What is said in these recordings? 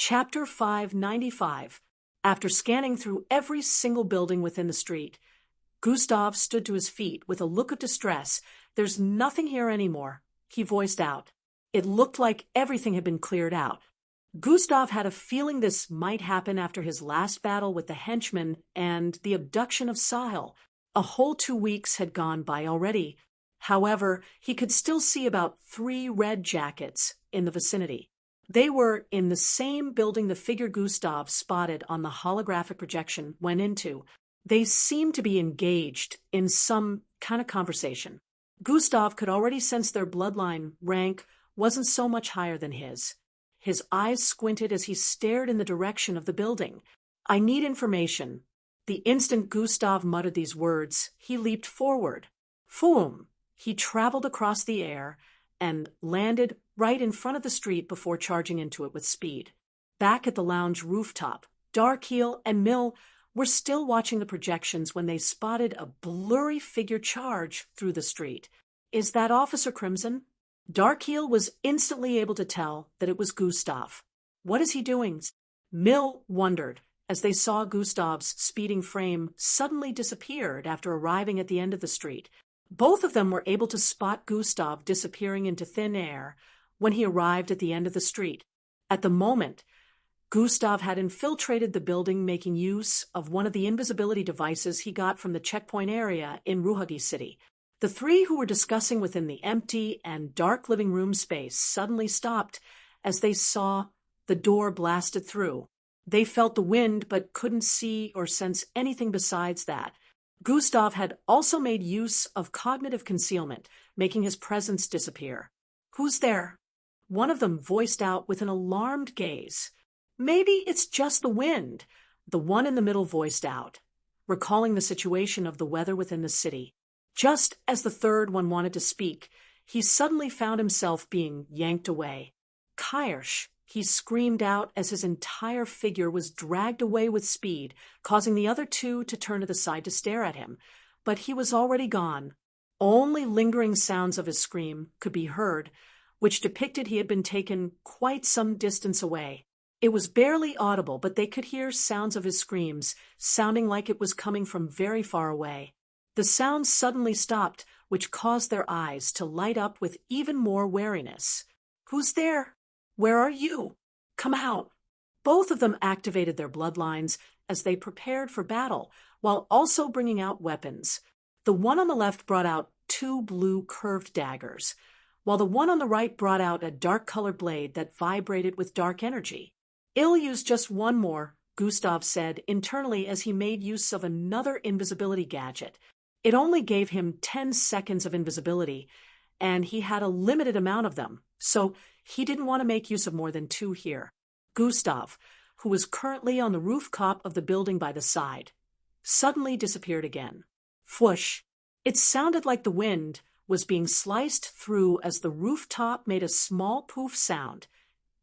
Chapter 595. After scanning through every single building within the street, Gustav stood to his feet with a look of distress. "There's nothing here anymore," he voiced out. It looked like everything had been cleared out. Gustav had a feeling this might happen after his last battle with the henchmen and the abduction of Sahil. A whole 2 weeks had gone by already. However, he could still see about 3 red jackets in the vicinity. They were in the same building the figure Gustav spotted on the holographic projection went into. They seemed to be engaged in some kind of conversation. Gustav could already sense their bloodline rank wasn't so much higher than his. His eyes squinted as he stared in the direction of the building. "I need information." The instant Gustav muttered these words, he leaped forward. Foom! He traveled across the air and landed right in front of the street before charging into it with speed. Back at the lounge rooftop, Darkheel and Mill were still watching the projections when they spotted a blurry figure charge through the street. "Is that Officer Crimson?" Darkheel was instantly able to tell that it was Gustav. "What is he doing?" Mill wondered as they saw Gustav's speeding frame suddenly disappeared after arriving at the end of the street. Both of them were able to spot Gustav disappearing into thin air when he arrived at the end of the street. At the moment, Gustav had infiltrated the building, making use of one of the invisibility devices he got from the checkpoint area in Ruhagi City. The 3 who were discussing within the empty and dark living room space suddenly stopped as they saw the door blasted through. They felt the wind but couldn't see or sense anything besides that. Gustav had also made use of cognitive concealment, making his presence disappear. "Who's there?" One of them voiced out with an alarmed gaze. "Maybe it's just the wind," the one in the middle voiced out, recalling the situation of the weather within the city. Just as the third one wanted to speak, he suddenly found himself being yanked away. "Kirsch!" he screamed out as his entire figure was dragged away with speed, causing the other 2 to turn to the side to stare at him. But he was already gone. Only lingering sounds of his scream could be heard, which depicted he had been taken quite some distance away. It was barely audible, but they could hear sounds of his screams, sounding like it was coming from very far away. The sound suddenly stopped, which caused their eyes to light up with even more wariness. "Who's there? Where are you? Come out!" Both of them activated their bloodlines as they prepared for battle, while also bringing out weapons. The one on the left brought out 2 blue curved daggers, while the one on the right brought out a dark-colored blade that vibrated with dark energy. "I'll use just one more," Gustav said internally as he made use of another invisibility gadget. It only gave him 10 seconds of invisibility, and he had a limited amount of them, so he didn't want to make use of more than 2 here. Gustav, who was currently on the rooftop of the building by the side, suddenly disappeared again. Whoosh! It sounded like the wind was being sliced through as the rooftop made a small poof sound,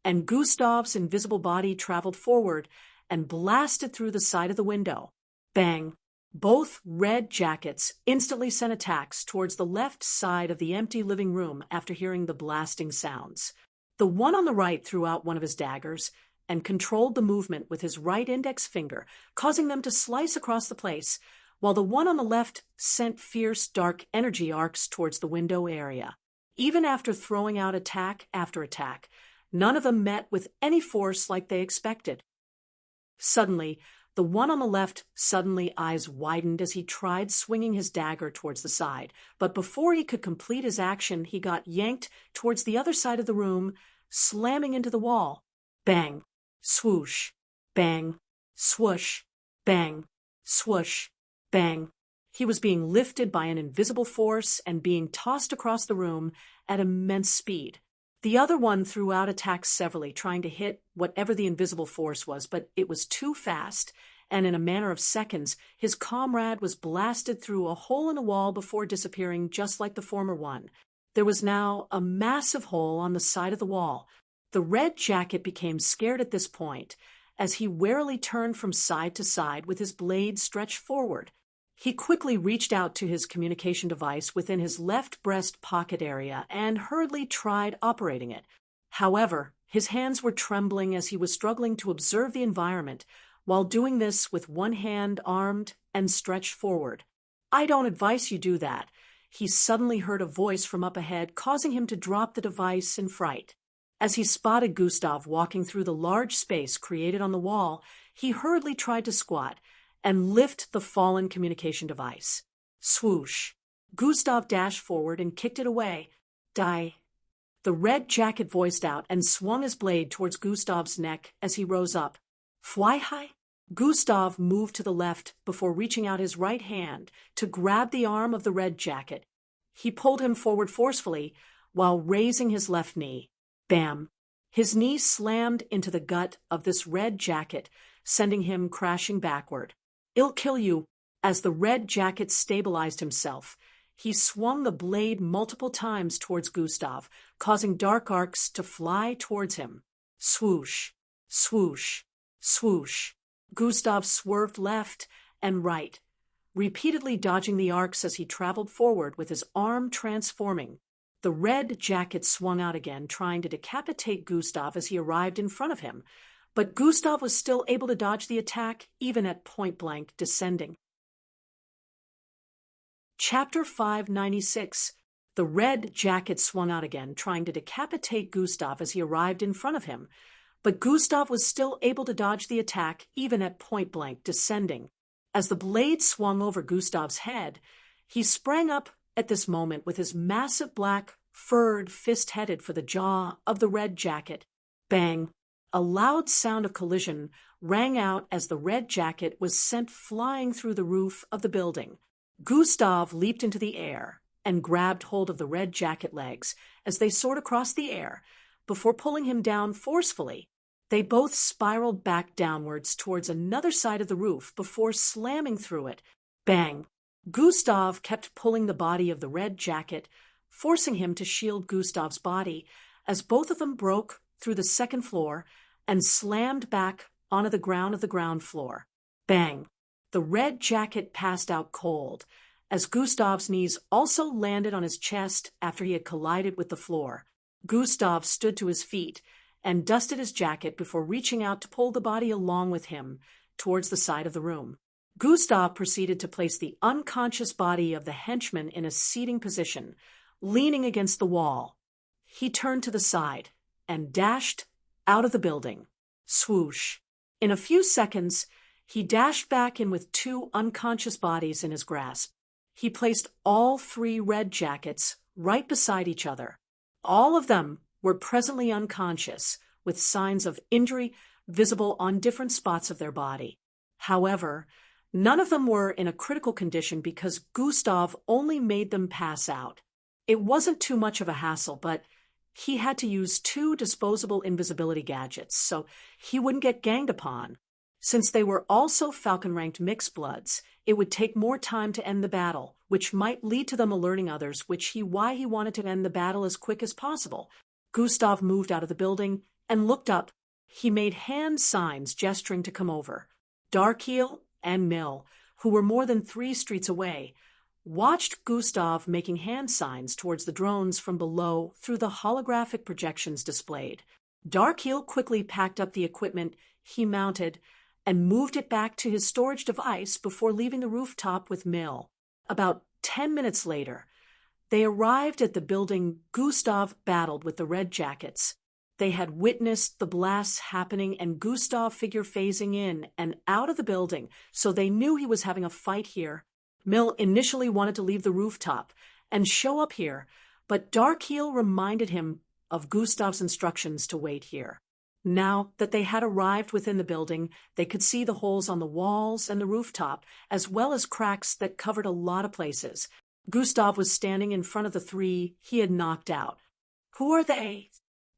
and Gustav's invisible body traveled forward and blasted through the side of the window. Bang! Both red jackets instantly sent attacks towards the left side of the empty living room after hearing the blasting sounds. The one on the right threw out one of his daggers and controlled the movement with his right index finger, causing them to slice across the place, while the one on the left sent fierce dark energy arcs towards the window area. Even after throwing out attack after attack, none of them met with any force like they expected. Suddenly, the one on the left eyes widened as he tried swinging his dagger towards the side, but before he could complete his action, he got yanked towards the other side of the room, slamming into the wall. Bang! Swoosh! Bang! Swoosh! Bang! Swoosh! Bang! He was being lifted by an invisible force and being tossed across the room at immense speed. The other one threw out attacks severally, trying to hit whatever the invisible force was, but it was too fast, and in a matter of seconds, his comrade was blasted through a hole in the wall before disappearing just like the former one. There was now a massive hole on the side of the wall. The red jacket became scared at this point, as he warily turned from side to side with his blade stretched forward. He quickly reached out to his communication device within his left breast pocket area and hurriedly tried operating it. However, His hands were trembling as he was struggling to observe the environment, while doing this with one hand armed and stretched forward. "I don't advise you do that." He suddenly heard a voice from up ahead, causing him to drop the device in fright. As he spotted Gustav walking through the large space created on the wall, he hurriedly tried to squat and lift the fallen communication device. Swoosh! Gustav dashed forward and kicked it away. "Die!" The red jacket voiced out and swung his blade towards Gustav's neck as he rose up. "Fly high?" Gustav moved to the left before reaching out his right hand to grab the arm of the red jacket. He pulled him forward forcefully while raising his left knee. Bam! His knee slammed into the gut of this red jacket, sending him crashing backward. "I'll kill you." As the red jacket stabilized himself, he swung the blade multiple times towards Gustav, causing dark arcs to fly towards him. Swoosh! Swoosh! Swoosh! Gustav swerved left and right, repeatedly dodging the arcs as he traveled forward with his arm transforming. The red jacket swung out again, trying to decapitate Gustav as he arrived in front of him, but Gustav was still able to dodge the attack even at point-blank descending. Chapter 596. The red jacket swung out again, trying to decapitate Gustav as he arrived in front of him, but Gustav was still able to dodge the attack even at point-blank descending. As the blade swung over Gustav's head, he sprang up at this moment with his massive black, furred fist headed for the jaw of the red jacket. Bang! A loud sound of collision rang out as the red jacket was sent flying through the roof of the building. Gustav leaped into the air and grabbed hold of the red jacket legs as they soared across the air before pulling him down forcefully. They both spiraled back downwards towards another side of the roof before slamming through it. Bang! Gustav kept pulling the body of the red jacket, forcing him to shield Gustav's body as both of them broke through the second floor and slammed back onto the ground floor. Bang! The red jacket passed out cold as Gustav's knees also landed on his chest after he had collided with the floor. Gustav stood to his feet and dusted his jacket before reaching out to pull the body along with him towards the side of the room. Gustav proceeded to place the unconscious body of the henchman in a seating position, leaning against the wall. He turned to the side and dashed out of the building. Swoosh! In a few seconds, he dashed back in with two unconscious bodies in his grasp. He placed all three red jackets right beside each other. All of them were presently unconscious, with signs of injury visible on different spots of their body. However, none of them were in a critical condition because Gustav only made them pass out. It wasn't too much of a hassle, but he had to use two disposable invisibility gadgets, so he wouldn't get ganged upon. Since they were also Falcon-ranked mixed bloods, it would take more time to end the battle, which might lead to them alerting others, why he wanted to end the battle as quick as possible. Gustav moved out of the building and looked up. He made hand signs gesturing to come over. Darkheel and Mill, who were more than 3 streets away, watched Gustav making hand signs towards the drones from below through the holographic projections displayed. Darkheel quickly packed up the equipment he mounted and moved it back to his storage device before leaving the rooftop with Mill. About 10 minutes later, they arrived at the building Gustav battled with the red jackets. They had witnessed the blasts happening and Gustav figure phasing in and out of the building, so they knew he was having a fight here. Mill initially wanted to leave the rooftop and show up here, but Darkheel reminded him of Gustav's instructions to wait here. Now that they had arrived within the building, they could see the holes on the walls and the rooftop, as well as cracks that covered a lot of places. Gustav was standing in front of the 3 he had knocked out. "Who are they?"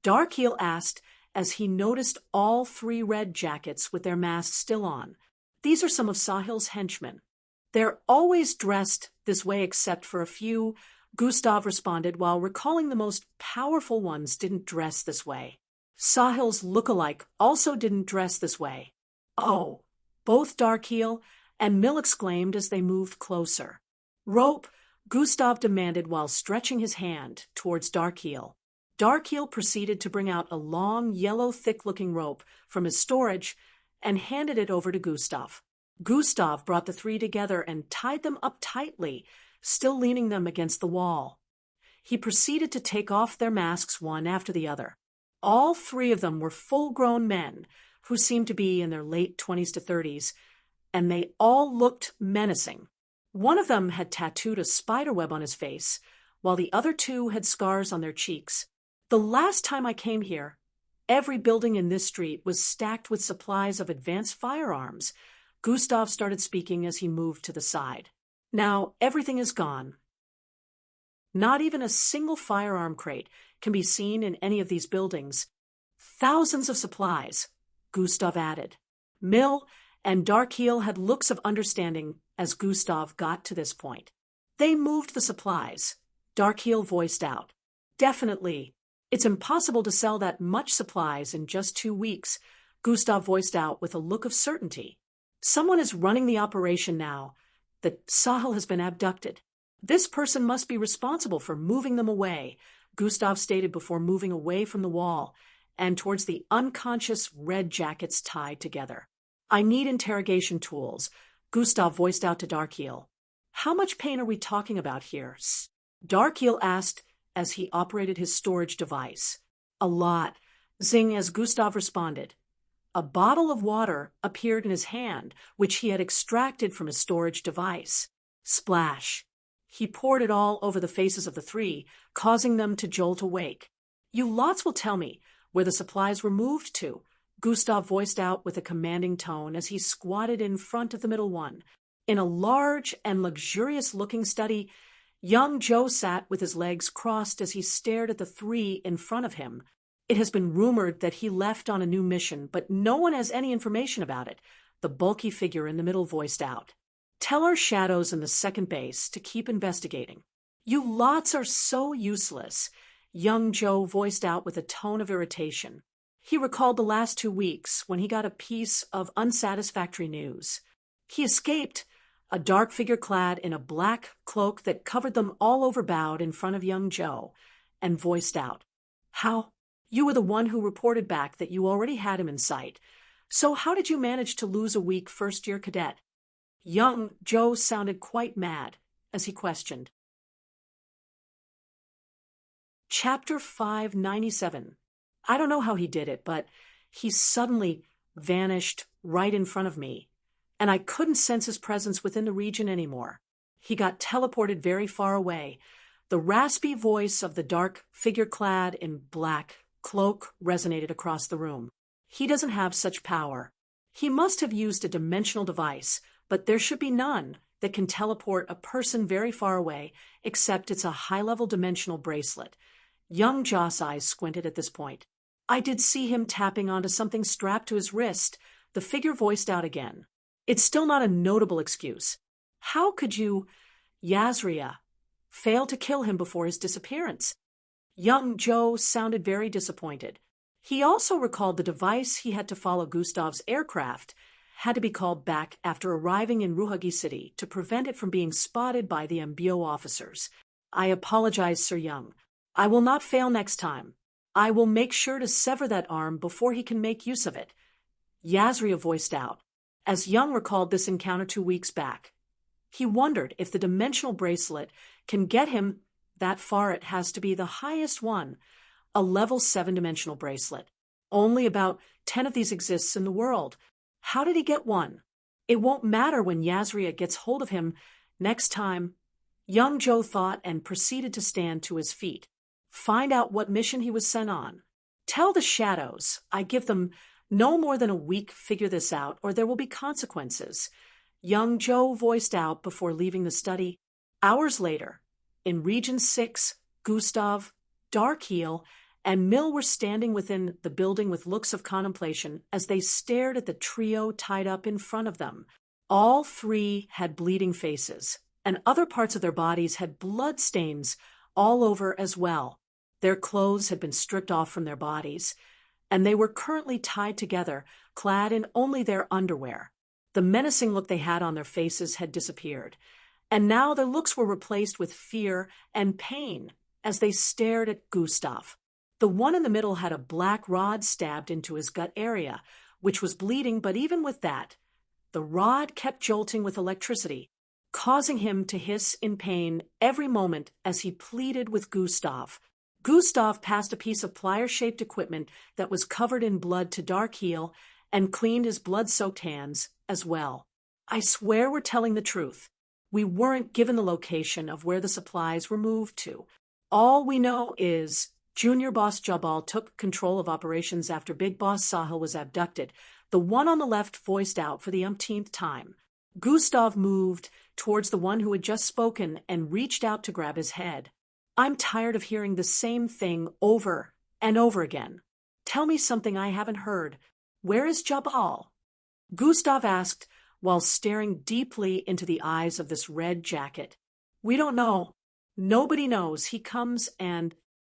Darkheel asked as he noticed all 3 red jackets with their masks still on. "These are some of Sahil's henchmen. They're always dressed this way except for a few," Gustav responded while recalling the most powerful ones didn't dress this way. Sahil's look-alike also didn't dress this way. "Oh," both Darkheel and Mill exclaimed as they moved closer. "Rope," Gustav demanded while stretching his hand towards Darkheel. Darkeel proceeded to bring out a long, yellow, thick-looking rope from his storage and handed it over to Gustav. Gustav brought the three together and tied them up tightly, still leaning them against the wall. He proceeded to take off their masks one after the other. All three of them were full-grown men who seemed to be in their late 20s to 30s, and they all looked menacing. One of them had tattooed a spiderweb on his face, while the other two had scars on their cheeks. The last time I came here, every building in this street was stacked with supplies of advanced firearms. Gustav started speaking as he moved to the side. Now everything is gone. Not even a single firearm crate can be seen in any of these buildings. Thousands of supplies, Gustav added. Mill and Darkeel had looks of understanding as Gustav got to this point. They moved the supplies. Darkeel voiced out. Definitely. It's impossible to sell that much supplies in just 2 weeks, Gustav voiced out with a look of certainty. Someone is running the operation now. That Sahil has been abducted. This person must be responsible for moving them away, Gustav stated before moving away from the wall and towards the unconscious red jackets tied together. I need interrogation tools, Gustav voiced out to Darkeel. How much pain are we talking about here? Darkeel asked as he operated his storage device. A lot, zing, as Gustav responded. A bottle of water appeared in his hand, which he had extracted from his storage device. Splash. He poured it all over the faces of the three, causing them to jolt awake. You lots will tell me where the supplies were moved to, Gustav voiced out with a commanding tone as he squatted in front of the middle one. In a large and luxurious-looking study, young Joe sat with his legs crossed as he stared at the three in front of him. It has been rumored that he left on a new mission, but no one has any information about it, the bulky figure in the middle voiced out. Tell our shadows in the second base to keep investigating. You lots are so useless, young Joe voiced out with a tone of irritation. He recalled the last 2 weeks when he got a piece of unsatisfactory news. He escaped, a dark figure clad in a black cloak that covered them all over bowed in front of young Joe, and voiced out. How? You were the one who reported back that you already had him in sight. So how did you manage to lose a weak first-year cadet? Young Joe sounded quite mad as he questioned. Chapter 597. I don't know how he did it, but he suddenly vanished right in front of me, and I couldn't sense his presence within the region anymore. He got teleported very far away. The raspy voice of the dark figure clad in black cloak resonated across the room. He doesn't have such power. He must have used a dimensional device, but there should be none that can teleport a person very far away, except it's a high-level dimensional bracelet. Young Joss' eyes squinted at this point. I did see him tapping onto something strapped to his wrist, the figure voiced out again. It's still not a notable excuse. How could you, Yazria, fail to kill him before his disappearance? Young Joe sounded very disappointed. He also recalled the device he had to follow Gustav's aircraft had to be called back after arriving in Ruhagi City to prevent it from being spotted by the MBO officers. I apologize, Sir Young. I will not fail next time. I will make sure to sever that arm before he can make use of it, Yazria voiced out, as Young recalled this encounter 2 weeks back. He wondered if the dimensional bracelet can get him that far. It has to be the highest one, a level 7 dimensional bracelet. Only about 10 of these exists in the world. How did he get one? It won't matter when Yazria gets hold of him next time, young Joe thought, and proceeded to stand to his feet. Find out what mission he was sent on. Tell the shadows I give them no more than a week. Figure this out, or there will be consequences, young Joe voiced out before leaving the study. Hours later, in Region 6, Gustav, Darkeel, and Mill were standing within the building with looks of contemplation as they stared at the trio tied up in front of them. All three had bleeding faces, and other parts of their bodies had blood stains all over as well. Their clothes had been stripped off from their bodies, and they were currently tied together, clad in only their underwear. The menacing look they had on their faces had disappeared, and now their looks were replaced with fear and pain as they stared at Gustav. The one in the middle had a black rod stabbed into his gut area, which was bleeding, but even with that, the rod kept jolting with electricity, causing him to hiss in pain every moment as he pleaded with Gustav. Gustav passed a piece of plier-shaped equipment that was covered in blood to Darkheel and cleaned his blood-soaked hands as well. I swear we're telling the truth. We weren't given the location of where the supplies were moved to. All we know is Junior Boss Jabal took control of operations after Big Boss Sahil was abducted. The one on the left voiced out for the umpteenth time. Gustav moved towards the one who had just spoken and reached out to grab his head. I'm tired of hearing the same thing over and over again. Tell me something I haven't heard. Where is Jabal? Gustav asked while staring deeply into the eyes of this red jacket. We don't know. Nobody knows. He comes and...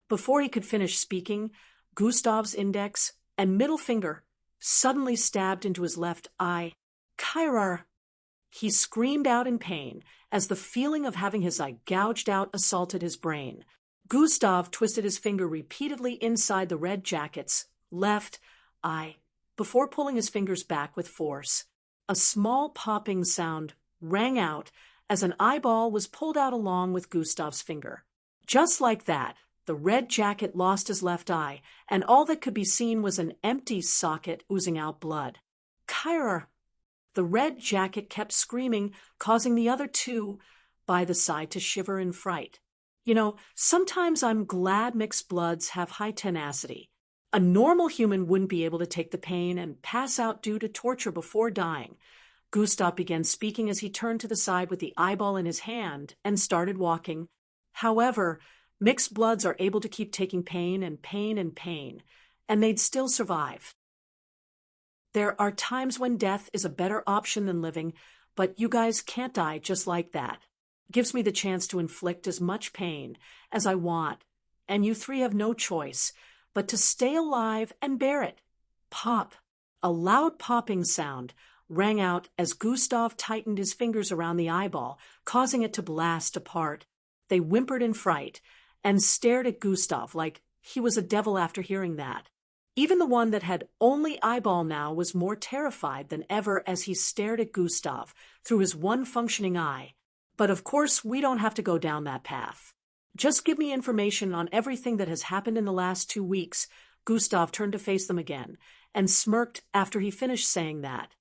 Before he could finish speaking, Gustav's index and middle finger suddenly stabbed into his left eye. Kyrar! He screamed out in pain as the feeling of having his eye gouged out assaulted his brain. Gustav twisted his finger repeatedly inside the red jacket's left eye before pulling his fingers back with force. A small popping sound rang out as an eyeball was pulled out along with Gustav's finger. Just like that, the red jacket lost his left eye, and all that could be seen was an empty socket oozing out blood. Kyrar! The red jacket kept screaming, causing the other two by the side to shiver in fright. You know, sometimes I'm glad mixed bloods have high tenacity. A normal human wouldn't be able to take the pain and pass out due to torture before dying. Gustav began speaking as he turned to the side with the eyeball in his hand and started walking. However, mixed bloods are able to keep taking pain and pain and pain, and they'd still survive. There are times when death is a better option than living, but you guys can't die just like that. Gives me the chance to inflict as much pain as I want, and you three have no choice but to stay alive and bear it. Pop! A loud popping sound rang out as Gustav tightened his fingers around the eyeball, causing it to blast apart. They whimpered in fright and stared at Gustav like he was a devil after hearing that. Even the one that had only eyeball now was more terrified than ever as he stared at Gustav through his one functioning eye. But of course, we don't have to go down that path. Just give me information on everything that has happened in the last 2 weeks. Gustav turned to face them again and smirked after he finished saying that.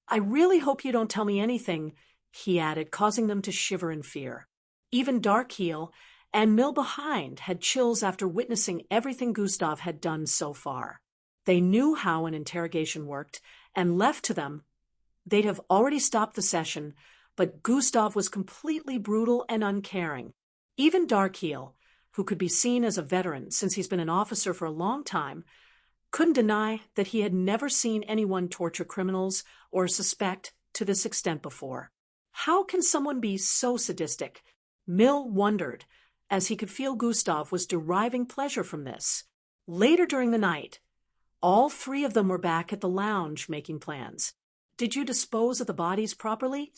I really hope you don't tell me anything, he added, causing them to shiver in fear. Even Darkheel and Mill behind had chills after witnessing everything Gustav had done so far. They knew how an interrogation worked, and left to them, they'd have already stopped the session, but Gustav was completely brutal and uncaring. Even Darkheel, who could be seen as a veteran since he's been an officer for a long time, couldn't deny that he had never seen anyone torture criminals or suspect to this extent before. How can someone be so sadistic? Mill wondered, as he could feel Gustav was deriving pleasure from this. Later during the night, all three of them were back at the lounge making plans. Did you dispose of the bodies properly?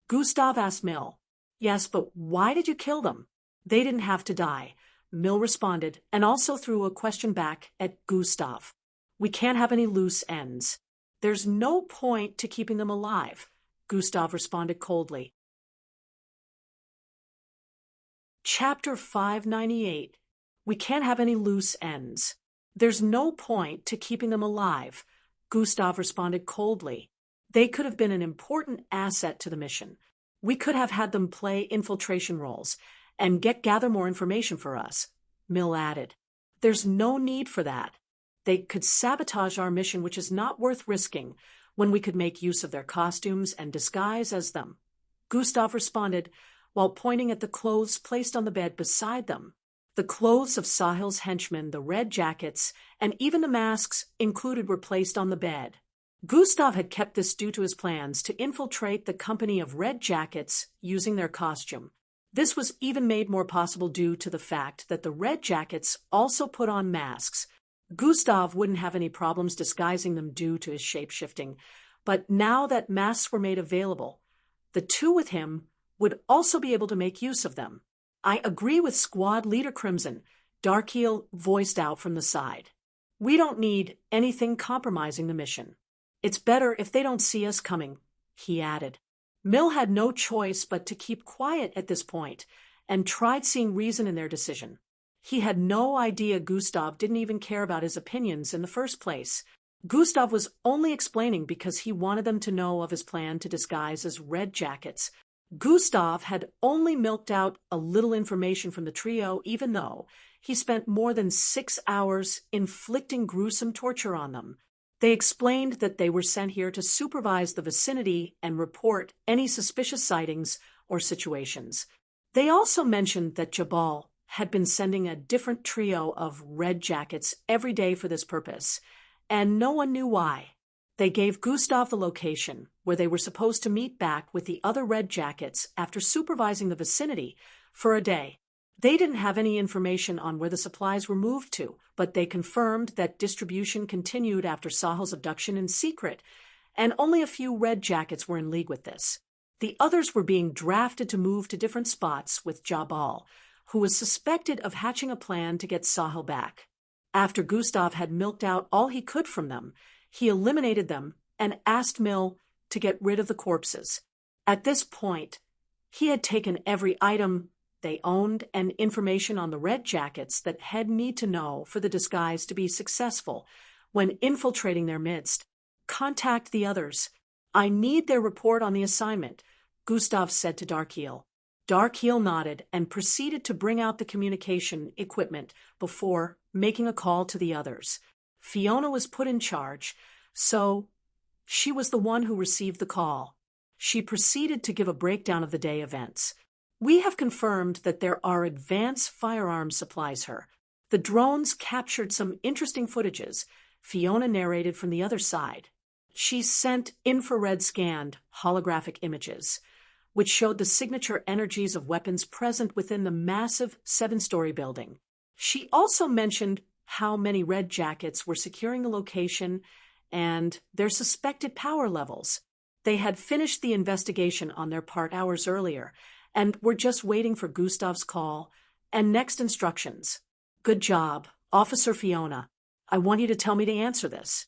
Gustav asked Mill. Yes, but why did you kill them? They didn't have to die, Mill responded, and also threw a question back at Gustav. We can't have any loose ends. There's no point to keeping them alive, Gustav responded coldly. Chapter 598. We can't have any loose ends. There's no point to keeping them alive, Gustav responded coldly. They could have been an important asset to the mission. We could have had them play infiltration roles and gather more information for us, Mill added. There's no need for that. They could sabotage our mission, which is not worth risking, when we could make use of their costumes and disguise as them, Gustav responded while pointing at the clothes placed on the bed beside them. The clothes of Sahil's henchmen, the red jackets, and even the masks included were placed on the bed. Gustav had kept this due to his plans to infiltrate the company of red jackets using their costume. This was even made more possible due to the fact that the red jackets also put on masks. Gustav wouldn't have any problems disguising them due to his shape-shifting, but now that masks were made available, the two with him would also be able to make use of them. I agree with Squad Leader Crimson, Darkeel voiced out from the side. We don't need anything compromising the mission. It's better if they don't see us coming, he added. Mill had no choice but to keep quiet at this point, and tried seeing reason in their decision. He had no idea Gustav didn't even care about his opinions in the first place. Gustav was only explaining because he wanted them to know of his plan to disguise as red jackets. Gustav had only milked out a little information from the trio, even though he spent more than 6 hours inflicting gruesome torture on them. They explained that they were sent here to supervise the vicinity and report any suspicious sightings or situations. They also mentioned that Jabal had been sending a different trio of red jackets every day for this purpose, and no one knew why. They gave Gustav the location where they were supposed to meet back with the other red jackets after supervising the vicinity for a day. They didn't have any information on where the supplies were moved to, but they confirmed that distribution continued after Sahil's abduction in secret, and only a few red jackets were in league with this. The others were being drafted to move to different spots with Jabal, who was suspected of hatching a plan to get Sahil back. After Gustav had milked out all he could from them, he eliminated them and asked Mill to get rid of the corpses. At this point, he had taken every item they owned and information on the red jackets that had need to know for the disguise to be successful when infiltrating their midst. Contact the others. I need their report on the assignment, Gustav said to Darkeel. Darkeel nodded and proceeded to bring out the communication equipment before making a call to the others. Fiona was put in charge, so she was the one who received the call. She proceeded to give a breakdown of the day events. We have confirmed that there are advanced firearms supplies here. The drones captured some interesting footages, Fiona narrated from the other side. She sent infrared-scanned holographic images, which showed the signature energies of weapons present within the massive 7-story building. She also mentioned how many red jackets were securing the location and their suspected power levels. They had finished the investigation on their part hours earlier and were just waiting for Gustav's call and next instructions. Good job, Officer Fiona. I want you to tell me to answer this.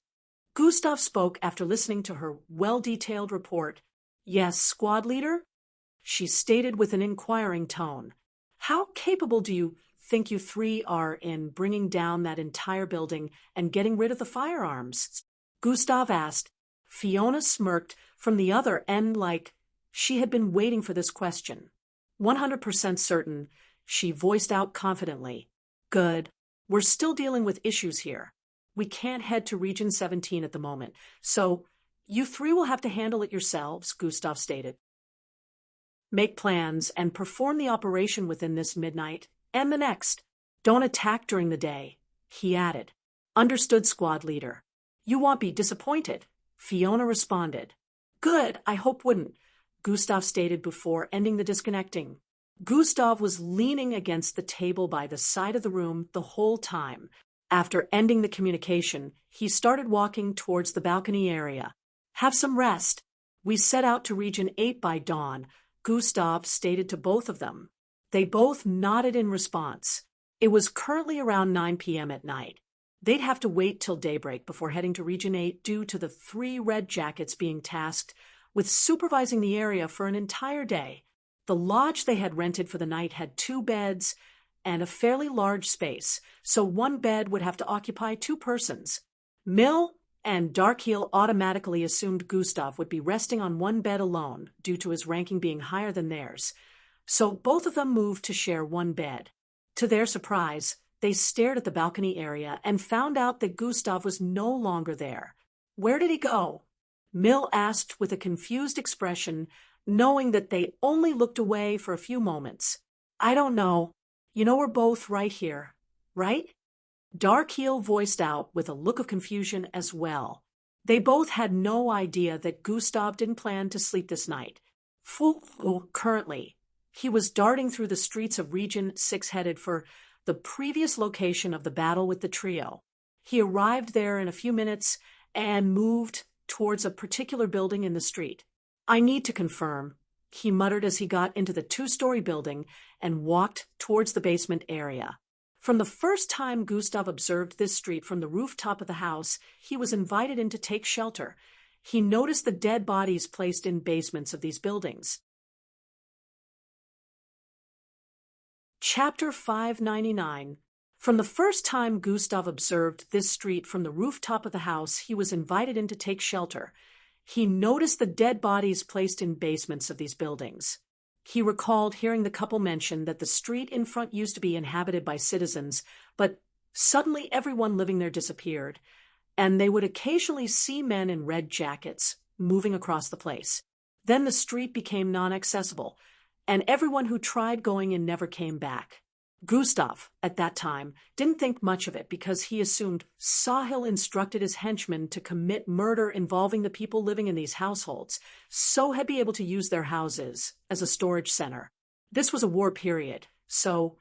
Gustav spoke after listening to her well-detailed report. Yes, squad leader? She stated with an inquiring tone. How capable do you think you three are in bringing down that entire building and getting rid of the firearms? Gustav asked. Fiona smirked from the other end like she had been waiting for this question. 100% certain, she voiced out confidently. Good. We're still dealing with issues here. We can't head to Region 17 at the moment, so you three will have to handle it yourselves, Gustav stated. Make plans and perform the operation within this midnight and the next. Don't attack during the day, he added. Understood, squad leader. You won't be disappointed, Fiona responded. Good, I hope wouldn't, Gustav stated before ending the disconnecting. Gustav was leaning against the table by the side of the room the whole time. After ending the communication, he started walking towards the balcony area. Have some rest. We set out to Region 8 by dawn, Gustav stated to both of them. They both nodded in response. It was currently around 9 p.m. at night. They'd have to wait till daybreak before heading to Region 8 due to the 3 red jackets being tasked with supervising the area for an entire day. The lodge they had rented for the night had 2 beds and a fairly large space, so 1 bed would have to occupy 2 persons. Mill and Darkeel automatically assumed Gustav would be resting on 1 bed alone due to his ranking being higher than theirs, so both of them moved to share 1 bed. To their surprise, they stared at the balcony area and found out that Gustav was no longer there. Where did he go? Mill asked with a confused expression, knowing that they only looked away for a few moments. I don't know. You know we're both right here, right? Darkeel voiced out with a look of confusion as well. They both had no idea that Gustav didn't plan to sleep this night. Currently, he was darting through the streets of Region 6 headed for the previous location of the battle with the trio. He arrived there in a few minutes and moved towards a particular building in the street. I need to confirm, he muttered as he got into the 2-story building and walked towards the basement area. From the first time Gustav observed this street from the rooftop of the house, he was invited in to take shelter. He noticed the dead bodies placed in basements of these buildings. Chapter 599. From the first time Gustav observed this street from the rooftop of the house, he was invited in to take shelter. He noticed the dead bodies placed in basements of these buildings. He recalled hearing the couple mention that the street in front used to be inhabited by citizens, but suddenly everyone living there disappeared, and they would occasionally see men in red jackets moving across the place. Then the street became non-accessible, and everyone who tried going in never came back. Gustav, at that time, didn't think much of it because he assumed Sahil instructed his henchmen to commit murder involving the people living in these households, so he'd be able to use their houses as a storage center. This was a war period, so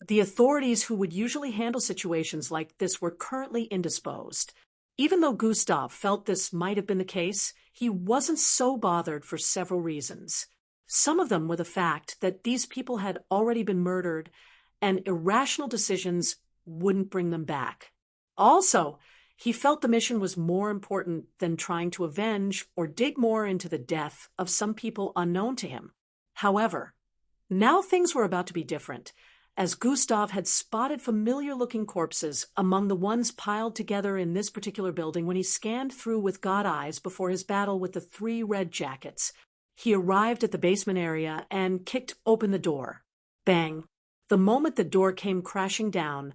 the authorities who would usually handle situations like this were currently indisposed. Even though Gustav felt this might have been the case, he wasn't so bothered for several reasons. Some of them were the fact that these people had already been murdered, and irrational decisions wouldn't bring them back. Also, he felt the mission was more important than trying to avenge or dig more into the death of some people unknown to him. However, now things were about to be different, as Gustav had spotted familiar-looking corpses among the ones piled together in this particular building when he scanned through with God eyes before his battle with the 3 red jackets. He arrived at the basement area and kicked open the door. Bang! The moment the door came crashing down,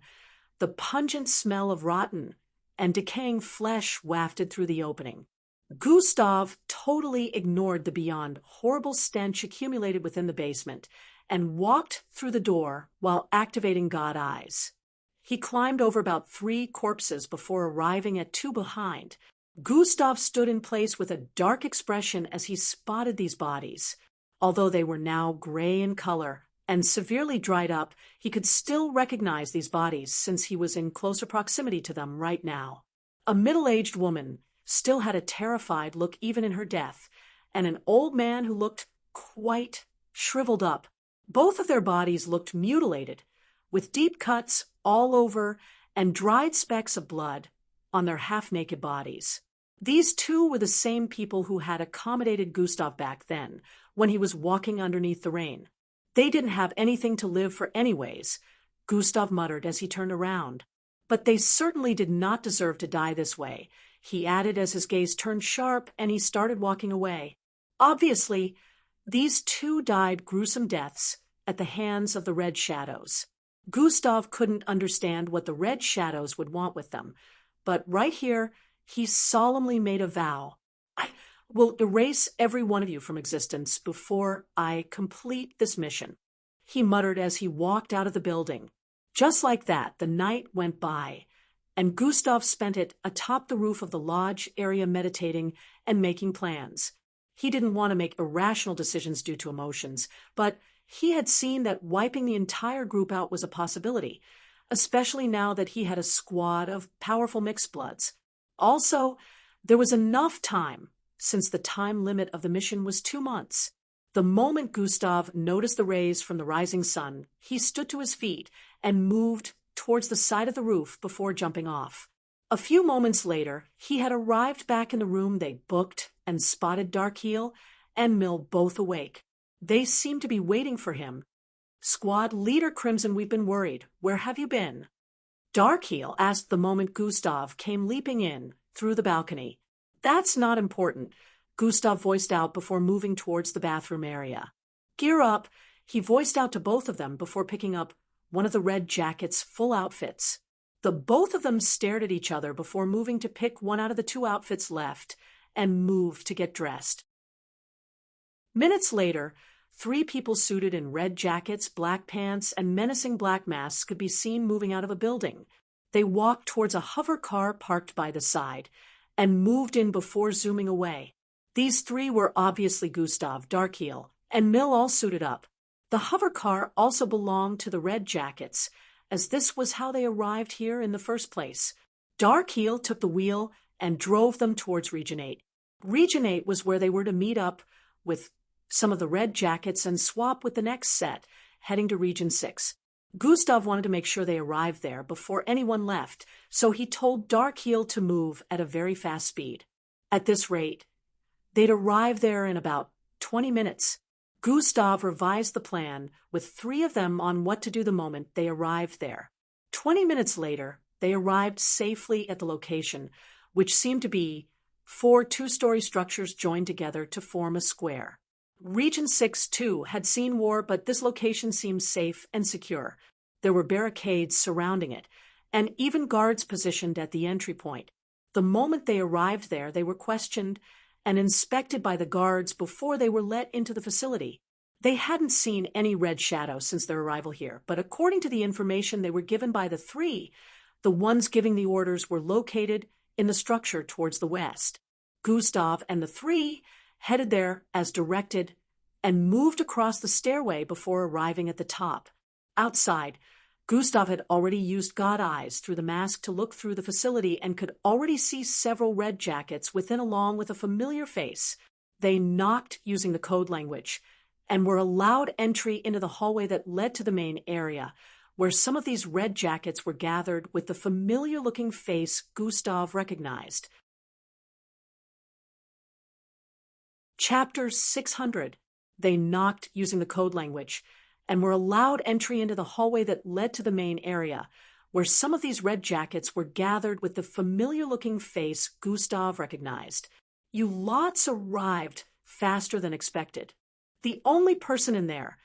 the pungent smell of rotten and decaying flesh wafted through the opening. Gustav totally ignored the beyond horrible stench accumulated within the basement and walked through the door while activating God eyes. He climbed over about 3 corpses before arriving at 2 behind. Gustav stood in place with a dark expression as he spotted these bodies. Although they were now gray in color and severely dried up, he could still recognize these bodies since he was in closer proximity to them right now. A middle-aged woman still had a terrified look even in her death, and an old man who looked quite shriveled up. Both of their bodies looked mutilated, with deep cuts all over and dried specks of blood on their half-naked bodies. These 2 were the same people who had accommodated Gustav back then, when he was walking underneath the rain. They didn't have anything to live for anyways, Gustav muttered as he turned around. But they certainly did not deserve to die this way, he added as his gaze turned sharp and he started walking away. Obviously, these 2 died gruesome deaths at the hands of the Red Shadows. Gustav couldn't understand what the Red Shadows would want with them, but right here, he solemnly made a vow. I will erase every one of you from existence before I complete this mission, he muttered as he walked out of the building. Just like that, the night went by, and Gustav spent it atop the roof of the lodge area meditating and making plans. He didn't want to make irrational decisions due to emotions, but he had seen that wiping the entire group out was a possibility, especially now that he had a squad of powerful mixed bloods. Also, there was enough time, since the time limit of the mission was 2 months. The moment Gustav noticed the rays from the rising sun, he stood to his feet and moved towards the side of the roof before jumping off. A few moments later, he had arrived back in the room they booked and spotted Darkheel and Mill both awake. They seemed to be waiting for him. "Squad Leader Crimson, we've been worried. Where have you been?" Darkheel asked the moment Gustav came leaping in through the balcony. "That's not important," Gustav voiced out before moving towards the bathroom area. "Gear up," he voiced out to both of them before picking up one of the Red Jacket's full outfits. The both of them stared at each other before moving to pick one out of the 2 outfits left and move to get dressed. Minutes later, 3 people suited in red jackets, black pants, and menacing black masks could be seen moving out of a building. They walked towards a hover car parked by the side and moved in before zooming away. These 3 were obviously Gustav, Darkheel, and Mill all suited up. The hover car also belonged to the Red Jackets, as this was how they arrived here in the first place. Darkheel took the wheel and drove them towards Region 8. Region 8 was where they were to meet up with some of the Red Jackets and swap with the next set, heading to Region 6. Gustav wanted to make sure they arrived there before anyone left, so he told Darkheel to move at a very fast speed. At this rate, they'd arrive there in about 20 minutes. Gustav revised the plan with 3 of them on what to do the moment they arrived there. 20 minutes later, they arrived safely at the location, which seemed to be 4 two-story structures joined together to form a square. Region 6, too, had seen war, but this location seemed safe and secure. There were barricades surrounding it, and even guards positioned at the entry point. The moment they arrived there, they were questioned and inspected by the guards before they were let into the facility. They hadn't seen any red shadow since their arrival here, but according to the information they were given by the 3, the ones giving the orders were located in the structure towards the west. Gustav and the 3 headed there as directed and moved across the stairway before arriving at the top. Outside, Gustav had already used God eyes through the mask to look through the facility and could already see several red jackets within along with a familiar face. They knocked using the code language and were allowed entry into the hallway that led to the main area, where some of these red jackets were gathered with the familiar-looking face Gustav recognized. Chapter 600. They knocked using the code language and were allowed entry into the hallway that led to the main area, where some of these red jackets were gathered with the familiar-looking face Gustav recognized. You lots arrived faster than expected. The only person in there,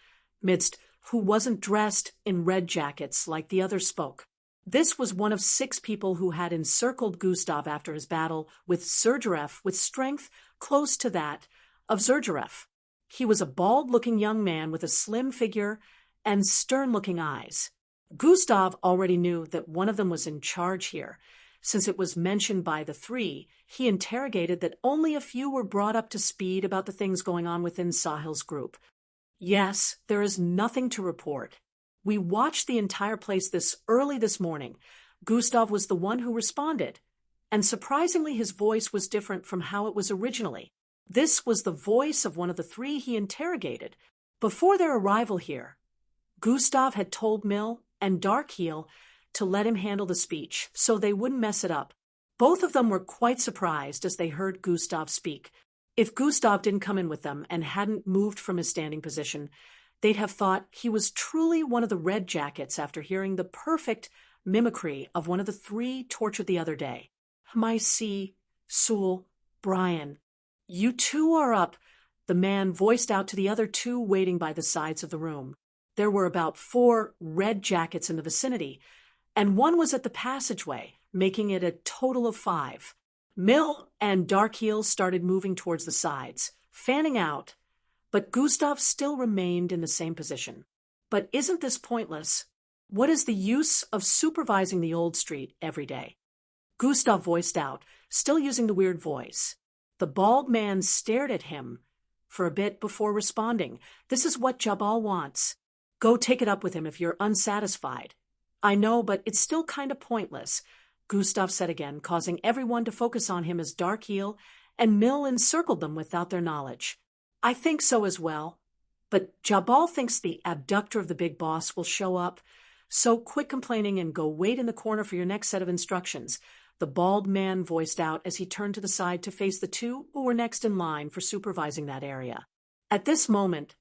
midst who wasn't dressed in red jackets like the others spoke. This was one of 6 people who had encircled Gustav after his battle with Zergeref with strength close to that of Zergeref. He was a bald-looking young man with a slim figure and stern-looking eyes. Gustav already knew that one of them was in charge here. Since it was mentioned by the 3, he interrogated that only a few were brought up to speed about the things going on within Sahil's group. Yes, there is nothing to report. We watched the entire place early this morning. Gustav was the one who responded, and surprisingly his voice was different from how it was originally. This was the voice of one of the 3 he interrogated. Before their arrival here, Gustav had told Mill and Darkheel to let him handle the speech so they wouldn't mess it up. Both of them were quite surprised as they heard Gustav speak. If Gustav didn't come in with them and hadn't moved from his standing position, they'd have thought he was truly one of the red jackets after hearing the perfect mimicry of one of the 3 tortured the other day. "My Sewell, Brian, you 2 are up," the man voiced out to the other 2 waiting by the sides of the room. There were about 4 red jackets in the vicinity, and one was at the passageway, making it a total of 5. Mill and Darkheel started moving towards the sides, fanning out, but Gustav still remained in the same position. But isn't this pointless? What is the use of supervising the old street every day? Gustav voiced out, still using the weird voice. The bald man stared at him for a bit before responding. "This is what Jabal wants. Go take it up with him if you're unsatisfied." "I know, but it's still kind of pointless," Gustav said again, causing everyone to focus on him as Darkheel and Mill encircled them without their knowledge. "I think so as well. But Jabal thinks the abductor of the big boss will show up, so quit complaining and go wait in the corner for your next set of instructions," the bald man voiced out as he turned to the side to face the 2 who were next in line for supervising that area. At this moment,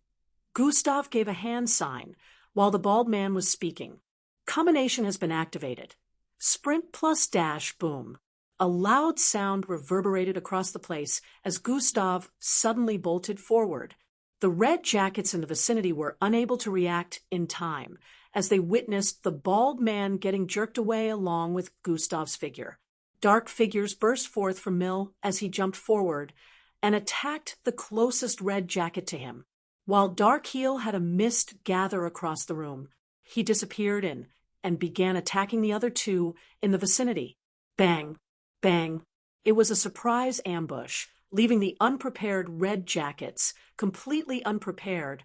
Gustav gave a hand sign while the bald man was speaking. "Combination has been activated. Sprint plus dash, boom." A loud sound reverberated across the place as Gustav suddenly bolted forward. The red jackets in the vicinity were unable to react in time as they witnessed the bald man getting jerked away along with Gustav's figure. Dark figures burst forth from Mill as he jumped forward and attacked the closest red jacket to him. While Darkheel had a mist gather across the room, he disappeared in and began attacking the other 2 in the vicinity. Bang! Bang! It was a surprise ambush, leaving the unprepared red jackets completely unprepared,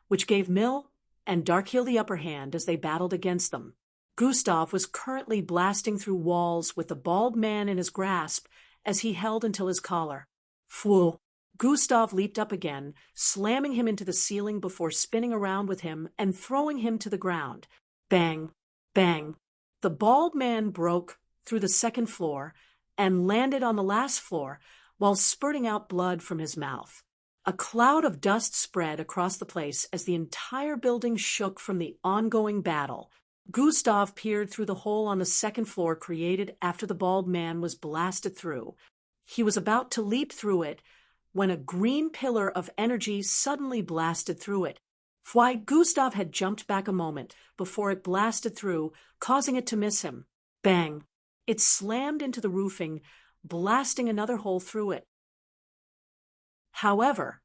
which gave Mill and Darkheel the upper hand as they battled against them. Gustav was currently blasting through walls with the bald man in his grasp as he held until his collar. "Fool!" Gustav leaped up again, slamming him into the ceiling before spinning around with him and throwing him to the ground. Bang, bang. The bald man broke through the second floor and landed on the last floor while spurting out blood from his mouth. A cloud of dust spread across the place as the entire building shook from the ongoing battle. Gustav peered through the hole on the second floor created after the bald man was blasted through. He was about to leap through it when a green pillar of energy suddenly blasted through it. Why, Gustav had jumped back a moment before it blasted through, causing it to miss him. Bang! It slammed into the roofing, blasting another hole through it. However,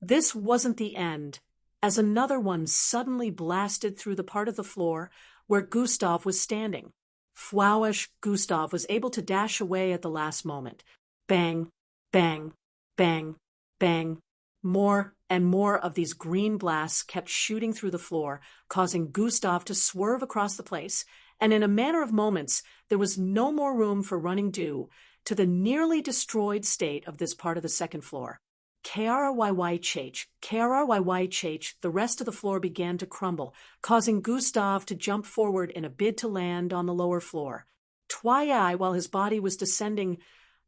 this wasn't the end, as another one suddenly blasted through the part of the floor where Gustav was standing. Foolish Gustav was able to dash away at the last moment. Bang, bang, bang, bang. More and more of these green blasts kept shooting through the floor, causing Gustav to swerve across the place, and in a matter of moments, there was no more room for running due to the nearly destroyed state of this part of the second floor. KRYYCH, the rest of the floor began to crumble, causing Gustav to jump forward in a bid to land on the lower floor. While his body was descending,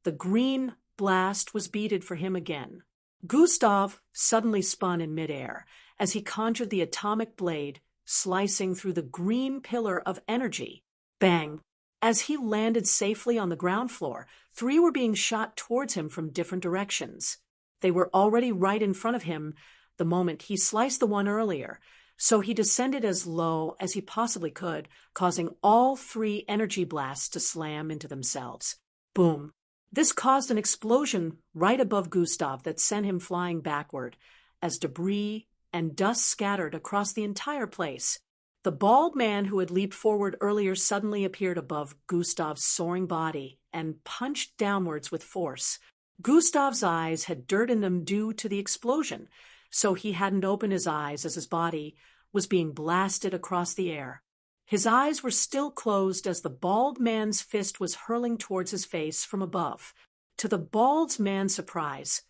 the green blast was beaded for him again. Gustav suddenly spun in midair as he conjured the atomic blade, slicing through the green pillar of energy. Bang! As he landed safely on the ground floor, 3 were being shot towards him from different directions. They were already right in front of him the moment he sliced the one earlier, so he descended as low as he possibly could, causing all 3 energy blasts to slam into themselves. Boom! This caused an explosion right above Gustav that sent him flying backward, as debris and dust scattered across the entire place. The bald man who had leaped forward earlier suddenly appeared above Gustav's soaring body and punched downwards with force. Gustav's eyes had dirt in them due to the explosion, so he hadn't opened his eyes as his body was being blasted across the air. His eyes were still closed as the bald man's fist was hurling towards his face from above. To the bald man's surprise,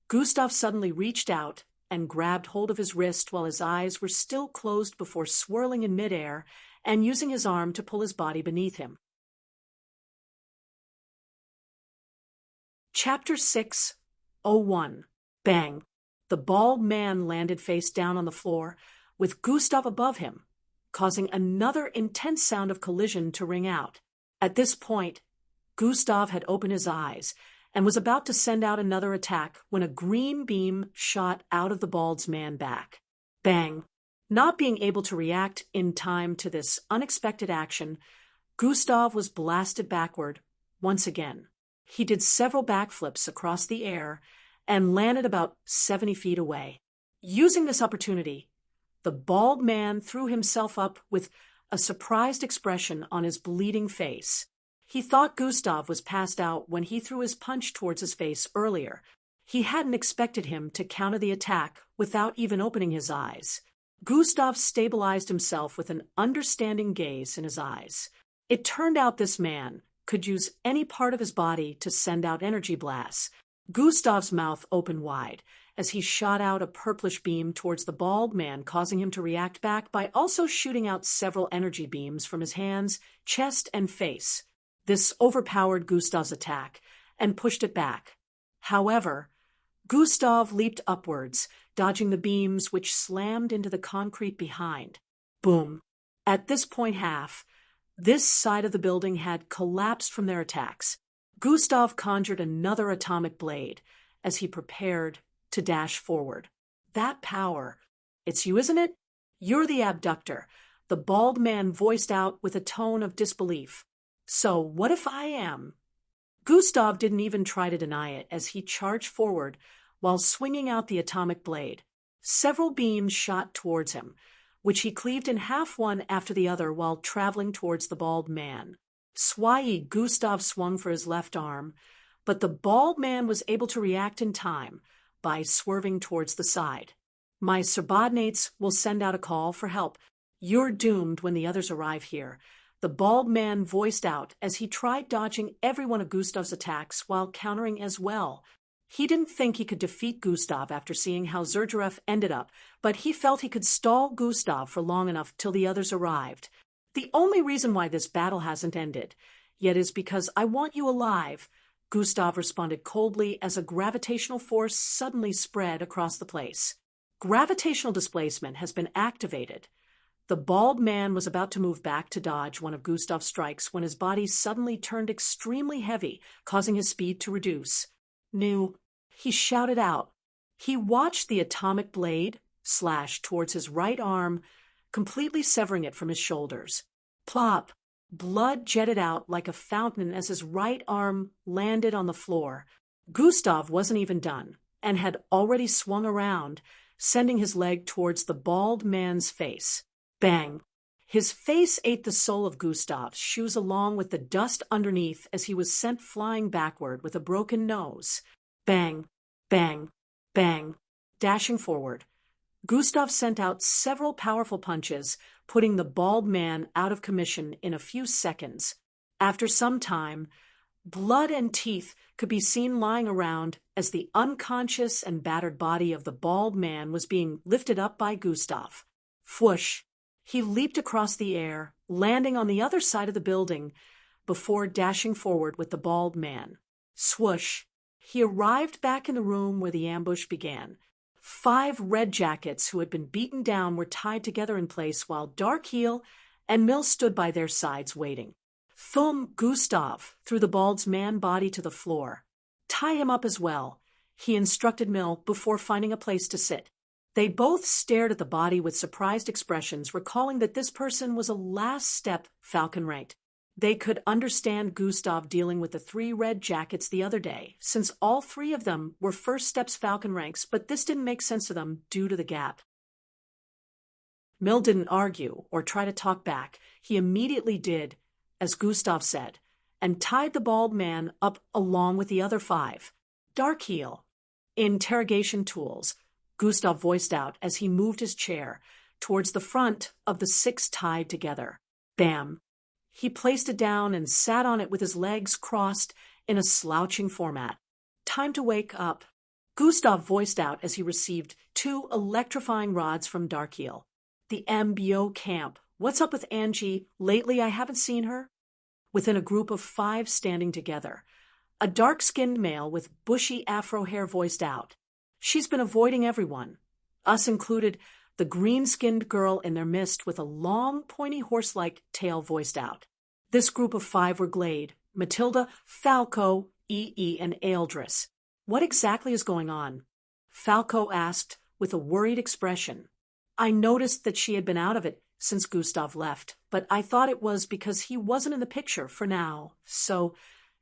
Gustav suddenly reached out and grabbed hold of his wrist while his eyes were still closed before swirling in midair and using his arm to pull his body beneath him. Chapter 6:01. Bang! The bald man landed face down on the floor, with Gustav above him, causing another intense sound of collision to ring out. At this point, Gustav had opened his eyes and was about to send out another attack when a green beam shot out of the bald man's back. Bang! Not being able to react in time to this unexpected action, Gustav was blasted backward once again. He did several backflips across the air and landed about 70 feet away. Using this opportunity, the bald man threw himself up with a surprised expression on his bleeding face. He thought Gustav was passed out when he threw his punch towards his face earlier. He hadn't expected him to counter the attack without even opening his eyes. Gustav stabilized himself with an understanding gaze in his eyes. It turned out this man could use any part of his body to send out energy blasts. Gustav's mouth opened wide as he shot out a purplish beam towards the bald man, causing him to react back by also shooting out several energy beams from his hands, chest, and face. This overpowered Gustav's attack and pushed it back. However, Gustav leaped upwards, dodging the beams which slammed into the concrete behind. Boom! At this point this side of the building had collapsed from their attacks. Gustav conjured another atomic blade as he prepared to dash forward. That power. It's you, isn't it? You're the abductor, the bald man voiced out with a tone of disbelief. So what if I am? Gustav didn't even try to deny it as he charged forward while swinging out the atomic blade. Several beams shot towards him, which he cleaved in half one after the other while traveling towards the bald man. Gustav swung for his left arm, but the bald man was able to react in time by swerving towards the side. My subordinates will send out a call for help. You're doomed when the others arrive here, the bald man voiced out as he tried dodging every one of Gustav's attacks while countering as well. He didn't think he could defeat Gustav after seeing how Zergerev ended up, but he felt he could stall Gustav for long enough till the others arrived. The only reason why this battle hasn't ended yet is because I want you alive, Gustav responded coldly as a gravitational force suddenly spread across the place. Gravitational displacement has been activated. The bald man was about to move back to dodge one of Gustav's strikes when his body suddenly turned extremely heavy, causing his speed to reduce. "No," he shouted out. He watched the atomic blade slash towards his right arm, completely severing it from his shoulders. Plop! Blood jetted out like a fountain as his right arm landed on the floor. Gustav wasn't even done and had already swung around, sending his leg towards the bald man's face. Bang! His face ate the sole of Gustav's shoes along with the dust underneath as he was sent flying backward with a broken nose. Bang! Bang! Bang! Dashing forward, Gustav sent out several powerful punches, putting the bald man out of commission in a few seconds. After some time, blood and teeth could be seen lying around as the unconscious and battered body of the bald man was being lifted up by Gustav. Whoosh! He leaped across the air, landing on the other side of the building before dashing forward with the bald man. Swoosh! He arrived back in the room where the ambush began. 5 red jackets who had been beaten down were tied together in place while Darkheel and Mill stood by their sides waiting. Thumb! Gustav threw the bald man's body to the floor. "Tie him up as well," he instructed Mill before finding a place to sit. They both stared at the body with surprised expressions, recalling that this person was a last-step Falcon ranked. They could understand Gustav dealing with the 3 red jackets the other day, since all 3 of them were first steps Falcon ranks, but this didn't make sense to them due to the gap. Mill didn't argue or try to talk back. He immediately did, as Gustav said, and tied the bald man up along with the other 5. Darkheel. Interrogation tools, Gustav voiced out as he moved his chair towards the front of the 6 tied together. Bam! He placed it down and sat on it with his legs crossed in a slouching format. "Time to wake up," Gustav voiced out as he received 2 electrifying rods from Darkheel. "The MBO camp. What's up with Angie? Lately I haven't seen her." Within a group of 5 standing together, a dark-skinned male with bushy afro hair voiced out. "She's been avoiding everyone, us included." The green-skinned girl in their midst with a long, pointy horse-like tail voiced out. This group of 5 were Glade, Matilda, Falco, E.E., and Eldris. "What exactly is going on?" Falco asked with a worried expression. "I noticed that she had been out of it since Gustav left, but I thought it was because he wasn't in the picture for now, so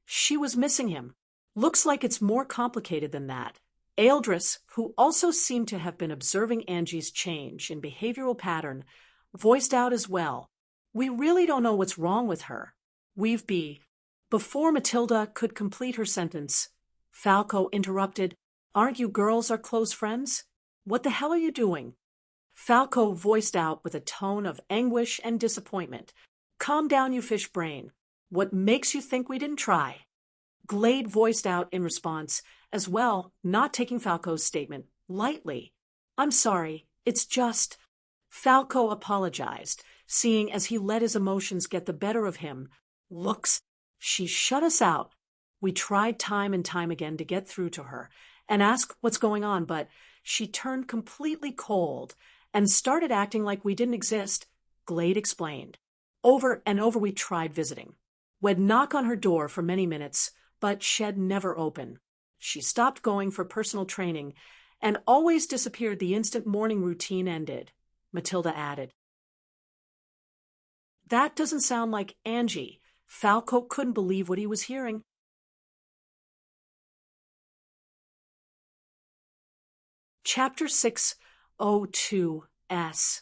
she was missing him. Looks like it's more complicated than that." Eldris, who also seemed to have been observing Angie's change in behavioral pattern, voiced out as well. "We really don't know what's wrong with her. Before Matilda could complete her sentence, Falco interrupted. "Aren't you girls our close friends? What the hell are you doing?" Falco voiced out with a tone of anguish and disappointment. "Calm down, you fish brain. What makes you think we didn't try?" Glade voiced out in response as well, not taking Falco's statement lightly. "I'm sorry, it's just—" Falco apologized, seeing as he let his emotions get the better of him. "Looks, she shut us out. We tried time and time again to get through to her and ask what's going on, but she turned completely cold and started acting like we didn't exist," Glade explained. "Over and over we tried visiting. We'd knock on her door for many minutes, but she'd never open. She stopped going for personal training and always disappeared the instant morning routine ended," Matilda added. "That doesn't sound like Angie." Falco couldn't believe what he was hearing. Chapter 602S.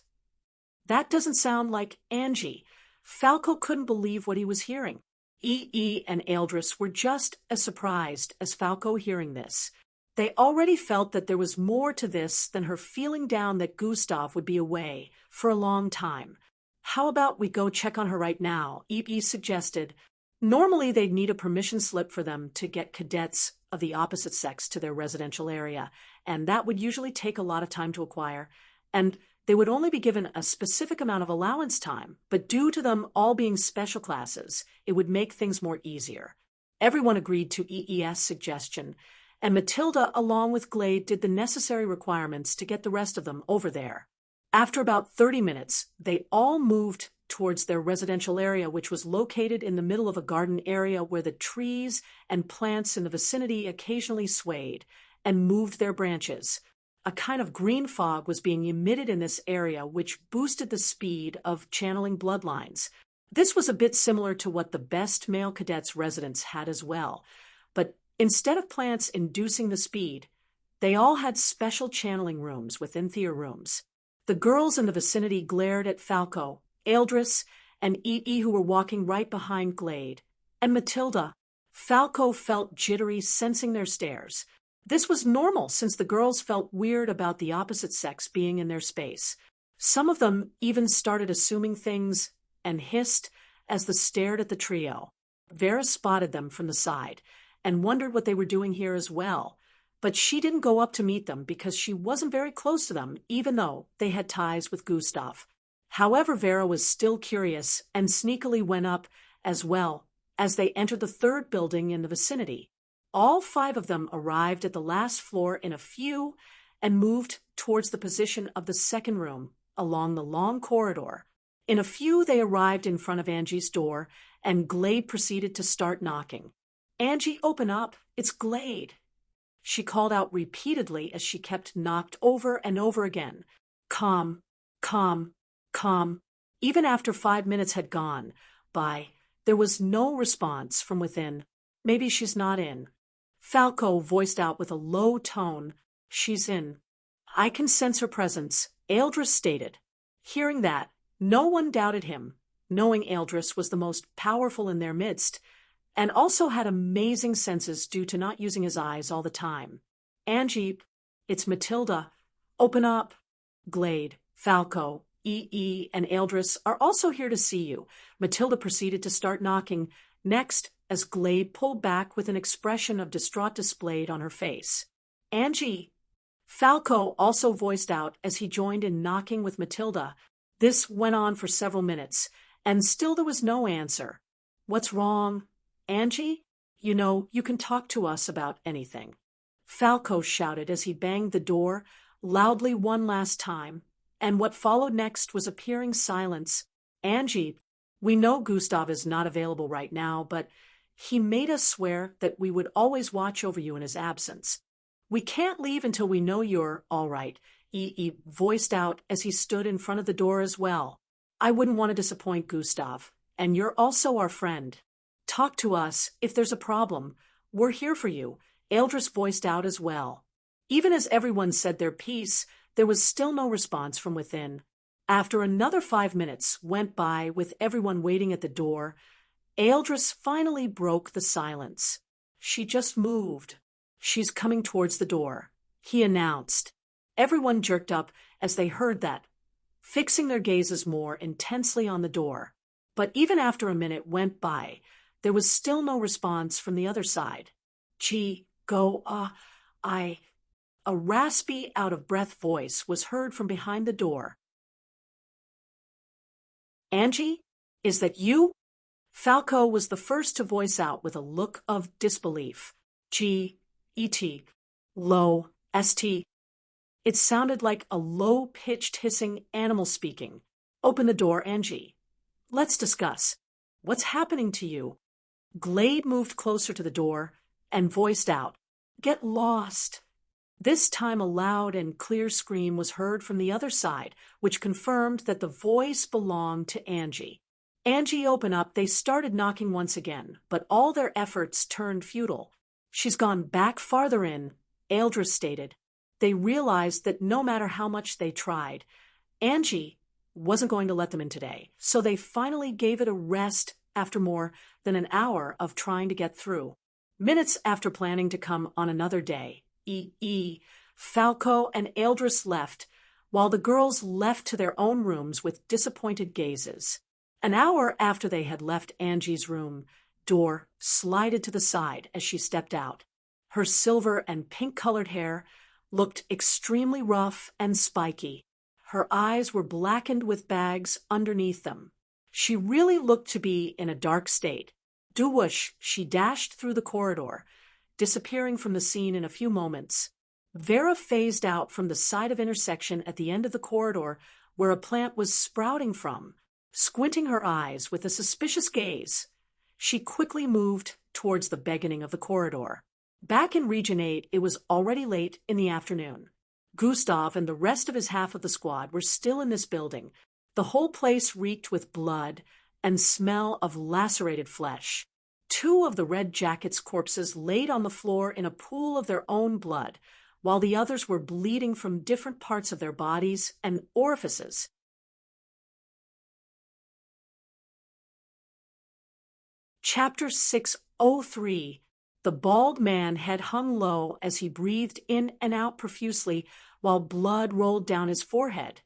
"That doesn't sound like Angie." Falco couldn't believe what he was hearing. E.E. and Eldris were just as surprised as Falco hearing this. They already felt that there was more to this than her feeling down that Gustav would be away for a long time. "How about we go check on her right now?" E.E. suggested. Normally they'd need a permission slip for them to get cadets of the opposite sex to their residential area, and that would usually take a lot of time to acquire, and They would only be given a specific amount of allowance time, but due to them all being special classes, it would make things more easier. Everyone agreed to EES' suggestion, and Matilda, along with Glade, did the necessary requirements to get the rest of them over there. After about 30 minutes, they all moved towards their residential area, which was located in the middle of a garden area where the trees and plants in the vicinity occasionally swayed and moved their branches. A kind of green fog was being emitted in this area, which boosted the speed of channeling bloodlines. This was a bit similar to what the best male cadets' residence had as well, but instead of plants inducing the speed, they all had special channeling rooms within theater rooms. The girls in the vicinity glared at Falco, Eldris, and E.E., who were walking right behind Glade, and Matilda. Falco felt jittery, sensing their stares. This was normal since the girls felt weird about the opposite sex being in their space. Some of them even started assuming things and hissed as they stared at the trio. Vera spotted them from the side and wondered what they were doing here as well, but she didn't go up to meet them because she wasn't very close to them, even though they had ties with Gustav. However, Vera was still curious and sneakily went up as well as they entered the third building in the vicinity. All 5 of them arrived at the last floor in a few and moved towards the position of the second room along the long corridor. In a few, they arrived in front of Angie's door, and Glade proceeded to start knocking. "Angie, open up. It's Glade," she called out repeatedly as she kept knocked over and over again. Calm, calm, calm. Even after 5 minutes had gone by, there was no response from within. "Maybe she's not in," Falco voiced out with a low tone. "She's in. I can sense her presence," Eldris stated. Hearing that, no one doubted him, knowing Eldris was the most powerful in their midst, and also had amazing senses due to not using his eyes all the time. "Angie, it's Matilda. Open up." Glade, Falco, E.E., and Eldris are also here to see you. Matilda proceeded to start knocking. Next, as Glade pulled back with an expression of distraught displayed on her face. "Angie." Falco also voiced out as he joined in knocking with Matilda. This went on for several minutes, and still there was no answer. "What's wrong, Angie? You know, you can talk to us about anything," Falco shouted as he banged the door loudly one last time, and what followed next was appearing silence. "Angie, we know Gustav is not available right now, but he made us swear that we would always watch over you in his absence. We can't leave until we know you're all right," E.E. voiced out as he stood in front of the door as well. "I wouldn't want to disappoint Gustav, and you're also our friend. Talk to us if there's a problem. We're here for you," Eldris voiced out as well. Even as everyone said their piece, there was still no response from within. After another 5 minutes went by with everyone waiting at the door, Eldris finally broke the silence. "She just moved. She's coming towards the door," he announced. Everyone jerked up as they heard that, fixing their gazes more intensely on the door. But even after a minute went by, there was still no response from the other side. "Gee, go, A raspy, out-of-breath voice was heard from behind the door. "Angie, is that you?" Falco was the first to voice out with a look of disbelief. "G-E-T, low, S-T. It sounded like a low-pitched hissing animal speaking. "Open the door, Angie. Let's discuss. What's happening to you?" Glade moved closer to the door and voiced out, "Get lost." This time a loud and clear scream was heard from the other side, which confirmed that the voice belonged to Angie. "Angie, open up." They started knocking once again, but all their efforts turned futile. "She's gone back farther in," Eldris stated. They realized that no matter how much they tried, Angie wasn't going to let them in today, so they finally gave it a rest after more than an hour of trying to get through. Minutes after planning to come on another day, E.E., Falco, and Eldris left, while the girls left to their own rooms with disappointed gazes. An hour after they had left Angie's room, door slided to the side as she stepped out. Her silver and pink-colored hair looked extremely rough and spiky. Her eyes were blackened with bags underneath them. She really looked to be in a dark state. Doo-whoosh, she dashed through the corridor, disappearing from the scene in a few moments. Vera phased out from the side of intersection at the end of the corridor where a plant was sprouting from, squinting her eyes with a suspicious gaze. She quickly moved towards the beginning of the corridor. Back in Region 8, it was already late in the afternoon. Gustav and the rest of his half of the squad were still in this building. The whole place reeked with blood and smell of lacerated flesh. 2 of the Red Jackets' corpses laid on the floor in a pool of their own blood, while the others were bleeding from different parts of their bodies and orifices. Chapter 603. The bald man head hung low as he breathed in and out profusely while blood rolled down his forehead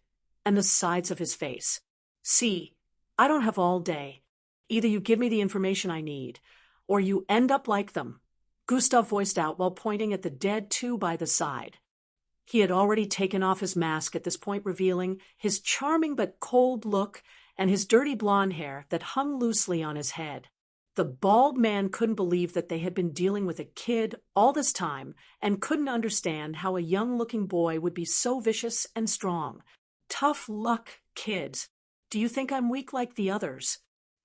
and the sides of his face. See, I don't have all day. Either you give me the information I need, or you end up like them, Gustav voiced out while pointing at the dead 2 by the side. He had already taken off his mask at this point, revealing his charming but cold look and his dirty blonde hair that hung loosely on his head. The bald man couldn't believe that they had been dealing with a kid all this time and couldn't understand how a young-looking boy would be so vicious and strong. Tough luck, kids. Do you think I'm weak like the others?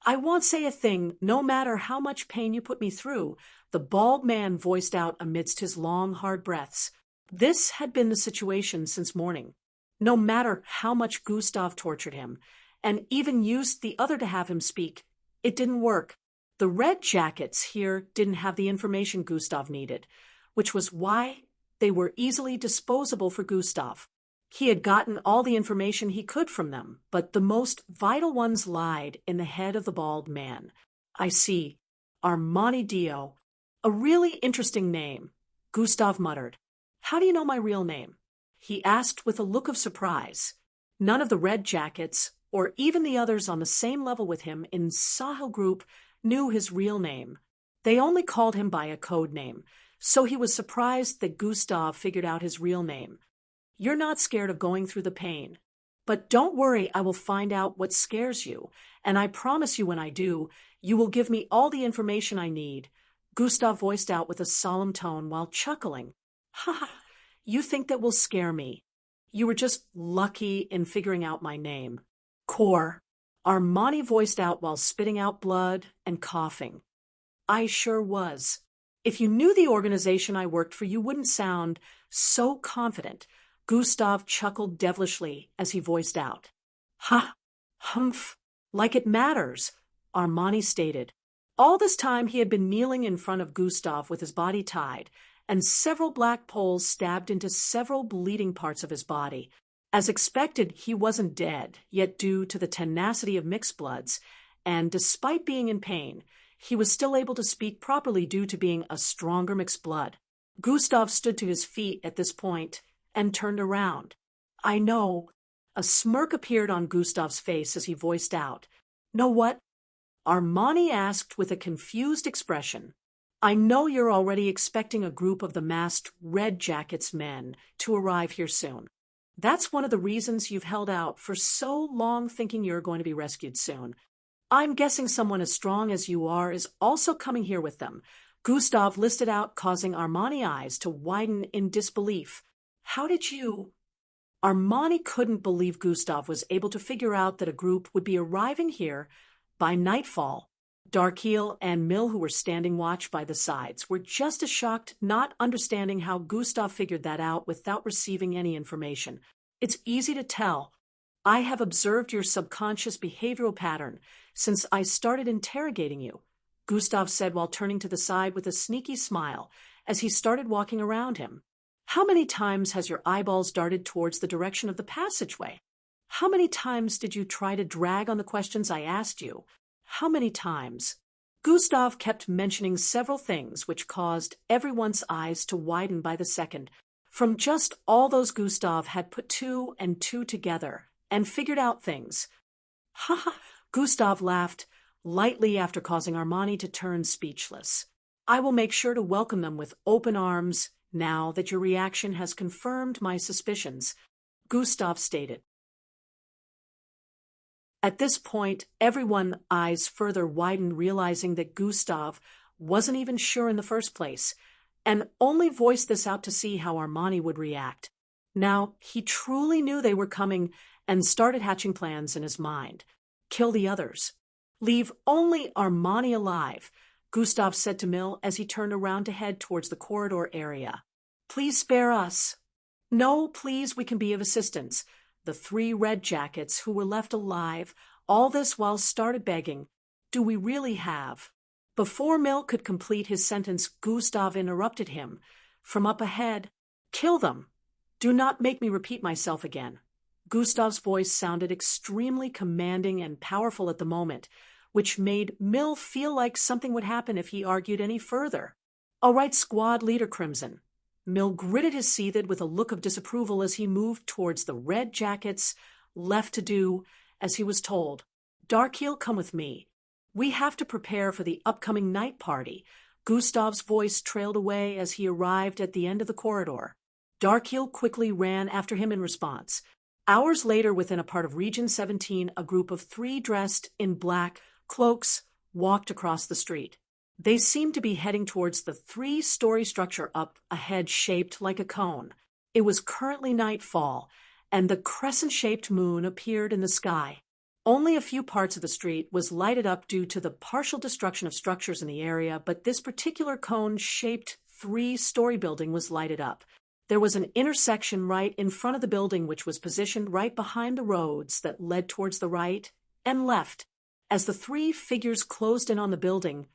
I won't say a thing, no matter how much pain you put me through, the bald man voiced out amidst his long, hard breaths. This had been the situation since morning. No matter how much Gustav tortured him, and even used the other to have him speak, it didn't work. The Red Jackets here didn't have the information Gustav needed, which was why they were easily disposable for Gustav. He had gotten all the information he could from them, but the most vital ones lied in the head of the bald man. I see. Armani Dio. A really interesting name, Gustav muttered. How do you know my real name? He asked with a look of surprise. None of the Red Jackets, or even the others on the same level with him in Sahel Group, knew his real name. They only called him by a code name, so he was surprised that Gustav figured out his real name. You're not scared of going through the pain. But don't worry, I will find out what scares you, and I promise you when I do, you will give me all the information I need, Gustav voiced out with a solemn tone while chuckling. Ha ha, you think that will scare me. You were just lucky in figuring out my name. Core. Armani voiced out while spitting out blood and coughing. I sure was. If you knew the organization I worked for, you wouldn't sound so confident. Gustav chuckled devilishly as he voiced out. Ha! Humph! Like it matters, Armani stated. All this time he had been kneeling in front of Gustav with his body tied, and several black poles stabbed into several bleeding parts of his body. As expected, he wasn't dead, yet due to the tenacity of mixed bloods, and despite being in pain, he was still able to speak properly due to being a stronger mixed blood. Gustav stood to his feet at this point and turned around. I know. A smirk appeared on Gustav's face as he voiced out. Know what? Armani asked with a confused expression. I know you're already expecting a group of the masked Red Jackets men to arrive here soon. That's one of the reasons you've held out for so long, thinking you're going to be rescued soon. I'm guessing someone as strong as you are is also coming here with them. Gustav listed out, causing Armani's eyes to widen in disbelief. How did you? Armani couldn't believe Gustav was able to figure out that a group would be arriving here by nightfall. Darkeel and Mill, who were standing watch by the sides, were just as shocked, not understanding how Gustav figured that out without receiving any information. It's easy to tell. I have observed your subconscious behavioral pattern since I started interrogating you, Gustav said while turning to the side with a sneaky smile as he started walking around him. How many times has your eyeballs darted towards the direction of the passageway? How many times did you try to drag on the questions I asked you? How many times? Gustav kept mentioning several things which caused everyone's eyes to widen by the second. From just all those, Gustav had put 2 and 2 together and figured out things. Ha ha! Gustav laughed lightly after causing Armani to turn speechless. I will make sure to welcome them with open arms now that your reaction has confirmed my suspicions, Gustav stated. At this point, everyone's eyes further widened, realizing that Gustav wasn't even sure in the first place, and only voiced this out to see how Armani would react. Now, he truly knew they were coming and started hatching plans in his mind. Kill the others. Leave only Armani alive, Gustav said to Mill as he turned around to head towards the corridor area. Please spare us. No, please, we can be of assistance. The 3 red jackets who were left alive, all this while started begging. Do we really have? Before Mill could complete his sentence, Gustav interrupted him. From up ahead, kill them. Do not make me repeat myself again. Gustav's voice sounded extremely commanding and powerful at the moment, which made Mill feel like something would happen if he argued any further. All right, squad leader Crimson. Mill gritted his teeth with a look of disapproval as he moved towards the red jackets, left to do as he was told. Darkheel, come with me. We have to prepare for the upcoming night party. Gustav's voice trailed away as he arrived at the end of the corridor. Darkheel quickly ran after him in response. Hours later, within a part of Region 17, a group of 3 dressed in black cloaks walked across the street. They seemed to be heading towards the 3-story structure up ahead shaped like a cone. It was currently nightfall, and the crescent-shaped moon appeared in the sky. Only a few parts of the street was lighted up due to the partial destruction of structures in the area, but this particular cone-shaped 3-story building was lighted up. There was an intersection right in front of the building which was positioned right behind the roads that led towards the right and left. As the 3 figures closed in on the building,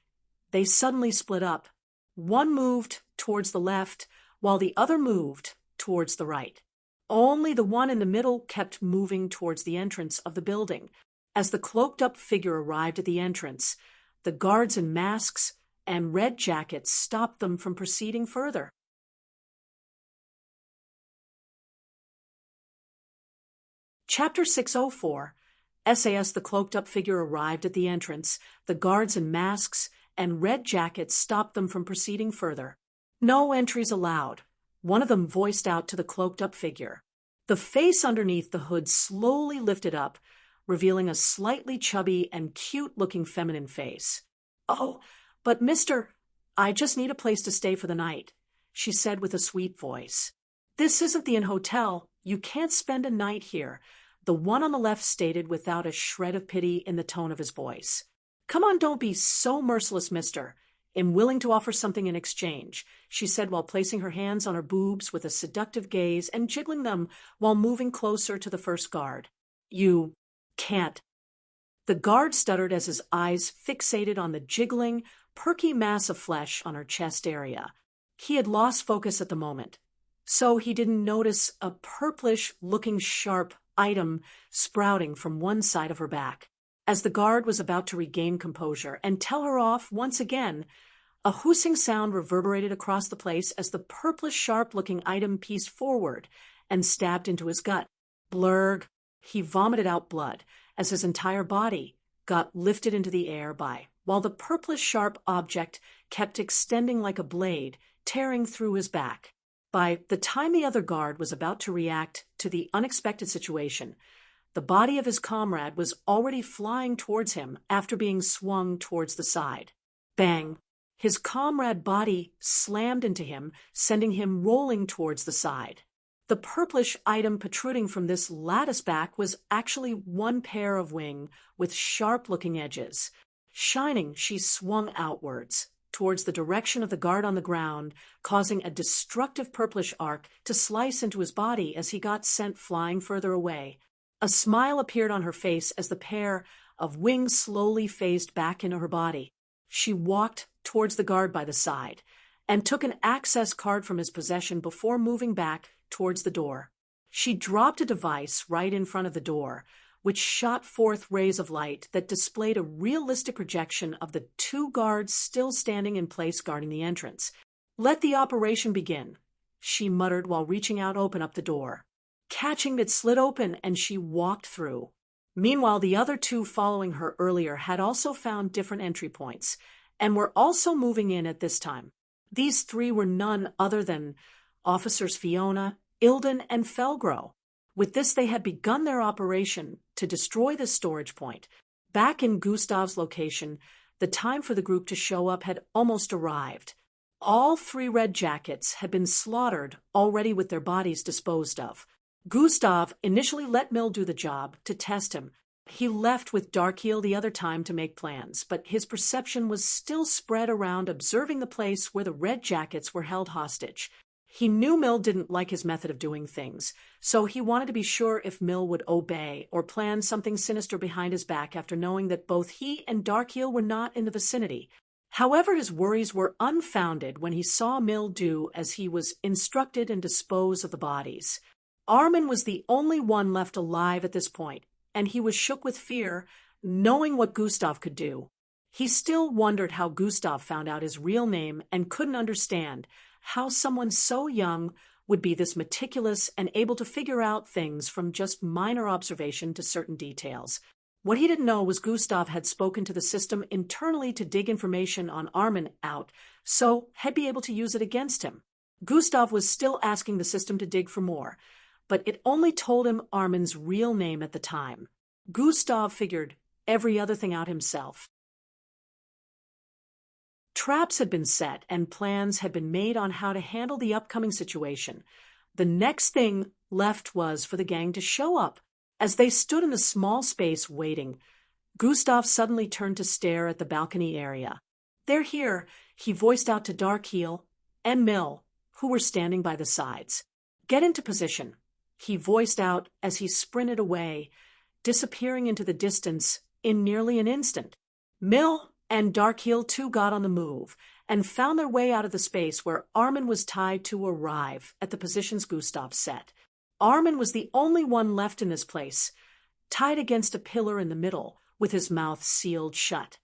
they suddenly split up. One moved towards the left, while the other moved towards the right. Only the one in the middle kept moving towards the entrance of the building. As the cloaked-up figure arrived at the entrance, the guards in masks and red jackets stopped them from proceeding further. Chapter 604. SAS. The cloaked-up figure arrived at the entrance. The guards in masks and red jackets stopped them from proceeding further. No entries allowed, one of them voiced out to the cloaked-up figure. The face underneath the hood slowly lifted up, revealing a slightly chubby and cute-looking feminine face. Oh, but mister, I just need a place to stay for the night, she said with a sweet voice. This isn't the inn hotel. You can't spend a night here, the one on the left stated without a shred of pity in the tone of his voice. Come on, don't be so merciless, mister. I'm willing to offer something in exchange, she said while placing her hands on her boobs with a seductive gaze and jiggling them while moving closer to the first guard. You can't. The guard stuttered as his eyes fixated on the jiggling, perky mass of flesh on her chest area. He had lost focus at the moment, so he didn't notice a purplish-looking sharp item sprouting from one side of her back. As the guard was about to regain composure and tell her off once again, a hooting sound reverberated across the place as the purplish sharp-looking item pieced forward and stabbed into his gut. Blurg. He vomited out blood as his entire body got lifted into the air while the purplish sharp object kept extending like a blade, tearing through his back. By the time the other guard was about to react to the unexpected situation, the body of his comrade was already flying towards him after being swung towards the side. Bang! His comrade's body slammed into him, sending him rolling towards the side. The purplish item protruding from this lattice back was actually one pair of wings with sharp-looking edges. Shining, she swung outwards, towards the direction of the guard on the ground, causing a destructive purplish arc to slice into his body as he got sent flying further away. A smile appeared on her face as the pair of wings slowly phased back into her body. She walked towards the guard by the side and took an access card from his possession before moving back towards the door. She dropped a device right in front of the door, which shot forth rays of light that displayed a realistic projection of the 2 guards still standing in place guarding the entrance. Let the operation begin, she muttered while reaching out to open up the door. Catching it slid open and she walked through. Meanwhile, the other 2 following her earlier had also found different entry points and were also moving in at this time. These 3 were none other than Officers Fiona, Ilden, and Felgrow. With this, they had begun their operation to destroy this storage point. Back in Gustav's location, the time for the group to show up had almost arrived. All 3 red jackets had been slaughtered already with their bodies disposed of. Gustav initially let Mill do the job to test him. He left with Darkheel the other time to make plans, but his perception was still spread around observing the place where the red jackets were held hostage. He knew Mill didn't like his method of doing things, so he wanted to be sure if Mill would obey or plan something sinister behind his back after knowing that both he and Darkheel were not in the vicinity. However, his worries were unfounded when he saw Mill do as he was instructed and dispose of the bodies. Armin was the only one left alive at this point, and he was shook with fear, knowing what Gustav could do. He still wondered how Gustav found out his real name and couldn't understand how someone so young would be this meticulous and able to figure out things from just minor observation to certain details. What he didn't know was Gustav had spoken to the system internally to dig information on Armin out, so had be able to use it against him. Gustav was still asking the system to dig for more, but it only told him Armin's real name at the time. Gustav figured every other thing out himself. Traps had been set and plans had been made on how to handle the upcoming situation. The next thing left was for the gang to show up. As they stood in the small space waiting, Gustav suddenly turned to stare at the balcony area. "They're here," he voiced out to Darkheel and Mill, who were standing by the sides. "Get into position," he voiced out as he sprinted away, disappearing into the distance in nearly an instant. Mill and Darkheel too got on the move and found their way out of the space where Armin was tied to arrive at the positions Gustav set. Armin was the only one left in this place, tied against a pillar in the middle, with his mouth sealed shut.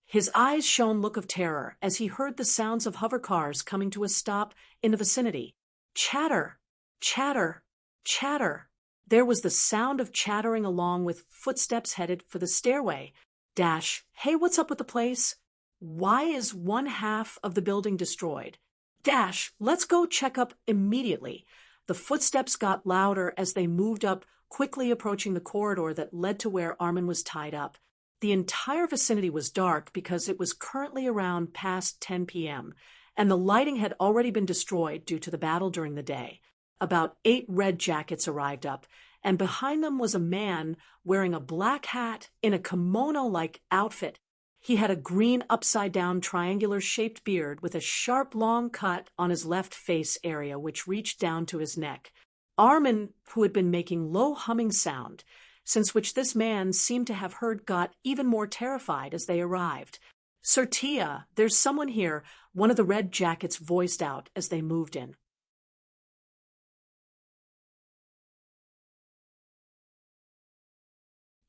His eyes shone look of terror as he heard the sounds of hover cars coming to a stop in the vicinity. Chatter, chatter, chatter. There was the sound of chattering along with footsteps headed for the stairway. Dash, "Hey, what's up with the place? Why is 1/2 of the building destroyed? Dash, let's go check up immediately." The footsteps got louder as they moved up, quickly approaching the corridor that led to where Armin was tied up. The entire vicinity was dark because it was currently around past 10 p.m., and the lighting had already been destroyed due to the battle during the day. About 8 red jackets arrived up, and behind them was a man wearing a black hat in a kimono-like outfit. He had a green upside-down triangular-shaped beard with a sharp long cut on his left face area which reached down to his neck. Armin, who had been making low humming sound, since which this man seemed to have heard, got even more terrified as they arrived. "Sir Tia, there's someone here," one of the red jackets voiced out as they moved in.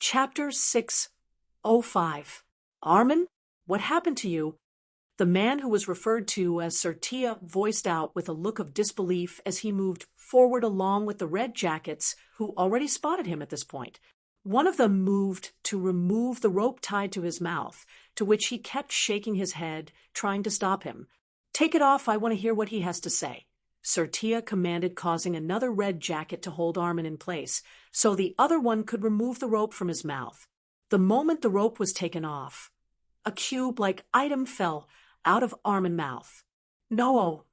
Chapter 605. "Armin, what happened to you?" The man who was referred to as Sir Tia voiced out with a look of disbelief as he moved forward along with the red jackets who already spotted him at this point. One of them moved to remove the rope tied to his mouth, to which he kept shaking his head, trying to stop him. "Take it off, I want to hear what he has to say," Sir Tia commanded, causing another red jacket to hold Armin in place, so the other one could remove the rope from his mouth. The moment the rope was taken off, a cube-like item fell out of Armin's mouth. "No!"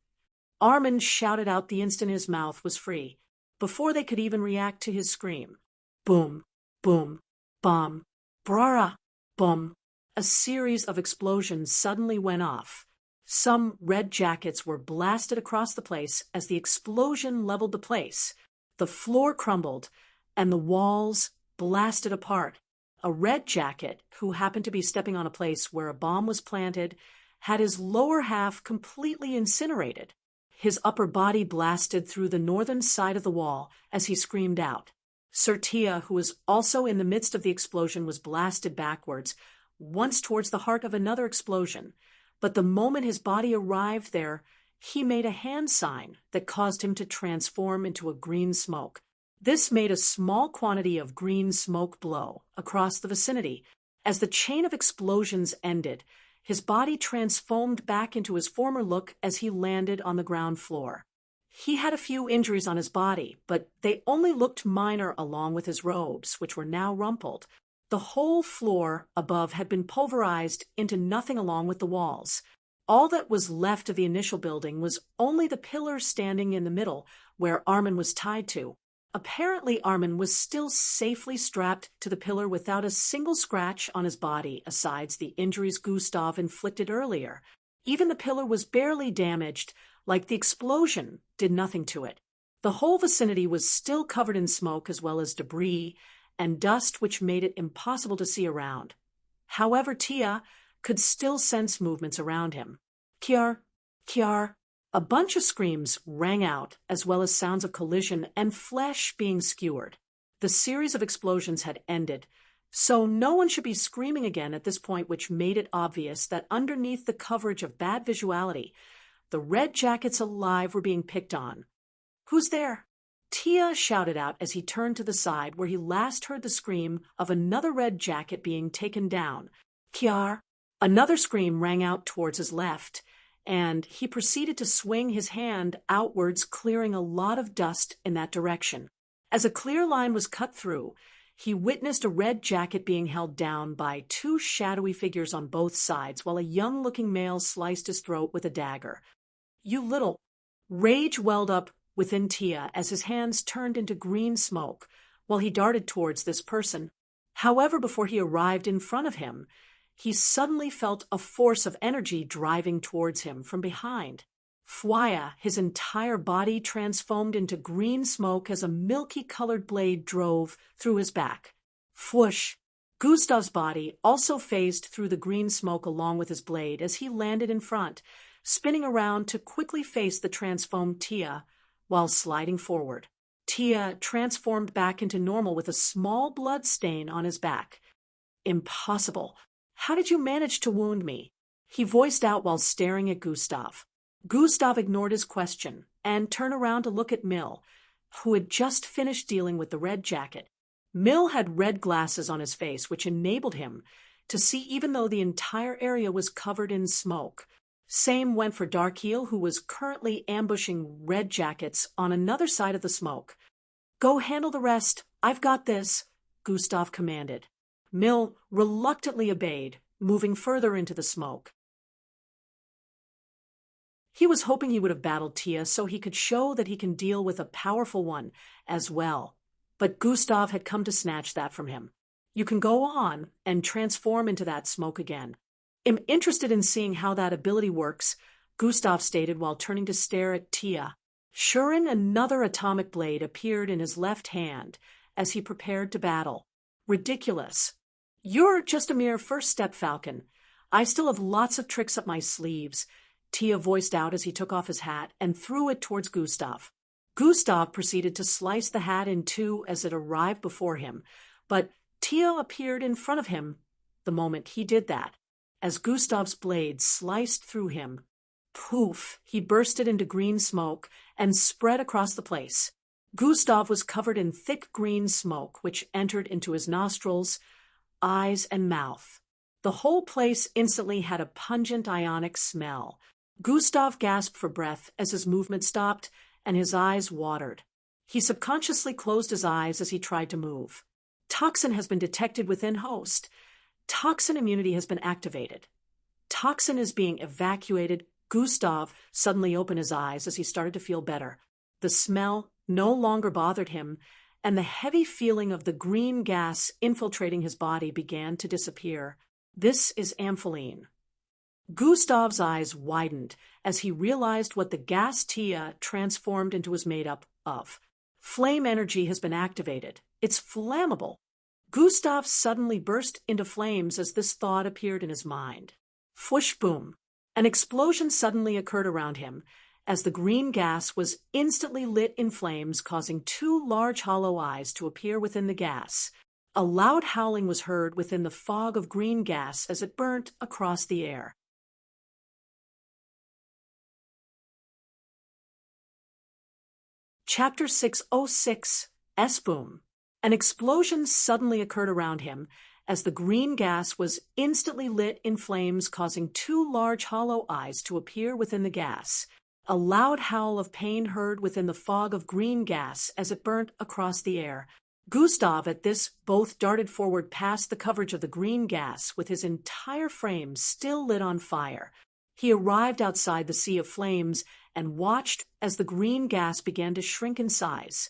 Armin shouted out the instant his mouth was free, before they could even react to his scream. Boom, boom, bomb, brara, boom. A series of explosions suddenly went off. Some red jackets were blasted across the place as the explosion leveled the place. The floor crumbled, and the walls blasted apart. A red jacket, who happened to be stepping on a place where a bomb was planted, had his lower half completely incinerated. His upper body blasted through the northern side of the wall as he screamed out. Sir Tia, who was also in the midst of the explosion, was blasted backwards, once towards the heart of another explosion. But the moment his body arrived there, he made a hand sign that caused him to transform into a green smoke. This made a small quantity of green smoke blow across the vicinity. As the chain of explosions ended, his body transformed back into his former look as he landed on the ground floor. He had a few injuries on his body, but they only looked minor along with his robes, which were now rumpled. The whole floor above had been pulverized into nothing along with the walls. All that was left of the initial building was only the pillar standing in the middle, where Armin was tied to. Apparently, Armin was still safely strapped to the pillar without a single scratch on his body, aside the injuries Gustav inflicted earlier. Even the pillar was barely damaged, like the explosion did nothing to it. The whole vicinity was still covered in smoke as well as debris and dust, which made it impossible to see around. However, Tia could still sense movements around him. Kiar, Kiar. A bunch of screams rang out, as well as sounds of collision and flesh being skewered. The series of explosions had ended, so no one should be screaming again at this point, which made it obvious that underneath the coverage of bad visuality, the red jackets alive were being picked on. "Who's there?" Tia shouted out as he turned to the side where he last heard the scream of another red jacket being taken down. "Kiar." Another scream rang out towards his left, and he proceeded to swing his hand outwards, clearing a lot of dust in that direction. As a clear line was cut through, he witnessed a red jacket being held down by two shadowy figures on both sides, while a young-looking male sliced his throat with a dagger. "You little—" Rage welled up within Tia as his hands turned into green smoke, while he darted towards this person. However, before he arrived in front of him, he suddenly felt a force of energy driving towards him from behind. Fwaya, his entire body transformed into green smoke as a milky-colored blade drove through his back. Fwoosh! Gustav's body also phased through the green smoke along with his blade as he landed in front, spinning around to quickly face the transformed Tia while sliding forward. Tia transformed back into normal with a small blood stain on his back. "Impossible! How did you manage to wound me?" he voiced out while staring at Gustav. Gustav ignored his question and turned around to look at Mill, who had just finished dealing with the red jacket. Mill had red glasses on his face, which enabled him to see even though the entire area was covered in smoke. Same went for Darkeel, who was currently ambushing red jackets on another side of the smoke. "Go handle the rest. I've got this," Gustav commanded. Mill reluctantly obeyed, moving further into the smoke. He was hoping he would have battled Tia so he could show that he can deal with a powerful one as well, but Gustav had come to snatch that from him. "You can go on and transform into that smoke again. I'm interested in seeing how that ability works," Gustav stated while turning to stare at Tia. Shurin, another atomic blade, appeared in his left hand as he prepared to battle. "Ridiculous. You're just a mere first step, Falcon. I still have lots of tricks up my sleeves," Tia voiced out as he took off his hat and threw it towards Gustav. Gustav proceeded to slice the hat in two as it arrived before him, but Tia appeared in front of him the moment he did that. As Gustav's blade sliced through him, poof, he bursted into green smoke and spread across the place. Gustav was covered in thick green smoke, which entered into his nostrils, eyes, and mouth. The whole place instantly had a pungent ionic smell. Gustav gasped for breath as his movement stopped and his eyes watered. He subconsciously closed his eyes as he tried to move. Toxin has been detected within host. Toxin immunity has been activated. Toxin is being evacuated. Gustav suddenly opened his eyes as he started to feel better. The smell no longer bothered him, and the heavy feeling of the green gas infiltrating his body began to disappear. "This is ampheline." Gustav's eyes widened as he realized what the gas Tia transformed into was made up of. Flame energy has been activated. It's flammable. Gustav suddenly burst into flames as this thought appeared in his mind. Fwoosh boom! An explosion suddenly occurred around him, as the green gas was instantly lit in flames, causing two large hollow eyes to appear within the gas. A loud howling was heard within the fog of green gas as it burnt across the air. Chapter 606, S-Boom. An explosion suddenly occurred around him, as the green gas was instantly lit in flames, causing two large hollow eyes to appear within the gas. A loud howl of pain heard within the fog of green gas as it burnt across the air. Gustav, at this, both darted forward past the coverage of the green gas with his entire frame still lit on fire. He arrived outside the sea of flames and watched as the green gas began to shrink in size.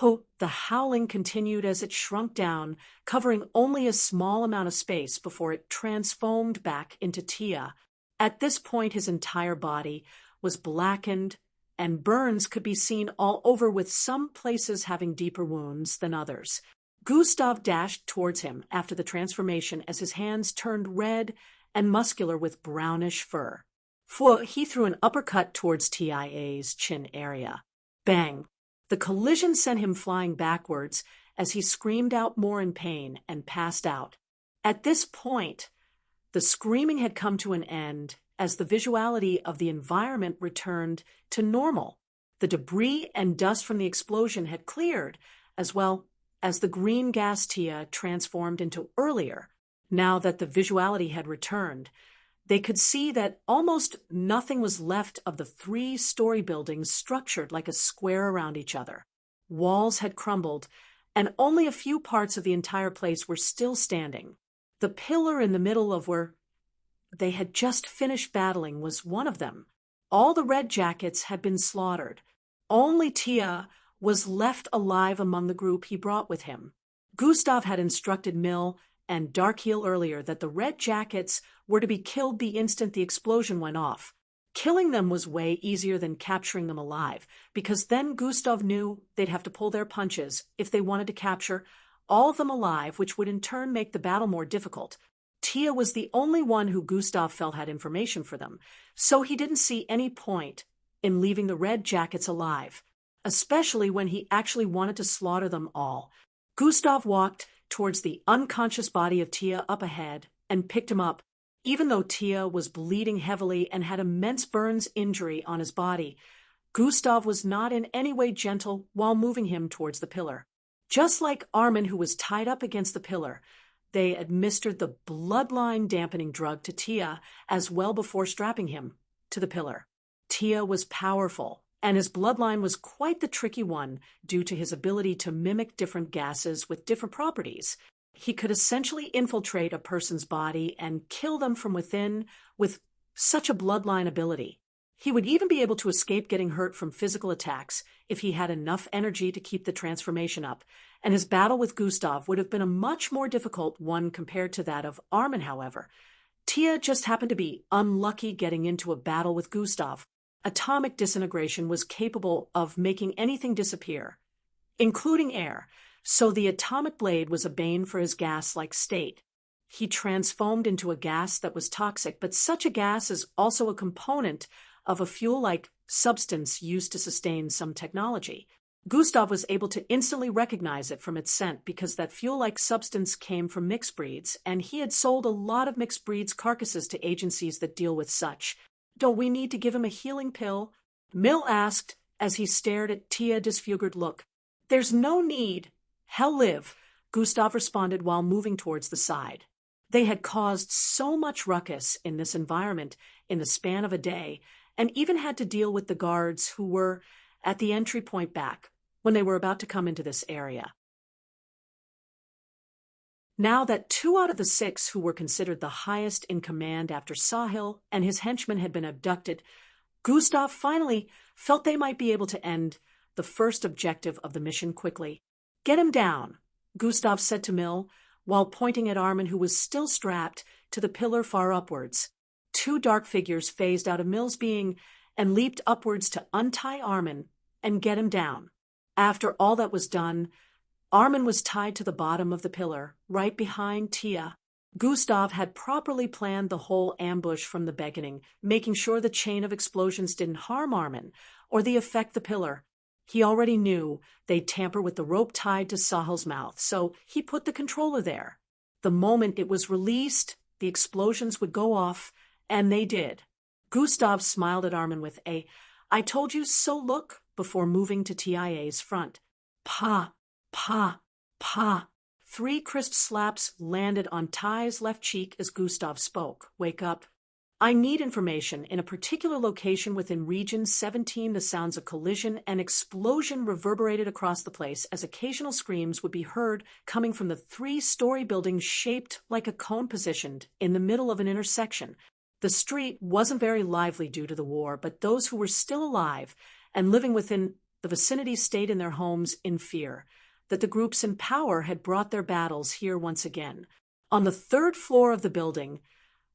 The howling continued as it shrunk down, covering only a small amount of space before it transformed back into Tia. At this point, his entire body was blackened, and burns could be seen all over, with some places having deeper wounds than others. Gustav dashed towards him after the transformation as his hands turned red and muscular with brownish fur. He threw an uppercut towards Tia's chin area. Bang! The collision sent him flying backwards as he screamed out more in pain and passed out. At this point, the screaming had come to an end as the visuality of the environment returned to normal. The debris and dust from the explosion had cleared, as well as the green gas Tia transformed into earlier. Now that the visuality had returned, they could see that almost nothing was left of the 3-story buildings structured like a square around each other. Walls had crumbled, and only a few parts of the entire place were still standing. The pillar in the middle of where they had just finished battling was one of them. All the red jackets had been slaughtered. Only Tia was left alive among the group he brought with him. Gustav had instructed Mill and Darkheel earlier that the red jackets were to be killed the instant the explosion went off. Killing them was way easier than capturing them alive, because then Gustav knew they'd have to pull their punches if they wanted to capture all of them alive, which would in turn make the battle more difficult. Tia was the only one who Gustav felt had information for them, so he didn't see any point in leaving the red jackets alive, especially when he actually wanted to slaughter them all. Gustav walked towards the unconscious body of Tia up ahead and picked him up. Even though Tia was bleeding heavily and had immense burns injury on his body, Gustav was not in any way gentle while moving him towards the pillar. Just like Armin, who was tied up against the pillar, they administered the bloodline dampening drug to Tia as well before strapping him to the pillar. Tia was powerful, and his bloodline was quite the tricky one due to his ability to mimic different gases with different properties. He could essentially infiltrate a person's body and kill them from within with such a bloodline ability. He would even be able to escape getting hurt from physical attacks if he had enough energy to keep the transformation up, and his battle with Gustav would have been a much more difficult one compared to that of Armin, however. Tia just happened to be unlucky getting into a battle with Gustav. Atomic disintegration was capable of making anything disappear, including air, so the atomic blade was a bane for his gas-like state. He transformed into a gas that was toxic, but such a gas is also a component of a fuel-like substance used to sustain some technology. Gustav was able to instantly recognize it from its scent because that fuel-like substance came from mixed breeds, and he had sold a lot of mixed breeds carcasses to agencies that deal with such. Don't we need to give him a healing pill? Mill asked as he stared at Tia's disfigured look. There's no need. Hell live, Gustav responded while moving towards the side. They had caused so much ruckus in this environment in the span of a day, and even had to deal with the guards who were at the entry point back when they were about to come into this area. Now that 2 out of the 6 who were considered the highest in command after Sahil and his henchmen had been abducted, Gustav finally felt they might be able to end the first objective of the mission quickly. Get him down, Gustav said to Mill, while pointing at Armin, who was still strapped to the pillar far upwards. 2 dark figures phased out of Mill's being and leaped upwards to untie Armin and get him down. After all that was done, Armin was tied to the bottom of the pillar, right behind Tia. Gustav had properly planned the whole ambush from the beginning, making sure the chain of explosions didn't harm Armin or they affect the pillar. He already knew they'd tamper with the rope tied to Sahil's mouth, so he put the controller there. The moment it was released, the explosions would go off, and they did. Gustav smiled at Armin with a "I told you so" look before moving to Tia's front. Pa, pa, pa. 3 crisp slaps landed on Ty's left cheek as Gustav spoke. Wake up. I need information in a particular location within Region 17. The sounds of collision and explosion reverberated across the place as occasional screams would be heard coming from the three-story building shaped like a cone positioned in the middle of an intersection. The street wasn't very lively due to the war, but those who were still alive and living within the vicinity stayed in their homes in fear that the groups in power had brought their battles here once again. On the third floor of the building,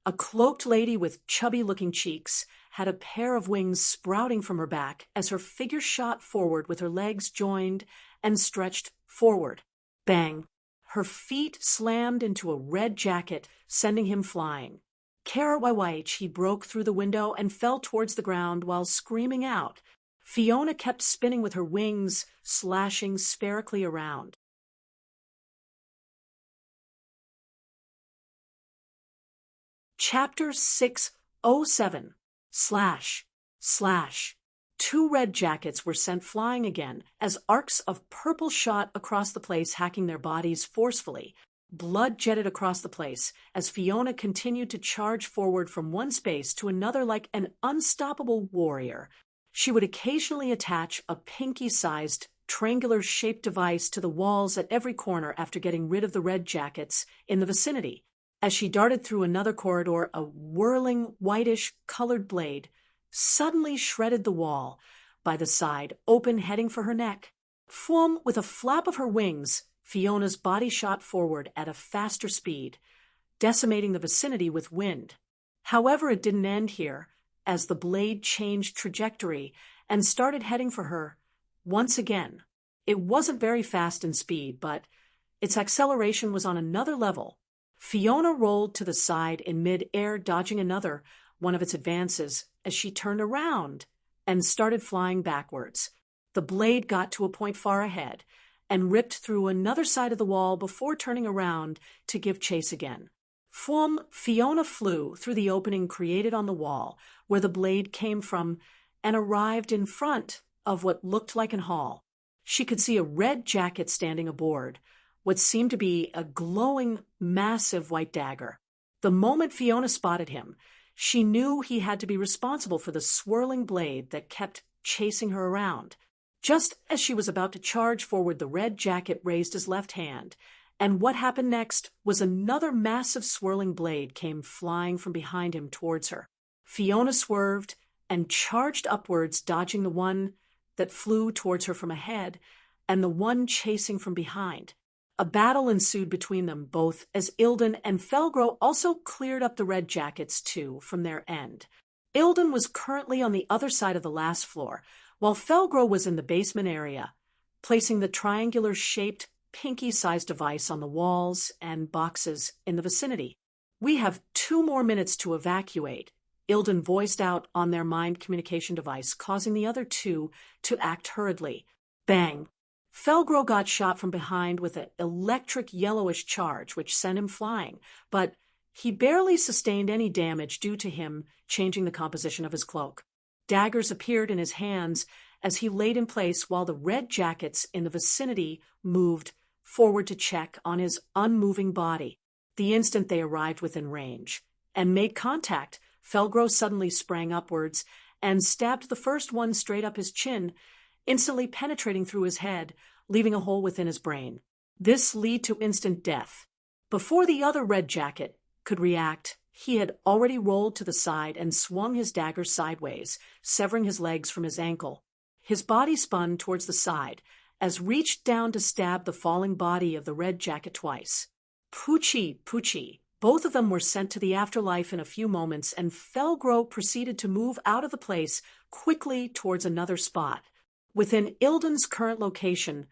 a cloaked lady with chubby-looking cheeks had a pair of wings sprouting from her back as her figure shot forward with her legs joined and stretched forward. Bang! Her feet slammed into a red jacket, sending him flying. Karawaiwaichi, he broke through the window and fell towards the ground while screaming out. Fiona kept spinning with her wings, slashing spherically around. Chapter 607 / Two red jackets were sent flying again as arcs of purple shot across the place, hacking their bodies forcefully. Blood jetted across the place as Fiona continued to charge forward from one space to another like an unstoppable warrior. She would occasionally attach a pinky-sized, triangular-shaped device to the walls at every corner after getting rid of the red jackets in the vicinity. As she darted through another corridor, a whirling, whitish-colored blade suddenly shredded the wall by the side, open, heading for her neck. Foom, with a flap of her wings, Fiona's body shot forward at a faster speed, decimating the vicinity with wind. However, it didn't end here, as the blade changed trajectory and started heading for her once again. It wasn't very fast in speed, but its acceleration was on another level. Fiona rolled to the side in mid-air, dodging another one of its advances as she turned around and started flying backwards. The blade got to a point far ahead and ripped through another side of the wall before turning around to give chase again. Fiona flew through the opening created on the wall where the blade came from and arrived in front of what looked like an hall. She could see a red jacket standing aboard what seemed to be a glowing, massive white dagger. The moment Fiona spotted him, she knew he had to be responsible for the swirling blade that kept chasing her around. Just as she was about to charge forward, the red jacket raised his left hand, and what happened next was another massive swirling blade came flying from behind him towards her. Fiona swerved and charged upwards, dodging the one that flew towards her from ahead and the one chasing from behind. A battle ensued between them both as Ilden and Felgro also cleared up the red jackets too from their end. Ilden was currently on the other side of the last floor, while Felgro was in the basement area, placing the triangular-shaped, pinky-sized device on the walls and boxes in the vicinity. "We have 2 more minutes to evacuate," Ilden voiced out on their mind communication device, causing the other two to act hurriedly. Bang! Felgro got shot from behind with an electric yellowish charge, which sent him flying, but he barely sustained any damage due to him changing the composition of his cloak. Daggers appeared in his hands as he laid in place while the red jackets in the vicinity moved forward to check on his unmoving body. The instant they arrived within range and made contact, Felgro suddenly sprang upwards and stabbed the first one straight up his chin, instantly penetrating through his head, leaving a hole within his brain. This led to instant death. Before the other red jacket could react, he had already rolled to the side and swung his dagger sideways, severing his legs from his ankle. His body spun towards the side, as reached down to stab the falling body of the red jacket twice. Poochie. Both of them were sent to the afterlife in a few moments, and Felgro proceeded to move out of the place quickly towards another spot. Within Ilden's current location,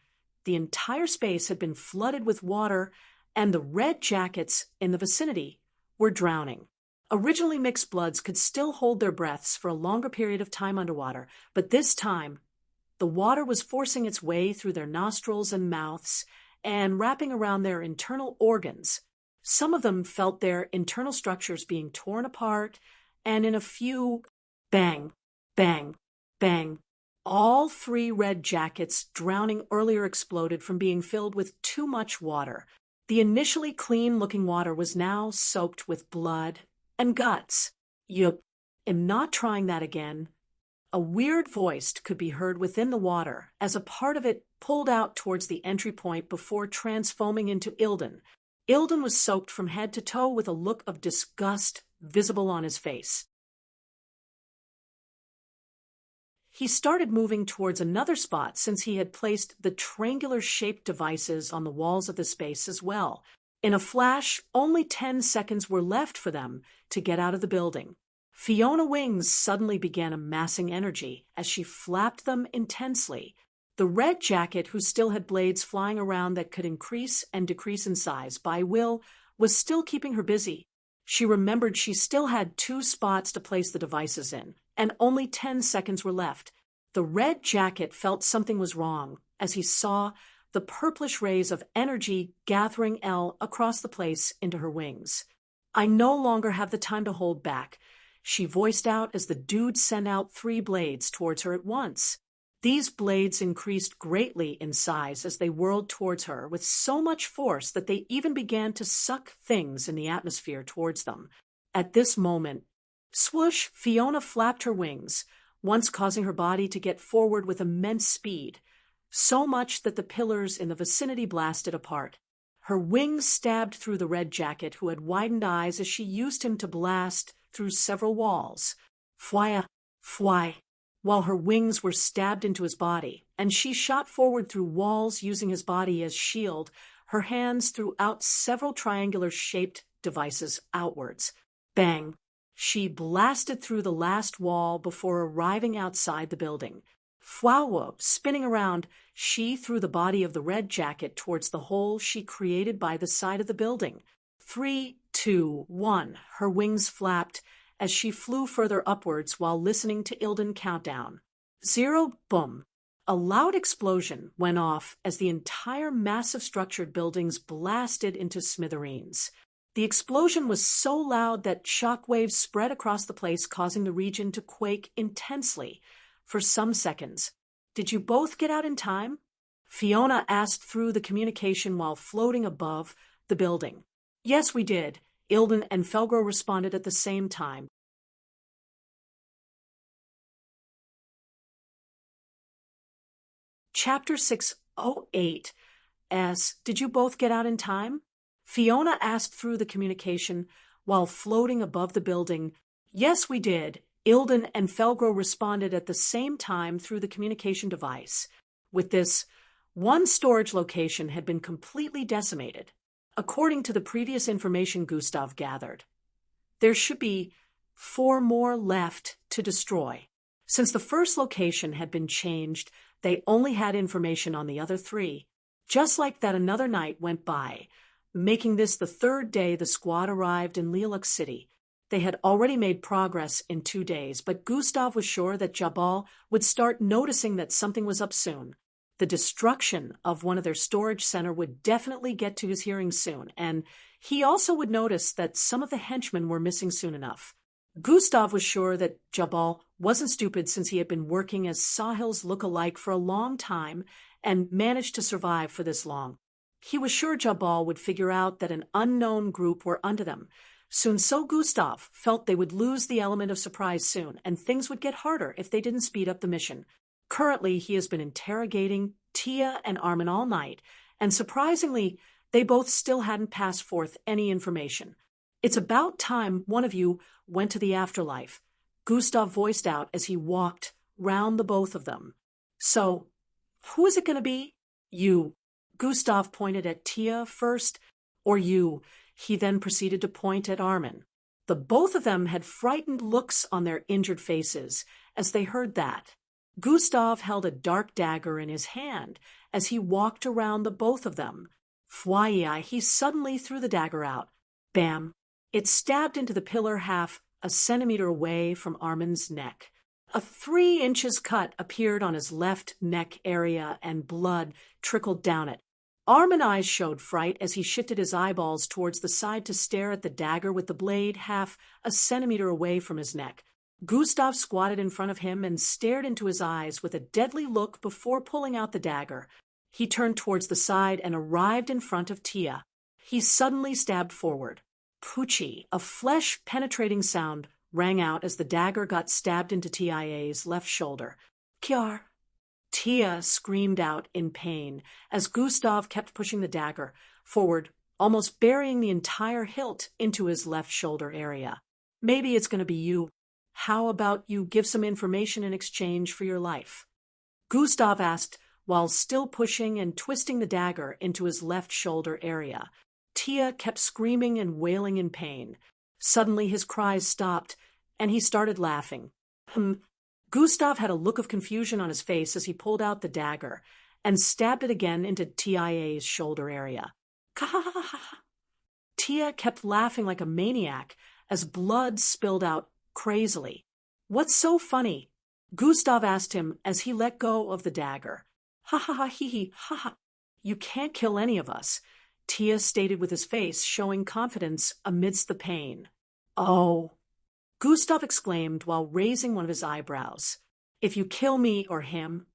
the entire space had been flooded with water, and the red jackets in the vicinity were drowning. Originally, mixed bloods could still hold their breaths for a longer period of time underwater, but this time, the water was forcing its way through their nostrils and mouths and wrapping around their internal organs. Some of them felt their internal structures being torn apart, and in a few, bang, bang, bang, all 3 red jackets drowning earlier exploded from being filled with too much water. The initially clean-looking water was now soaked with blood and guts. Yup, am not trying that again. A weird voice could be heard within the water as a part of it pulled out towards the entry point before transfoaming into Ilden. Ilden was soaked from head to toe with a look of disgust visible on his face. He started moving towards another spot since he had placed the triangular-shaped devices on the walls of the space as well. In a flash, only 10 seconds were left for them to get out of the building. Fiona Wings suddenly began amassing energy as she flapped them intensely. The red jacket, who still had blades flying around that could increase and decrease in size by will, was still keeping her busy. She remembered she still had 2 spots to place the devices in, and only 10 seconds were left. The red jacket felt something was wrong as he saw the purplish rays of energy gathering across the place into her wings. I no longer have the time to hold back, she voiced out as the dude sent out 3 blades towards her at once. These blades increased greatly in size as they whirled towards her with so much force that they even began to suck things in the atmosphere towards them. At this moment, swoosh, Fiona flapped her wings, once causing her body to get forward with immense speed, so much that the pillars in the vicinity blasted apart. Her wings stabbed through the red jacket, who had widened eyes as she used him to blast through several walls. Fwaya, fwy, while her wings were stabbed into his body, and she shot forward through walls using his body as shield, her hands threw out several triangular-shaped devices outwards. Bang! She blasted through the last wall before arriving outside the building. Fwawo, spinning around, she threw the body of the red jacket towards the hole she created by the side of the building. 3, 2, 1, her wings flapped as she flew further upwards while listening to Ilden countdown. 0, boom. A loud explosion went off as the entire massive structured buildings blasted into smithereens. The explosion was so loud that shockwaves spread across the place, causing the region to quake intensely for some seconds. Did you both get out in time? Fiona asked through the communication while floating above the building. Yes, we did. Ilden and Felgro responded at the same time. Chapter 608 S. Did you both get out in time? Fiona asked through the communication while floating above the building. Yes, we did. Ilden and Felgro responded at the same time through the communication device. With this, one storage location had been completely decimated, according to the previous information Gustav gathered. There should be 4 more left to destroy. Since the first location had been changed, they only had information on the other 3. Just like that, another night went by, making this the 3rd day the squad arrived in Lilac City. They had already made progress in 2 days, but Gustav was sure that Jabal would start noticing that something was up soon. The destruction of one of their storage center would definitely get to his hearing soon, and he also would notice that some of the henchmen were missing soon enough. Gustav was sure that Jabal wasn't stupid since he had been working as Sahil's look-alike for a long time and managed to survive for this long. He was sure Jabal would figure out that an unknown group were onto them soon, so Gustav felt they would lose the element of surprise soon, and things would get harder if they didn't speed up the mission. Currently, he has been interrogating Tia and Armin all night, and surprisingly, they both still hadn't passed forth any information. It's about time one of you went to the afterlife, Gustav voiced out as he walked round the both of them. So, who is it going to be? You. Gustav pointed at Tia first, or you. He then proceeded to point at Armin. The both of them had frightened looks on their injured faces as they heard that. Gustav held a dark dagger in his hand as he walked around the both of them. Fwaya, he suddenly threw the dagger out. Bam! It stabbed into the pillar half a centimeter away from Armin's neck. A 3 inches cut appeared on his left neck area and blood trickled down it. Armin's eyes showed fright as he shifted his eyeballs towards the side to stare at the dagger with the blade half a centimeter away from his neck. Gustav squatted in front of him and stared into his eyes with a deadly look before pulling out the dagger. He turned towards the side and arrived in front of Tia. He suddenly stabbed forward. Poochie, a flesh-penetrating sound rang out as the dagger got stabbed into Tia's left shoulder. Kiar! Tia screamed out in pain as Gustav kept pushing the dagger forward, almost burying the entire hilt into his left shoulder area. Maybe it's going to be you. How about you give some information in exchange for your life? Gustav asked while still pushing and twisting the dagger into his left shoulder area. Tia kept screaming and wailing in pain. Suddenly his cries stopped, and he started laughing. Gustav had a look of confusion on his face as he pulled out the dagger and stabbed it again into Tia's shoulder area. Tia kept laughing like a maniac as blood spilled out crazily. What's so funny? Gustav asked him as he let go of the dagger. Ha ha ha hee ha ha. You can't kill any of us, Tia stated with his face showing confidence amidst the pain. Oh, Gustav exclaimed while raising one of his eyebrows. If you kill me or him,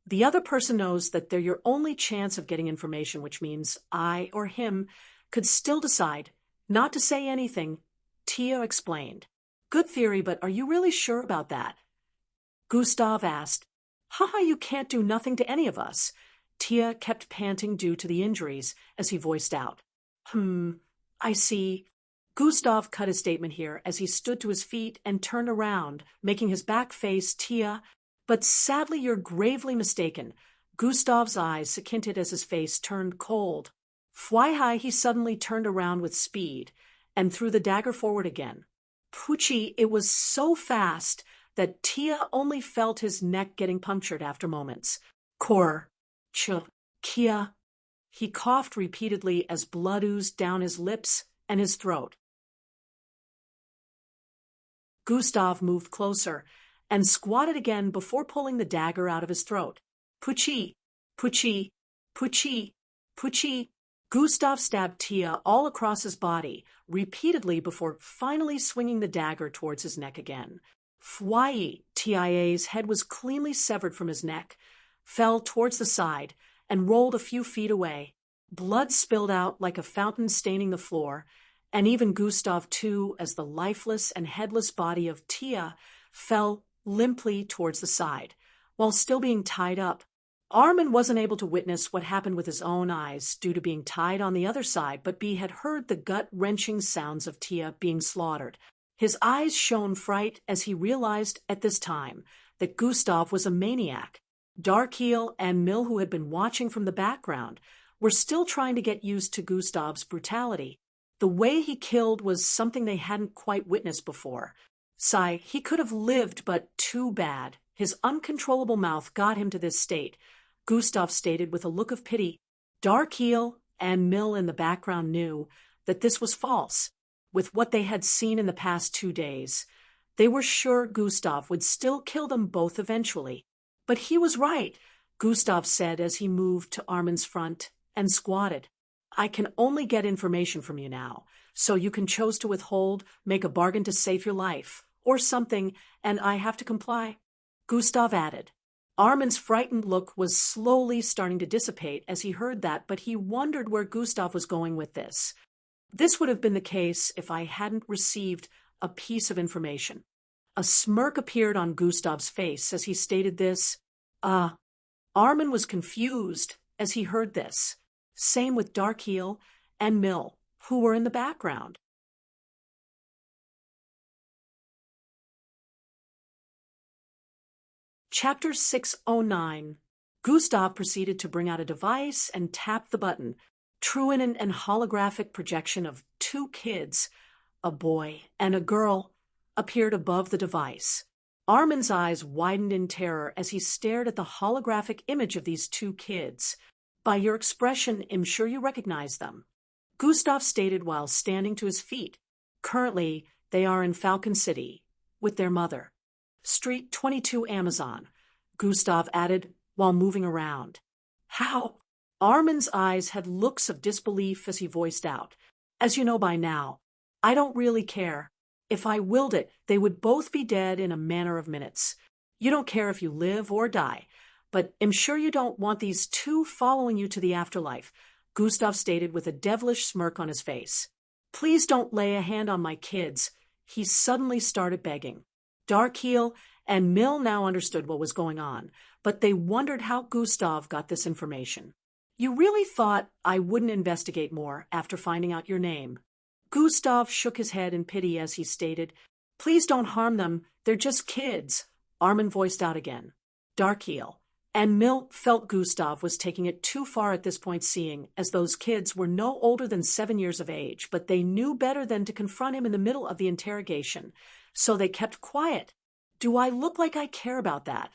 the other person knows that they're your only chance of getting information, which means I or him could still decide not to say anything, Tia explained. Good theory, but are you really sure about that? Gustav asked. Haha, you can't do nothing to any of us. Tia kept panting due to the injuries as he voiced out. I see. Gustav cut his statement here as he stood to his feet and turned around, making his back face Tia. But sadly you're gravely mistaken. Gustav's eyes squinted as his face turned cold. Fly-high he suddenly turned around with speed and threw the dagger forward again. Poochie, it was so fast that Tia only felt his neck getting punctured after moments. Kia. He coughed repeatedly as blood oozed down his lips and his throat. Gustav moved closer and squatted again before pulling the dagger out of his throat. Poochie, Poochie, Poochie, Poochie. Gustav stabbed Tia all across his body, repeatedly before finally swinging the dagger towards his neck again. Fwai! Tia's head was cleanly severed from his neck, fell towards the side, and rolled a few feet away. Blood spilled out like a fountain staining the floor, and even Gustav too, as the lifeless and headless body of Tia fell limply towards the side, while still being tied up. Armin wasn't able to witness what happened with his own eyes due to being tied on the other side, but B had heard the gut-wrenching sounds of Tia being slaughtered. His eyes shone fright as he realized at this time that Gustav was a maniac. Darkheel and Mill, who had been watching from the background, were still trying to get used to Gustav's brutality. The way he killed was something they hadn't quite witnessed before. Sigh, he could have lived, but too bad. His uncontrollable mouth got him to this state, Gustav stated with a look of pity. Darkheel and Mill in the background knew that this was false. With what they had seen in the past 2 days, they were sure Gustav would still kill them both eventually. But he was right, Gustav said as he moved to Armin's front and squatted. I can only get information from you now, so you can choose to withhold, make a bargain to save your life, or something, and I have to comply, Gustav added. Armin's frightened look was slowly starting to dissipate as he heard that, but he wondered where Gustav was going with this. This would have been the case if I hadn't received a piece of information. A smirk appeared on Gustav's face as he stated this. Armin was confused as he heard this. Same with Darkheel and Mill, who were in the background. Chapter 609. Gustav proceeded to bring out a device and tap the button. Truant and holographic projection of 2 kids, a boy and a girl, appeared above the device. Armin's eyes widened in terror as he stared at the holographic image of these 2 kids. By your expression, I'm sure you recognize them, Gustav stated while standing to his feet. Currently, they are in Falcon City with their mother. Street 22 Amazon, Gustav added while moving around. How? Armin's eyes had looks of disbelief as he voiced out. As you know by now, I don't really care. If I willed it, they would both be dead in a matter of minutes. You don't care if you live or die, but I'm sure you don't want these 2 following you to the afterlife, Gustav stated with a devilish smirk on his face. Please don't lay a hand on my kids. He suddenly started begging. Darkheel and Mill now understood what was going on, but they wondered how Gustav got this information. You really thought I wouldn't investigate more after finding out your name? Gustav shook his head in pity as he stated, Please don't harm them, they're just kids. Armin voiced out again. Darkheel and Mill felt Gustav was taking it too far at this point, seeing as those kids were no older than 7 years of age, but they knew better than to confront him in the middle of the interrogation, so they kept quiet. Do I look like I care about that?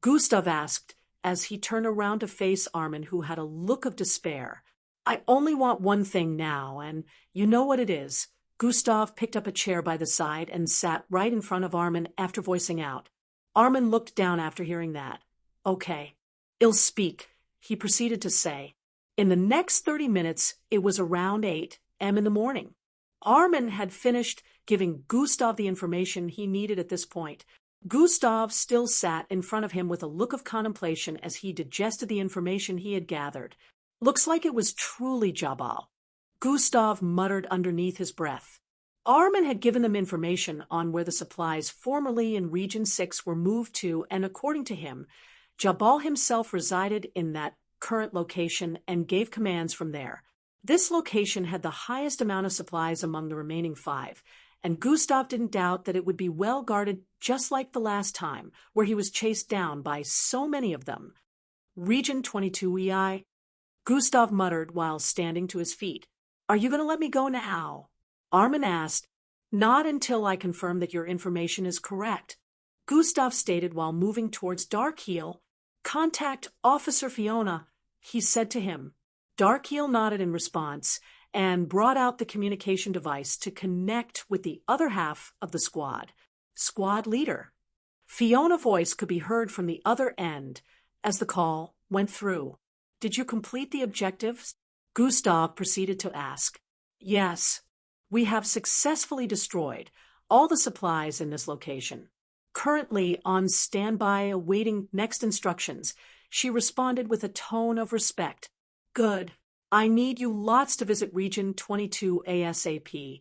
Gustav asked as he turned around to face Armin, who had a look of despair. I only want one thing now, and you know what it is. Gustav picked up a chair by the side and sat right in front of Armin after voicing out. Armin looked down after hearing that. Okay, I'll speak, he proceeded to say. In the next 30 minutes, it was around 8 a.m. in the morning. Armin had finished giving Gustav the information he needed at this point. Gustav still sat in front of him with a look of contemplation as he digested the information he had gathered. Looks like it was truly Jabal. Gustav muttered underneath his breath. Armin had given them information on where the supplies formerly in Region 6 were moved to, and according to him, Jabal himself resided in that current location and gave commands from there. This location had the highest amount of supplies among the remaining 5, and Gustav didn't doubt that it would be well guarded just like the last time, where he was chased down by so many of them. Region 22 EI? Gustav muttered while standing to his feet. Are you going to let me go now? Armin asked. Not until I confirm that your information is correct. Gustav stated while moving towards Darkheel. Contact Officer Fiona, he said to him. Darkheel nodded in response and brought out the communication device to connect with the other half of the squad. Squad leader. Fiona's voice could be heard from the other end as the call went through. Did you complete the objectives? Gustav proceeded to ask. Yes, we have successfully destroyed all the supplies in this location. Currently on standby awaiting next instructions, she responded with a tone of respect. Good. I need you lots to visit Region 22 ASAP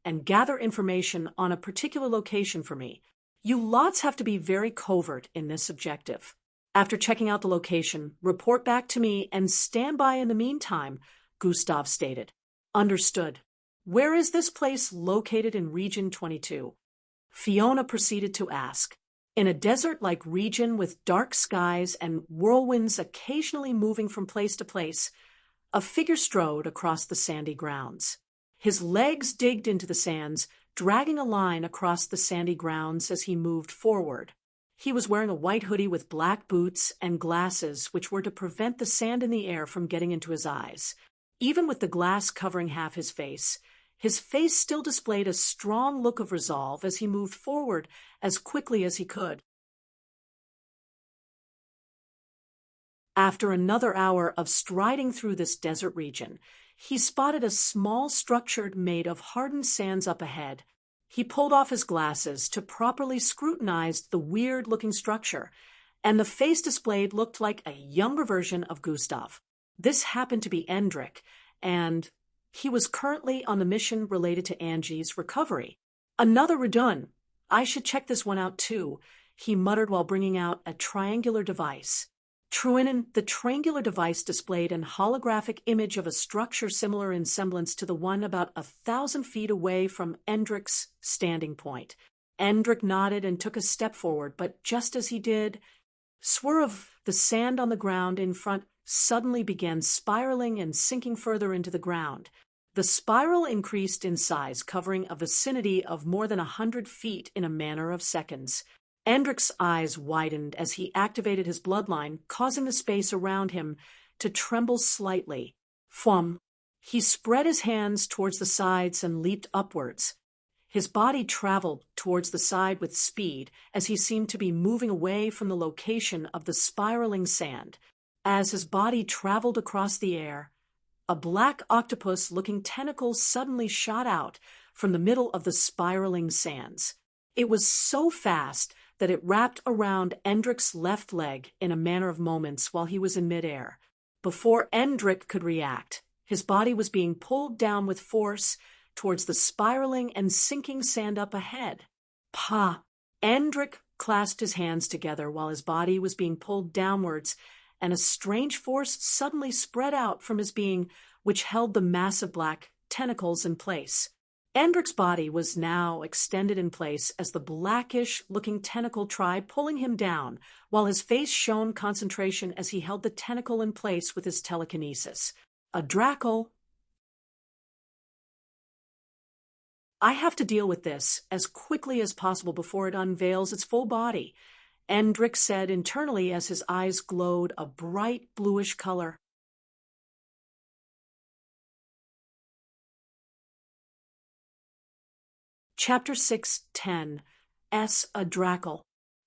and gather information on a particular location for me. You lots have to be very covert in this objective. After checking out the location, report back to me and stand by in the meantime, Gustav stated. Understood. Where is this place located in Region 22? Fiona proceeded to ask. In a desert-like region with dark skies and whirlwinds occasionally moving from place to place, a figure strode across the sandy grounds. His legs digged into the sands, dragging a line across the sandy grounds as he moved forward. He was wearing a white hoodie with black boots and glasses, which were to prevent the sand in the air from getting into his eyes. Even with the glass covering half his face still displayed a strong look of resolve as he moved forward as quickly as he could. After another hour of striding through this desert region, he spotted a small structure made of hardened sands up ahead. He pulled off his glasses to properly scrutinize the weird-looking structure, and the face displayed looked like a younger version of Gustav. This happened to be Endrick, and he was currently on the mission related to Angie's recovery. Another Radun. I should check this one out too, he muttered while bringing out a triangular device. Truinen, the triangular device displayed an holographic image of a structure similar in semblance to the one about 1,000 feet away from Endrick's standing point. Endrick nodded and took a step forward, but just as he did, swerve, the sand on the ground in front suddenly began spiraling and sinking further into the ground. The spiral increased in size, covering a vicinity of more than 100 feet in a matter of seconds. Endrick's eyes widened as he activated his bloodline, causing the space around him to tremble slightly. Fwum! He spread his hands towards the sides and leaped upwards. His body traveled towards the side with speed as he seemed to be moving away from the location of the spiraling sand. As his body traveled across the air, a black octopus-looking tentacle suddenly shot out from the middle of the spiraling sands. It was so fast that it wrapped around Endrick's left leg in a matter of moments while he was in midair. Before Endrick could react, his body was being pulled down with force towards the spiraling and sinking sand up ahead. Pa! Endrick clasped his hands together while his body was being pulled downwards, and a strange force suddenly spread out from his being, which held the massive black tentacles in place. Endrick's body was now extended in place as the blackish-looking tentacle tried pulling him down, while his face shone concentration as he held the tentacle in place with his telekinesis. A Drackle. I have to deal with this as quickly as possible before it unveils its full body, Endrick said internally as his eyes glowed a bright bluish color. Chapter 6:10 A Drackle.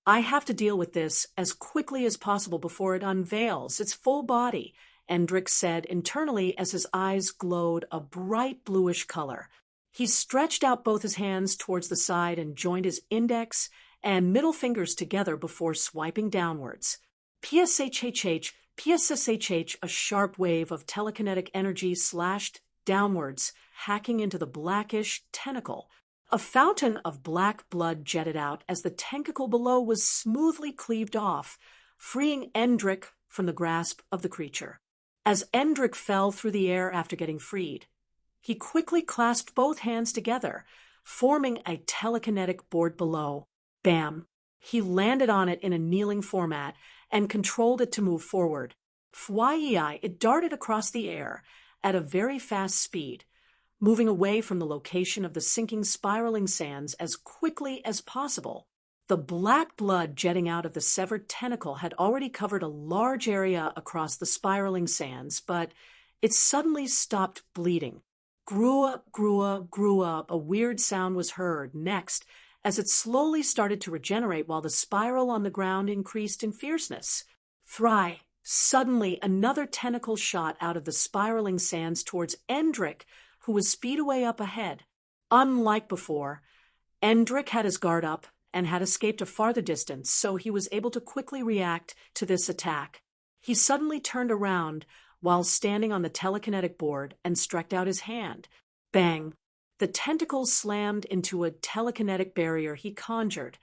I have to deal with this as quickly as possible before it unveils its full body, Endrick said internally as his eyes glowed a bright bluish color. He stretched out both his hands towards the side and joined his index and middle fingers together before swiping downwards. PSHHH, PSSHH, a sharp wave of telekinetic energy slashed downwards, hacking into the blackish tentacle. A fountain of black blood jetted out as the tentacle below was smoothly cleaved off, freeing Endrick from the grasp of the creature. As Endrick fell through the air after getting freed, he quickly clasped both hands together, forming a telekinetic board below. Bam! He landed on it in a kneeling format and controlled it to move forward. Fwyi, it darted across the air at a very fast speed, moving away from the location of the sinking spiraling sands as quickly as possible. The black blood jetting out of the severed tentacle had already covered a large area across the spiraling sands, but it suddenly stopped bleeding. Grew up, a weird sound was heard next as it slowly started to regenerate while the spiral on the ground increased in fierceness. Thry! Suddenly another tentacle shot out of the spiraling sands towards Endrick, who was speed away up ahead. Unlike before, Endrick had his guard up and had escaped a farther distance, so he was able to quickly react to this attack. He suddenly turned around while standing on the telekinetic board and stretched out his hand. Bang! The tentacle slammed into a telekinetic barrier he conjured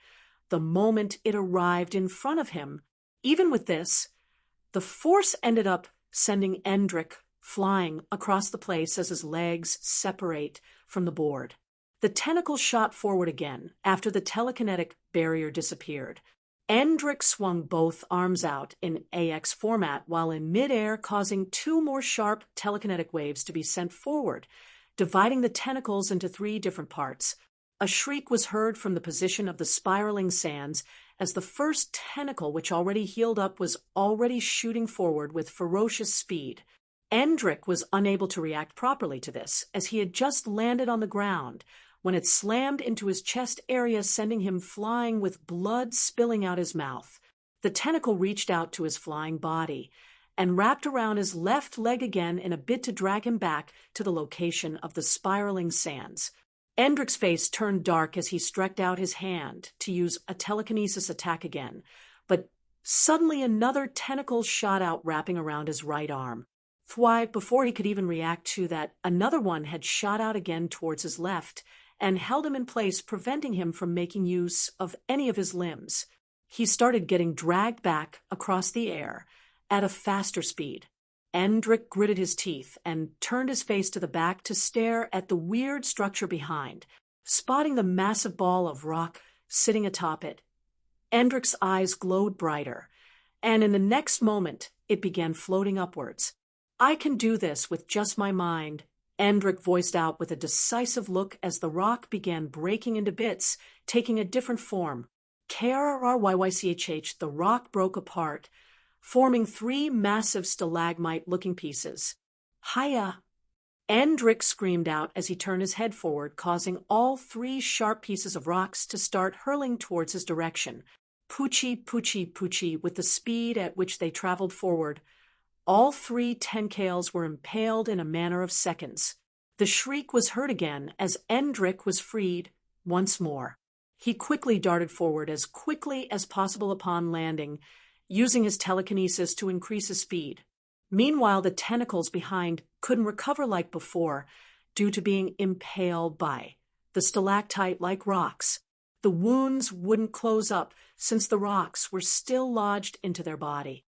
the moment it arrived in front of him. Even with this, the force ended up sending Endrick flying across the place as his legs separate from the board. The tentacle shot forward again after the telekinetic barrier disappeared. Endrick swung both arms out in AX format while in midair, causing two more sharp telekinetic waves to be sent forward, dividing the tentacles into three different parts. A shriek was heard from the position of the spiraling sands as the first tentacle, which already healed up, was already shooting forward with ferocious speed. Endrick was unable to react properly to this, as he had just landed on the ground when it slammed into his chest area, sending him flying with blood spilling out his mouth. The tentacle reached out to his flying body and wrapped around his left leg again in a bid to drag him back to the location of the spiraling sands. Endrick's face turned dark as he stretched out his hand to use a telekinesis attack again, but suddenly another tentacle shot out, wrapping around his right arm. Before he could even react to that, another one had shot out again towards his left and held him in place, preventing him from making use of any of his limbs. He started getting dragged back across the air at a faster speed. Endrick gritted his teeth and turned his face to the back to stare at the weird structure behind, spotting the massive ball of rock sitting atop it. Endrick's eyes glowed brighter, and in the next moment it began floating upwards. I can do this with just my mind, Endrick voiced out with a decisive look as the rock began breaking into bits, taking a different form. KRRYYCHH, the rock broke apart, forming three massive stalagmite-looking pieces. Hiya! Endrick screamed out as he turned his head forward, causing all three sharp pieces of rocks to start hurling towards his direction. Poochie, poochie, poochie, with the speed at which they traveled forward. All three tentacles were impaled in a matter of seconds. The shriek was heard again as Endrick was freed once more. He quickly darted forward as quickly as possible upon landing, using his telekinesis to increase his speed. Meanwhile, the tentacles behind couldn't recover like before, due to being impaled by the stalactite-like rocks. The wounds wouldn't close up since the rocks were still lodged into their body.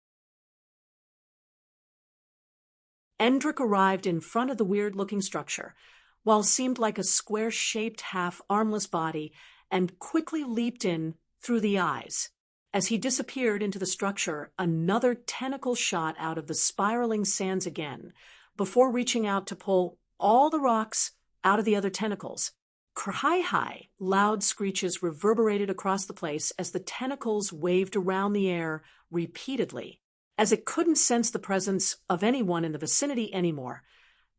Endrick arrived in front of the weird-looking structure, while it seemed like a square-shaped half-armless body, and quickly leaped in through the eyes. As he disappeared into the structure, another tentacle shot out of the spiraling sands again, before reaching out to pull all the rocks out of the other tentacles. Cry-high, loud screeches reverberated across the place as the tentacles waved around the air repeatedly. As it couldn't sense the presence of anyone in the vicinity anymore,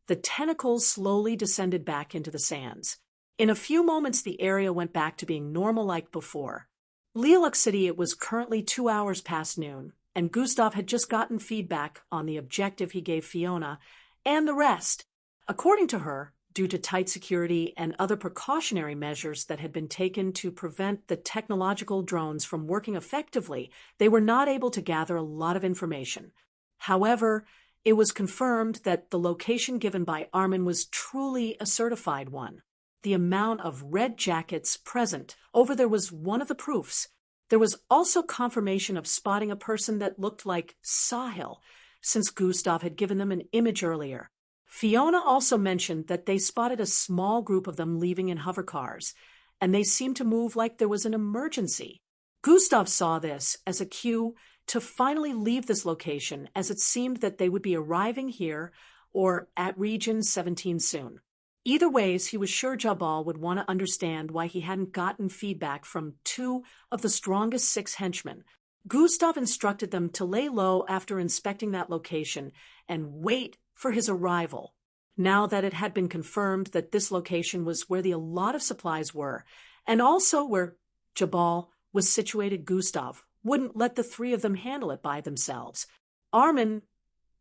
the tentacles slowly descended back into the sands. In a few moments, the area went back to being normal like before. Lilac City, it was currently 2 hours past noon, and Gustav had just gotten feedback on the objective he gave Fiona and the rest. According to her, due to tight security and other precautionary measures that had been taken to prevent the technological drones from working effectively, they were not able to gather a lot of information. However, it was confirmed that the location given by Armin was truly a certified one. The amount of red jackets present over there was one of the proofs. There was also confirmation of spotting a person that looked like Sahil, since Gustav had given them an image earlier. Fiona also mentioned that they spotted a small group of them leaving in hovercars, and they seemed to move like there was an emergency. Gustav saw this as a cue to finally leave this location, as it seemed that they would be arriving here or at Region 17 soon. Either ways, he was sure Jabal would want to understand why he hadn't gotten feedback from 2 of the strongest 6 henchmen. Gustav instructed them to lay low after inspecting that location and wait for his arrival. Now that it had been confirmed that this location was where a lot of supplies were, and also where Jabal was situated, Gustav wouldn't let the 3 of them handle it by themselves. Armin,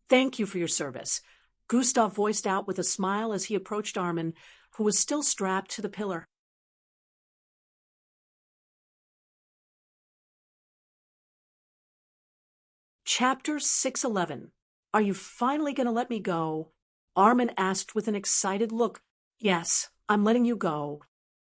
thank you for your service, Gustav voiced out with a smile as he approached Armin, who was still strapped to the pillar. Chapter 611. Are you finally going to let me go? Armin asked with an excited look. Yes, I'm letting you go,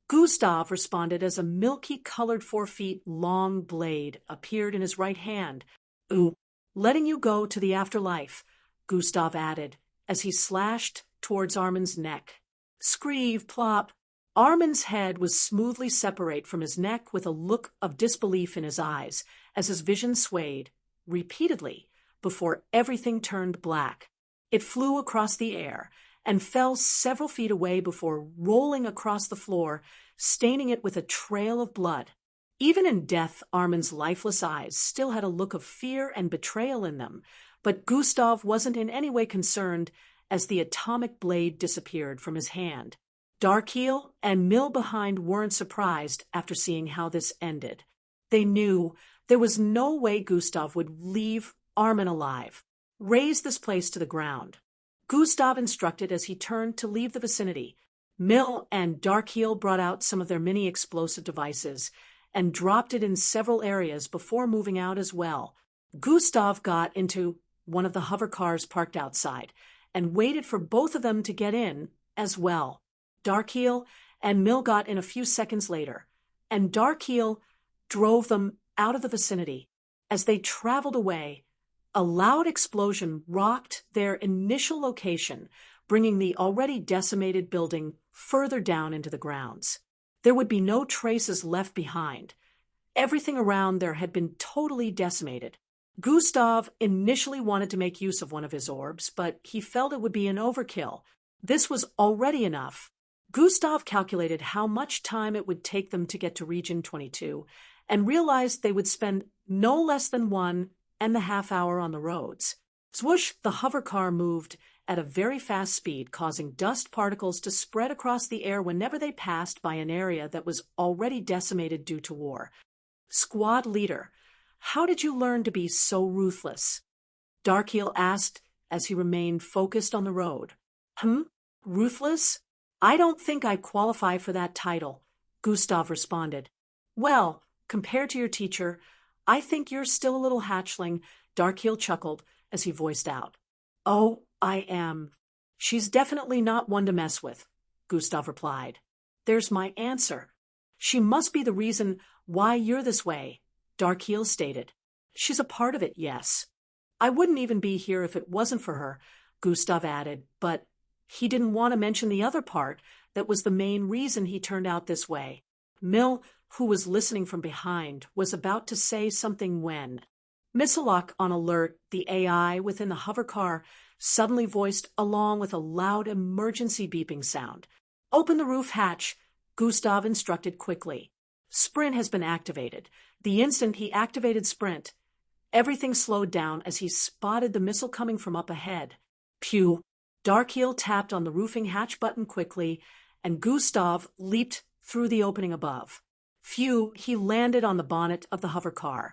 Gustav responded as a milky-colored 4-feet-long blade appeared in his right hand. Ooh, letting you go to the afterlife, Gustav added, as he slashed towards Armin's neck. Screeve, plop. Armin's head was smoothly separate from his neck with a look of disbelief in his eyes as his vision swayed, repeatedly, before everything turned black. It flew across the air and fell several feet away before rolling across the floor, staining it with a trail of blood. Even in death, Armin's lifeless eyes still had a look of fear and betrayal in them, but Gustav wasn't in any way concerned as the atomic blade disappeared from his hand. Darkheel and Mill behind weren't surprised after seeing how this ended. They knew there was no way Gustav would leave Armin alive. Raze this place to the ground, Gustav instructed as he turned to leave the vicinity. Mill and Darkheel brought out some of their mini-explosive devices and dropped it in several areas before moving out as well. Gustav got into one of the hover cars parked outside and waited for both of them to get in as well. Darkheel and Mill got in a few seconds later, and Darkheel drove them out of the vicinity. As they traveled away, a loud explosion rocked their initial location, bringing the already decimated building further down into the grounds. There would be no traces left behind. Everything around there had been totally decimated. Gustav initially wanted to make use of one of his orbs, but he felt it would be an overkill. This was already enough. Gustav calculated how much time it would take them to get to Region 22 and realized they would spend no less than 1.5 hours on the roads. Swoosh, the hover car moved at a very fast speed, causing dust particles to spread across the air whenever they passed by an area that was already decimated due to war. Squad leader, how did you learn to be so ruthless? Darkheel asked as he remained focused on the road. Ruthless? I don't think I qualify for that title, Gustav responded. Well, compared to your teacher, I think you're still a little hatchling, Darkheel chuckled as he voiced out. Oh, I am. She's definitely not one to mess with, Gustav replied. There's my answer. She must be the reason why you're this way, Darkheel stated. She's a part of it, yes. I wouldn't even be here if it wasn't for her, Gustav added, but he didn't want to mention the other part that was the main reason he turned out this way. Mill, who was listening from behind, was about to say something when Missile Lock on alert, the AI within the hovercar, suddenly voiced along with a loud emergency beeping sound. Open the roof hatch, Gustav instructed quickly. Sprint has been activated. The instant he activated Sprint, everything slowed down as he spotted the missile coming from up ahead. Pew! Darkheel tapped on the roofing hatch button quickly, and Gustav leaped through the opening above. Phew! He landed on the bonnet of the hovercar.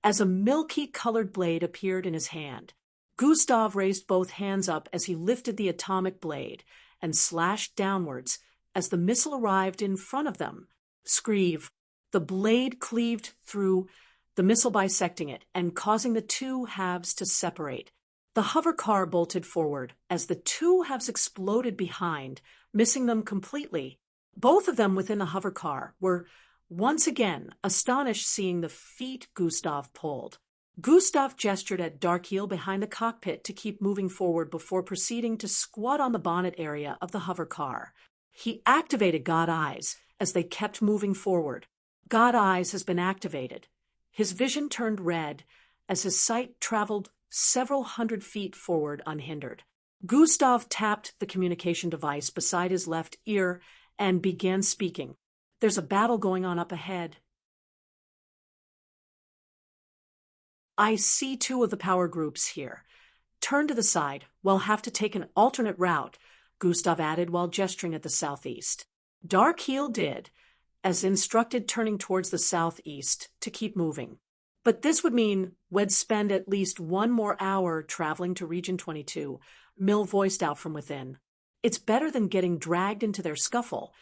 As a milky-colored blade appeared in his hand, Gustav raised both hands up as he lifted the atomic blade and slashed downwards as the missile arrived in front of them. Screeve! The blade cleaved through the missile, bisecting it and causing the two halves to separate. The hovercar bolted forward as the two halves exploded behind, missing them completely. Both of them within the hovercar were once again astonished seeing the feat Gustav pulled. Gustav gestured at Darkheel behind the cockpit to keep moving forward before proceeding to squat on the bonnet area of the hovercar. He activated God Eyes as they kept moving forward. God Eyes has been activated. His vision turned red as his sight traveled several hundred feet forward unhindered. Gustav tapped the communication device beside his left ear and began speaking. There's a battle going on up ahead. I see two of the power groups here. Turn to the side. We'll have to take an alternate route, Gustav added while gesturing at the southeast. Darkheel did, as instructed, turning towards the southeast to keep moving. But this would mean we'd spend at least one more hour traveling to Region 22, Mill voiced out from within. It's better than getting dragged into their scuffle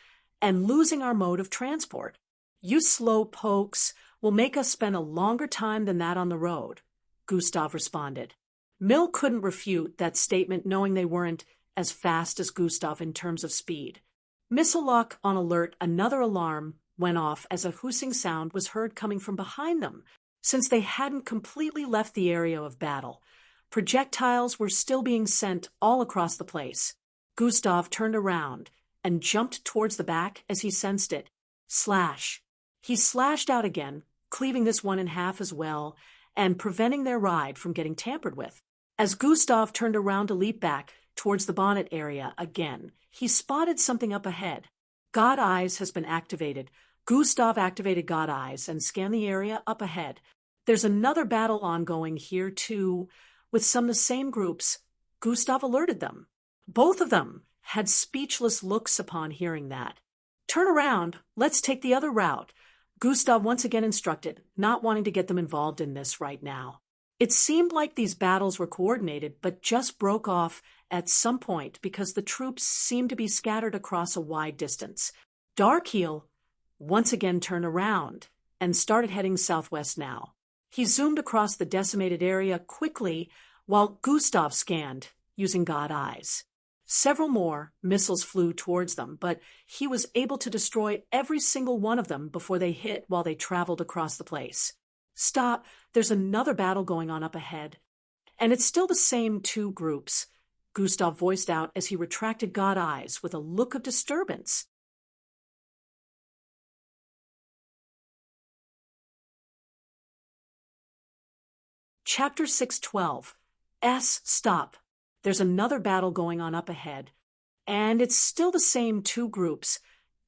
and losing our mode of transport. You slow pokes will make us spend a longer time than that on the road, Gustav responded. Mill couldn't refute that statement, knowing they weren't as fast as Gustav in terms of speed. Missile Lock on alert, another alarm went off as a hissing sound was heard coming from behind them. Since they hadn't completely left the area of battle, projectiles were still being sent all across the place. Gustav turned around and jumped towards the back as he sensed it. Slash! He slashed out again, cleaving this one in half as well, and preventing their ride from getting tampered with. As Gustav turned around to leap back towards the bonnet area again, he spotted something up ahead. God Eyes has been activated. Gustav activated God Eyes and scanned the area up ahead. There's another battle ongoing here too, with some of the same groups. Gustav alerted them. Both of them had speechless looks upon hearing that. Turn around, let's take the other route, Gustav once again instructed, not wanting to get them involved in this right now. It seemed like these battles were coordinated but just broke off at some point because the troops seemed to be scattered across a wide distance. Darkheel once again turned around and started heading southwest now. He zoomed across the decimated area quickly while Gustav scanned using God Eyes. Several more missiles flew towards them, but he was able to destroy every single one of them before they hit while they traveled across the place. Stop, there's another battle going on up ahead. And it's still the same two groups, Gustav voiced out as he retracted God Eyes with a look of disturbance. Chapter 612. Stop. There's another battle going on up ahead. And it's still the same two groups,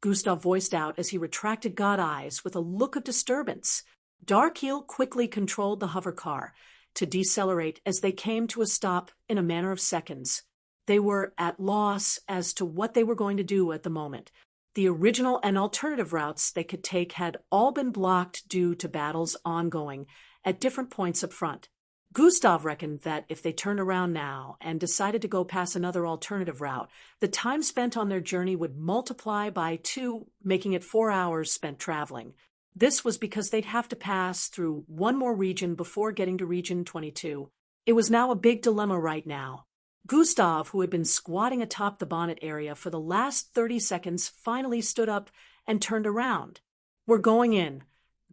Gustav voiced out as he retracted God Eyes with a look of disturbance. Darkheel quickly controlled the hovercar to decelerate as they came to a stop in a matter of seconds. They were at loss as to what they were going to do at the moment. The original and alternative routes they could take had all been blocked due to battles ongoing at different points up front. Gustav reckoned that if they turned around now and decided to go past another alternative route, the time spent on their journey would multiply by 2, making it 4 hours spent traveling. This was because they'd have to pass through one more region before getting to Region 22. It was now a big dilemma right now. Gustav, who had been squatting atop the bonnet area for the last 30 seconds, finally stood up and turned around. "We're going in,"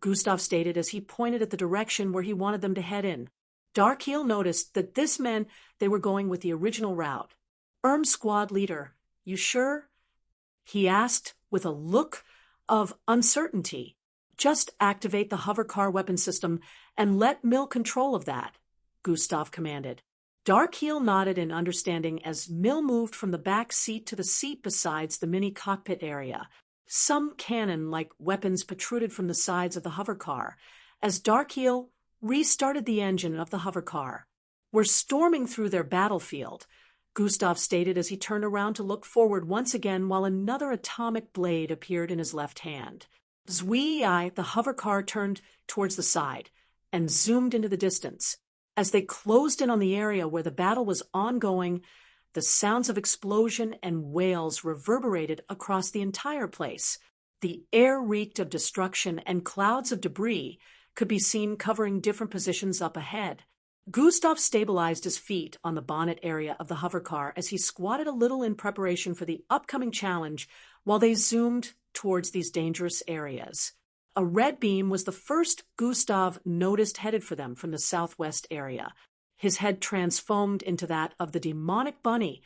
Gustav stated as he pointed at the direction where he wanted them to head in. Darkheel noticed that this meant they were going with the original route. Squad leader, you sure?" he asked with a look of uncertainty. "Just activate the hovercar weapon system and let Mill control of that," Gustav commanded. Darkheel nodded in understanding as Mill moved from the back seat to the seat besides the mini cockpit area. Some cannon-like weapons protruded from the sides of the hovercar as Darkheel restarted the engine of the hovercar. "We're storming through their battlefield," Gustav stated as he turned around to look forward once again while another atomic blade appeared in his left hand. Zwee-eye, the hovercar turned towards the side and zoomed into the distance. As they closed in on the area where the battle was ongoing, the sounds of explosion and wails reverberated across the entire place. The air reeked of destruction, and clouds of debris could be seen covering different positions up ahead. Gustav stabilized his feet on the bonnet area of the hovercar as he squatted a little in preparation for the upcoming challenge while they zoomed towards these dangerous areas. A red beam was the first Gustav noticed headed for them from the southwest area. His head transformed into that of the demonic bunny,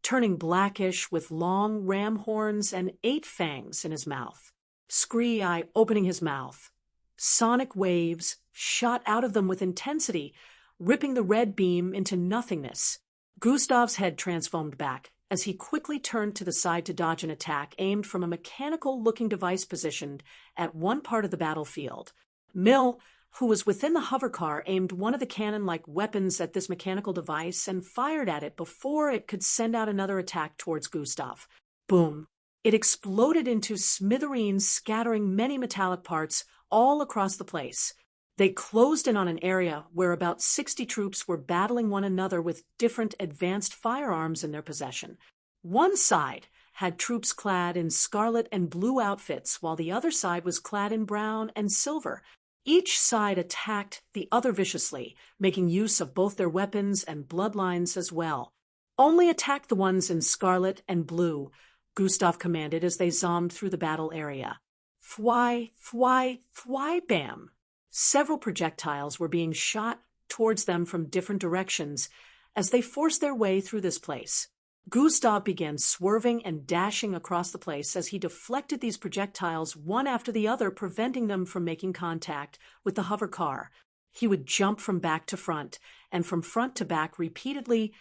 turning blackish with long ram horns and 8 fangs in his mouth. Scree-eye opening his mouth. Sonic waves shot out of them with intensity, ripping the red beam into nothingness. Gustav's head transformed back as he quickly turned to the side to dodge an attack aimed from a mechanical-looking device positioned at one part of the battlefield. Mill, who was within the hovercar, aimed one of the cannon-like weapons at this mechanical device and fired at it before it could send out another attack towards Gustav. Boom! It exploded into smithereens, scattering many metallic parts all across the place. They closed in on an area where about 60 troops were battling one another with different advanced firearms in their possession. One side had troops clad in scarlet and blue outfits, while the other side was clad in brown and silver. Each side attacked the other viciously, making use of both their weapons and bloodlines as well. "Only attack the ones in scarlet and blue," Gustav commanded as they zoomed through the battle area. Fwy, fwy, fwy, bam! Several projectiles were being shot towards them from different directions as they forced their way through this place. Gustav began swerving and dashing across the place as he deflected these projectiles one after the other, preventing them from making contact with the hovercar. He would jump from back to front and from front to back repeatedly,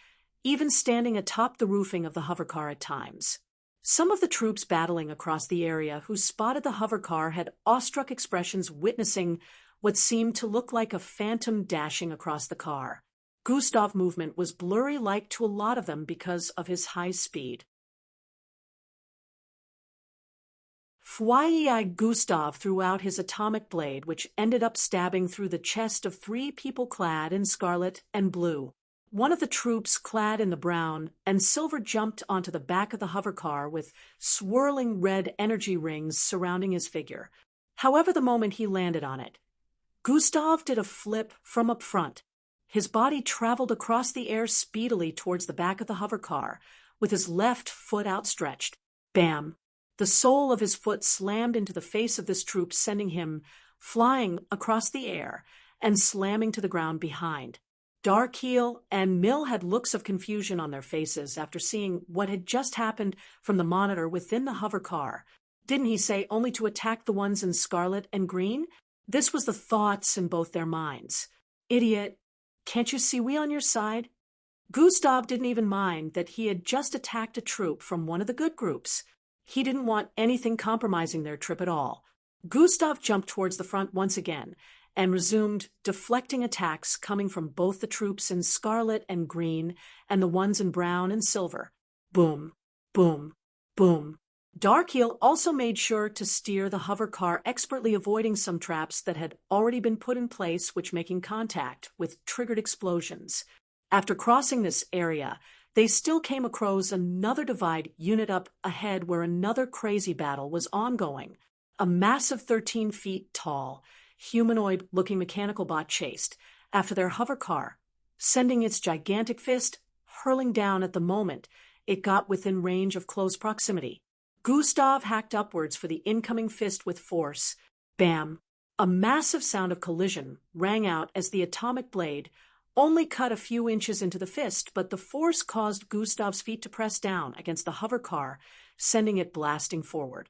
even standing atop the roofing of the hovercar at times. Some of the troops battling across the area who spotted the hovercar had awestruck expressions, witnessing what seemed to look like a phantom dashing across the car. Gustav's movement was blurry-like to a lot of them because of his high speed. Fwy Gustav threw out his atomic blade, which ended up stabbing through the chest of 3 people clad in scarlet and blue. One of the troops clad in the brown and silver jumped onto the back of the hovercar with swirling red energy rings surrounding his figure. However, the moment he landed on it, Gustav did a flip from up front. His body traveled across the air speedily towards the back of the hovercar, with his left foot outstretched. Bam! The sole of his foot slammed into the face of this troop, sending him flying across the air and slamming to the ground behind. Darkheel and Mill had looks of confusion on their faces after seeing what had just happened from the monitor within the hovercar. Didn't he say only to attack the ones in scarlet and green? This was the thoughts in both their minds. Idiot, can't you see we on your side? Gustav didn't even mind that he had just attacked a troop from one of the good groups. He didn't want anything compromising their trip at all. Gustav jumped towards the front once again and resumed deflecting attacks coming from both the troops in scarlet and green and the ones in brown and silver. Boom, boom, boom. Darkheel also made sure to steer the hovercar, expertly avoiding some traps that had already been put in place, which making contact with triggered explosions. After crossing this area, they still came across another divide unit up ahead where another crazy battle was ongoing. A massive 13 feet tall, humanoid-looking mechanical bot chased after their hovercar, sending its gigantic fist hurling down at the moment it got within range of close proximity. Gustav hacked upwards for the incoming fist with force. Bam! A massive sound of collision rang out as the atomic blade only cut a few inches into the fist, but the force caused Gustav's feet to press down against the hover car, sending it blasting forward.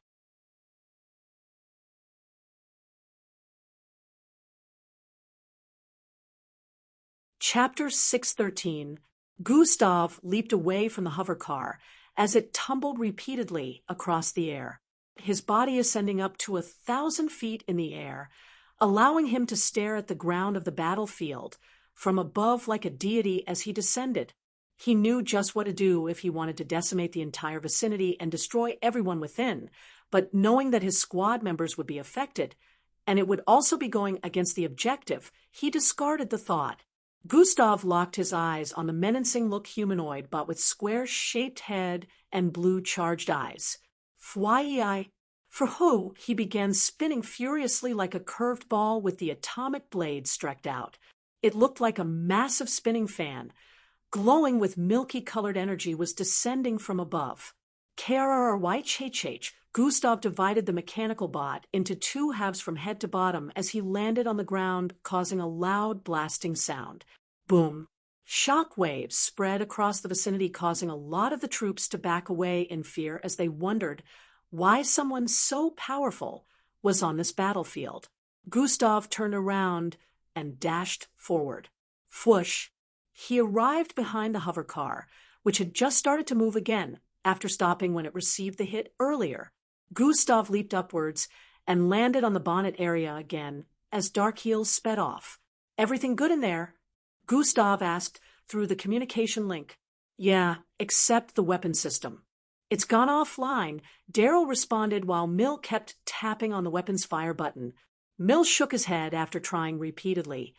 Chapter 613. Gustav leaped away from the hover car as it tumbled repeatedly across the air, his body ascending up to 1,000 feet in the air, allowing him to stare at the ground of the battlefield from above like a deity as he descended. He knew just what to do if he wanted to decimate the entire vicinity and destroy everyone within, but knowing that his squad members would be affected, and it would also be going against the objective, he discarded the thought. Gustav locked his eyes on the menacing-look humanoid but with square-shaped head and blue charged eyes. Fwai, for who? He began spinning furiously like a curved ball with the atomic blade stretched out. It looked like a massive spinning fan, glowing with milky-colored energy, was descending from above. KRRYHH, Gustav divided the mechanical bot into two halves from head to bottom as he landed on the ground, causing a loud blasting sound. Boom. Shock waves spread across the vicinity, causing a lot of the troops to back away in fear as they wondered why someone so powerful was on this battlefield. Gustav turned around and dashed forward. Whoosh! He arrived behind the hover car, which had just started to move again after stopping when it received the hit earlier. Gustav leaped upwards and landed on the bonnet area again as Darkheels sped off. "Everything good in there?" Gustav asked through the communication link. "Yeah, except the weapon system. It's gone offline," Daryl responded while Mill kept tapping on the weapons fire button. Mill shook his head after trying repeatedly.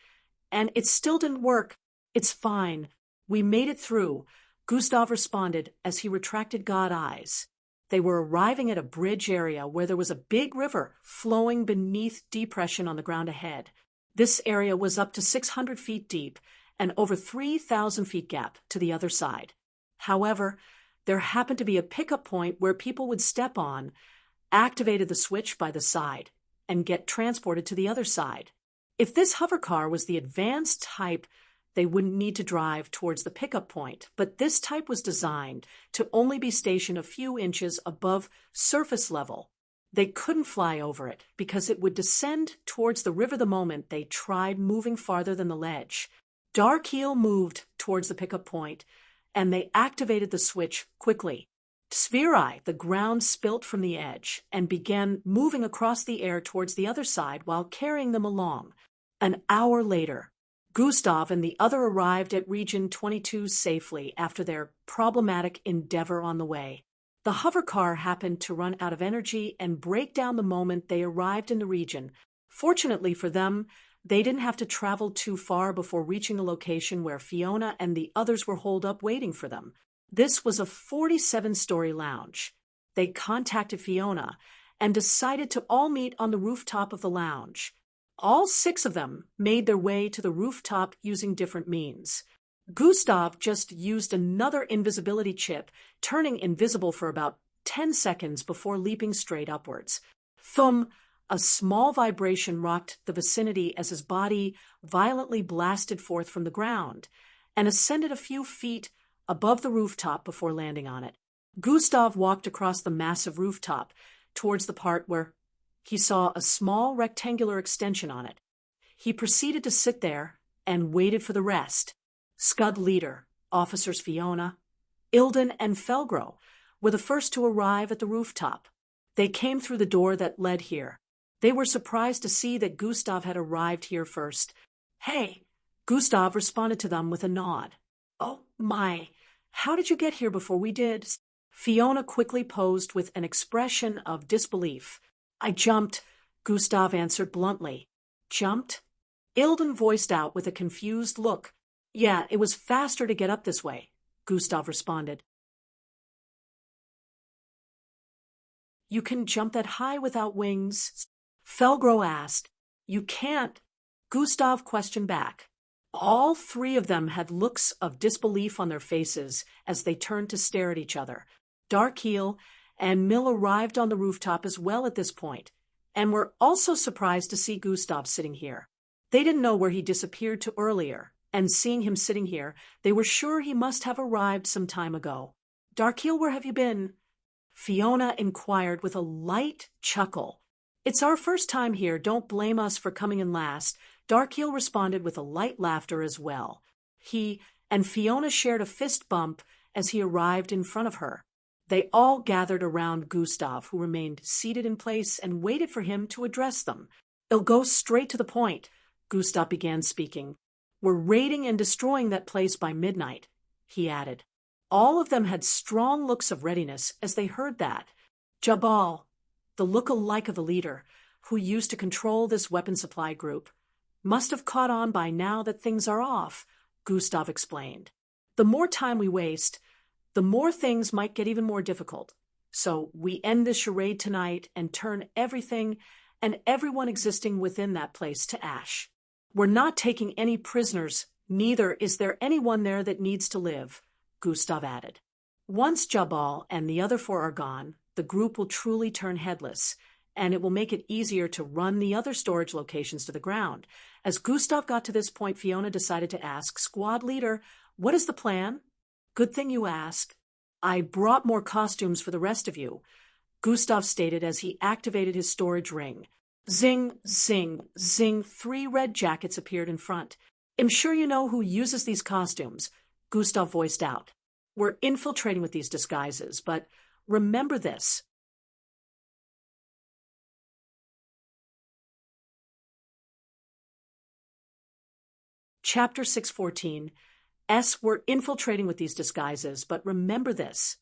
"And it still didn't work." "It's fine. We made it through," Gustav responded as he retracted God eyes. They were arriving at a bridge area where there was a big river flowing beneath depression on the ground ahead. This area was up to 600 feet deep and over 3,000 feet gap to the other side. However, there happened to be a pickup point where people would step on, activated the switch by the side, and get transported to the other side. If this hover car was the advanced type, they wouldn't need to drive towards the pickup point, but this type was designed to only be stationed a few inches above surface level. They couldn't fly over it because it would descend towards the river the moment they tried moving farther than the ledge. Darkheel moved towards the pickup point, and they activated the switch quickly. Spheri, the ground spilt from the edge, and began moving across the air towards the other side while carrying them along. An hour later, Gustav and the other arrived at Region 22 safely after their problematic endeavor on the way. The hover car happened to run out of energy and break down the moment they arrived in the region. Fortunately for them, they didn't have to travel too far before reaching a location where Fiona and the others were holed up waiting for them. This was a 47-story lounge. They contacted Fiona and decided to all meet on the rooftop of the lounge. All 6 of them made their way to the rooftop using different means. Gustav just used another invisibility chip, turning invisible for about 10 seconds before leaping straight upwards. Thump! A small vibration rocked the vicinity as his body violently blasted forth from the ground and ascended a few feet above the rooftop before landing on it. Gustav walked across the massive rooftop towards the part where he saw a small rectangular extension on it. He proceeded to sit there and waited for the rest. Scud leader, Officers Fiona, Ilden, and Felgro were the first to arrive at the rooftop. They came through the door that led here. They were surprised to see that Gustav had arrived here first. "Hey," Gustav responded to them with a nod. "Oh my, how did you get here before we did?" Fiona quickly posed with an expression of disbelief. "I jumped," Gustav answered bluntly. "Jumped?" Ilden voiced out with a confused look. "Yeah, it was faster to get up this way," Gustav responded. "You can jump that high without wings?" Felgro asked. "You can't," Gustav questioned back. All three of them had looks of disbelief on their faces as they turned to stare at each other. Darkeel and Mill arrived on the rooftop as well at this point, and were also surprised to see Gustav sitting here. They didn't know where he disappeared to earlier, and seeing him sitting here, they were sure he must have arrived some time ago. Darkeel, where have you been? Fiona inquired with a light chuckle. It's our first time here, don't blame us for coming in last. Darkeel responded with a light laughter as well. He and Fiona shared a fist bump as he arrived in front of her. They all gathered around Gustav, who remained seated in place and waited for him to address them. "I'll go straight to the point," Gustav began speaking. "We're raiding and destroying that place by midnight," he added. All of them had strong looks of readiness as they heard that. Jabal, the look-alike of the leader, who used to control this weapon supply group, must have caught on by now that things are off, Gustav explained. The more time we waste, the more things might get even more difficult. So we end this charade tonight and turn everything and everyone existing within that place to ash. We're not taking any prisoners, neither is there anyone there that needs to live, Gustav added. Once Jabal and the other four are gone, the group will truly turn headless, and it will make it easier to run the other storage locations to the ground. As Gustav got to this point, Fiona decided to ask, "Squad leader, what is the plan?" "Good thing you ask. I brought more costumes for the rest of you," Gustav stated as he activated his storage ring. Zing, zing, zing, 3 red jackets appeared in front. "I'm sure you know who uses these costumes," Gustav voiced out. "We're infiltrating with these disguises, but remember this. Chapter 614. We're infiltrating with these disguises, but remember this."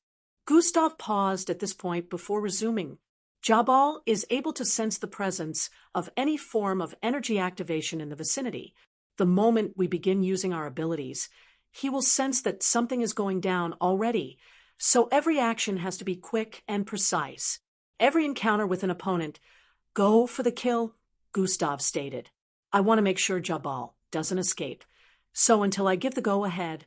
Gustav paused at this point before resuming. Jabal is able to sense the presence of any form of energy activation in the vicinity. The moment we begin using our abilities, he will sense that something is going down already, so every action has to be quick and precise. Every encounter with an opponent, "Go for the kill," Gustav stated. "I want to make sure Jabal doesn't escape. So until I give the go-ahead,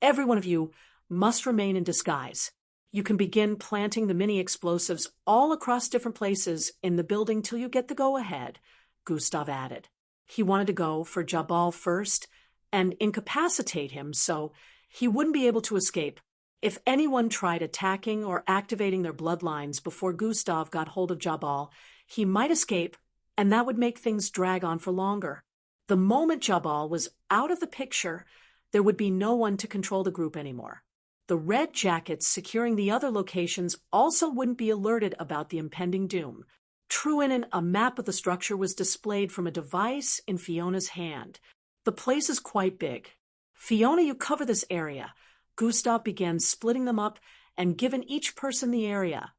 every one of you must remain in disguise. You can begin planting the mini-explosives all across different places in the building till you get the go-ahead," Gustav added. He wanted to go for Jabal first and incapacitate him so he wouldn't be able to escape. If anyone tried attacking or activating their bloodlines before Gustav got hold of Jabal, he might escape, and that would make things drag on for longer. The moment Jabal was out of the picture, there would be no one to control the group anymore. The red jackets securing the other locations also wouldn't be alerted about the impending doom. A map of the structure was displayed from a device in Fiona's hand. "The place is quite big. Fiona, you cover this area." Gustav began splitting them up and given each person the area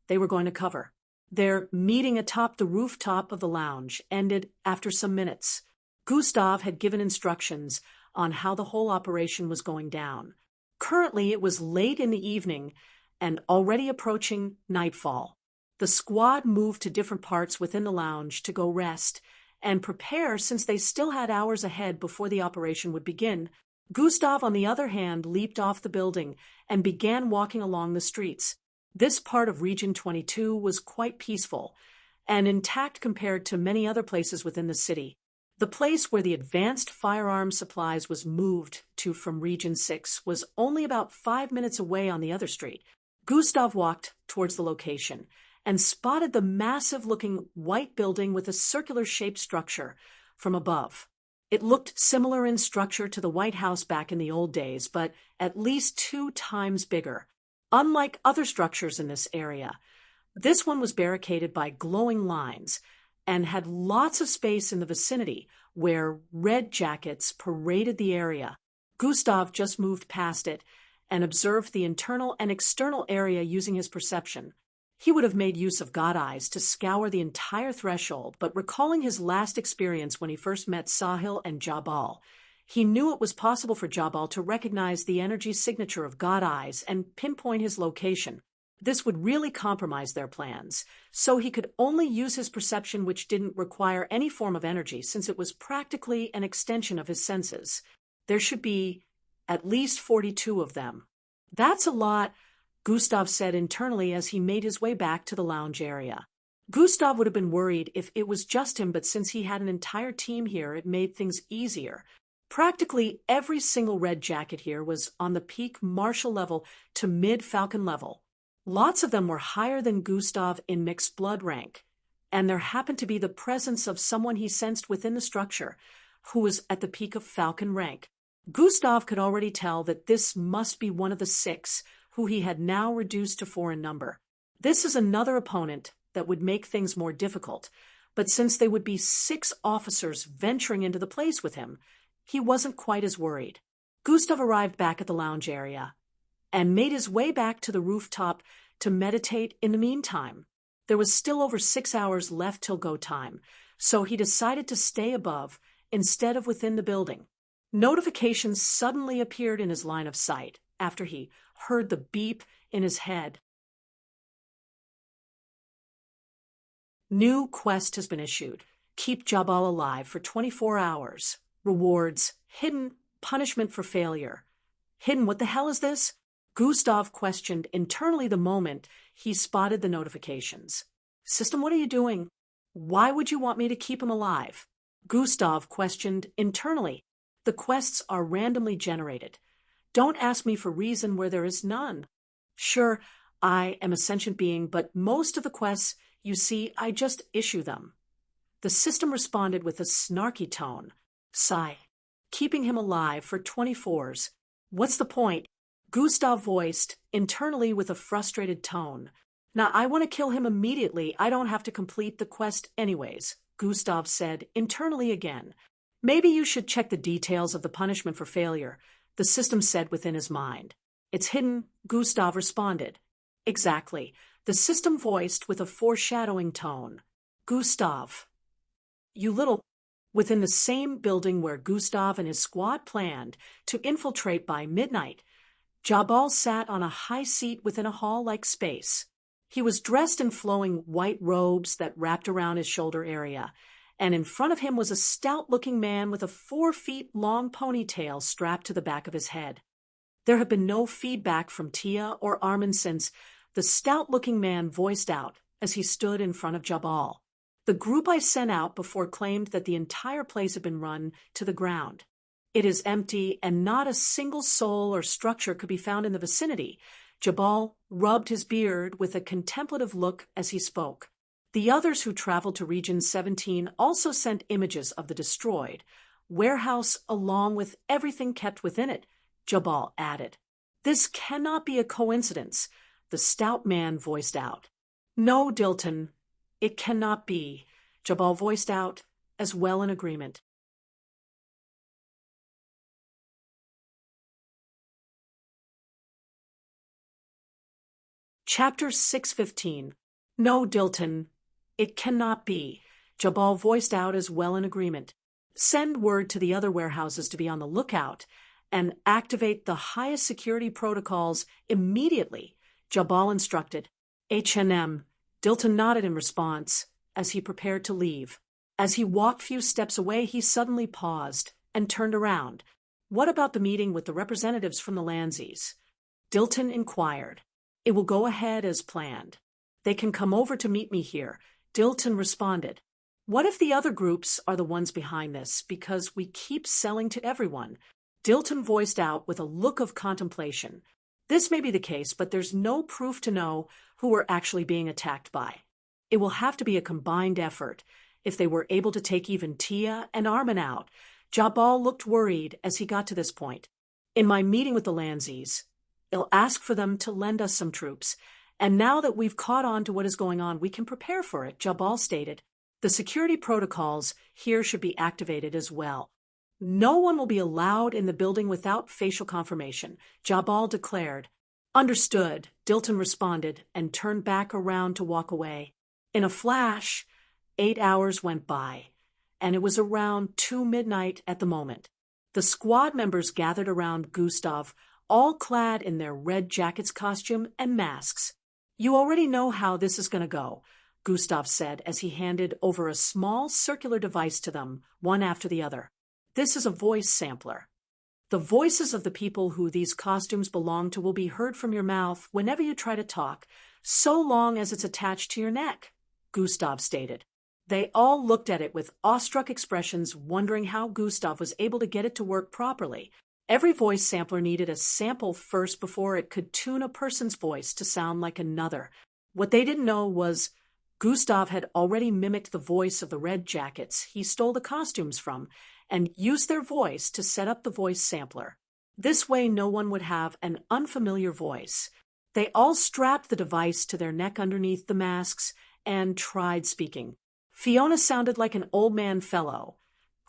they were going to cover. Their meeting atop the rooftop of the lounge ended after some minutes. Gustav had given instructions on how the whole operation was going down. Currently, it was late in the evening and already approaching nightfall. The squad moved to different parts within the lounge to go rest and prepare since they still had hours ahead before the operation would begin. Gustav, on the other hand, leaped off the building and began walking along the streets. This part of Region 22 was quite peaceful and intact compared to many other places within the city. The place where the advanced firearm supplies was moved to from Region 6 was only about 5 minutes away on the other street. Gustav walked towards the location and spotted the massive-looking white building with a circular-shaped structure from above. It looked similar in structure to the White House back in the old days, but at least 2 times bigger. Unlike other structures in this area, this one was barricaded by glowing lines and had lots of space in the vicinity where red jackets paraded the area. Gustav just moved past it and observed the internal and external area using his perception. He would have made use of God Eyes to scour the entire threshold, but recalling his last experience when he first met Sahil and Jabal, he knew it was possible for Jabal to recognize the energy signature of God Eyes and pinpoint his location. This would really compromise their plans, so he could only use his perception, which didn't require any form of energy since it was practically an extension of his senses. There should be at least 42 of them. That's a lot, Gustav said internally as he made his way back to the lounge area. Gustav would have been worried if it was just him, but since he had an entire team here, it made things easier. Practically every single red jacket here was on the peak martial level to mid-falcon level. Lots of them were higher than Gustav in mixed blood rank, and there happened to be the presence of someone he sensed within the structure who was at the peak of falcon rank. Gustav could already tell that this must be one of the 6 who he had now reduced to 4 in number. This is another opponent that would make things more difficult, but since they would be 6 officers venturing into the place with him, he wasn't quite as worried. Gustav arrived back at the lounge area and made his way back to the rooftop to meditate in the meantime. There was still over 6 hours left till go time, so he decided to stay above instead of within the building. Notifications suddenly appeared in his line of sight after he heard the beep in his head. New quest has been issued. Keep Jabal alive for 24 hours. Rewards. Hidden. Punishment for failure. Hidden, what the hell is this? Gustav questioned internally the moment he spotted the notifications. System, what are you doing? Why would you want me to keep him alive? Gustav questioned internally. The quests are randomly generated. Don't ask me for reason where there is none. Sure, I am a sentient being, but most of the quests, you see, I just issue them. The system responded with a snarky tone. Sigh. Keeping him alive for 24s. What's the point? Gustav voiced internally with a frustrated tone. Now, I want to kill him immediately. I don't have to complete the quest anyways, Gustav said internally again. Maybe you should check the details of the punishment for failure, the system said within his mind. It's hidden, Gustav responded. Exactly, the system voiced with a foreshadowing tone. Gustav. You little... Within the same building where Gustav and his squad planned to infiltrate by midnight, Jabal sat on a high seat within a hall-like space. He was dressed in flowing white robes that wrapped around his shoulder area, and in front of him was a stout-looking man with a 4-foot-long ponytail strapped to the back of his head. There had been no feedback from Tia or Armin since the stout-looking man voiced out as he stood in front of Jabal. The group I sent out before claimed that the entire place had been run to the ground. It is empty, and not a single soul or structure could be found in the vicinity. Jabal rubbed his beard with a contemplative look as he spoke. The others who traveled to Region 17 also sent images of the destroyed warehouse along with everything kept within it, Jabal added. This cannot be a coincidence, the stout man voiced out. No, Dilton. It cannot be, Jabal voiced out, as well in agreement. Chapter 615. No, Dilton. It cannot be, Jabal voiced out as well in agreement. Send word to the other warehouses to be on the lookout and activate the highest security protocols immediately, Jabal instructed. H&M. Dilton nodded in response as he prepared to leave. As he walked few steps away, he suddenly paused and turned around. What about the meeting with the representatives from the Landsies? Dilton inquired. It will go ahead as planned. They can come over to meet me here, Dilton responded. What if the other groups are the ones behind this, because we keep selling to everyone? Dilton voiced out with a look of contemplation. This may be the case, but there's no proof to know who we're actually being attacked by. It will have to be a combined effort. If they were able to take even Tia and Armin out, Jabal looked worried as he got to this point. In my meeting with the Landsies, I'll ask for them to lend us some troops, and now that we've caught on to what is going on, we can prepare for it, Jabal stated. The security protocols here should be activated as well. No one will be allowed in the building without facial confirmation, Jabal declared. Understood, Dilton responded and turned back around to walk away. In a flash, 8 hours went by, and it was around 2 midnight at the moment. The squad members gathered around Gustav, all clad in their red jackets costume and masks. You already know how this is going to go, Gustav said as he handed over a small circular device to them, one after the other. This is a voice sampler. The voices of the people who these costumes belong to will be heard from your mouth whenever you try to talk, so long as it's attached to your neck, Gustav stated. They all looked at it with awestruck expressions, wondering how Gustav was able to get it to work properly. Every voice sampler needed a sample first before it could tune a person's voice to sound like another. What they didn't know was Gustav had already mimicked the voice of the red jackets he stole the costumes from and used their voice to set up the voice sampler. This way no one would have an unfamiliar voice. They all strapped the device to their neck underneath the masks and tried speaking. Fiona sounded like an old man fellow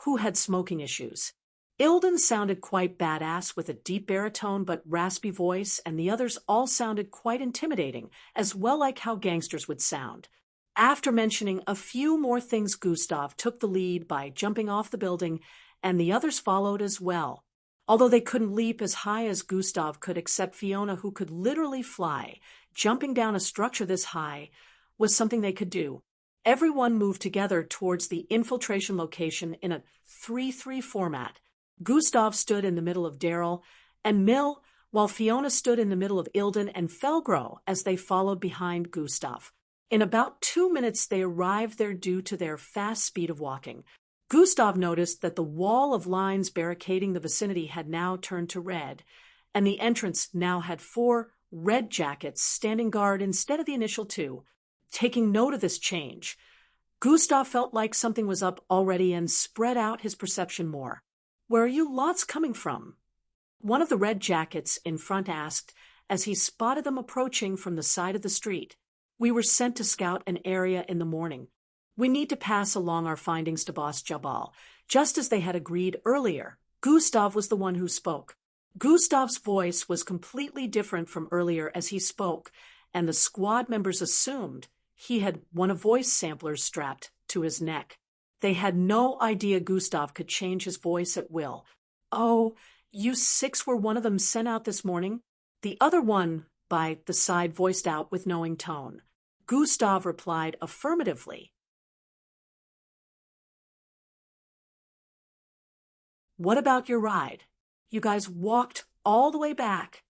who had smoking issues. Ilden sounded quite badass with a deep baritone but raspy voice, and the others all sounded quite intimidating, as well like how gangsters would sound. After mentioning a few more things, Gustav took the lead by jumping off the building, and the others followed as well. Although they couldn't leap as high as Gustav could, except Fiona, who could literally fly, jumping down a structure this high was something they could do. Everyone moved together towards the infiltration location in a 3-3 format. Gustav stood in the middle of Daryl and Mill, while Fiona stood in the middle of Ilden and Felgro as they followed behind Gustav. In about 2 minutes they arrived there due to their fast speed of walking. Gustav noticed that the wall of lines barricading the vicinity had now turned to red, and the entrance now had 4 red jackets standing guard instead of the initial 2. Taking note of this change, Gustav felt like something was up already and spread out his perception more. "Where are you lots coming from?" one of the red jackets in front asked as he spotted them approaching from the side of the street. "We were sent to scout an area in the morning. We need to pass along our findings to Boss Jabal, just as they had agreed earlier." Gustav was the one who spoke. Gustav's voice was completely different from earlier as he spoke, and the squad members assumed he had one of voice samplers strapped to his neck. They had no idea Gustav could change his voice at will. "Oh, you 6 were one of them sent out this morning?" The other one by the side voiced out with knowing tone. Gustav replied affirmatively. "What about your ride? You guys walked all the way back?"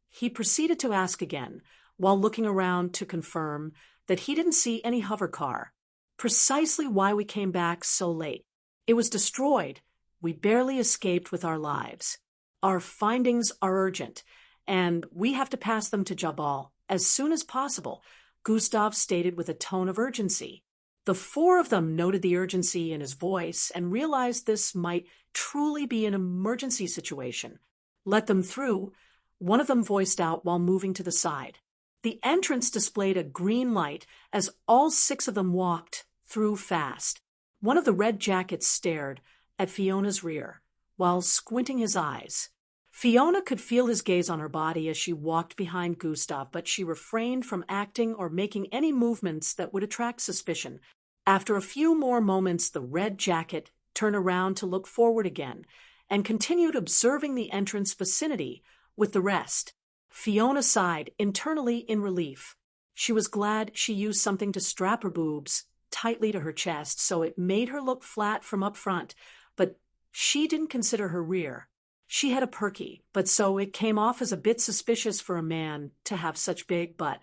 He proceeded to ask again, while looking around to confirm that he didn't see any hover car. "Precisely why we came back so late. It was destroyed. We barely escaped with our lives. Our findings are urgent, and we have to pass them to Jabal as soon as possible," Gustav stated with a tone of urgency. The 4 of them noted the urgency in his voice and realized this might truly be an emergency situation. "Let them through," one of them voiced out while moving to the side. The entrance displayed a green light as all 6 of them walked through fast. One of the red jackets stared at Fiona's rear while squinting his eyes. Fiona could feel his gaze on her body as she walked behind Gustav, but she refrained from acting or making any movements that would attract suspicion. After a few more moments, the red jacket turned around to look forward again and continued observing the entrance vicinity with the rest. Fiona sighed internally in relief. She was glad she used something to strap her boobs tightly to her chest so it made her look flat from up front, but she didn't consider her rear. She had a perky, but so it came off as a bit suspicious for a man to have such big butt.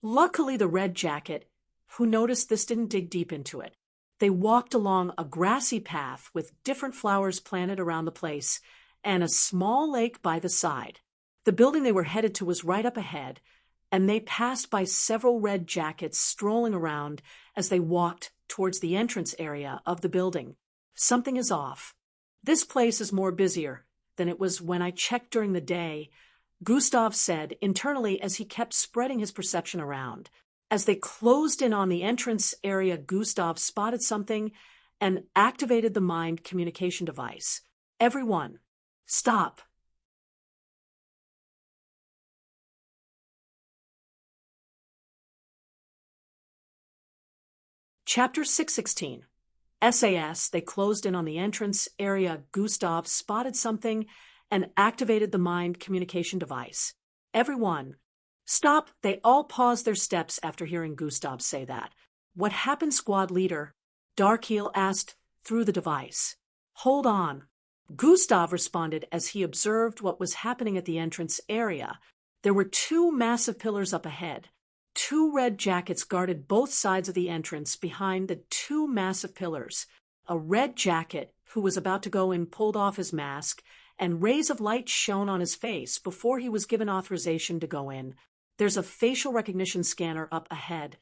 Luckily the red jacket, who noticed this, didn't dig deep into it. They walked along a grassy path with different flowers planted around the place and a small lake by the side. The building they were headed to was right up ahead, and they passed by several red jackets strolling around as they walked towards the entrance area of the building. "Something is off. This place is more busier than it was when I checked during the day," Gustav said internally as he kept spreading his perception around. As they closed in on the entrance area, Gustav spotted something and activated the mind communication device. "Everyone, stop." Chapter 616. SAS. They closed in on the entrance area. Gustav spotted something and activated the mind communication device. "Everyone, Stop! They all paused their steps after hearing Gustav say that. What happened, squad leader? Darkheel asked through the device. Hold on. Gustav responded as he observed what was happening at the entrance area. There were two massive pillars up ahead. Two red jackets guarded both sides of the entrance behind the two massive pillars. A red jacket, who was about to go in, pulled off his mask, and rays of light shone on his face before he was given authorization to go in. There's a facial recognition scanner up ahead.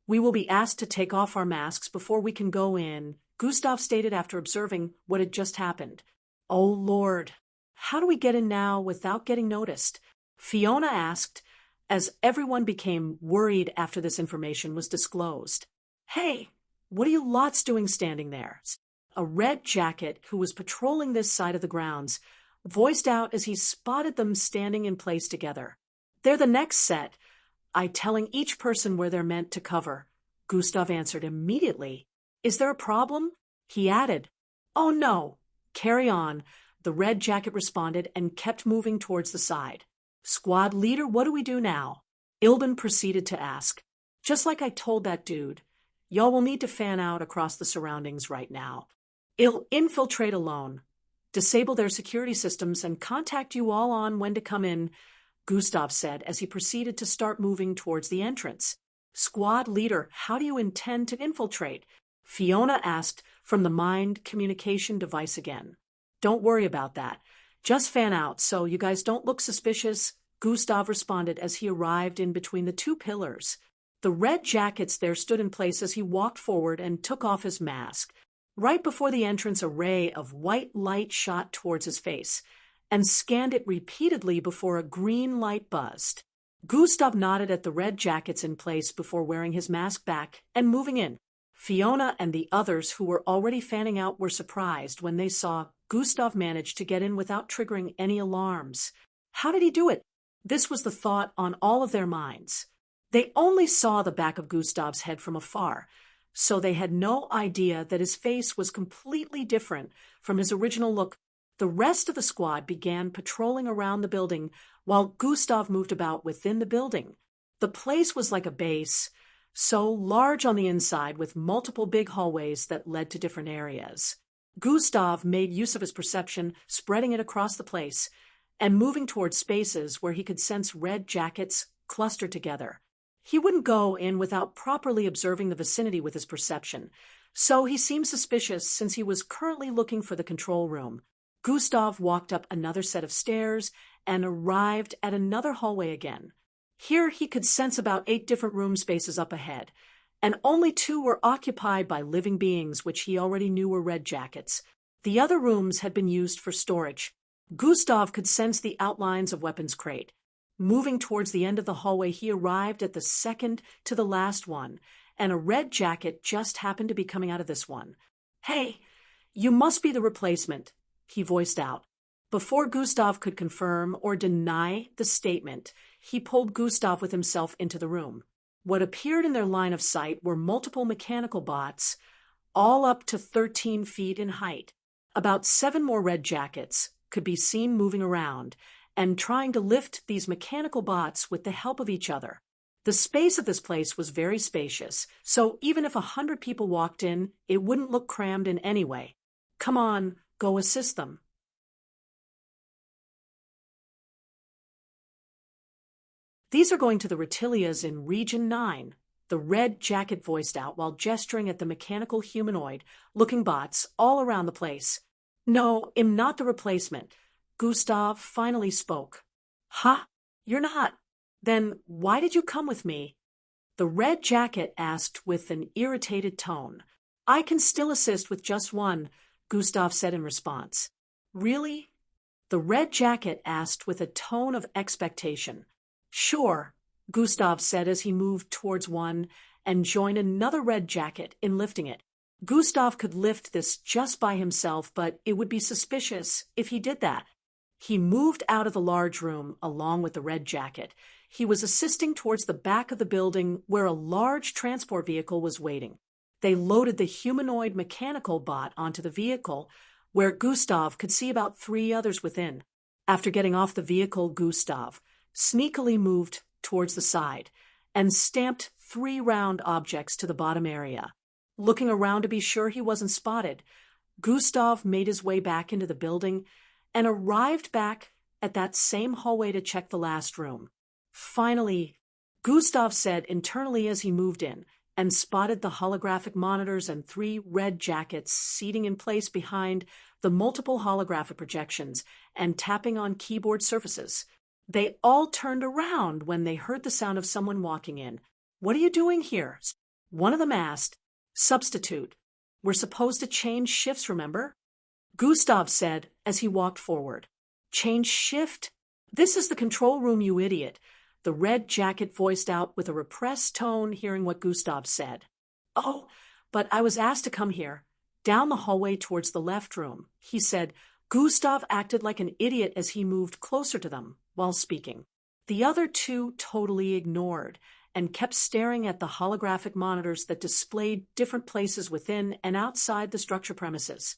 We will be asked to take off our masks before we can go in, Gustav stated after observing what had just happened. Oh Lord, how do we get in now without getting noticed? Fiona asked, as everyone became worried after this information was disclosed. Hey, what are you lots doing standing there? A red jacket, who was patrolling this side of the grounds, voiced out as he spotted them standing in place together. They're the next set. I telling each person where they're meant to cover. Gustav answered immediately. Is there a problem? He added. Oh no. Carry on. The red jacket responded and kept moving towards the side. Squad leader, what do we do now? Ilbin proceeded to ask. Just like I told that dude. Y'all will need to fan out across the surroundings right now. I'll infiltrate alone, disable their security systems, and contact you all on when to come in, Gustav said as he proceeded to start moving towards the entrance. Squad leader, how do you intend to infiltrate? Fiona asked from the mind communication device again. Don't worry about that. Just fan out so you guys don't look suspicious, Gustav responded as he arrived in between the two pillars. The red jackets there stood in place as he walked forward and took off his mask. Right before the entrance, a ray of white light shot towards his face and scanned it repeatedly before a green light buzzed. Gustav nodded at the red jackets in place before wearing his mask back and moving in. Fiona and the others who were already fanning out were surprised when they saw Gustav manage to get in without triggering any alarms. How did he do it? This was the thought on all of their minds. They only saw the back of Gustav's head from afar, so they had no idea that his face was completely different from his original look. The rest of the squad began patrolling around the building while Gustav moved about within the building. The place was like a base, so large on the inside with multiple big hallways that led to different areas. Gustav made use of his perception, spreading it across the place and moving towards spaces where he could sense red jackets clustered together. He wouldn't go in without properly observing the vicinity with his perception, so he seemed suspicious since he was currently looking for the control room. Gustav walked up another set of stairs and arrived at another hallway again. Here he could sense about 8 different room spaces up ahead, and only 2 were occupied by living beings which he already knew were red jackets. The other rooms had been used for storage. Gustav could sense the outlines of weapons crate. Moving towards the end of the hallway, he arrived at the second to the last one, and a red jacket just happened to be coming out of this one. Hey, you must be the replacement, he voiced out. Before Gustav could confirm or deny the statement, he pulled Gustav with himself into the room. What appeared in their line of sight were multiple mechanical bots, all up to 13 feet in height. About 7 more red jackets could be seen moving around and trying to lift these mechanical bots with the help of each other. The space of this place was very spacious, so even if 100 people walked in, it wouldn't look crammed in any way. Come on, go assist them. These are going to the Retilias in Region 9, the red jacket voiced out while gesturing at the mechanical humanoid-looking bots all around the place. No, I'm not the replacement. Gustav finally spoke. Huh? You're not? Then why did you come with me? The red jacket asked with an irritated tone. I can still assist with just one, Gustav said in response. Really? The red jacket asked with a tone of expectation. Sure, Gustav said as he moved towards one and joined another red jacket in lifting it. Gustav could lift this just by himself, but it would be suspicious if he did that. He moved out of the large room along with the red jacket. He was assisting towards the back of the building where a large transport vehicle was waiting. They loaded the humanoid mechanical bot onto the vehicle, where Gustav could see about 3 others within. After getting off the vehicle, Gustav sneakily moved towards the side and stamped 3 round objects to the bottom area. Looking around to be sure he wasn't spotted, Gustav made his way back into the building and arrived back at that same hallway to check the last room. Finally, Gustav said internally as he moved in and spotted the holographic monitors and 3 red jackets seating in place behind the multiple holographic projections and tapping on keyboard surfaces. They all turned around when they heard the sound of someone walking in. "What are you doing here?" One of them asked. "Substitute. We're supposed to change shifts, remember?" Gustav said as he walked forward. "Change shift? This is the control room, you idiot," the red jacket voiced out with a repressed tone hearing what Gustav said. "Oh, but I was asked to come here, down the hallway towards the left room," he said. Gustav acted like an idiot as he moved closer to them while speaking. The other 2 totally ignored and kept staring at the holographic monitors that displayed different places within and outside the structure premises.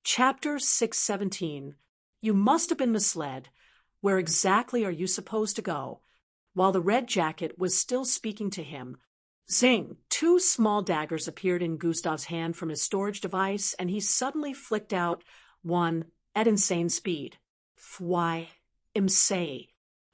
Chapter 617. You must have been misled. Where exactly are you supposed to go? While the red jacket was still speaking to him, zing! 2 small daggers appeared in Gustav's hand from his storage device, and he suddenly flicked out one at insane speed. Why, insane.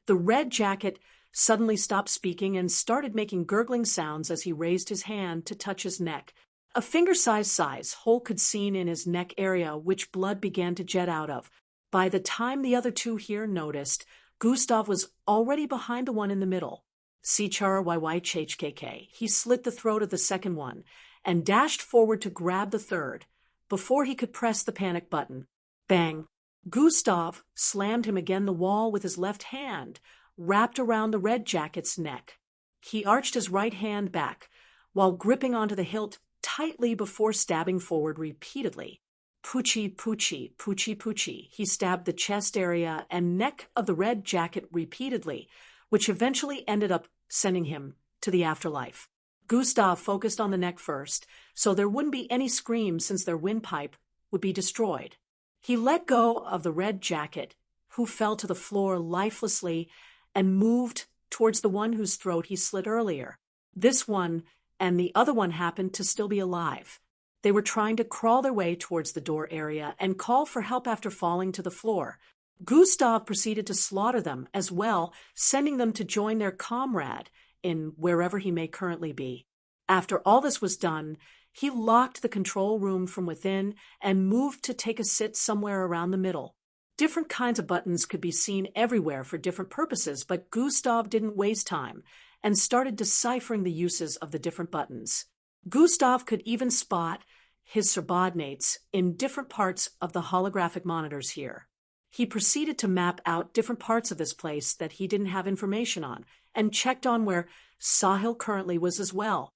The red jacket suddenly stopped speaking and started making gurgling sounds as he raised his hand to touch his neck. A finger-sized hole could seen in his neck area, which blood began to jet out of. By the time the other 2 here noticed, Gustav was already behind the one in the middle. CHRYYHKK. He slit the throat of the second one and dashed forward to grab the third before he could press the panic button. Bang! Gustav slammed him against the wall with his left hand, wrapped around the red jacket's neck. He arched his right hand back while gripping onto the hilt tightly before stabbing forward repeatedly. Poochie, poochie, poochie, poochie. He stabbed the chest area and neck of the red jacket repeatedly, which eventually ended up sending him to the afterlife. Gustav focused on the neck first, so there wouldn't be any screams since their windpipe would be destroyed. He let go of the red jacket, who fell to the floor lifelessly, and moved towards the one whose throat he slit earlier. This one and the other one happened to still be alive. They were trying to crawl their way towards the door area and call for help after falling to the floor. Gustav proceeded to slaughter them as well, sending them to join their comrade in wherever he may currently be. After all this was done, he locked the control room from within and moved to take a sit somewhere around the middle. Different kinds of buttons could be seen everywhere for different purposes, but Gustav didn't waste time and started deciphering the uses of the different buttons. Gustav could even spot his subordinates in different parts of the holographic monitors here. He proceeded to map out different parts of this place that he didn't have information on and checked on where Sahil currently was as well.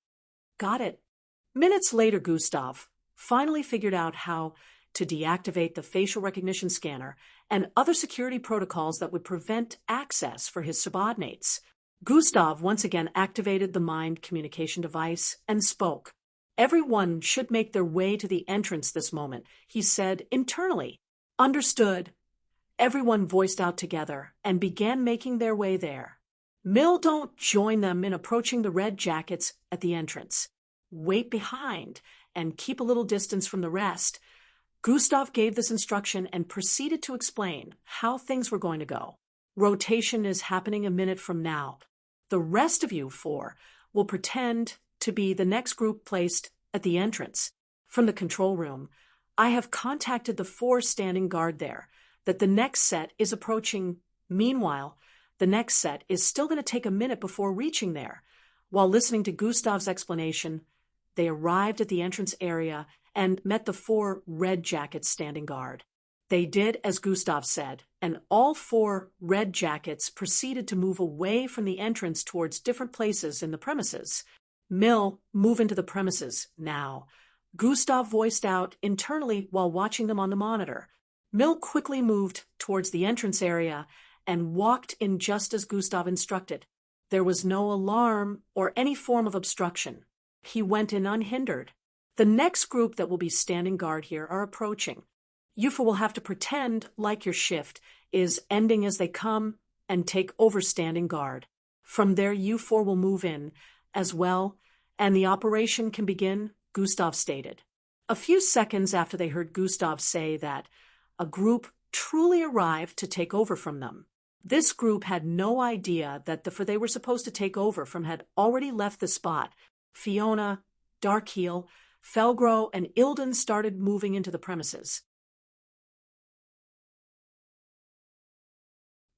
Got it. Minutes later, Gustav finally figured out how to deactivate the facial recognition scanner and other security protocols that would prevent access for his subordinates. Gustav once again activated the mind communication device and spoke. "Everyone should make their way to the entrance this moment," he said internally. "Understood." Everyone voiced out together and began making their way there. Mill don't join them in approaching the red jackets at the entrance. Wait behind and keep a little distance from the rest. Gustav gave this instruction and proceeded to explain how things were going to go. Rotation is happening a minute from now. The rest of you 4 will pretend to be the next group placed at the entrance. From the control room, I have contacted the 4 standing guard there that the next set is approaching. Meanwhile, the next set is still going to take a minute before reaching there. While listening to Gustav's explanation, they arrived at the entrance area and met the 4 red jackets standing guard. They did as Gustav said, and all 4 red jackets proceeded to move away from the entrance towards different places in the premises. Mill, move into the premises now. Gustav voiced out internally while watching them on the monitor. Mill quickly moved towards the entrance area and walked in just as Gustav instructed. There was no alarm or any form of obstruction. He went in unhindered. The next group that will be standing guard here are approaching. You four will have to pretend like your shift is ending as they come and take over standing guard. From there, you four will move in as well, and the operation can begin, Gustav stated. A few seconds after they heard Gustav say that, a group truly arrived to take over from them. This group had no idea that the four they were supposed to take over from had already left the spot. Fiona, Darkheel, Felgro, and Ilden started moving into the premises.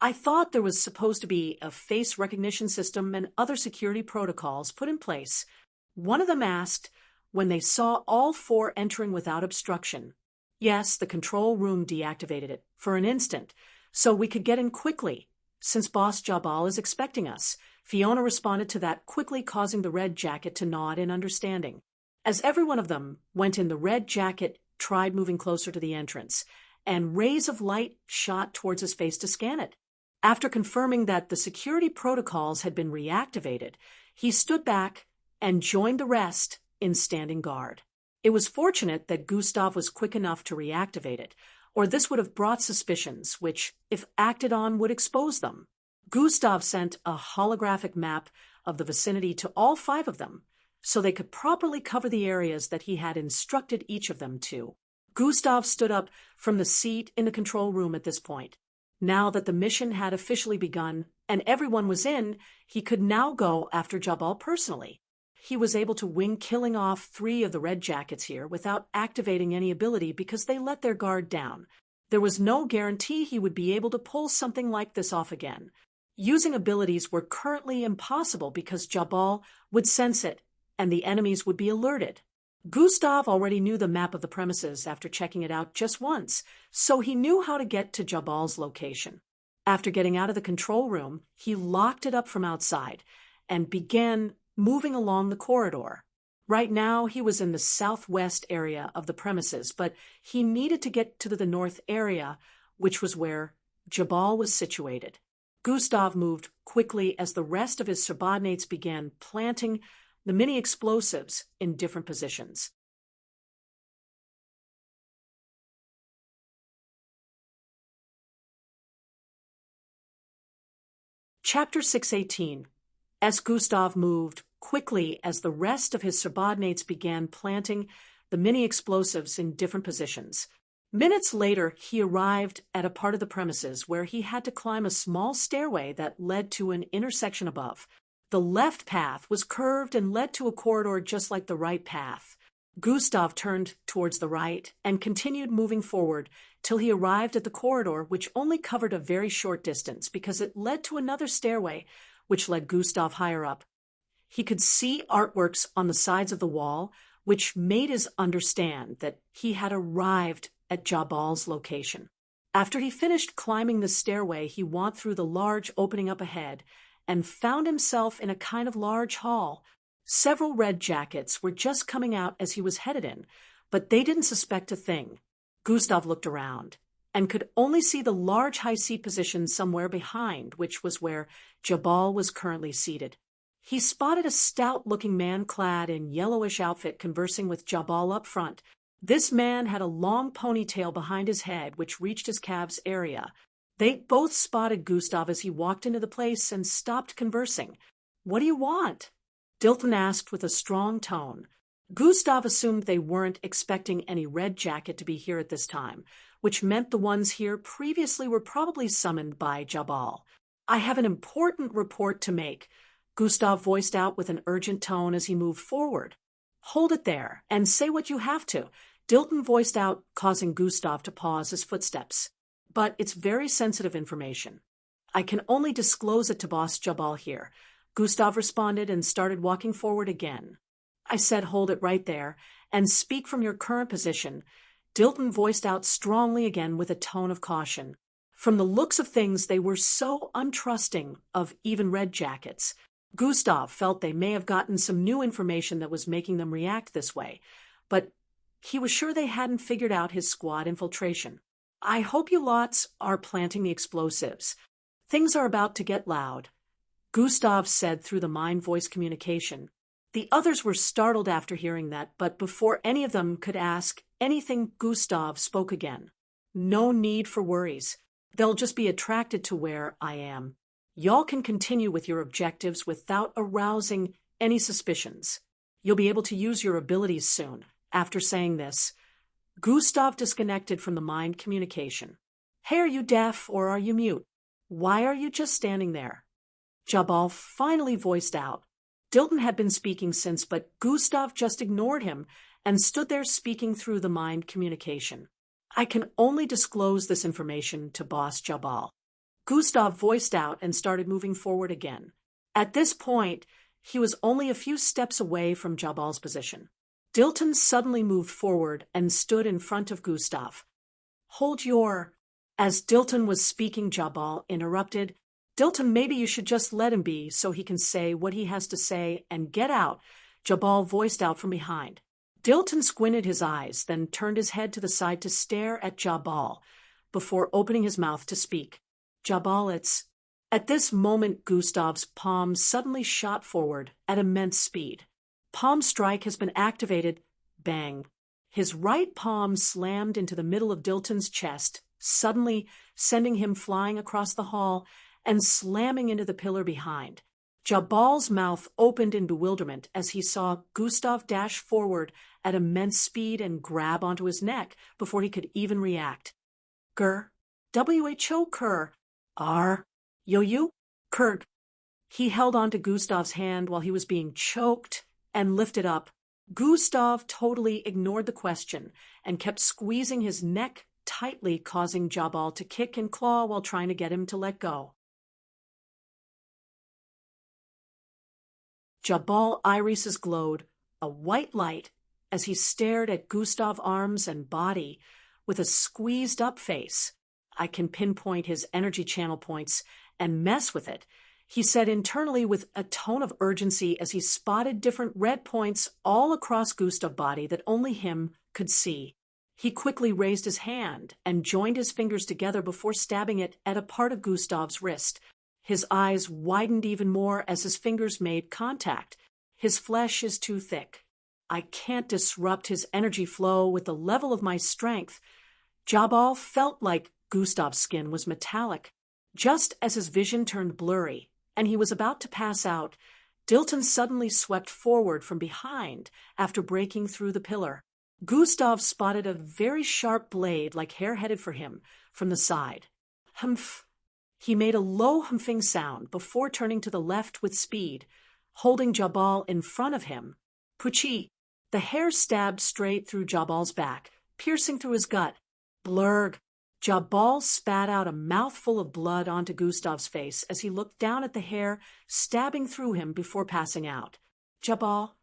I thought there was supposed to be a face recognition system and other security protocols put in place. One of them asked when they saw all four entering without obstruction. Yes, the control room deactivated it for an instant, so we could get in quickly, since Boss Jabal is expecting us. Fiona responded to that, quickly causing the red jacket to nod in understanding. As every one of them went in, the red jacket tried moving closer to the entrance, and rays of light shot towards his face to scan it. After confirming that the security protocols had been reactivated, he stood back and joined the rest in standing guard. It was fortunate that Gustav was quick enough to reactivate it, or this would have brought suspicions, which, if acted on, would expose them. Gustav sent a holographic map of the vicinity to all five of them, so they could properly cover the areas that he had instructed each of them to. Gustav stood up from the seat in the control room at this point. Now that the mission had officially begun and everyone was in, he could now go after Jabal personally. He was able to wing killing off 3 of the red jackets here without activating any ability because they let their guard down. There was no guarantee he would be able to pull something like this off again. Using abilities were currently impossible because Jabal would sense it and the enemies would be alerted. Gustav already knew the map of the premises after checking it out just once, so he knew how to get to Jabal's location. After getting out of the control room, he locked it up from outside and began moving along the corridor. Right now, he was in the southwest area of the premises, but he needed to get to the north area, which was where Jabal was situated. Gustav moved quickly as the rest of his subordinates began planting the mini-explosives in different positions. Chapter 618. As Gustav moved quickly as the rest of his subordinates began planting the mini-explosives in different positions. Minutes later, he arrived at a part of the premises where he had to climb a small stairway that led to an intersection above. The left path was curved and led to a corridor just like the right path. Gustav turned towards the right and continued moving forward till he arrived at the corridor, which only covered a very short distance because it led to another stairway which led Gustav higher up. He could see artworks on the sides of the wall, which made us understand that he had arrived at Jabal's location. After he finished climbing the stairway, he walked through the large opening up ahead and found himself in a kind of large hall. Several red jackets were just coming out as he was headed in, but they didn't suspect a thing. Gustav looked around and could only see the large high seat position somewhere behind, which was where Jabal was currently seated. He spotted a stout-looking man clad in yellowish outfit conversing with Jabal up front. This man had a long ponytail behind his head, which reached his calves area. They both spotted Gustav as he walked into the place and stopped conversing. "What do you want?" Dilton asked with a strong tone. Gustav assumed they weren't expecting any red jacket to be here at this time, which meant the ones here previously were probably summoned by Jabal. "I have an important report to make," Gustav voiced out with an urgent tone as he moved forward. "Hold it there and say what you have to," Dilton voiced out, causing Gustav to pause his footsteps. "But it's very sensitive information. I can only disclose it to Boss Jabal here," Gustav responded and started walking forward again. "I said hold it right there and speak from your current position," Dilton voiced out strongly again with a tone of caution. From the looks of things, they were so untrusting of even red jackets. Gustav felt they may have gotten some new information that was making them react this way, but he was sure they hadn't figured out his squad infiltration. "I hope you lots are planting the explosives. Things are about to get loud," Gustav said through the mind-voice communication. The others were startled after hearing that, but before any of them could ask anything, Gustav spoke again. No need for worries. They'll just be attracted to where I am. Y'all can continue with your objectives without arousing any suspicions. You'll be able to use your abilities soon. After saying this, Gustav disconnected from the mind communication. Hey, are you deaf or are you mute? Why are you just standing there? Jabal finally voiced out. Dilton had been speaking since, but Gustav just ignored him and stood there speaking through the mind communication. I can only disclose this information to Boss Jabal. Gustav voiced out and started moving forward again. At this point, he was only a few steps away from Jabal's position. Dilton suddenly moved forward and stood in front of Gustav. Hold your... As Dilton was speaking, Jabal interrupted. Dilton, maybe you should just let him be so he can say what he has to say and get out, Jabal voiced out from behind. Dilton squinted his eyes, then turned his head to the side to stare at Jabal before opening his mouth to speak. Jabal, it's... At this moment, Gustav's palm suddenly shot forward at immense speed. Palm strike has been activated. Bang. His right palm slammed into the middle of Dilton's chest, suddenly sending him flying across the hall and slamming into the pillar behind. Jabal's mouth opened in bewilderment as he saw Gustav dash forward at immense speed and grab onto his neck before he could even react. Gur. WHO Gur. R. Yo-you? Kurg. He held onto Gustav's hand while he was being choked and lifted up. Gustav totally ignored the question and kept squeezing his neck tightly, causing Jabal to kick and claw while trying to get him to let go. Jabal irises glowed, a white light, as he stared at Gustav's arms and body with a squeezed-up face. I can pinpoint his energy channel points and mess with it, he said internally with a tone of urgency as he spotted different red points all across Gustav's body that only him could see. He quickly raised his hand and joined his fingers together before stabbing it at a part of Gustav's wrist. His eyes widened even more as his fingers made contact. His flesh is too thick. I can't disrupt his energy flow with the level of my strength. Jabal felt like Gustav's skin was metallic. Just as his vision turned blurry and he was about to pass out, Dilton suddenly swept forward from behind after breaking through the pillar. Gustav spotted a very sharp blade like hair headed for him from the side. Humph! He made a low humping sound before turning to the left with speed, holding Jabal in front of him. Puchi! The hair stabbed straight through Jabal's back, piercing through his gut. Blurg! Jabal spat out a mouthful of blood onto Gustav's face as he looked down at the hair stabbing through him before passing out. Jabal!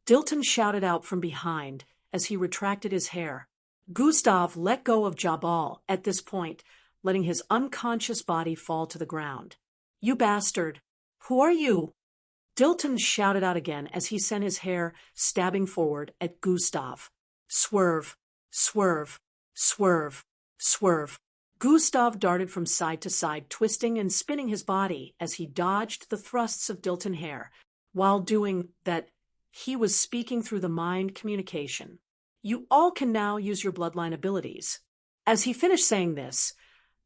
Dilton shouted out from behind as he retracted his hair. Gustav let go of Jabal at this point, letting his unconscious body fall to the ground. You bastard! Who are you? Dilton shouted out again as he sent his hair stabbing forward at Gustav. Swerve! Swerve! Swerve! Swerve! Gustav darted from side to side, twisting and spinning his body as he dodged the thrusts of Dilton hair. While doing that, he was speaking through the mind communication. You all can now use your bloodline abilities. As he finished saying this,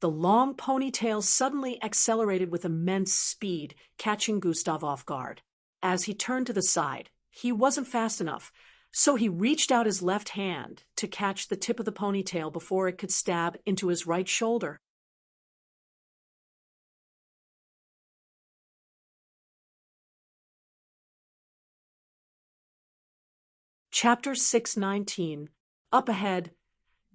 the long ponytail suddenly accelerated with immense speed, catching Gustav off guard. As he turned to the side, he wasn't fast enough, so he reached out his left hand to catch the tip of the ponytail before it could stab into his right shoulder. Chapter 619. Up ahead.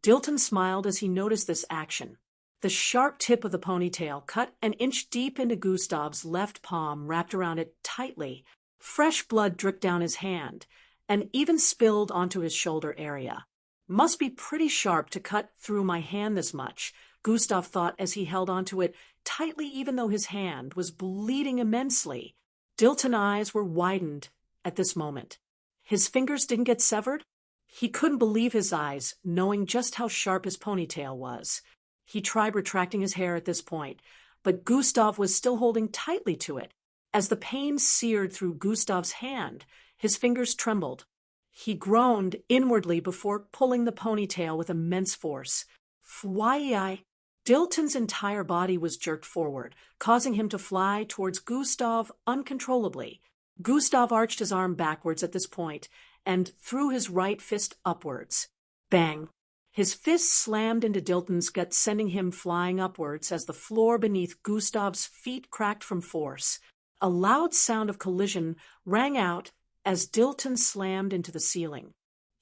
Dilton smiled as he noticed this action. The sharp tip of the ponytail cut an inch deep into Gustav's left palm, wrapped around it tightly. Fresh blood dripped down his hand and even spilled onto his shoulder area. Must be pretty sharp to cut through my hand this much, Gustav thought as he held onto it tightly even though his hand was bleeding immensely. Dilton's eyes were widened at this moment. His fingers didn't get severed? He couldn't believe his eyes, knowing just how sharp his ponytail was. He tried retracting his hair at this point, but Gustav was still holding tightly to it. As the pain seared through Gustav's hand, His fingers trembled. He groaned inwardly before pulling the ponytail with immense force. Fwye! Dilton's entire body was jerked forward, causing him to fly towards Gustav uncontrollably. Gustav arched his arm backwards at this point and threw his right fist upwards. Bang! His fist slammed into Dilton's gut, sending him flying upwards as the floor beneath Gustav's feet cracked from force. A loud sound of collision rang out as Dilton slammed into the ceiling.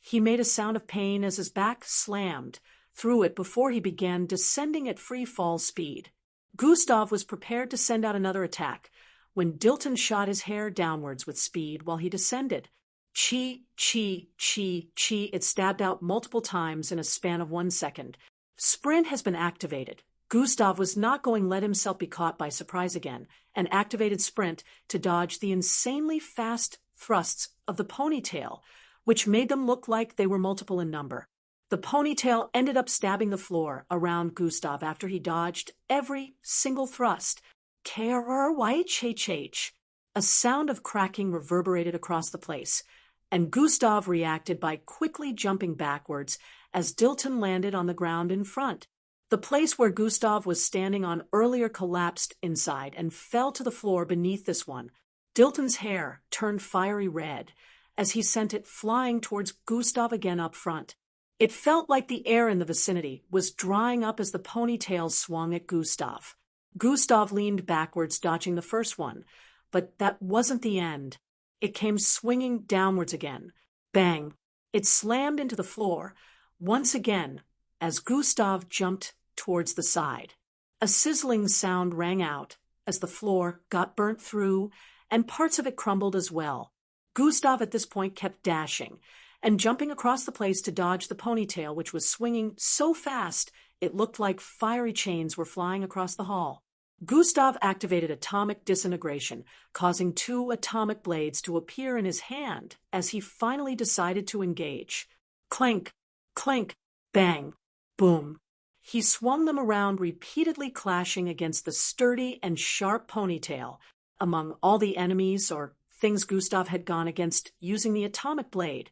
He made a sound of pain as his back slammed through it before he began descending at free fall speed. Gustav was prepared to send out another attack when Dilton shot his hair downwards with speed while he descended. Chi, chi, chi, chi, it stabbed out multiple times in a span of 1 second. Sprint has been activated. Gustav was not going to let himself be caught by surprise again, and activated Sprint to dodge the insanely fast thrusts of the ponytail, which made them look like they were multiple in number. The ponytail ended up stabbing the floor around Gustav after he dodged every single thrust. K-R-Y-H-H-H. A sound of cracking reverberated across the place, and Gustav reacted by quickly jumping backwards as Dilton landed on the ground in front. The place where Gustav was standing on earlier collapsed inside and fell to the floor beneath this one. Dilton's hair turned fiery red as he sent it flying towards Gustav again up front. It felt like the air in the vicinity was drying up as the ponytail swung at Gustav. Gustav leaned backwards, dodging the first one, but that wasn't the end. It came swinging downwards again. Bang! It slammed into the floor once again as Gustav jumped towards the side. A sizzling sound rang out as the floor got burnt through and parts of it crumbled as well. Gustav at this point kept dashing and jumping across the place to dodge the ponytail, which was swinging so fast it looked like fiery chains were flying across the hall. Gustav activated atomic disintegration, causing 2 atomic blades to appear in his hand as he finally decided to engage. Clink, clink, bang, boom. He swung them around, repeatedly clashing against the sturdy and sharp ponytail. Among all the enemies or things Gustav had gone against using the atomic blade,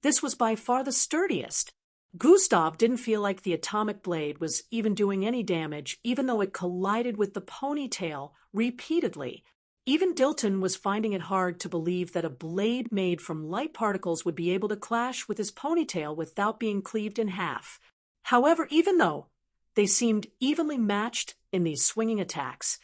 this was by far the sturdiest. Gustav didn't feel like the atomic blade was even doing any damage, even though it collided with the ponytail repeatedly. Even Dilton was finding it hard to believe that a blade made from light particles would be able to clash with his ponytail without being cleaved in half. However, even though they seemed evenly matched in these swinging attacks,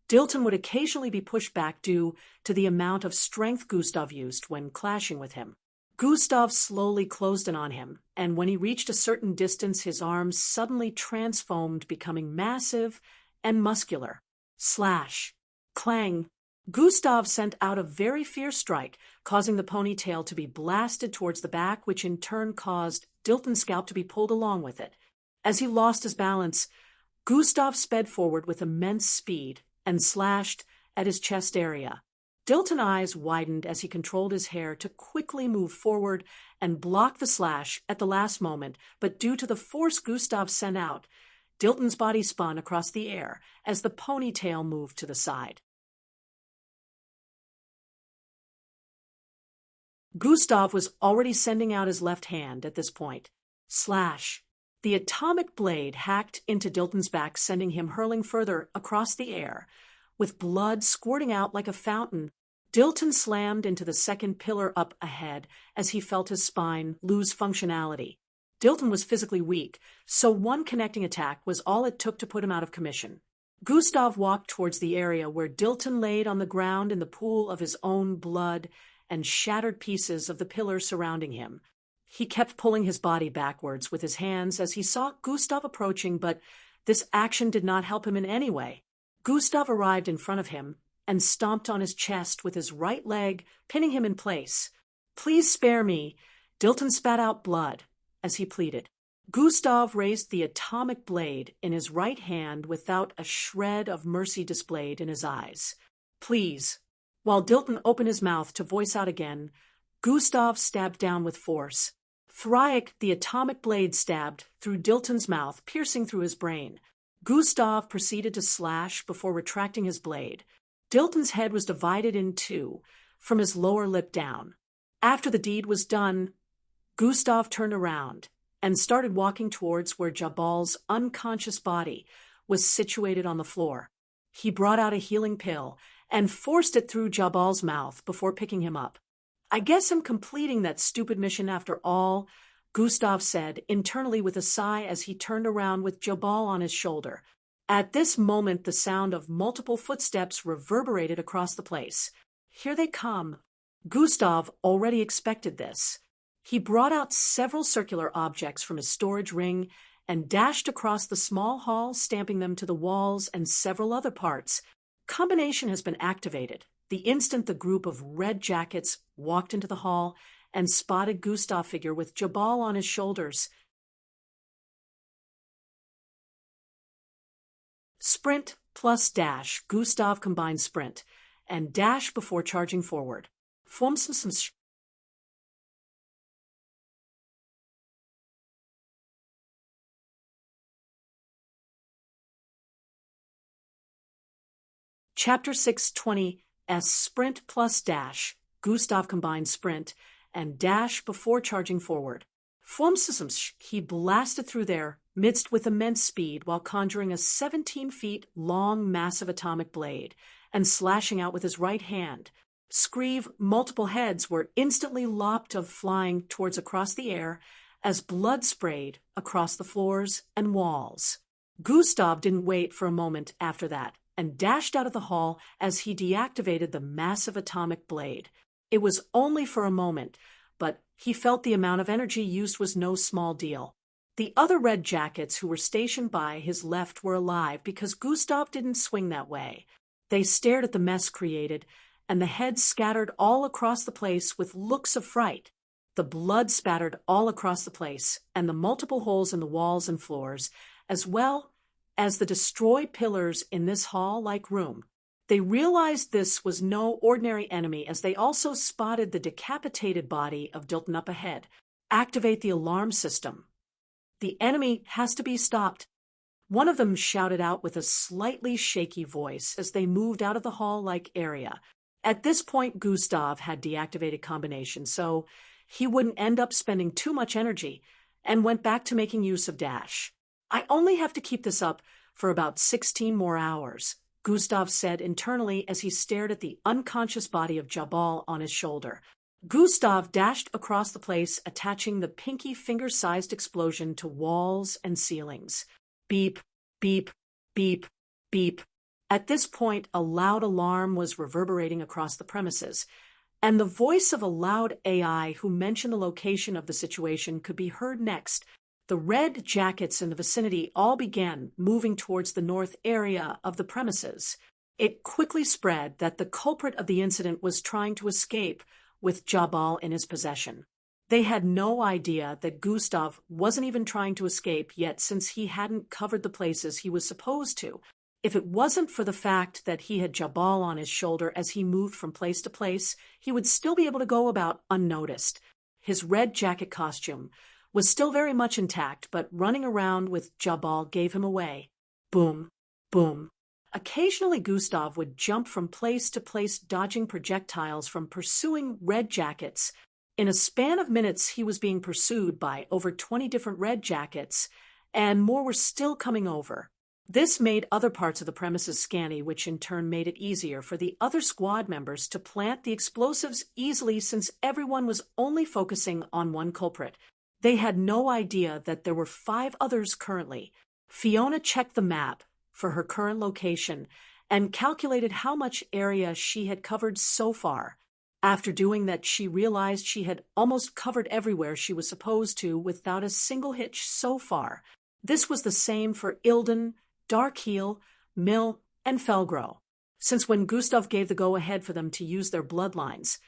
Dilton would occasionally be pushed back due to the amount of strength Gustav used when clashing with him. Gustav slowly closed in on him, and when he reached a certain distance, his arms suddenly transformed, becoming massive and muscular. Slash! Clang! Gustav sent out a very fierce strike, causing the ponytail to be blasted towards the back, which in turn caused Dilton's scalp to be pulled along with it. As he lost his balance, Gustav sped forward with immense speed and slashed at his chest area. Dilton's eyes widened as he controlled his hair to quickly move forward and block the slash at the last moment, but due to the force Gustav sent out, Dilton's body spun across the air as the ponytail moved to the side. Gustav was already sending out his left hand at this point. Slash! The atomic blade hacked into Dilton's back, sending him hurling further across the air. With blood squirting out like a fountain, Dilton slammed into the second pillar up ahead as he felt his spine lose functionality. Dilton was physically weak, so one connecting attack was all it took to put him out of commission. Gustav walked towards the area where Dilton laid on the ground in the pool of his own blood and shattered pieces of the pillar surrounding him. He kept pulling his body backwards with his hands as he saw Gustav approaching, but this action did not help him in any way. Gustav arrived in front of him and stomped on his chest with his right leg, pinning him in place. "Please spare me." Dilton spat out blood as he pleaded. Gustav raised the atomic blade in his right hand without a shred of mercy displayed in his eyes. "Please." While Dilton opened his mouth to voice out again, Gustav stabbed down with force. Thriac, the atomic blade stabbed through Dilton's mouth, piercing through his brain. Gustav proceeded to slash before retracting his blade. Dilton's head was divided in two, from his lower lip down. After the deed was done, Gustav turned around and started walking towards where Jabal's unconscious body was situated on the floor. He brought out a healing pill and forced it through Jabal's mouth before picking him up. "I guess I'm completing that stupid mission after all," Gustav said internally with a sigh as he turned around with Jabal on his shoulder. At this moment, the sound of multiple footsteps reverberated across the place. "Here they come." Gustav already expected this. He brought out several circular objects from his storage ring and dashed across the small hall, stamping them to the walls and several other parts. Combination has been activated. The instant the group of red jackets walked into the hall and spotted Gustav's figure with Jabal on his shoulders. Sprint plus dash. Gustav combined sprint and dash before charging forward. Chapter 620 S. Sprint plus dash. Gustav combined sprint and dash before charging forward. He blasted through their midst with immense speed while conjuring a 17 feet long massive atomic blade and slashing out with his right hand. Screeve multiple heads were instantly lopped of flying towards across the air as blood sprayed across the floors and walls. Gustav didn't wait for a moment after that and dashed out of the hall as he deactivated the massive atomic blade. It was only for a moment, but he felt the amount of energy used was no small deal. The other red jackets who were stationed by his left were alive because Gustav didn't swing that way. They stared at the mess created, and the heads scattered all across the place with looks of fright. The blood spattered all across the place, and the multiple holes in the walls and floors, as well as the destroyed pillars in this hall-like room. They realized this was no ordinary enemy as they also spotted the decapitated body of Dilton up ahead. "Activate the alarm system. The enemy has to be stopped," one of them shouted out with a slightly shaky voice as they moved out of the hall-like area. At this point, Gustav had deactivated combination, so he wouldn't end up spending too much energy and went back to making use of dash. "I only have to keep this up for about 16 more hours, Gustav said internally as he stared at the unconscious body of Jabal on his shoulder. Gustav dashed across the place, attaching the pinky finger-sized explosion to walls and ceilings. Beep, beep, beep, beep. At this point, a loud alarm was reverberating across the premises, and the voice of a loud AI who mentioned the location of the situation could be heard next. The red jackets in the vicinity all began moving towards the north area of the premises. It quickly spread that the culprit of the incident was trying to escape with Jabal in his possession. They had no idea that Gustav wasn't even trying to escape yet, since he hadn't covered the places he was supposed to. If it wasn't for the fact that he had Jabal on his shoulder as he moved from place to place, he would still be able to go about unnoticed. His red jacket costume was still very much intact, but running around with Jabal gave him away. Boom, boom. Occasionally Gustav would jump from place to place, dodging projectiles from pursuing red jackets. In a span of minutes, he was being pursued by over 20 different red jackets, and more were still coming over. This made other parts of the premises scanny, which in turn made it easier for the other squad members to plant the explosives easily, since everyone was only focusing on one culprit. They had no idea that there were 5 others currently. Fiona checked the map for her current location and calculated how much area she had covered so far. After doing that, she realized she had almost covered everywhere she was supposed to without a single hitch so far. This was the same for Ilden, Darkheel, Mill, and Felgrow. Since when Gustav gave the go-ahead for them to use their bloodlines,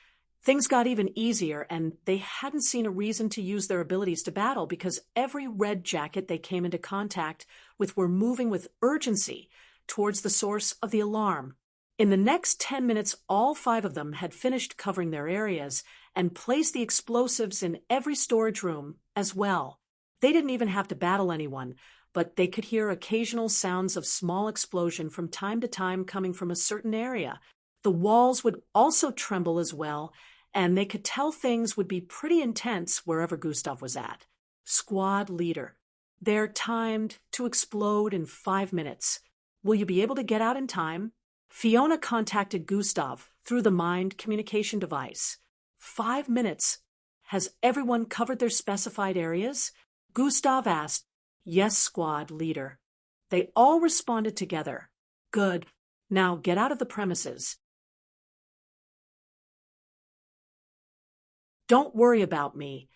things got even easier, and they hadn't seen a reason to use their abilities to battle, because every red jacket they came into contact with were moving with urgency towards the source of the alarm. In the next 10 minutes, all 5 of them had finished covering their areas and placed the explosives in every storage room as well. They didn't even have to battle anyone, but they could hear occasional sounds of small explosion from time to time coming from a certain area. The walls would also tremble as well, and they could tell things would be pretty intense wherever Gustav was at. Squad leader. They're timed to explode in 5 minutes. Will you be able to get out in time? Fiona contacted Gustav through the mind communication device. 5 minutes. Has everyone covered their specified areas? Gustav asked. Yes, squad leader. They all responded together. Good. Now get out of the premises. Don't worry about me,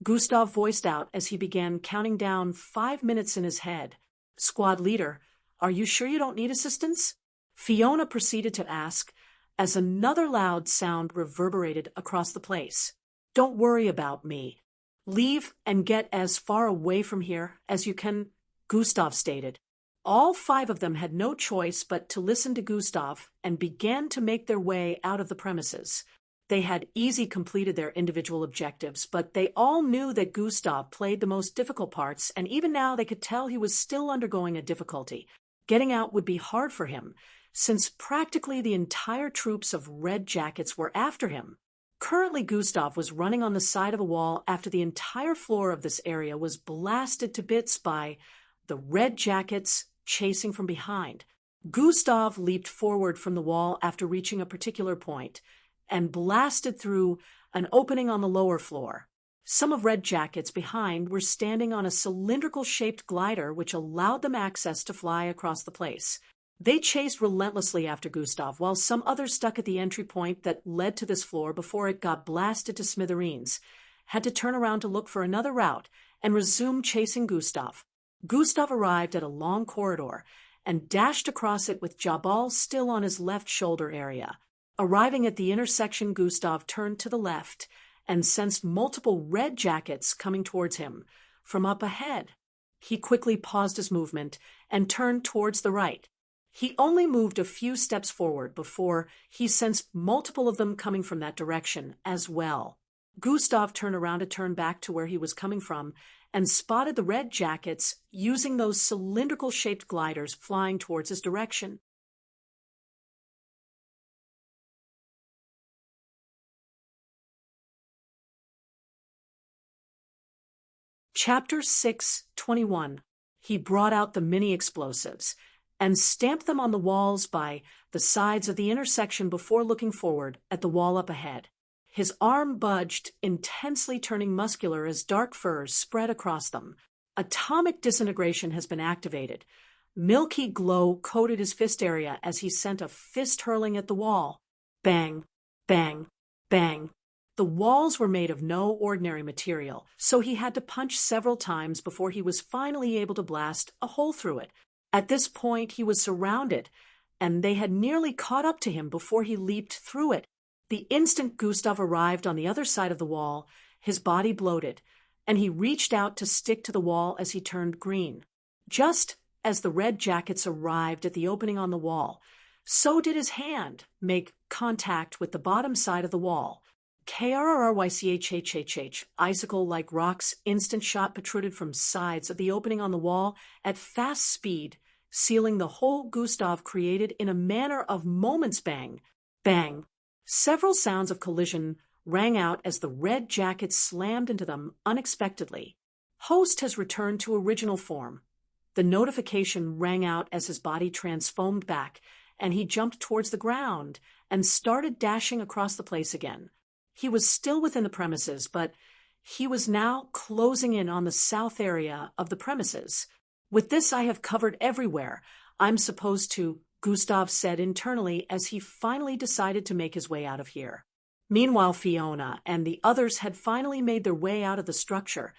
Gustav voiced out as he began counting down 5 minutes in his head. Squad leader, are you sure you don't need assistance? Fiona proceeded to ask as another loud sound reverberated across the place. Don't worry about me. Leave and get as far away from here as you can, Gustav stated. All 5 of them had no choice but to listen to Gustav and began to make their way out of the premises. They had easily completed their individual objectives, but they all knew that Gustav played the most difficult parts, and even now they could tell he was still undergoing a difficulty. Getting out would be hard for him, since practically the entire troops of Red Jackets were after him. Currently, Gustav was running on the side of a wall after the entire floor of this area was blasted to bits by the Red Jackets chasing from behind. Gustav leaped forward from the wall after reaching a particular point and blasted through an opening on the lower floor. Some of Red Jackets behind were standing on a cylindrical-shaped glider which allowed them access to fly across the place. They chased relentlessly after Gustav, while some others stuck at the entry point that led to this floor before it got blasted to smithereens had to turn around to look for another route and resume chasing Gustav. Gustav arrived at a long corridor and dashed across it with Jabal still on his left shoulder area. Arriving at the intersection, Gustav turned to the left and sensed multiple Red Jackets coming towards him from up ahead. He quickly paused his movement and turned towards the right. He only moved a few steps forward before he sensed multiple of them coming from that direction as well. Gustav turned around to turn back to where he was coming from and spotted the Red Jackets using those cylindrical-shaped gliders flying towards his direction. Chapter 6:21. He brought out the mini-explosives and stamped them on the walls by the sides of the intersection before looking forward at the wall up ahead. His arm budged, intensely turning muscular as dark furs spread across them. Atomic disintegration has been activated. Milky glow coated his fist area as he sent a fist hurling at the wall. Bang, bang, bang. The walls were made of no ordinary material, so he had to punch several times before he was finally able to blast a hole through it. At this point, he was surrounded, and they had nearly caught up to him before he leaped through it. The instant Gustav arrived on the other side of the wall, his body bloated, and he reached out to stick to the wall as he turned green. Just as the Red Jackets arrived at the opening on the wall, so did his hand make contact with the bottom side of the wall. KRRYCHHHH, icicle-like rocks instant shot protruded from sides of the opening on the wall at fast speed, sealing the hole Gustav created in a manner of moments. Bang, bang. Several sounds of collision rang out as the Red Jackets slammed into them unexpectedly. Host has returned to original form. The notification rang out as his body transformed back, and he jumped towards the ground and started dashing across the place again. He was still within the premises, but he was now closing in on the south area of the premises. With this, I have covered everywhere I'm supposed to, Gustav said internally as he finally decided to make his way out of here. Meanwhile, Fiona and the others had finally made their way out of the structure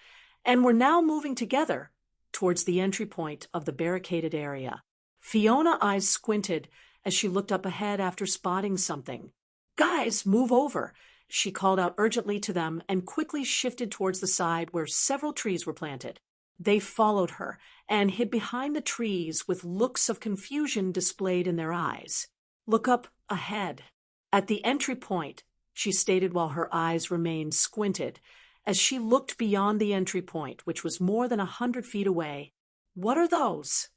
and were now moving together towards the entry point of the barricaded area. Fiona's eyes squinted as she looked up ahead after spotting something. "Guys, move over," she called out urgently to them and quickly shifted towards the side where several trees were planted. They followed her and hid behind the trees with looks of confusion displayed in their eyes. "Look up ahead. At the entry point," she stated while her eyes remained squinted as she looked beyond the entry point, which was more than 100 feet away. "What are those?"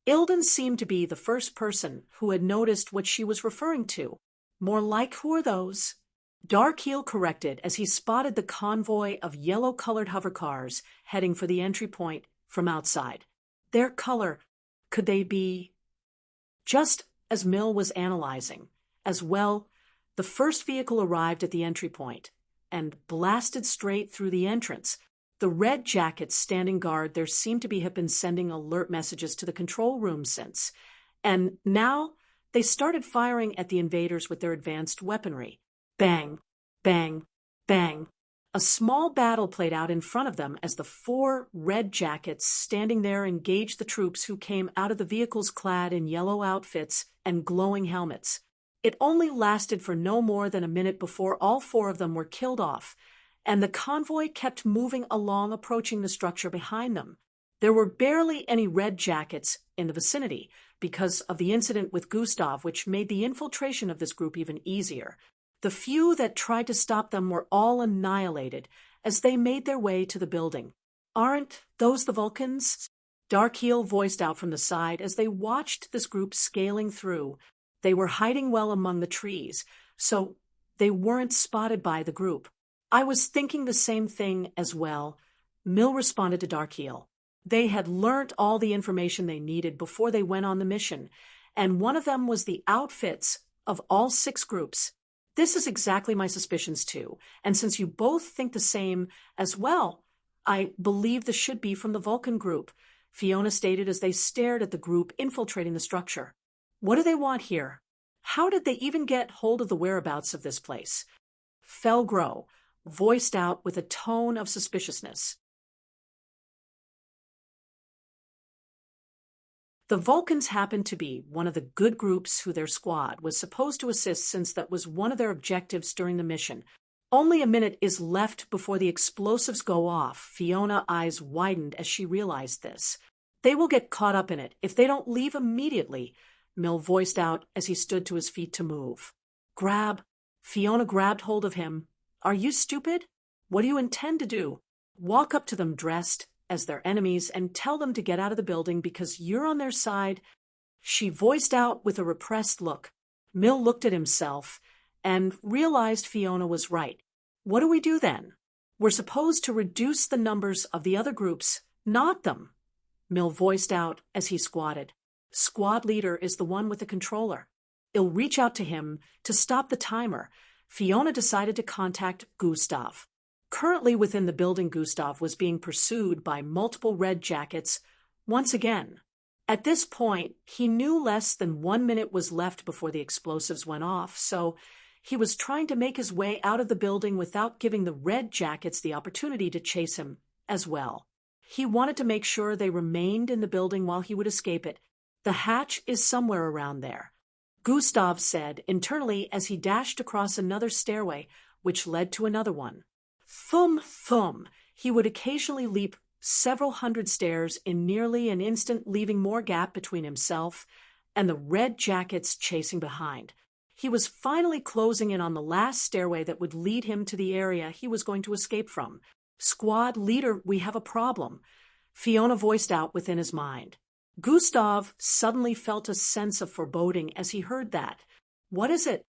Ilden seemed to be the first person who had noticed what she was referring to. "More like, who are those?" Darkeel corrected as he spotted the convoy of yellow-colored hovercars heading for the entry point from outside. Their color, could they be? Just as Mill was analyzing, as well, the first vehicle arrived at the entry point and blasted straight through the entrance. The red jackets standing guard there seemed to have been sending alert messages to the control room since, and now they started firing at the invaders with their advanced weaponry. Bang, bang, bang. A small battle played out in front of them as the 4 red jackets standing there engaged the troops who came out of the vehicles clad in yellow outfits and glowing helmets. It only lasted for no more than a minute before all 4 of them were killed off, and the convoy kept moving along, approaching the structure behind them. There were barely any red jackets in the vicinity because of the incident with Gustav, which made the infiltration of this group even easier. The few that tried to stop them were all annihilated as they made their way to the building. "Aren't those the Vulcans?" Darkeel voiced out from the side as they watched this group scaling through. They were hiding well among the trees, so they weren't spotted by the group. "I was thinking the same thing as well," Mill responded to Darkeel. They had learnt all the information they needed before they went on the mission, and one of them was the outfits of all 6 groups. "This is exactly my suspicions too, and since you both think the same as well, I believe this should be from the Vulcan group," Fiona stated as they stared at the group infiltrating the structure. "What do they want here? How did they even get hold of the whereabouts of this place?" Felgrow voiced out with a tone of suspiciousness. The Vulcans happened to be one of the good groups who their squad was supposed to assist, since that was one of their objectives during the mission. Only a minute is left before the explosives go off. Fiona's eyes widened as she realized this. "They will get caught up in it if they don't leave immediately," Mill voiced out as he stood to his feet to move. Fiona grabbed hold of him. "Are you stupid? What do you intend to do? Walk up to them dressed as their enemies and tell them to get out of the building because you're on their side?" She voiced out with a repressed look. Mill looked at himself and realized Fiona was right. "What do we do then? We're supposed to reduce the numbers of the other groups, not them," Mill voiced out as he squatted. "Squad leader is the one with the controller. He'll reach out to him to stop the timer." Fiona decided to contact Gustav. Currently within the building, Gustav was being pursued by multiple red jackets once again. At this point, he knew less than 1 minute was left before the explosives went off, so he was trying to make his way out of the building without giving the red jackets the opportunity to chase him as well. He wanted to make sure they remained in the building while he would escape it. "The hatch is somewhere around there," Gustav said internally as he dashed across another stairway, which led to another one. Thum, thum. He would occasionally leap several hundred stairs in nearly an instant, leaving more gap between himself and the red jackets chasing behind. He was finally closing in on the last stairway that would lead him to the area he was going to escape from. "Squad leader, we have a problem," Fiona voiced out within his mind. Gustav suddenly felt a sense of foreboding as he heard that. "What is it?"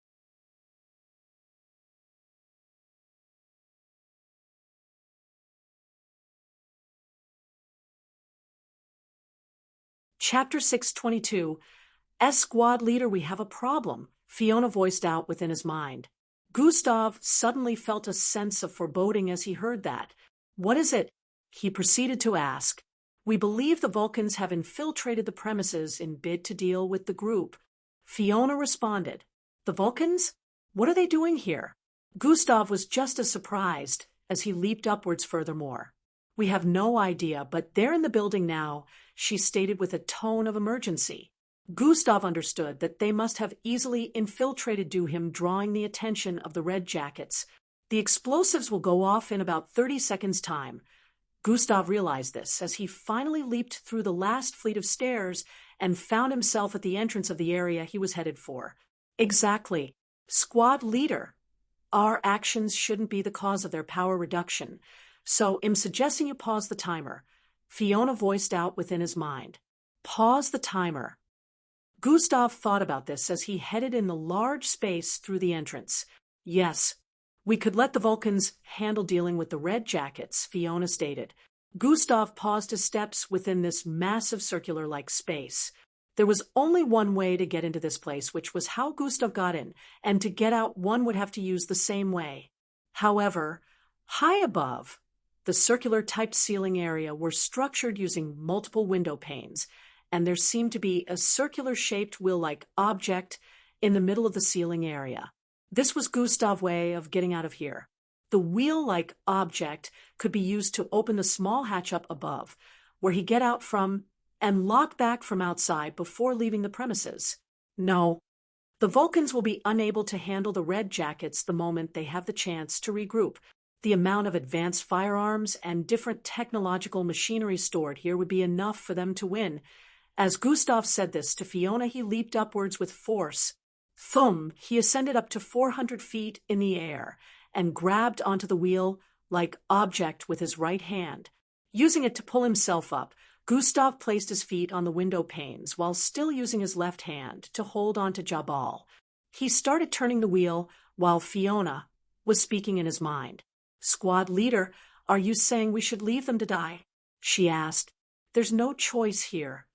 Chapter 622. "Squad leader, we have a problem," Fiona voiced out within his mind. Gustav suddenly felt a sense of foreboding as he heard that. "What is it?" he proceeded to ask. "We believe the Vulcans have infiltrated the premises in bid to deal with the group," Fiona responded. "The Vulcans? What are they doing here?" Gustav was just as surprised as he leaped upwards furthermore. "We have no idea, but they're in the building now," she stated with a tone of emergency. Gustav understood that they must have easily infiltrated due him drawing the attention of the red jackets. "The explosives will go off in about 30 seconds' time." Gustav realized this as he finally leaped through the last fleet of stairs and found himself at the entrance of the area he was headed for. "Exactly. Squad leader. Our actions shouldn't be the cause of their power reduction, so I'm suggesting you pause the timer," Fiona voiced out within his mind. Pause the timer. Gustav thought about this as he headed in the large space through the entrance. Yes, We could let the Vulcans handle dealing with the red jackets, Fiona stated. Gustav paused his steps within this massive circular-like space. There was only one way to get into this place, which was how Gustav got in, and to get out one would have to use the same way. However, high above, the circular-typed ceiling area were structured using multiple window panes, and there seemed to be a circular-shaped wheel-like object in the middle of the ceiling area. This was Gustav's way of getting out of here. The wheel-like object could be used to open the small hatch up above, where he get out from and lock back from outside before leaving the premises. No, the Vulcans will be unable to handle the red jackets the moment they have the chance to regroup. The amount of advanced firearms and different technological machinery stored here would be enough for them to win. As Gustav said this to Fiona, he leaped upwards with force. Thumb, he ascended up to 400 feet in the air and grabbed onto the wheel-like object with his right hand. Using it to pull himself up, Gustav placed his feet on the window panes while still using his left hand to hold onto Jabal. He started turning the wheel while Fiona was speaking in his mind. "Squad leader, are you saying we should leave them to die?" she asked. "There's no choice here.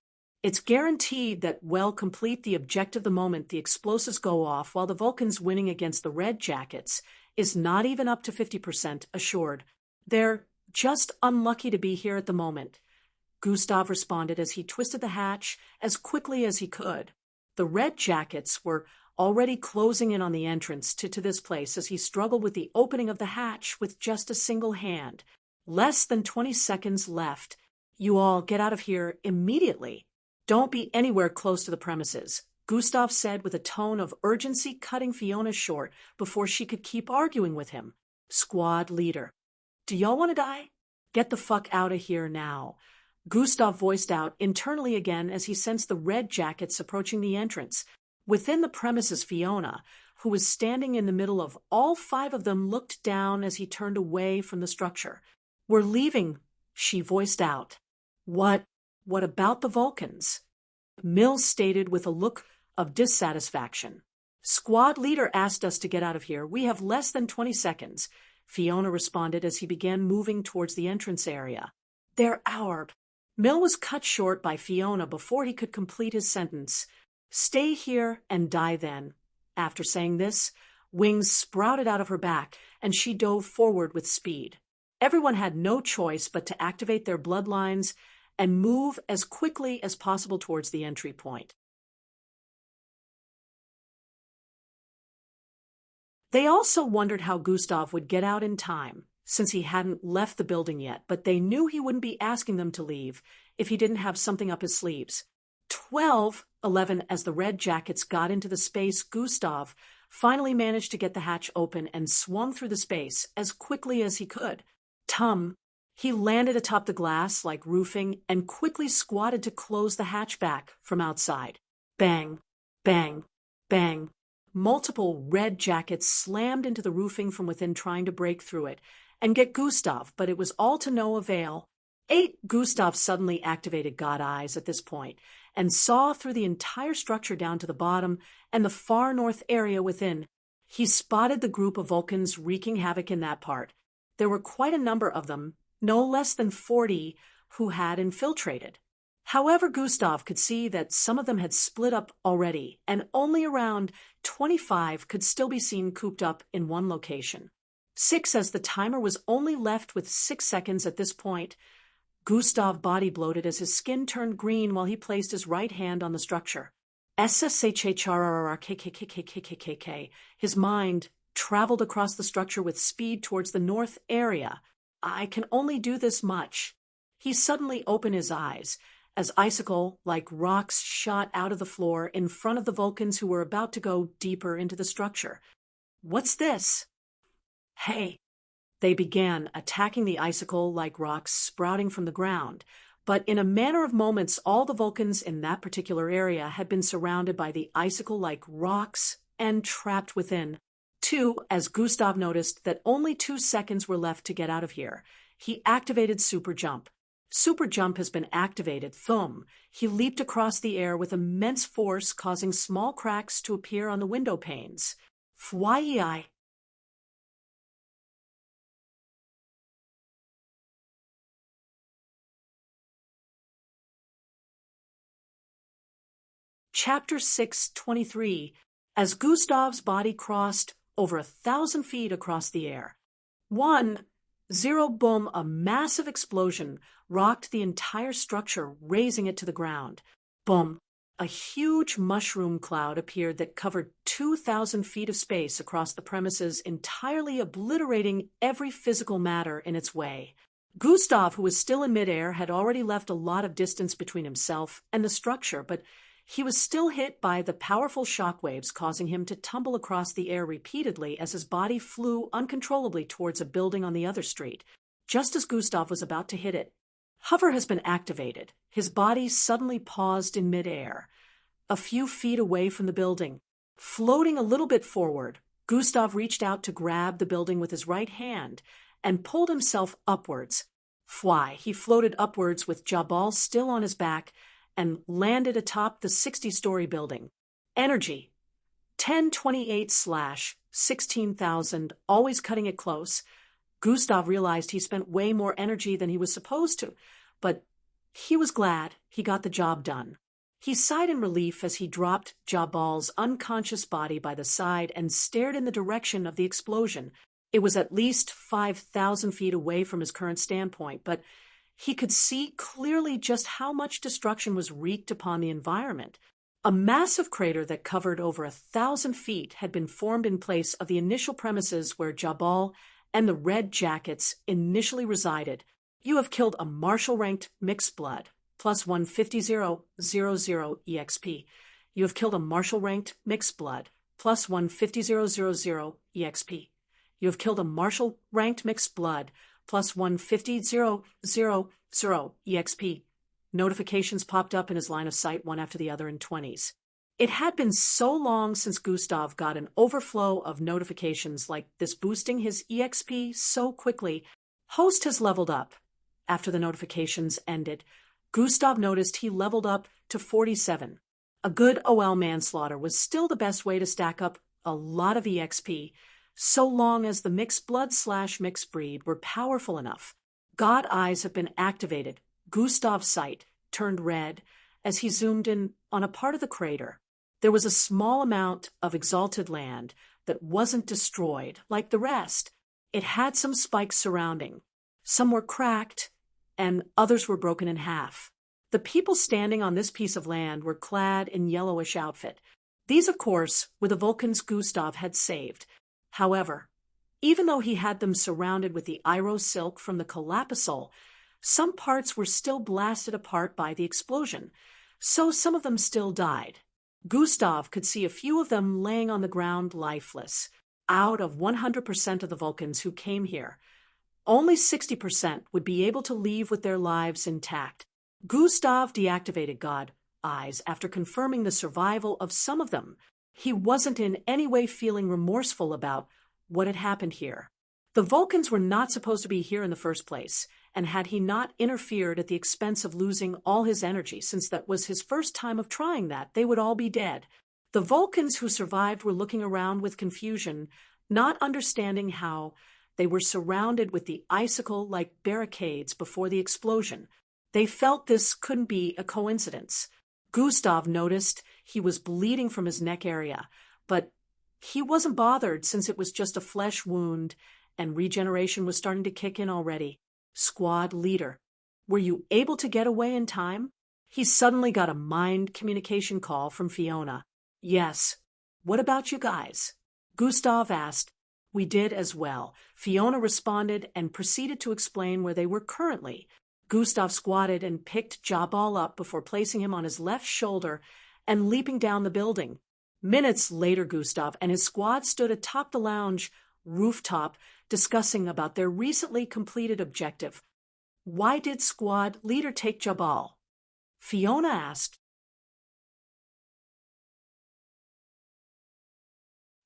It's guaranteed that we'll complete the objective the moment the explosives go off, while the Vulcans winning against the Red Jackets is not even up to 50% assured. They're just unlucky to be here at the moment," Gustav responded as he twisted the hatch as quickly as he could. The Red Jackets were already closing in on the entrance to this place as he struggled with the opening of the hatch with just a single hand. "Less than 20 seconds left. You all get out of here immediately. Don't be anywhere close to the premises," Gustav said with a tone of urgency, cutting Fiona short before she could keep arguing with him. "Squad leader, do y'all want to die? Get the fuck out of here now," Gustav voiced out internally again as he sensed the Red Jackets approaching the entrance. Within the premises, Fiona, who was standing in the middle of all 5 of them, looked down as he turned away from the structure. "We're leaving," she voiced out. What about the Vulcans?" Mills stated with a look of dissatisfaction. "Squad leader asked us to get out of here. We have less than 20 seconds, Fiona responded as he began moving towards the entrance area. "They're our—" Mill was cut short by Fiona before he could complete his sentence. "Stay here and die then." After saying this, wings sprouted out of her back, and she dove forward with speed. Everyone had no choice but to activate their bloodlines and move as quickly as possible towards the entry point. They also wondered how Gustav would get out in time, since he hadn't left the building yet, but they knew he wouldn't be asking them to leave if he didn't have something up his sleeves. 11 as the Red Jackets got into the space, Gustav finally managed to get the hatch open and swung through the space as quickly as he could. He landed atop the glass like roofing and quickly squatted to close the hatch back from outside. Bang, bang, bang. Multiple Red Jackets slammed into the roofing from within, trying to break through it and get Gustav, but it was all to no avail. Gustav suddenly activated God Eyes at this point and saw through the entire structure down to the bottom and the far north area within. He spotted the group of Vulcans wreaking havoc in that part. There were quite a number of them, no less than 40, who had infiltrated. However, Gustav could see that some of them had split up already, and only around 25 could still be seen cooped up in one location. 6 as the timer was only left with 6 seconds at this point. Gustav body bloated as his skin turned green while he placed his right hand on the structure. SSHHRRRKKKKKKK. His mind traveled across the structure with speed towards the north area. "I can only do this much." He suddenly opened his eyes as icicle-like rocks shot out of the floor in front of the Vulcans who were about to go deeper into the structure. "What's this?" "Hey!" They began attacking the icicle-like rocks sprouting from the ground, but in a matter of moments all the Vulcans in that particular area had been surrounded by the icicle-like rocks and trapped within. 2 as Gustav noticed that only 2 seconds were left to get out of here. He activated Super Jump. Super Jump has been activated. He leaped across the air with immense force, causing small cracks to appear on the window panes. Fwyi. Chapter 623. As Gustav's body crossed over 1,000 feet across the air. 1-0 boom, a massive explosion rocked the entire structure, razing it to the ground. Boom. A huge mushroom cloud appeared that covered 2,000 feet of space across the premises, entirely obliterating every physical matter in its way. Gustav, who was still in midair, had already left a lot of distance between himself and the structure, but he was still hit by the powerful shockwaves, causing him to tumble across the air repeatedly as his body flew uncontrollably towards a building on the other street. Just as Gustav was about to hit it, hover has been activated. His body suddenly paused in midair, a few feet away from the building. Floating a little bit forward, Gustav reached out to grab the building with his right hand and pulled himself upwards. Fly, he floated upwards with Jabal still on his back and landed atop the 60-story building. Energy. 1028/16,000, always cutting it close. Gustav realized he spent way more energy than he was supposed to, but he was glad he got the job done. He sighed in relief as he dropped Jabal's unconscious body by the side and stared in the direction of the explosion. It was at least 5,000 feet away from his current standpoint, but he could see clearly just how much destruction was wreaked upon the environment. A massive crater that covered over 1,000 feet had been formed in place of the initial premises where Jabal and the Red Jackets initially resided. You have killed a martial-ranked mixed blood, plus 150,000 EXP. You have killed a martial-ranked mixed blood, plus 150,000 EXP. You have killed a martial-ranked mixed blood, plus 150,000 EXP. Notifications popped up in his line of sight, one after the other in 20s. It had been so long since Gustav got an overflow of notifications like this boosting his EXP so quickly. Host has leveled up. After the notifications ended, Gustav noticed he leveled up to 47. A good OL manslaughter was still the best way to stack up a lot of EXP, so long as the mixed blood/mixed breed were powerful enough. God eyes have been activated. Gustav's sight turned red as he zoomed in on a part of the crater. There was a small amount of exalted land that wasn't destroyed like the rest. It had some spikes surrounding. Some were cracked, and others were broken in half. The people standing on this piece of land were clad in yellowish outfit. These, of course, were the Vulcans Gustav had saved. However, even though he had them surrounded with the Iro silk from the Calapisol, some parts were still blasted apart by the explosion, so some of them still died. Gustav could see a few of them laying on the ground lifeless. Out of 100% of the Vulcans who came here, only 60% would be able to leave with their lives intact. Gustav deactivated God eyes after confirming the survival of some of them. He wasn't in any way feeling remorseful about what had happened here. The Vulcans were not supposed to be here in the first place, and had he not interfered at the expense of losing all his energy, since that was his first time of trying that, they would all be dead. The Vulcans who survived were looking around with confusion, not understanding how they were surrounded with the icicle-like barricades before the explosion. They felt this couldn't be a coincidence. Gustav noticed he was bleeding from his neck area, but he wasn't bothered since it was just a flesh wound and regeneration was starting to kick in already. Squad leader, were you able to get away in time? He suddenly got a mind communication call from Fiona. Yes. What about you guys? Gustav asked. We did as well. Fiona responded and proceeded to explain where they were currently. Gustav squatted and picked Jabal up before placing him on his left shoulder and leaping down the building. Minutes later, Gustav and his squad stood atop the lounge rooftop discussing about their recently completed objective. Why did squad leader take Jabal? Fiona asked.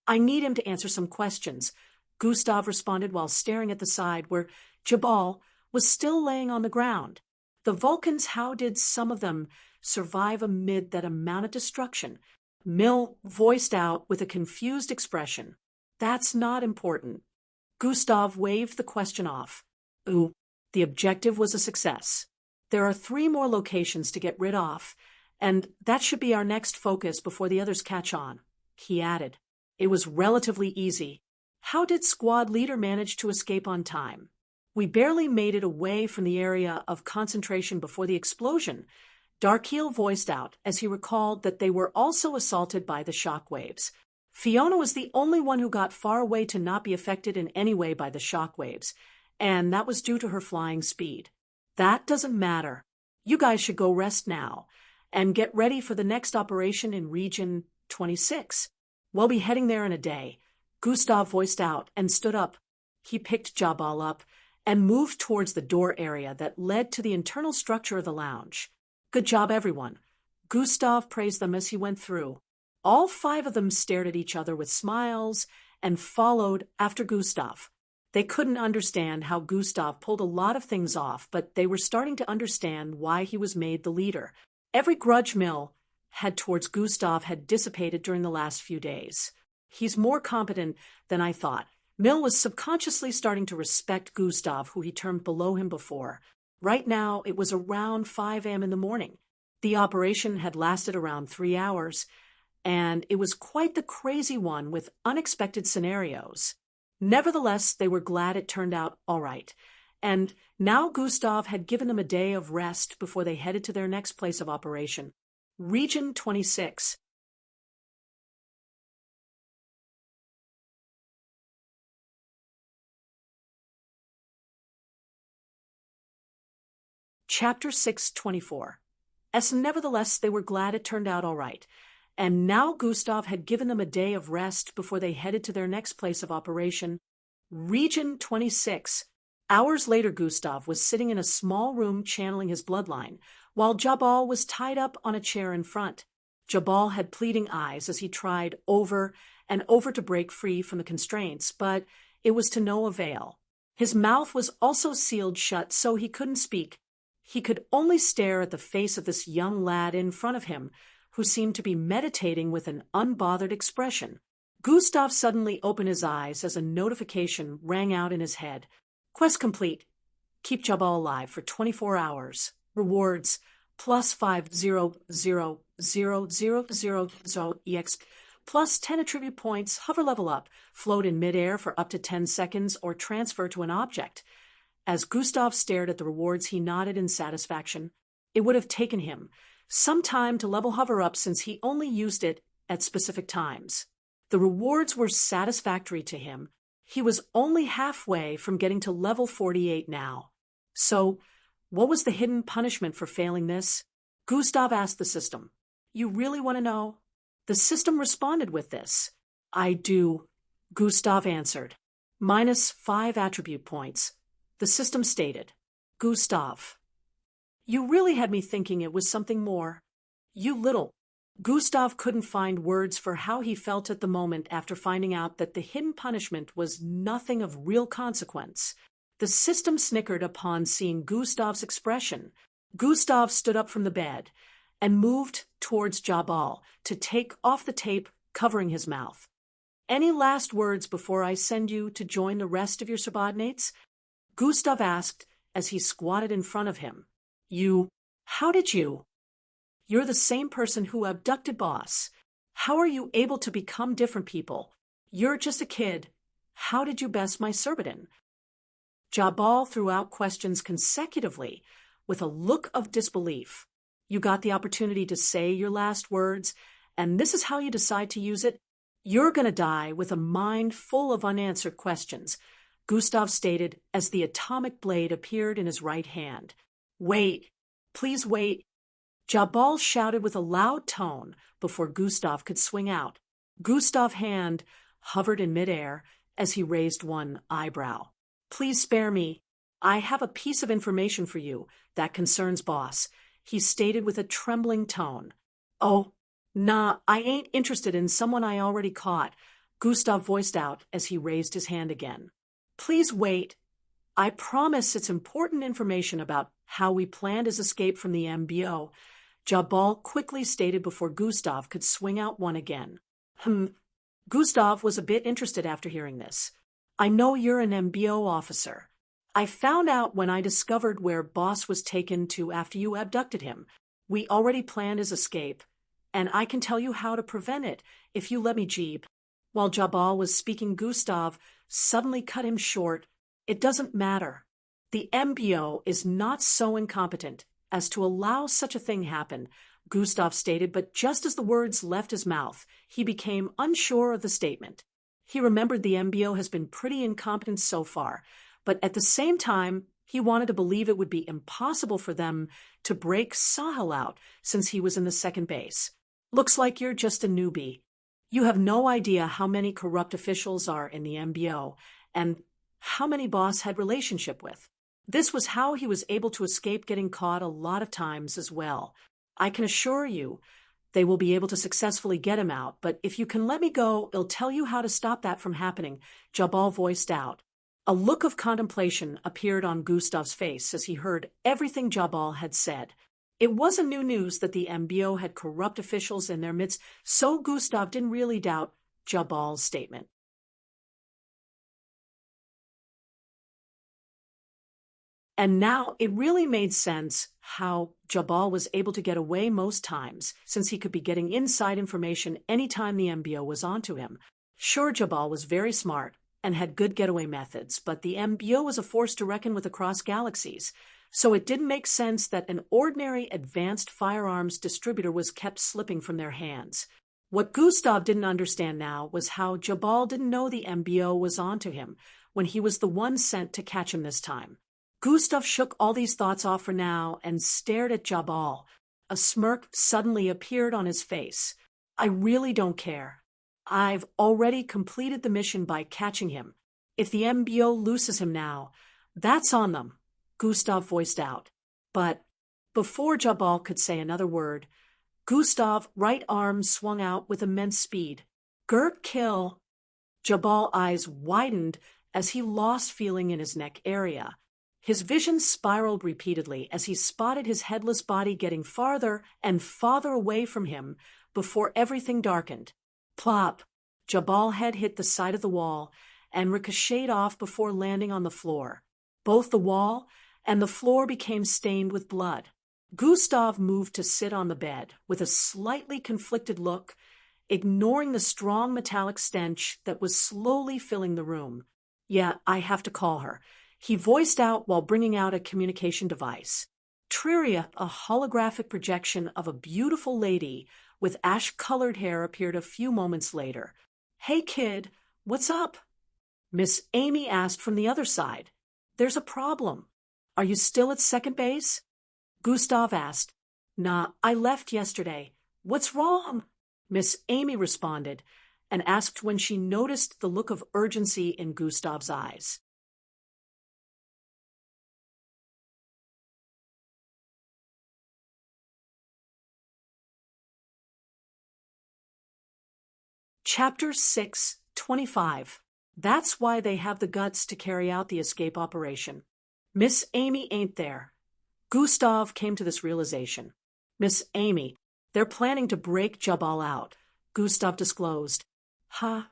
I need him to answer some questions, Gustav responded while staring at the side where Jabal was still laying on the ground. The Vulcans, how did some of them survive amid that amount of destruction? Mill voiced out with a confused expression. That's not important. Gustav waved the question off. Ooh, the objective was a success. There are 3 more locations to get rid of, And that should be our next focus before the others catch on," he added. It was relatively easy. How did squad leader manage to escape on time? "We barely made it away from the area of concentration before the explosion," Darkeel voiced out as he recalled that they were also assaulted by the shockwaves. Fiona was the only one who got far away to not be affected in any way by the shockwaves, and that was due to her flying speed. "That doesn't matter. You guys should go rest now and get ready for the next operation in Region 26. We'll be heading there in a day," Gustav voiced out and stood up. He picked Jabal up and moved towards the door area that led to the internal structure of the lounge. "Good job, everyone," Gustav praised them as he went through. All 5 of them stared at each other with smiles and followed after Gustav. They couldn't understand how Gustav pulled a lot of things off, but they were starting to understand why he was made the leader. Every grudge Mill had towards Gustav had dissipated during the last few days. "He's more competent than I thought." Mill was subconsciously starting to respect Gustav, who he termed below him before. Right now, it was around 5 a.m. in the morning. The operation had lasted around 3 hours, and it was quite the crazy one with unexpected scenarios. Nevertheless, they were glad it turned out all right. And now Gustav had given them a day of rest before they headed to their next place of operation, Region 26. Chapter 624. Nevertheless, they were glad it turned out all right. And now Gustav had given them a day of rest before they headed to their next place of operation, Region 26. Hours later, Gustav was sitting in a small room channeling his bloodline, while Jabal was tied up on a chair in front. Jabal had pleading eyes as he tried over and over to break free from the constraints, but it was to no avail. His mouth was also sealed shut, so he couldn't speak. He could only stare at the face of this young lad in front of him, who seemed to be meditating with an unbothered expression. Gustav suddenly opened his eyes as a notification rang out in his head. "Quest complete. Keep Jabal alive for 24 hours. Rewards plus 5,000,000 EX, plus 10 attribute points, hover level up, float in midair for up to 10 seconds, or transfer to an object." As Gustav stared at the rewards, he nodded in satisfaction. It would have taken him some time to level hover up since he only used it at specific times. The rewards were satisfactory to him. He was only halfway from getting to level 48 now. So, what was the hidden punishment for failing this? Gustav asked the system. "You really want to know?" The system responded with this. "I do," Gustav answered. -5 attribute points. The system stated. "Gustav, you really had me thinking it was something more. You little." Gustav couldn't find words for how he felt at the moment after finding out that the hidden punishment was nothing of real consequence. The system snickered upon seeing Gustav's expression. Gustav stood up from the bed and moved towards Jabal to take off the tape covering his mouth. "Any last words before I send you to join the rest of your subordinates?" Gustav asked as he squatted in front of him. How did you? You're the same person who abducted Boss. How are you able to become different people? You're just a kid. How did you best my Serbitan?" Jabal threw out questions consecutively with a look of disbelief. "You got the opportunity to say your last words, and this is how you decide to use it? You're gonna die with a mind full of unanswered questions," Gustav stated as the atomic blade appeared in his right hand. "Wait, please wait," Jabal shouted with a loud tone before Gustav could swing out. Gustav's hand hovered in midair as he raised one eyebrow. "Please spare me. I have a piece of information for you that concerns Boss," he stated with a trembling tone. "Oh, nah, I ain't interested in someone I already caught," Gustav voiced out as he raised his hand again. "Please wait. I promise it's important information about how we planned his escape from the MBO," Jabal quickly stated before Gustav could swing out one again. Gustav was a bit interested after hearing this. "I know you're an MBO officer. I found out when I discovered where Boss was taken to after you abducted him. We already planned his escape, and I can tell you how to prevent it if you let me, Jeeb. While Jabal was speaking, Gustav suddenly cut him short. It doesn't matter. The MBO is not so incompetent as to allow such a thing happen, Gustav stated, but just as the words left his mouth, he became unsure of the statement. He remembered the MBO has been pretty incompetent so far, but at the same time, he wanted to believe it would be impossible for them to break Sahel out since he was in the second base. Looks like you're just a newbie. You have no idea how many corrupt officials are in the MBO and how many Boss had relationship with. This was how he was able to escape getting caught a lot of times as well. I can assure you they will be able to successfully get him out, but if you can let me go, I'll tell you how to stop that from happening, Jabal voiced out. A look of contemplation appeared on Gustav's face as he heard everything Jabal had said. It wasn't new news that the MBO had corrupt officials in their midst, so Gustav didn't really doubt Jabal's statement. And now it really made sense how Jabal was able to get away most times, since he could be getting inside information anytime the MBO was onto him. Sure, Jabal was very smart and had good getaway methods, but the MBO was a force to reckon with across galaxies, so it didn't make sense that an ordinary advanced firearms distributor was kept slipping from their hands. What Gustav didn't understand now was how Jabal didn't know the MBO was onto him when he was the one sent to catch him this time. Gustav shook all these thoughts off for now and stared at Jabal. A smirk suddenly appeared on his face. I really don't care. I've already completed the mission by catching him. If the MBO looses him now, that's on them, Gustav voiced out. But before Jabal could say another word, Gustav's right arm swung out with immense speed. Gert kill. Jabal's eyes widened as he lost feeling in his neck area. His vision spiraled repeatedly as he spotted his headless body getting farther and farther away from him before everything darkened. Plop! Jabal's head hit the side of the wall and ricocheted off before landing on the floor. Both the wall and the floor became stained with blood. Gustav moved to sit on the bed with a slightly conflicted look, ignoring the strong metallic stench that was slowly filling the room. Yeah, I have to call her, he voiced out while bringing out a communication device. Triria, a holographic projection of a beautiful lady with ash-colored hair, appeared a few moments later. Hey kid, what's up? Miss Amy asked from the other side. There's a problem. Are you still at second base? Gustav asked. Nah, I left yesterday. What's wrong? Miss Amy responded and asked when she noticed the look of urgency in Gustav's eyes. Chapter 6:25. That's why they have the guts to carry out the escape operation. Miss Amy ain't there. Gustav came to this realization. Miss Amy, they're planning to break Jabal out, Gustav disclosed. Huh?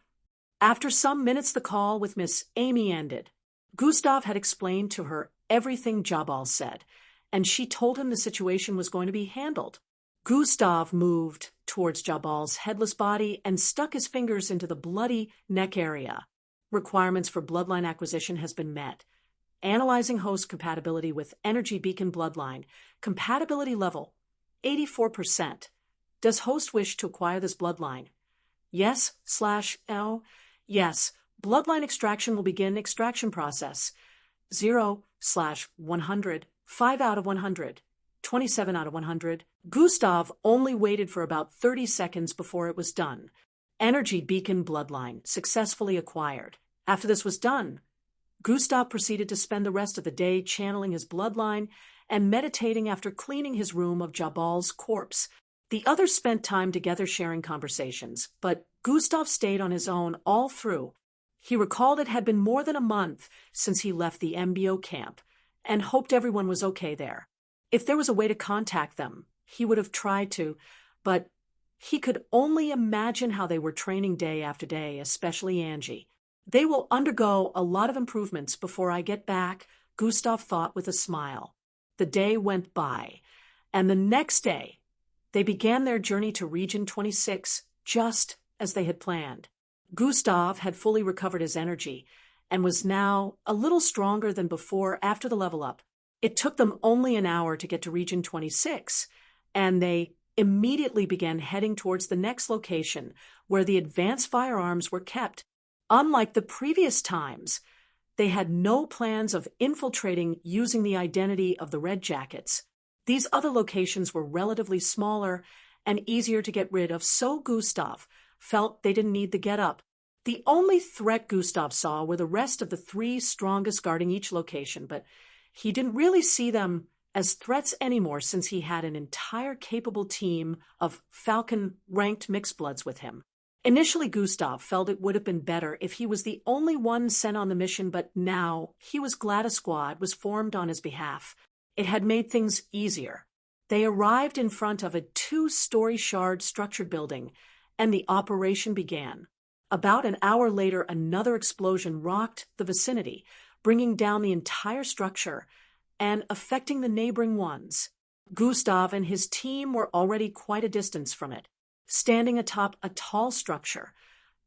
After some minutes the call with Miss Amy ended. Gustav had explained to her everything Jabal said, and she told him the situation was going to be handled. Gustav moved towards Jabal's headless body and stuck his fingers into the bloody neck area. Requirements for bloodline acquisition has been met. Analyzing host compatibility with energy beacon bloodline. Compatibility level 84%. Does host wish to acquire this bloodline? Yes/no. Yes. Bloodline extraction will begin extraction process. 0/100. 5 out of 100. 27 out of 100. Gustav only waited for about 30 seconds before it was done. Energy beacon bloodline successfully acquired. After this was done, Gustav proceeded to spend the rest of the day channeling his bloodline and meditating after cleaning his room of Jabal's corpse. The others spent time together sharing conversations, but Gustav stayed on his own all through. He recalled it had been more than a month since he left the MBO camp and hoped everyone was okay there. If there was a way to contact them, he would have tried to, but he could only imagine how they were training day after day, especially Angie. They will undergo a lot of improvements before I get back, Gustav thought with a smile. The day went by, And the next day, they began their journey to Region 26, just as they had planned. Gustav had fully recovered his energy and was now a little stronger than before after the level up. It took them only an hour to get to Region 26, and they immediately began heading towards the next location where the advanced firearms were kept. Unlike the previous times, they had no plans of infiltrating using the identity of the Red Jackets. These other locations were relatively smaller and easier to get rid of, so Gustav felt they didn't need the get-up. The only threat Gustav saw were the rest of the 3 strongest guarding each location, but he didn't really see them as threats anymore since he had an entire capable team of Falcon-ranked mixed-bloods with him. Initially, Gustav felt it would have been better if he was the only one sent on the mission, but now he was glad a squad was formed on his behalf. It had made things easier. They arrived in front of a 2-story shard structured building, and the operation began. About an hour later, another explosion rocked the vicinity, bringing down the entire structure and affecting the neighboring ones. Gustav and his team were already quite a distance from it. Standing atop a tall structure,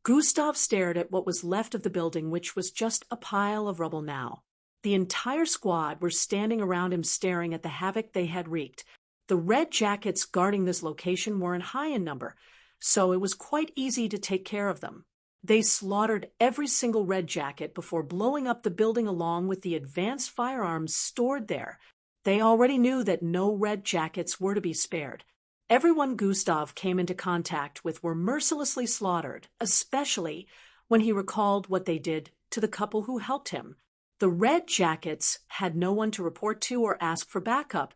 Gustav stared at what was left of the building, which was just a pile of rubble now. The entire squad were standing around him staring at the havoc they had wreaked. The Red Jackets guarding this location weren't high in number, so it was quite easy to take care of them. They slaughtered every single Red Jacket before blowing up the building along with the advanced firearms stored there. They already knew that no Red Jackets were to be spared. Everyone Gustav came into contact with were mercilessly slaughtered, especially when he recalled what they did to the couple who helped him. The Red Jackets had no one to report to or ask for backup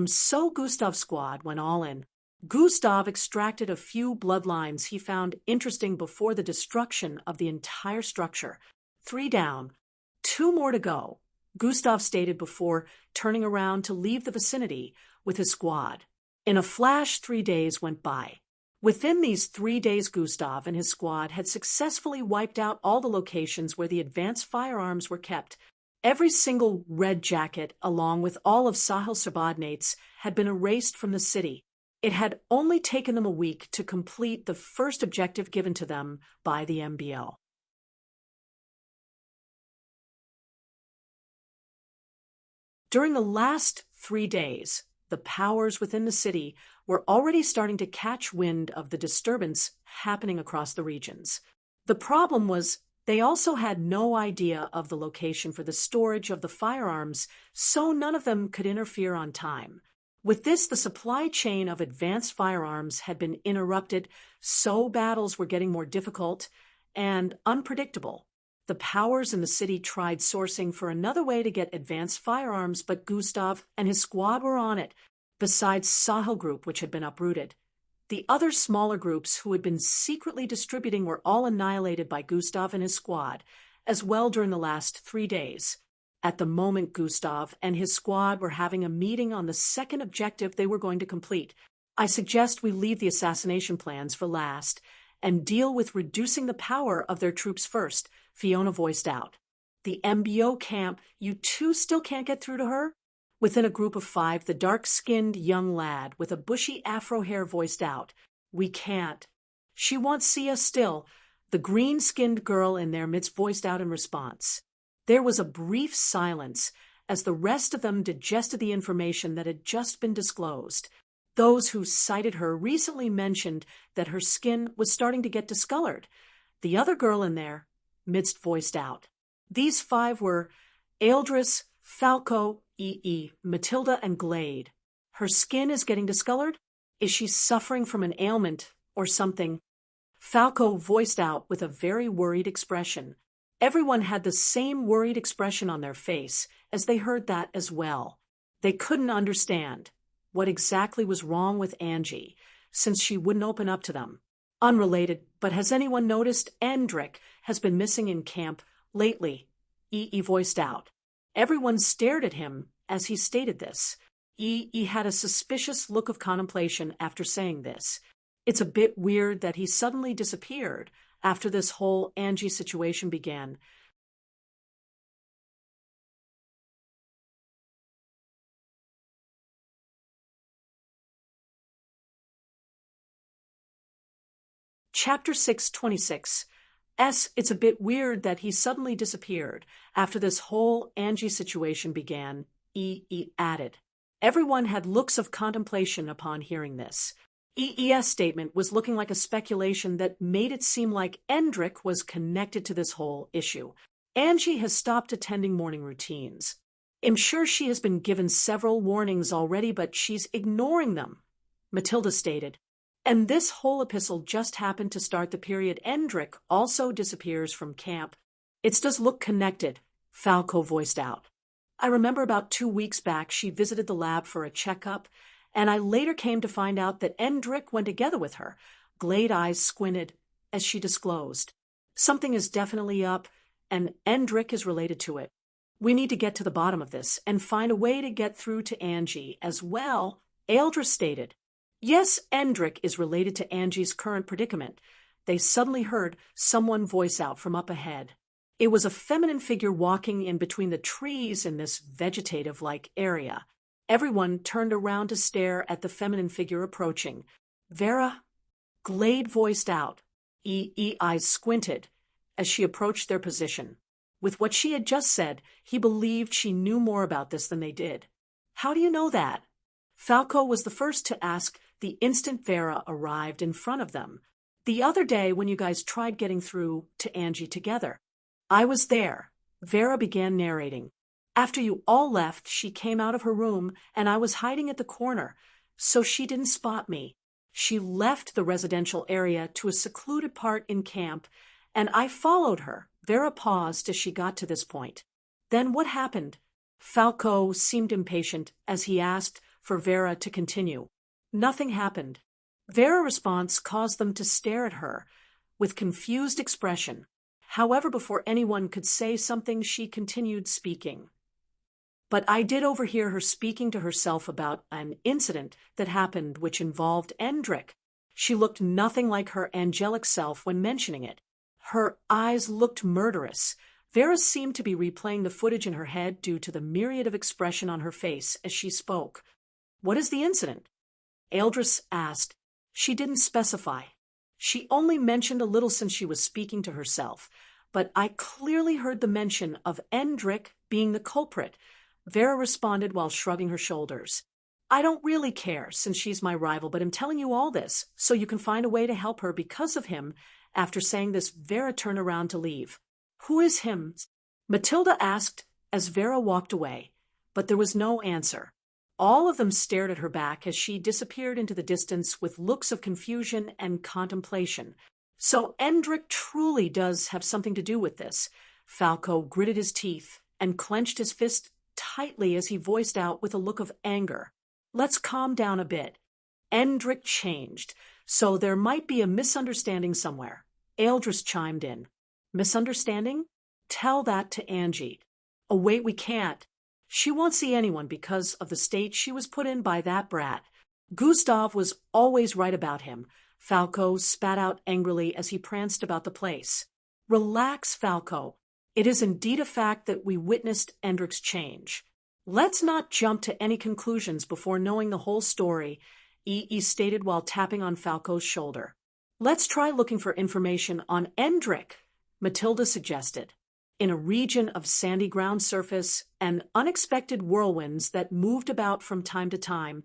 so Gustav's squad went all in. Gustav extracted a few bloodlines he found interesting before the destruction of the entire structure. 3 down, 2 more to go, Gustav stated before turning around to leave the vicinity with his squad. In a flash, 3 days went by. Within these 3 days, Gustav and his squad had successfully wiped out all the locations where the advanced firearms were kept. Every single Red Jacket, along with all of Sahil's subordinates, had been erased from the city. It had only taken them a week to complete the first objective given to them by the MBO. During the last 3 days, the powers within the city were already starting to catch wind of the disturbance happening across the regions. The problem was they also had no idea of the location for the storage of the firearms, so none of them could interfere on time. With this, the supply chain of advanced firearms had been interrupted, so battles were getting more difficult and unpredictable. The powers in the city tried sourcing for another way to get advanced firearms, but Gustav and his squad were on it, besides Sahil Group, which had been uprooted. The other smaller groups who had been secretly distributing were all annihilated by Gustav and his squad, as well during the last 3 days. At the moment, Gustav and his squad were having a meeting on the second objective they were going to complete. I suggest we leave the assassination plans for last and deal with reducing the power of their troops first, Fiona voiced out. The MBO camp, you two still can't get through to her? Within a group of 5, the dark-skinned young lad with a bushy afro hair voiced out. We can't. She wants to see us still, the green-skinned girl in their midst voiced out in response. There was a brief silence as the rest of them digested the information that had just been disclosed. Those who cited her recently mentioned that her skin was starting to get discolored. The other girl in their midst voiced out. These 5 were Eldris, Falco, Matilda, and Glade. Her skin is getting discolored? Is she suffering from an ailment or something? Falco voiced out with a very worried expression. Everyone had the same worried expression on their face as they heard that as well. They couldn't understand what exactly was wrong with Angie, since she wouldn't open up to them. Unrelated, but has anyone noticed Endrick has been missing in camp lately? Voiced out. Everyone stared at him as he stated this. Had a suspicious look of contemplation after saying this. It's a bit weird that he suddenly disappeared after this whole Angie situation began. Chapter 626. It's a bit weird that he suddenly disappeared after this whole Angie situation began, E added. Everyone had looks of contemplation upon hearing this. EE's statement was looking like a speculation that made it seem like Endrick was connected to this whole issue. Angie has stopped attending morning routines. I'm sure she has been given several warnings already, but she's ignoring them, Matilda stated. And this whole epistle just happened to start the period Endrick also disappears from camp. It does look connected, Falco voiced out. I remember about 2 weeks back she visited the lab for a checkup, and I later came to find out that Endrick went together with her. Glade eyes squinted as she disclosed. Something is definitely up, and Endrick is related to it. We need to get to the bottom of this and find a way to get through to Angie as well, Aeldra stated. Yes, Endrick is related to Angie's current predicament. They suddenly heard someone voice out from up ahead. It was a feminine figure walking in between the trees in this vegetative-like area. Everyone turned around to stare at the feminine figure approaching. Vera? Glade voiced out. eyes squinted as she approached their position. With what she had just said, he believed she knew more about this than they did. How do you know that? Falco was the first to ask the instant Vera arrived in front of them. The other day when you guys tried getting through to Angie together. I was there, Vera began narrating. After you all left, she came out of her room and I was hiding at the corner, so she didn't spot me. She left the residential area to a secluded part in camp, and I followed her. Vera paused as she got to this point. Then what happened? Falco seemed impatient as he asked for Vera to continue. Nothing happened. Vera's response caused them to stare at her with confused expression. However, before anyone could say something, she continued speaking. But I did overhear her speaking to herself about an incident that happened which involved Endrick. She looked nothing like her angelic self when mentioning it. Her eyes looked murderous. Vera seemed to be replaying the footage in her head due to the myriad of expression on her face as she spoke. What is the incident? Aeldra asked. She didn't specify. She only mentioned a little since she was speaking to herself, but I clearly heard the mention of Endrick being the culprit. Vera responded while shrugging her shoulders. I don't really care since she's my rival, but I'm telling you all this so you can find a way to help her because of him. After saying this, Vera turned around to leave. Who is him? Matilda asked as Vera walked away, but there was no answer. All of them stared at her back as she disappeared into the distance with looks of confusion and contemplation. So Endrick truly does have something to do with this. Falco gritted his teeth and clenched his fist tightly as he voiced out with a look of anger. Let's calm down a bit. Endrick changed, so there might be a misunderstanding somewhere. Aeldra chimed in. Misunderstanding? Tell that to Angie. Oh wait, we can't. She won't see anyone because of the state she was put in by that brat. Gustav was always right about him. Falco spat out angrily as he pranced about the place. Relax, Falco. It is indeed a fact that we witnessed Endrick's change. Let's not jump to any conclusions before knowing the whole story, stated while tapping on Falco's shoulder. Let's try looking for information on Endrick, Matilda suggested. In a region of sandy ground surface and unexpected whirlwinds that moved about from time to time,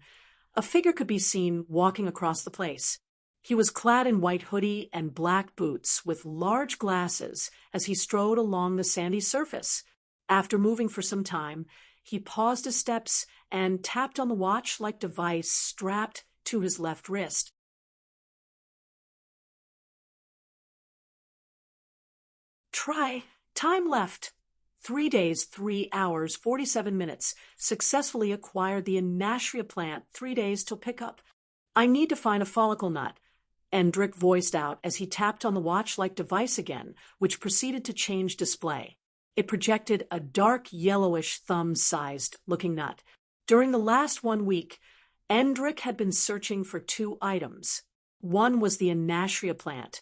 a figure could be seen walking across the place. He was clad in white hoodie and black boots with large glasses as he strode along the sandy surface. After moving for some time, he paused his steps and tapped on the watch-like device strapped to his left wrist. Try. Time left. 3 days, 3 hours, 47 minutes. Successfully acquired the Anastria plant. 3 days till pickup. I need to find a follicle nut, Endrick voiced out as he tapped on the watch-like device again, which proceeded to change display. It projected a dark yellowish thumb-sized looking nut. During the last 1 week, Endrick had been searching for 2 items. One was the Anastria plant,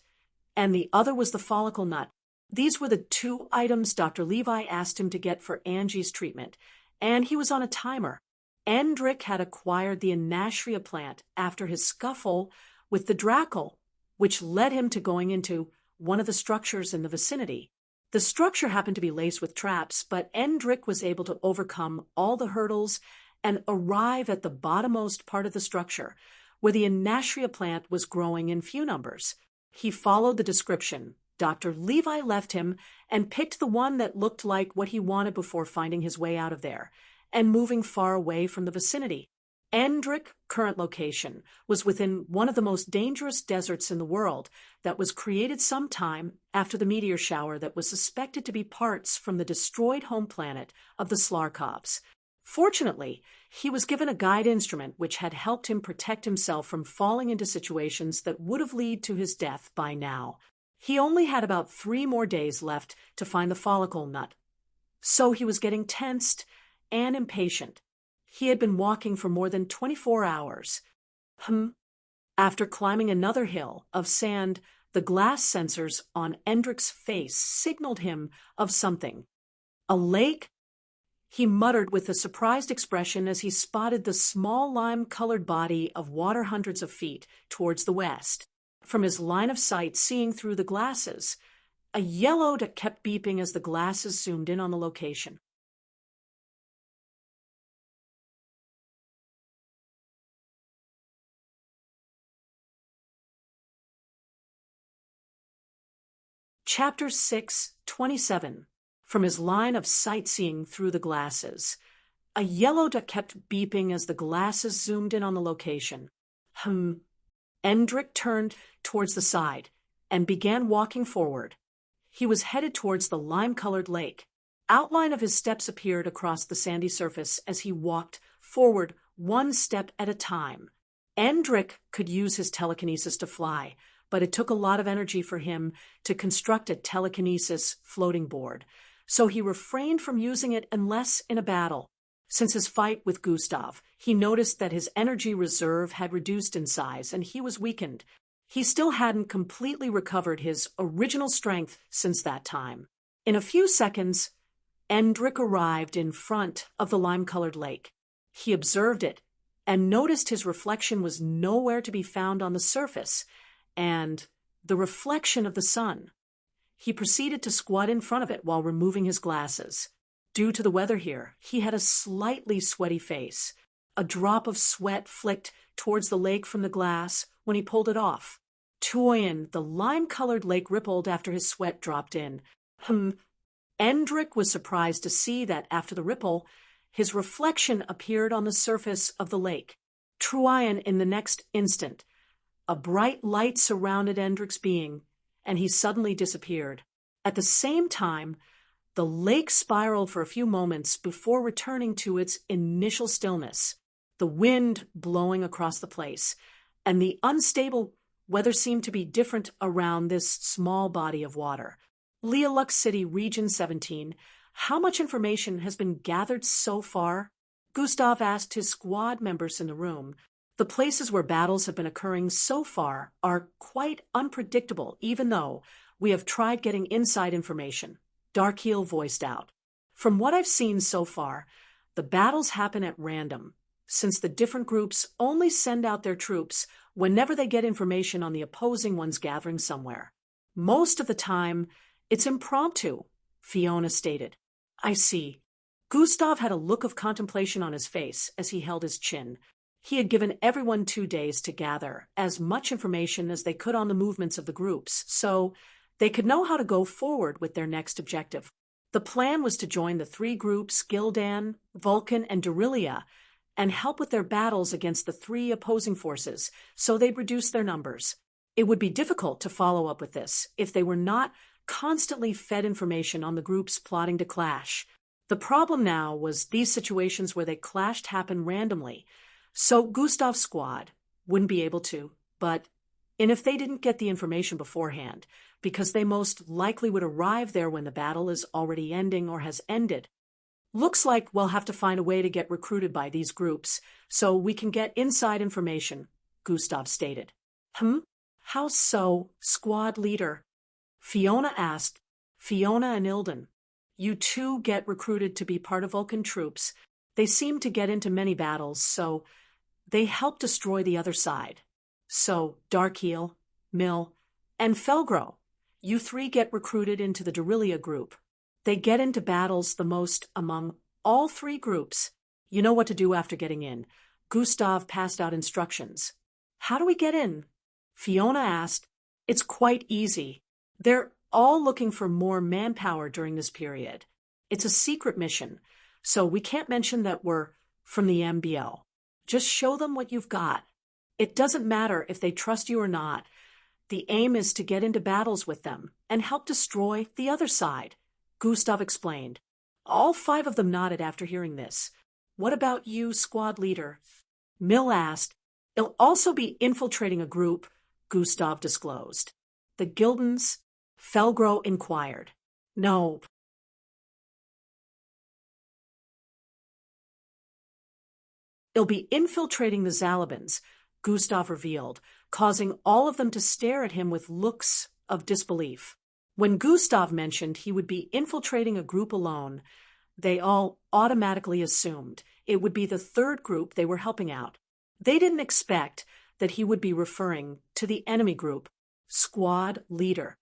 and the other was the follicle nut. These were the 2 items Dr. Levi asked him to get for Angie's treatment, and he was on a timer. Endrick had acquired the Anastria plant after his scuffle with the Drackle. which led him to going into one of the structures in the vicinity. The structure happened to be laced with traps, but Endrick was able to overcome all the hurdles and arrive at the bottommost part of the structure, where the Anatria plant was growing in few numbers. He followed the description Dr. Levi left him and picked the one that looked like what he wanted before finding his way out of there and moving far away from the vicinity. Endrick's current location was within one of the most dangerous deserts in the world that was created sometime after the meteor shower that was suspected to be parts from the destroyed home planet of the Slarkovs. Fortunately, he was given a guide instrument which had helped him protect himself from falling into situations that would have led to his death by now. He only had about 3 more days left to find the follicle nut. So he was getting tensed and impatient. He had been walking for more than 24 hours. After climbing another hill of sand, the glass sensors on Endrick's face signaled him of something. A lake? He muttered with a surprised expression as he spotted the small lime-colored body of water hundreds of feet towards the west. From his line of sight seeing through the glasses, a yellow that kept beeping as the glasses zoomed in on the location. Chapter 6:27. From his line of sightseeing through the glasses. A yellow that kept beeping as the glasses zoomed in on the location. Endrick turned towards the side and began walking forward. He was headed towards the lime-colored lake. Outline of his steps appeared across the sandy surface as he walked forward one step at a time. Endrick could use his telekinesis to fly, but it took a lot of energy for him to construct a telekinesis floating board, so he refrained from using it unless in a battle. Since his fight with Gustav, he noticed that his energy reserve had reduced in size and he was weakened. He still hadn't completely recovered his original strength since that time. In a few seconds, Endrick arrived in front of the lime-colored lake. He observed it and noticed his reflection was nowhere to be found on the surface, and the reflection of the sun. He proceeded to squat in front of it while removing his glasses. Due to the weather here, he had a slightly sweaty face. A drop of sweat flicked towards the lake from the glass when he pulled it off. Tuoyan, the lime-colored lake rippled after his sweat dropped in. Endrick was surprised to see that after the ripple, his reflection appeared on the surface of the lake. Tuoyan in the next instant. A bright light surrounded Endrick's being, and he suddenly disappeared. At the same time, the lake spiraled for a few moments before returning to its initial stillness, the wind blowing across the place, and the unstable weather seemed to be different around this small body of water. Lialux City, Region 17. How much information has been gathered so far? Gustav asked his squad members in the room. The places where battles have been occurring so far are quite unpredictable, even though we have tried getting inside information, Darkheel voiced out. From what I've seen so far, the battles happen at random, since the different groups only send out their troops whenever they get information on the opposing ones gathering somewhere. Most of the time, it's impromptu, Fiona stated. I see. Gustav had a look of contemplation on his face as he held his chin. He had given everyone 2 days to gather as much information as they could on the movements of the groups, so they could know how to go forward with their next objective. The plan was to join the 3 groups, Gildan, Vulcan, and Derilia, and help with their battles against the 3 opposing forces, so they'd reduce their numbers. It would be difficult to follow up with this if they were not constantly fed information on the groups plotting to clash. The problem now was these situations where they clashed happened randomly, so Gustav's squad wouldn't be able to, and if they didn't get the information beforehand, because they most likely would arrive there when the battle is already ending or has ended. Looks like we'll have to find a way to get recruited by these groups, so we can get inside information, Gustav stated. How so, squad leader? Fiona asked. Fiona and Ilden. You 2 get recruited to be part of Vulcan troops. They seem to get into many battles, so they help destroy the other side. So, Darkheel, Mill, and Felgro. You three get recruited into the Derilia group. They get into battles the most among all three groups. You know what to do after getting in. Gustav passed out instructions. How do we get in? Fiona asked. It's quite easy. They're all looking for more manpower during this period. It's a secret mission, so we can't mention that we're from the MBL. Just show them what you've got. It doesn't matter if they trust you or not. The aim is to get into battles with them and help destroy the other side, Gustav explained. All 5 of them nodded after hearing this. What about you, squad leader? Mill asked. It'll also be infiltrating a group, Gustav disclosed. The Gildens? Felgro inquired. No. It'll be infiltrating the Zalabans, Gustav revealed, causing all of them to stare at him with looks of disbelief. When Gustav mentioned he would be infiltrating a group alone, they all automatically assumed it would be the third group they were helping out. They didn't expect that he would be referring to the enemy group, squad leader.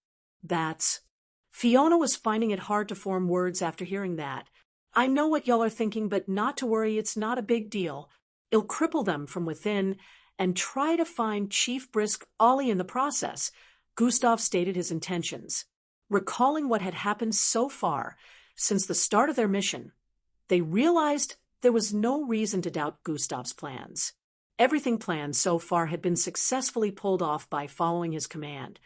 Fiona was finding it hard to form words after hearing that. I know what y'all are thinking, but not to worry, it's not a big deal. It'll cripple them from within and try to find Chief Brisk Ollie in the process, Gustav stated his intentions. Recalling what had happened so far since the start of their mission, they realized there was no reason to doubt Gustav's plans. Everything planned so far had been successfully pulled off by following his command,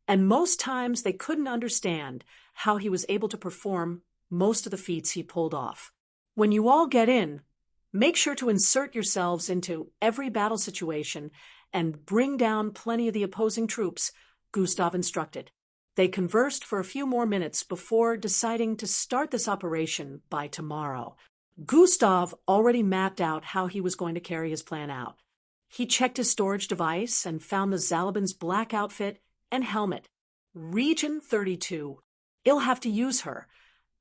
and most times they couldn't understand how he was able to perform most of the feats he pulled off. When you all get in, make sure to insert yourselves into every battle situation and bring down plenty of the opposing troops, Gustav instructed. They conversed for a few more minutes before deciding to start this operation by tomorrow. Gustav already mapped out how he was going to carry his plan out. He checked his storage device and found the Zalaban's black outfit and helmet. Region 32. He'll have to use her,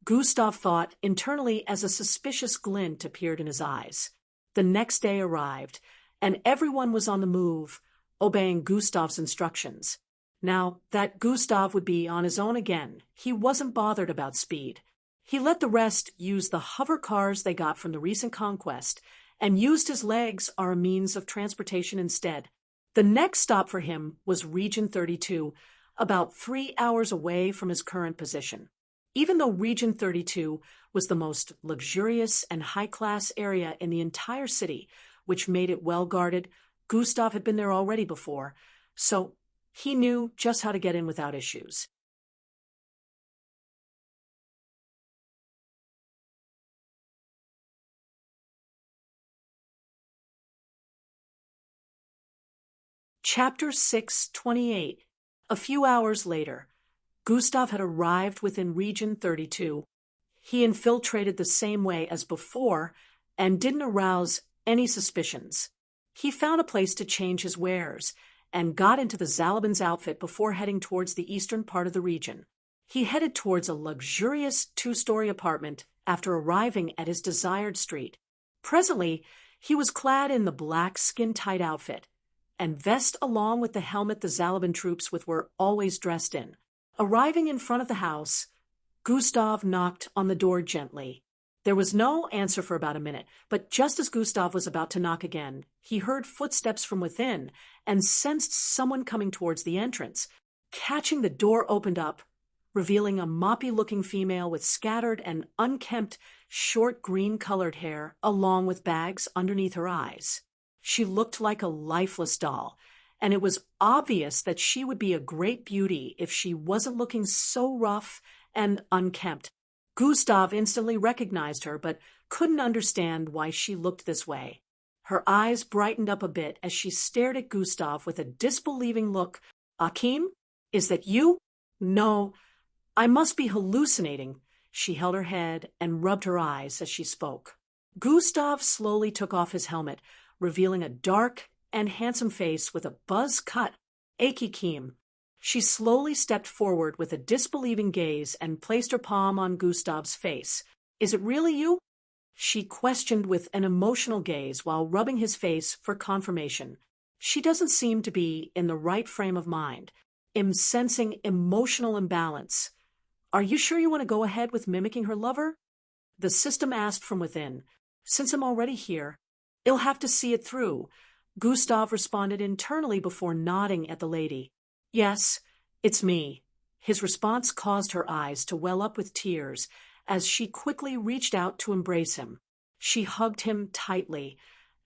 Gustav thought internally as a suspicious glint appeared in his eyes. The next day arrived, and everyone was on the move, obeying Gustav's instructions. Now that Gustav would be on his own again, he wasn't bothered about speed. He let the rest use the hover cars they got from the recent conquest, and used his legs as a means of transportation instead. The next stop for him was Region 32, about 3 hours away from his current position. Even though Region 32 was the most luxurious and high-class area in the entire city, which made it well-guarded, Gustav had been there already before, so he knew just how to get in without issues. Chapter 628. A few hours later, Gustav had arrived within Region 32. He infiltrated the same way as before and didn't arouse any suspicions. He found a place to change his wares and got into the Zalaban's outfit before heading towards the eastern part of the region. He headed towards a luxurious 2-story apartment after arriving at his desired street. Presently, he was clad in the black skin-tight outfit and vest along with the helmet the Zalaban troops were always dressed in. Arriving in front of the house, Gustav knocked on the door gently. There was no answer for about a minute, but just as Gustav was about to knock again, he heard footsteps from within and sensed someone coming towards the entrance. Catching the door opened up, revealing a moppy-looking female with scattered and unkempt, short green-colored hair, along with bags underneath her eyes. She looked like a lifeless doll, and it was obvious that she would be a great beauty if she wasn't looking so rough and unkempt. Gustav instantly recognized her, but couldn't understand why she looked this way. Her eyes brightened up a bit as she stared at Gustav with a disbelieving look. Akim? Is that you? No, I must be hallucinating. She held her head and rubbed her eyes as she spoke. Gustav slowly took off his helmet, revealing a dark and handsome face with a buzz-cut, Akim. She slowly stepped forward with a disbelieving gaze and placed her palm on Gustav's face. Is it really you? She questioned with an emotional gaze while rubbing his face for confirmation. She doesn't seem to be in the right frame of mind. I'm sensing emotional imbalance. Are you sure you want to go ahead with mimicking her lover? The system asked from within. Since I'm already here, I'll have to see it through. Gustav responded internally before nodding at the lady. Yes, it's me. His response caused her eyes to well up with tears as she quickly reached out to embrace him. She hugged him tightly,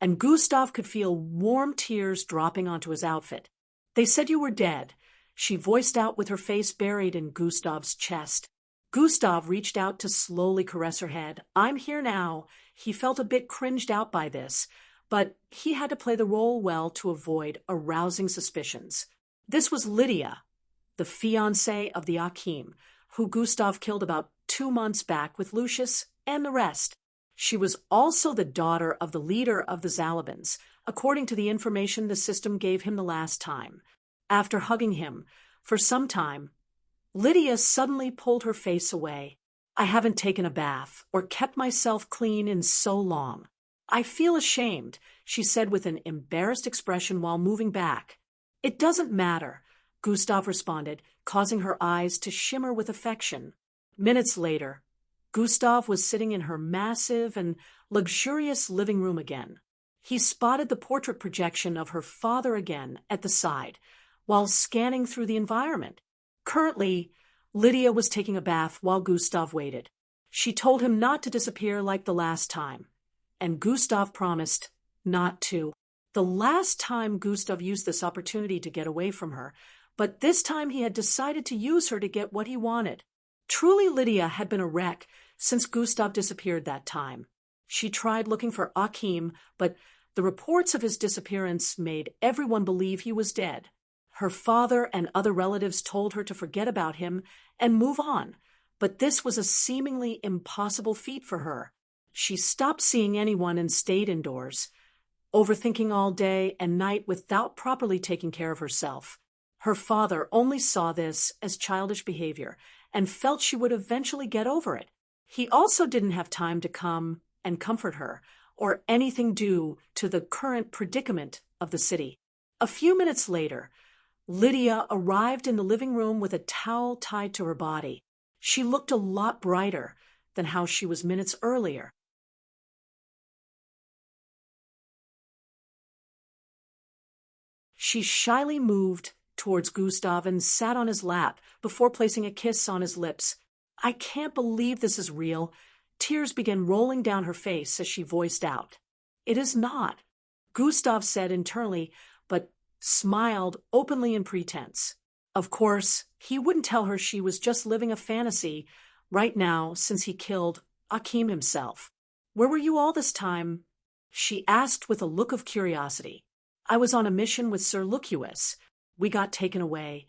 and Gustav could feel warm tears dropping onto his outfit. They said you were dead, she voiced out with her face buried in Gustav's chest. Gustav reached out to slowly caress her head. I'm here now. He felt a bit cringed out by this, but he had to play the role well to avoid arousing suspicions. This was Lydia, the fiancée of the Akim, who Gustav killed about 2 months back with Lucius and the rest. She was also the daughter of the leader of the Zalabans, according to the information the system gave him the last time. After hugging him for some time, Lydia suddenly pulled her face away. I haven't taken a bath or kept myself clean in so long. I feel ashamed, she said with an embarrassed expression while moving back. It doesn't matter, Gustav responded, causing her eyes to shimmer with affection. Minutes later, Gustav was sitting in her massive and luxurious living room again. He spotted the portrait projection of her father again at the side, while scanning through the environment. Currently, Lydia was taking a bath while Gustav waited. She told him not to disappear like the last time, and Gustav promised not to. The last time Gustav used this opportunity to get away from her, but this time he had decided to use her to get what he wanted. Truly, Lydia had been a wreck since Gustav disappeared that time. She tried looking for Akim, but the reports of his disappearance made everyone believe he was dead. Her father and other relatives told her to forget about him and move on, but this was a seemingly impossible feat for her. She stopped seeing anyone and stayed indoors, overthinking all day and night without properly taking care of herself. Her father only saw this as childish behavior and felt she would eventually get over it. He also didn't have time to come and comfort her or anything due to the current predicament of the city. A few minutes later, Lydia arrived in the living room with a towel tied to her body. She looked a lot brighter than how she was minutes earlier. She shyly moved towards Gustav and sat on his lap before placing a kiss on his lips. I can't believe this is real. Tears began rolling down her face as she voiced out. It is not, Gustav said internally, but smiled openly in pretense. Of course, he wouldn't tell her she was just living a fantasy right now since he killed Akim himself. Where were you all this time? She asked with a look of curiosity. I was on a mission with Sir Lucius. We got taken away,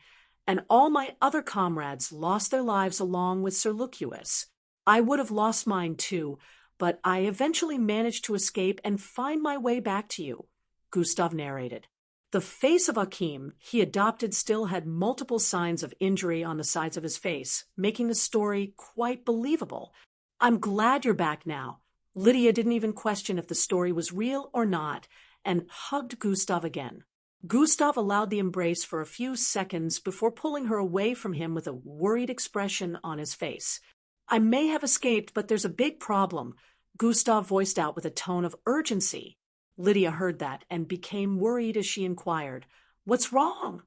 and all my other comrades lost their lives along with Sir Lucius. I would have lost mine too, but I eventually managed to escape and find my way back to you, Gustav narrated. The face of Akim he adopted still had multiple signs of injury on the sides of his face, making the story quite believable. I'm glad you're back now. Lydia didn't even question if the story was real or not, and hugged Gustav again. Gustav allowed the embrace for a few seconds before pulling her away from him with a worried expression on his face. I may have escaped, but there's a big problem, Gustav voiced out with a tone of urgency. Lydia heard that and became worried as she inquired, What's wrong?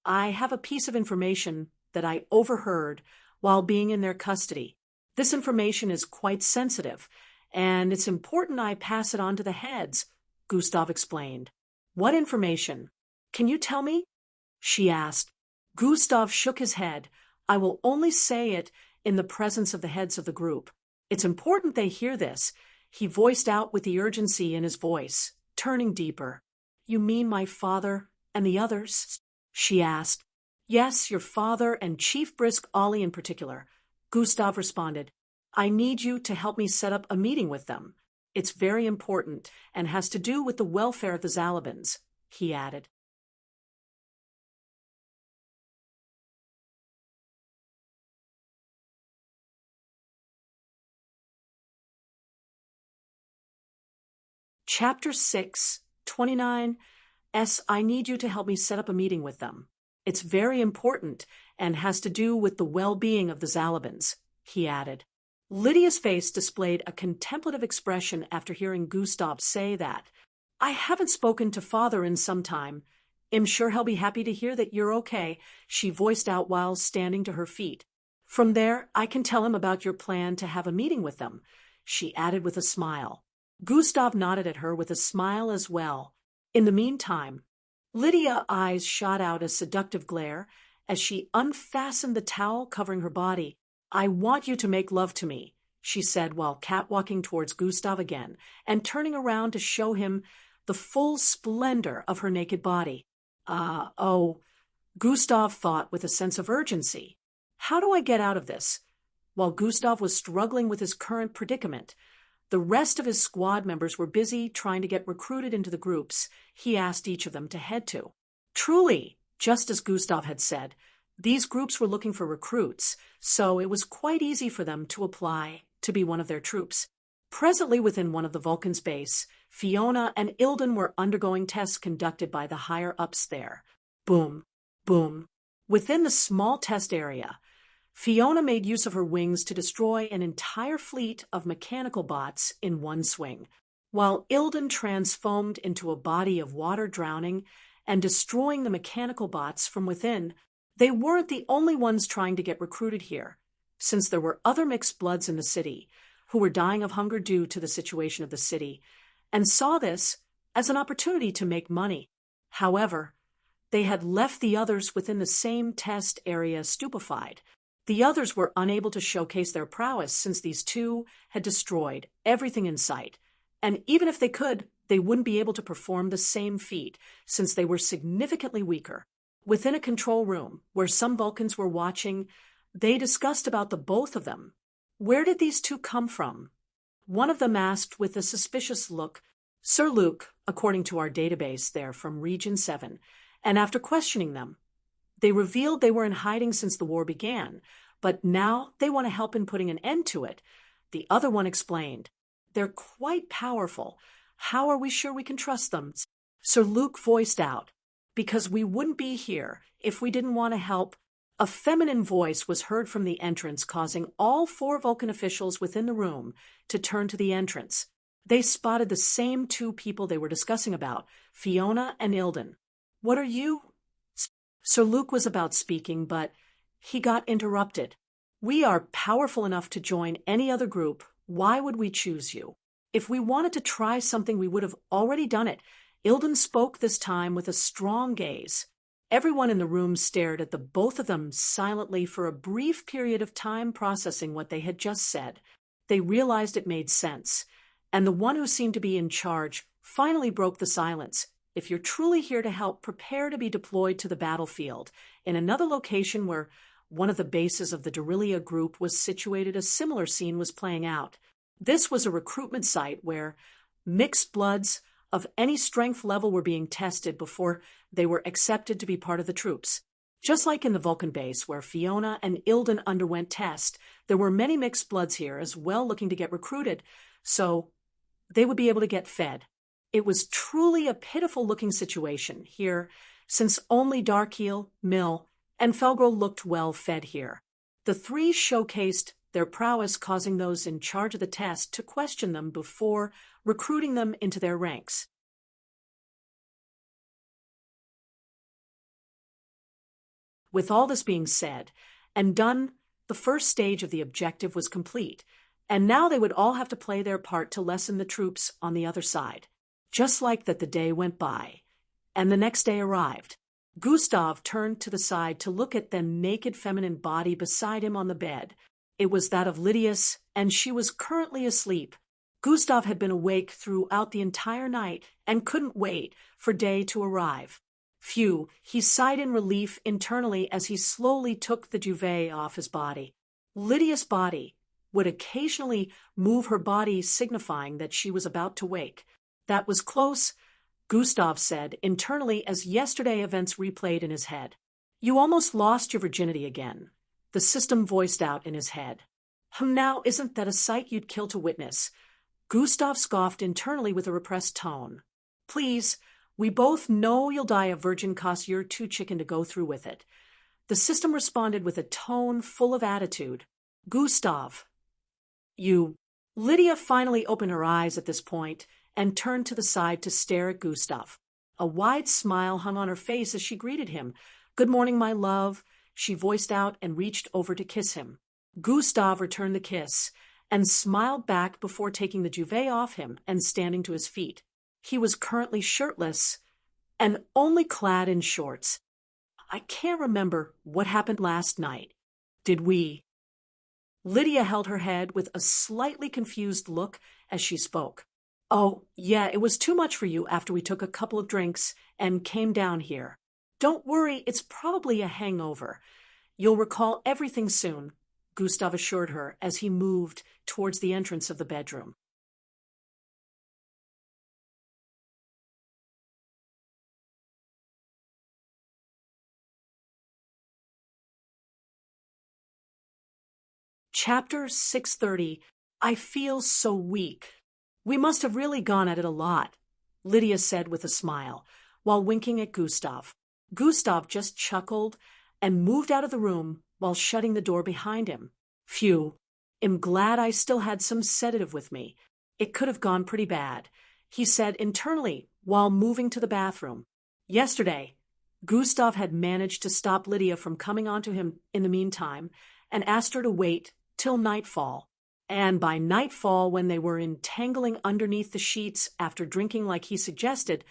I have a piece of information that I overheard while being in their custody. This information is quite sensitive, and it's important I pass it on to the heads, Gustav explained. What information? Can you tell me? She asked. Gustav shook his head. I will only say it in the presence of the heads of the group. It's important they hear this, he voiced out with the urgency in his voice, turning deeper. You mean my father and the others? She asked. Yes, your father and Chief Brisk Ollie in particular, Gustav responded. I need you to help me set up a meeting with them. It's very important and has to do with the welfare of the Zalabans, he added. Chapter 6, 29 I need you to help me set up a meeting with them. It's very important and has to do with the well-being of the Zalabans," he added. Lydia's face displayed a contemplative expression after hearing Gustav say that. "I haven't spoken to Father in some time. I'm sure he'll be happy to hear that you're okay," she voiced out while standing to her feet. "From there, I can tell him about your plan to have a meeting with them," she added with a smile. Gustav nodded at her with a smile as well. In the meantime, Lydia's eyes shot out a seductive glare as she unfastened the towel covering her body. "I want you to make love to me," she said while catwalking towards Gustav again and turning around to show him the full splendor of her naked body. Oh, Gustav thought with a sense of urgency. How do I get out of this? While Gustav was struggling with his current predicament, the rest of his squad members were busy trying to get recruited into the groups he asked each of them to head to. Truly, just as Gustav had said, these groups were looking for recruits, so it was quite easy for them to apply to be one of their troops. Presently within one of the Vulcans' base, Fiona and Ilden were undergoing tests conducted by the higher-ups there. Boom, boom. Within the small test area, Fiona made use of her wings to destroy an entire fleet of mechanical bots in one swing, while Ilden transformed into a body of water drowning and destroying the mechanical bots from within. They weren't the only ones trying to get recruited here, since there were other mixed bloods in the city who were dying of hunger due to the situation of the city, and saw this as an opportunity to make money. However, they had left the others within the same test area stupefied. The others were unable to showcase their prowess since these two had destroyed everything in sight, and even if they could, they wouldn't be able to perform the same feat since they were significantly weaker. Within a control room, where some Vulcans were watching, they discussed about the both of them. Where did these two come from? One of them asked with a suspicious look. "Sir Luke, according to our database, they're from Region 7, and after questioning them, they revealed they were in hiding since the war began, but now they want to help in putting an end to it." The other one explained. "They're quite powerful. How are we sure we can trust them?" Sir Luke voiced out. "Because we wouldn't be here if we didn't want to help." A feminine voice was heard from the entrance, causing all 4 Vulcan officials within the room to turn to the entrance. They spotted the same 2 people they were discussing about, Fiona and Ilden. "What are you?" Sir Luke was about speaking, but he got interrupted. "We are powerful enough to join any other group. Why would we choose you? If we wanted to try something, we would have already done it." Ilden spoke this time with a strong gaze. Everyone in the room stared at the both of them silently for a brief period of time, processing what they had just said. They realized it made sense, and the one who seemed to be in charge finally broke the silence. "If you're truly here to help, prepare to be deployed to the battlefield." In another location where one of the bases of the Derilia group was situated, a similar scene was playing out. This was a recruitment site where mixed bloods of any strength level were being tested before they were accepted to be part of the troops. Just like in the Vulcan base where Fiona and Ilden underwent tests, there were many mixed bloods here as well looking to get recruited, so they would be able to get fed. It was truly a pitiful-looking situation here, since only Darkeel, Mill, and Felgrel looked well fed here. The 3 showcased their prowess, causing those in charge of the test to question them before recruiting them into their ranks. With all this being said and done, the first stage of the objective was complete, and now they would all have to play their part to lessen the troops on the other side. Just like that, the day went by, and the next day arrived. Gustav turned to the side to look at the naked feminine body beside him on the bed. It was that of Lydia's, and she was currently asleep. Gustav had been awake throughout the entire night and couldn't wait for day to arrive. Phew, he sighed in relief internally as he slowly took the duvet off his body. Lydia's body would occasionally move her body, signifying that she was about to wake. "That was close," Gustav said internally as yesterday events replayed in his head. "You almost lost your virginity again," the system voiced out in his head. Now isn't that a sight you'd kill to witness?" Gustav scoffed internally with a repressed tone. "Please, We both know you'll die a virgin 'cause you're too chicken to go through with it." The system responded with a tone full of attitude. "Gustav, you—" Lydia finally opened her eyes at this point and turned to the side to stare at Gustav. A wide smile hung on her face as she greeted him. "Good morning, my love," she voiced out and reached over to kiss him. Gustav returned the kiss and smiled back before taking the duvet off him and standing to his feet. He was currently shirtless and only clad in shorts. "I can't remember what happened last night. Did we—" Lydia held her head with a slightly confused look as she spoke. "Oh, yeah, it was too much for you after we took a couple of drinks and came down here. Don't worry, it's probably a hangover. You'll recall everything soon," Gustav assured her as he moved towards the entrance of the bedroom. Chapter 630. I feel so weak. "We must have really gone at it a lot," Lydia said with a smile, while winking at Gustav. Gustav just chuckled and moved out of the room while shutting the door behind him. "Phew, am glad I still had some sedative with me. It could have gone pretty bad," he said internally while moving to the bathroom. Yesterday, Gustav had managed to stop Lydia from coming onto him in the meantime and asked her to wait till nightfall. And by nightfall, when they were entangling underneath the sheets after drinking like he suggested,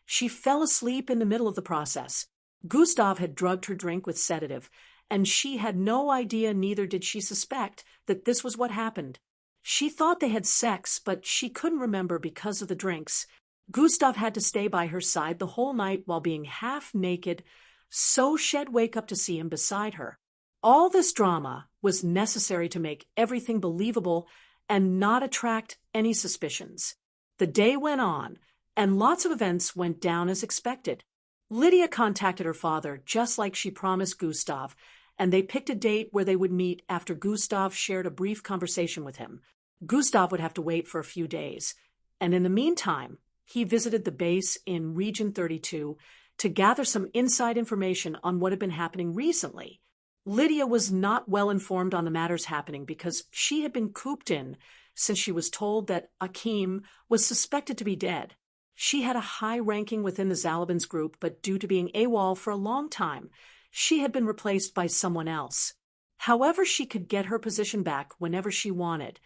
she fell asleep in the middle of the process. Gustav had drugged her drink with sedative, and she had no idea, neither did she suspect, that this was what happened. She thought they had sex, but she couldn't remember because of the drinks. Gustav had to stay by her side the whole night while being half naked, so she'd wake up to see him beside her. All this drama was necessary to make everything believable and not attract any suspicions. The day went on, and lots of events went down as expected. Lydia contacted her father just like she promised Gustav, and they picked a date where they would meet after Gustav shared a brief conversation with him. Gustav would have to wait for a few days, and in the meantime, he visited the base in Region 32 to gather some inside information on what had been happening recently. Lydia was not well informed on the matters happening because she had been cooped in since she was told that Akim was suspected to be dead. She had a high ranking within the Zalabins group, but due to being AWOL for a long time, she had been replaced by someone else. However, she could get her position back whenever she wanted,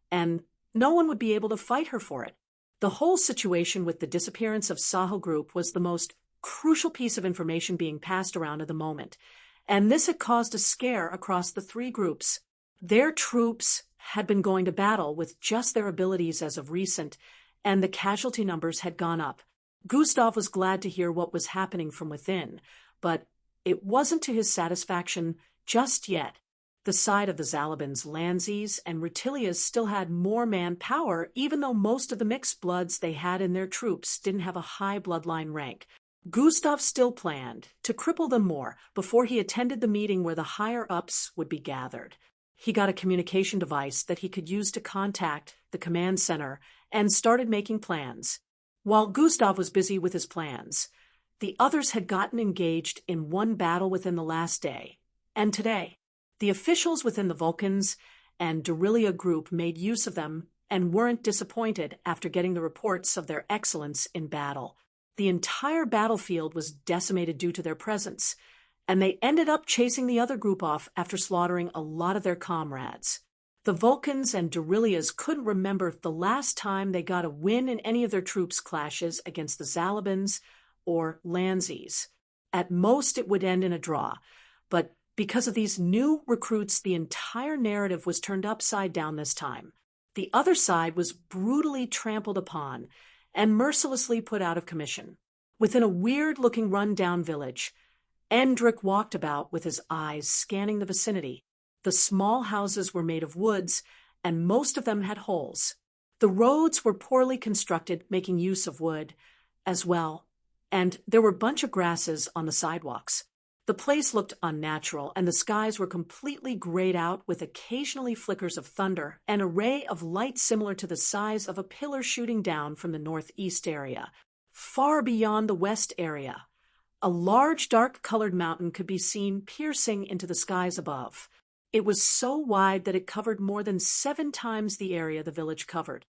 and no one would be able to fight her for it. The whole situation with the disappearance of Sahel Group was the most crucial piece of information being passed around at the moment, and this had caused a scare across the three groups. Their troops had been going to battle with just their abilities as of recent, and the casualty numbers had gone up. Gustav was glad to hear what was happening from within, but it wasn't to his satisfaction just yet. The side of the Zalabins, Lanzis, and Rutilias still had more manpower, even though most of the mixed bloods they had in their troops didn't have a high bloodline rank. Gustav still planned to cripple them more before he attended the meeting where the higher-ups would be gathered. He got a communication device that he could use to contact the command center and started making plans. While Gustav was busy with his plans, the others had gotten engaged in one battle within the last day, and today. The officials within the Vulcans and Derilia group made use of them and weren't disappointed after getting the reports of their excellence in battle. The entire battlefield was decimated due to their presence, and they ended up chasing the other group off after slaughtering a lot of their comrades. The Vulcans and Derilias couldn't remember the last time they got a win in any of their troops' clashes against the Zalabins or Lanzis. At most, it would end in a draw, but because of these new recruits, the entire narrative was turned upside down this time. The other side was brutally trampled upon and mercilessly put out of commission. Within a weird-looking run-down village, Endrick walked about with his eyes scanning the vicinity. The small houses were made of woods, and most of them had holes. The roads were poorly constructed, making use of wood as well, and there were a bunch of grasses on the sidewalks. The place looked unnatural, and the skies were completely grayed out with occasionally flickers of thunder and a ray of light similar to the size of a pillar shooting down from the northeast area. Far beyond the west area, a large dark-colored mountain could be seen piercing into the skies above. It was so wide that it covered more than 7 times the area the village covered.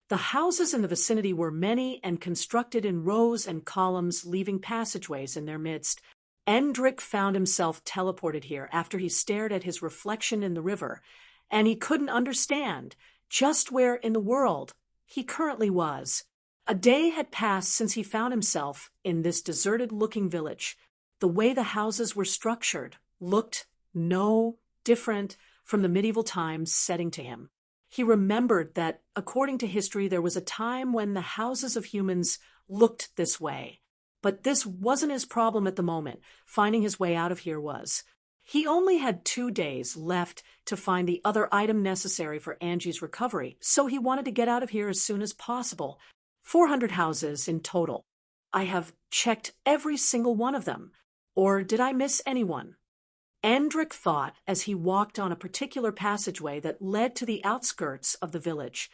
The houses in the vicinity were many and constructed in rows and columns, leaving passageways in their midst. Endrick found himself teleported here after he stared at his reflection in the river, and he couldn't understand just where in the world he currently was. A day had passed since he found himself in this deserted-looking village. The way the houses were structured looked no different from the medieval times setting to him. He remembered that, according to history, there was a time when the houses of humans looked this way. But this wasn't his problem at the moment. Finding his way out of here was. He only had 2 days left to find the other item necessary for Angie's recovery, so he wanted to get out of here as soon as possible. 400 houses in total. I have checked every single one of them. Or did I miss anyone? Endrick thought as he walked on a particular passageway that led to the outskirts of the village.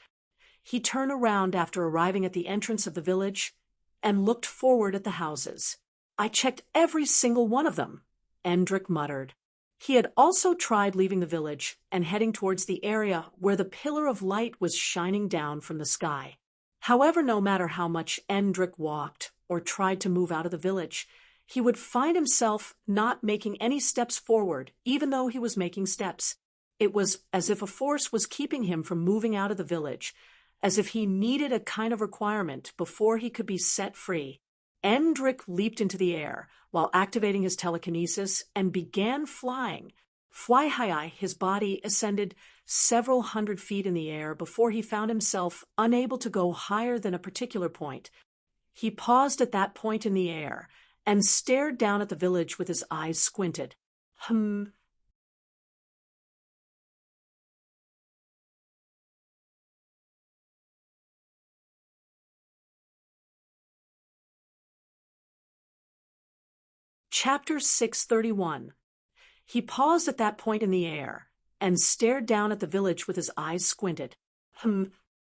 He turned around after arriving at the entrance of the village and looked forward at the houses. I checked every single one of them, Endrick muttered. He had also tried leaving the village and heading towards the area where the pillar of light was shining down from the sky. However, no matter how much Endrick walked or tried to move out of the village, he would find himself not making any steps forward, even though he was making steps. It was as if a force was keeping him from moving out of the village, as if he needed a kind of requirement before he could be set free. Endrick leaped into the air while activating his telekinesis and began flying. Fly high, his body ascended several hundred feet in the air before he found himself unable to go higher than a particular point. He paused at that point in the air and stared down at the village with his eyes squinted. Chapter 631. He paused at that point in the air and stared down at the village with his eyes squinted.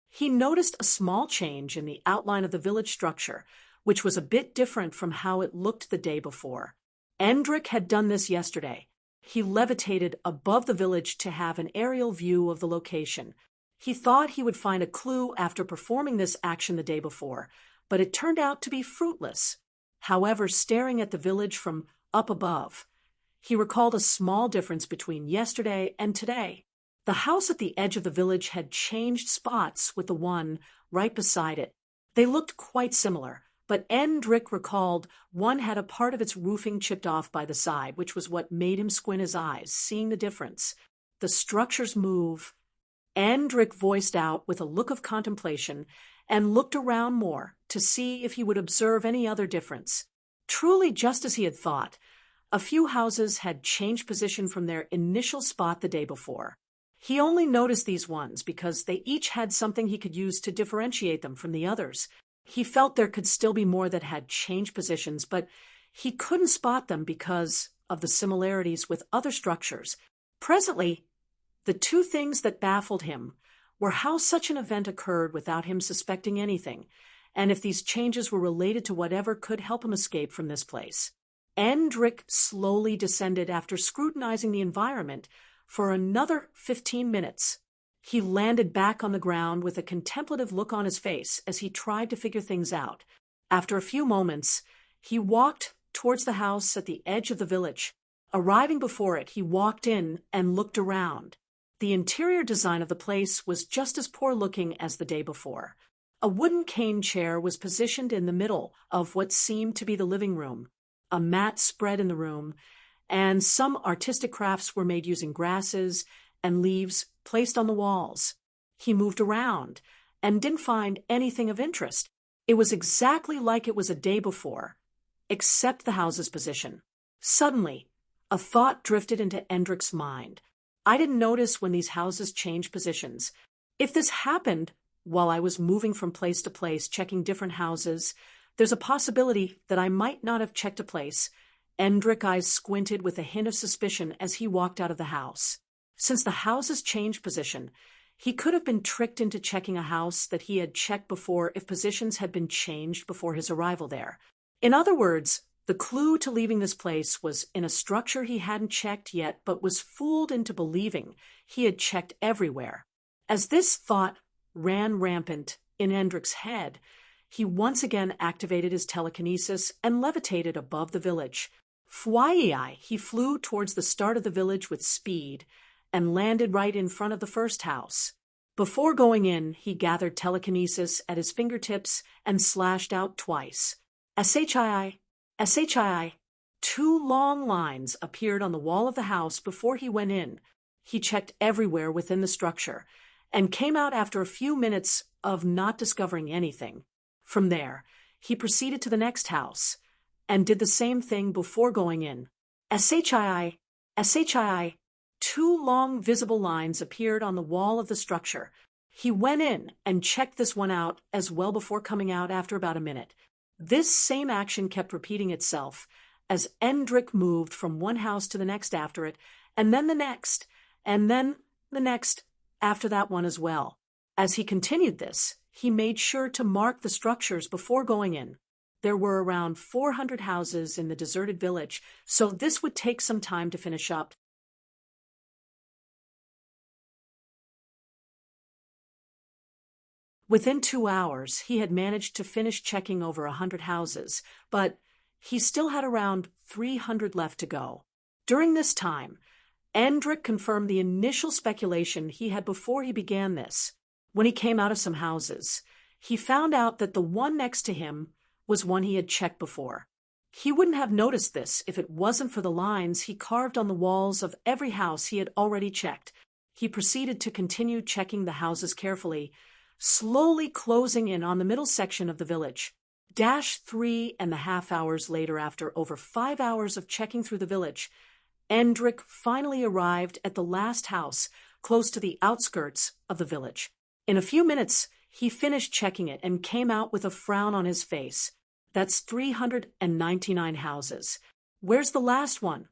He noticed a small change in the outline of the village structure, which was a bit different from how it looked the day before. Endrick had done this yesterday. He levitated above the village to have an aerial view of the location. He thought he would find a clue after performing this action the day before, but it turned out to be fruitless. However, staring at the village from up above, he recalled a small difference between yesterday and today. The house at the edge of the village had changed spots with the one right beside it. They looked quite similar, but Endrick recalled one had a part of its roofing chipped off by the side, which was what made him squint his eyes, seeing the difference. The structures move. Endrick voiced out with a look of contemplation and looked around more to see if he would observe any other difference. Truly, just as he had thought, a few houses had changed position from their initial spot the day before. He only noticed these ones because they each had something he could use to differentiate them from the others. He felt there could still be more that had changed positions, but he couldn't spot them because of the similarities with other structures. Presently, the 2 things that baffled him were how such an event occurred without him suspecting anything, and if these changes were related to whatever could help him escape from this place. Endrick slowly descended after scrutinizing the environment for another 15 minutes. He landed back on the ground with a contemplative look on his face as he tried to figure things out. After a few moments, he walked towards the house at the edge of the village. Arriving before it, he walked in and looked around. The interior design of the place was just as poor-looking as the day before. A wooden cane chair was positioned in the middle of what seemed to be the living room. A mat spread in the room, and some artistic crafts were made using grasses and leaves placed on the walls. He moved around and didn't find anything of interest. It was exactly like it was a day before, except the house's position. Suddenly, a thought drifted into Endrick's mind. I didn't notice when these houses changed positions. If this happened while I was moving from place to place, checking different houses, there's a possibility that I might not have checked a place. Endrick's eyes squinted with a hint of suspicion as he walked out of the house. Since the houses changed position, He could have been tricked into checking a house that he had checked before if positions had been changed before his arrival there. In other words, the clue to leaving this place was in a structure he hadn't checked yet but was fooled into believing he had checked everywhere. As this thought ran rampant in Endrick's head, he once again activated his telekinesis and levitated above the village. Fwye, he flew towards the start of the village with speed and landed right in front of the first house. Before going in, he gathered telekinesis at his fingertips and slashed out twice. SHII, SHII. 2 long lines appeared on the wall of the house before he went in. He checked everywhere within the structure and came out after a few minutes of not discovering anything. From there, he proceeded to the next house and did the same thing before going in. SHII, SHII. 2 long visible lines appeared on the wall of the structure. He went in and checked this one out as well before coming out after about a minute. This same action kept repeating itself as Endrick moved from one house to the next after it, and then the next, and then the next after that one as well. As he continued this, he made sure to mark the structures before going in. There were around 400 houses in the deserted village, so this would take some time to finish up. Within 2 hours, he had managed to finish checking over 100 houses, but he still had around 300 left to go. During this time, Endrick confirmed the initial speculation he had before he began this. When he came out of some houses, he found out that the one next to him was one he had checked before. He wouldn't have noticed this if it wasn't for the lines he carved on the walls of every house he had already checked. He proceeded to continue checking the houses carefully, slowly closing in on the middle section of the village. 3.5 hours later, after over 5 hours of checking through the village, Endrick finally arrived at the last house, close to the outskirts of the village. In a few minutes, he finished checking it and came out with a frown on his face. That's 399 houses. Where's the last one?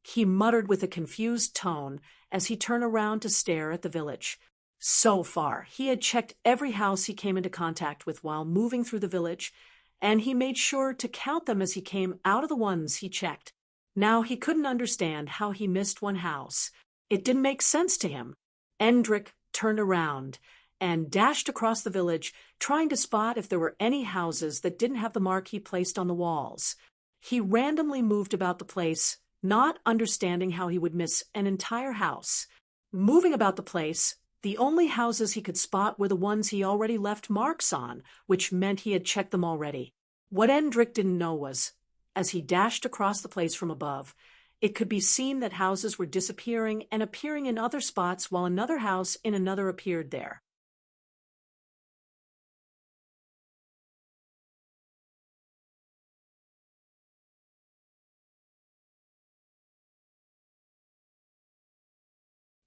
He muttered with a confused tone as he turned around to stare at the village. So far, he had checked every house he came into contact with while moving through the village, and he made sure to count them as he came out of the ones he checked. Now he couldn't understand how he missed one house. It didn't make sense to him. Endrick turned around and dashed across the village, trying to spot if there were any houses that didn't have the mark he placed on the walls. He randomly moved about the place, not understanding how he would miss an entire house. Moving about the place, the only houses he could spot were the ones he already left marks on, which meant he had checked them already. What Endrick didn't know was, as he dashed across the place from above, it could be seen that houses were disappearing and appearing in other spots while another house in another appeared there.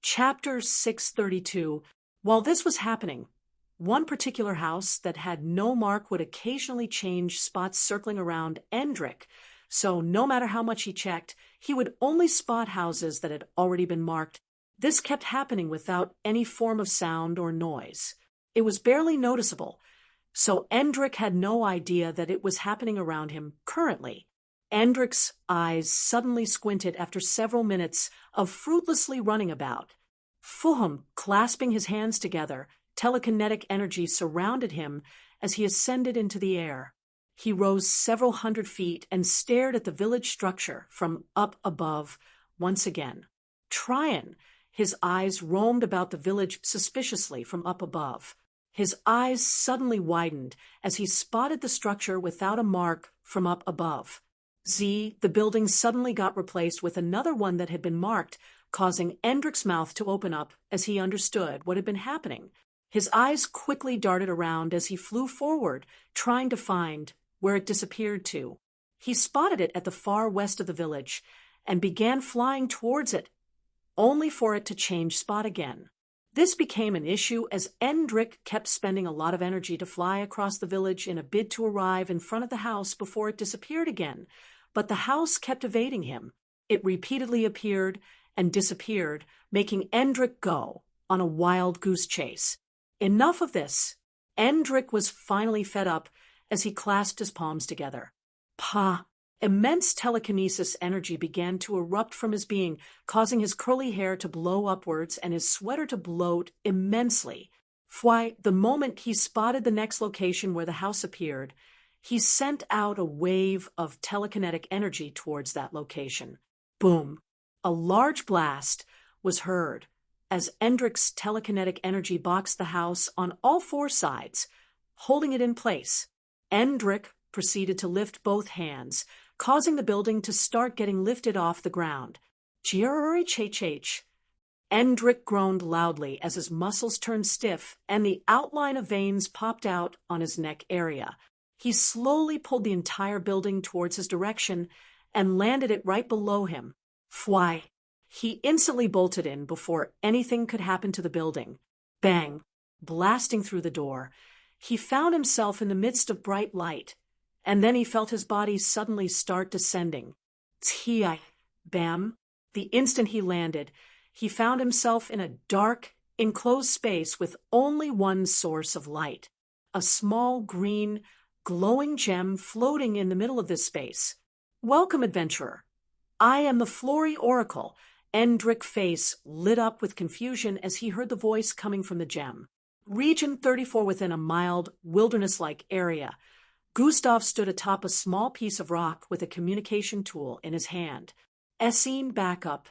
Chapter 632. While this was happening, one particular house that had no mark would occasionally change spots circling around Endrick, so no matter how much he checked, he would only spot houses that had already been marked. This kept happening without any form of sound or noise. It was barely noticeable, so Endrick had no idea that it was happening around him currently. Endrick's eyes suddenly squinted after several minutes of fruitlessly running about. Fulham, clasping his hands together, telekinetic energy surrounded him as he ascended into the air. He rose several hundred feet and stared at the village structure from up above once again. Tryon, his eyes roamed about the village suspiciously from up above. His eyes suddenly widened as he spotted the structure without a mark from up above. The building suddenly got replaced with another one that had been marked, causing Endrick's mouth to open up as he understood what had been happening. His eyes quickly darted around as he flew forward, trying to find where it disappeared to. He spotted it at the far west of the village and began flying towards it, only for it to change spot again. This became an issue as Endrick kept spending a lot of energy to fly across the village in a bid to arrive in front of the house before it disappeared again, but the house kept evading him. It repeatedly appeared and disappeared, making Endrick go, on a wild goose chase. Enough of this. Endrick was finally fed up as he clasped his palms together. Pah! Immense telekinesis energy began to erupt from his being, causing his curly hair to blow upwards and his sweater to bloat immensely. Why, the moment he spotted the next location where the house appeared, he sent out a wave of telekinetic energy towards that location. Boom! A large blast was heard as Endrick's telekinetic energy boxed the house on all four sides, holding it in place. Endrick proceeded to lift both hands, causing the building to start getting lifted off the ground. H. Endrick groaned loudly as his muscles turned stiff and the outline of veins popped out on his neck area. He slowly pulled the entire building towards his direction and landed it right below him. Why! He instantly bolted in before anything could happen to the building. Bang! Blasting through the door, he found himself in the midst of bright light, and then he felt his body suddenly start descending. Bam! The instant he landed, he found himself in a dark, enclosed space with only one source of light. A small, green, glowing gem floating in the middle of this space. Welcome, adventurer. I am the Flory Oracle. Endrick's face lit up with confusion as he heard the voice coming from the gem. Region 34 within a mild, wilderness-like area. Gustav stood atop a small piece of rock with a communication tool in his hand. Essene backup.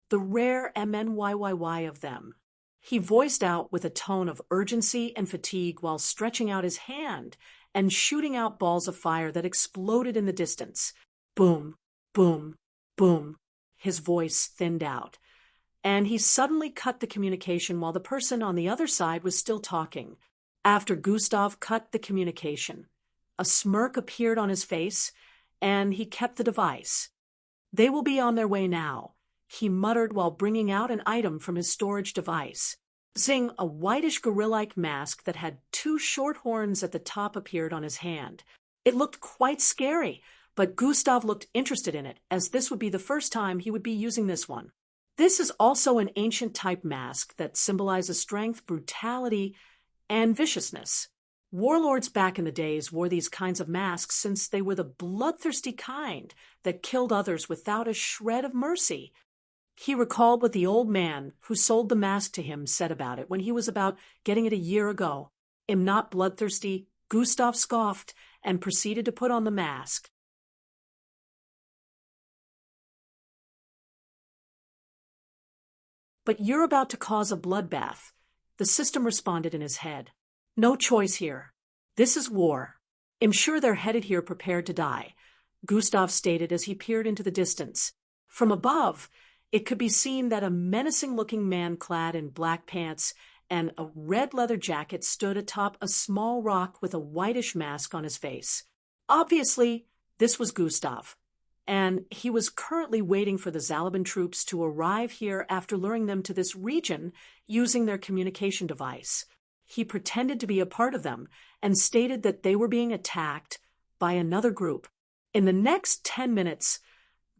The rare MNYYY of them. He voiced out with a tone of urgency and fatigue while stretching out his hand and shooting out balls of fire that exploded in the distance. Boom, boom, boom. His voice thinned out, and he suddenly cut the communication while the person on the other side was still talking. After Gustav cut the communication, a smirk appeared on his face, and he kept the device. They will be on their way now, he muttered while bringing out an item from his storage device. Zing, a whitish gorilla-like mask that had two short horns at the top appeared on his hand. It looked quite scary, but Gustav looked interested in it, as this would be the first time he would be using this one. This is also an ancient type mask that symbolizes strength, brutality, and viciousness. Warlords back in the days wore these kinds of masks since they were the bloodthirsty kind that killed others without a shred of mercy. He recalled what the old man who sold the mask to him said about it when he was about getting it a year ago. Am not bloodthirsty, Gustav scoffed and proceeded to put on the mask. But you're about to cause a bloodbath, the system responded in his head. No choice here. This is war. I'm sure they're headed here prepared to die, Gustav stated as he peered into the distance. From above, it could be seen that a menacing-looking man clad in black pants and a red leather jacket stood atop a small rock with a whitish mask on his face. Obviously, this was Gustav, and he was currently waiting for the Zalaban troops to arrive here after luring them to this region using their communication device. He pretended to be a part of them and stated that they were being attacked by another group. In the next 10 minutes,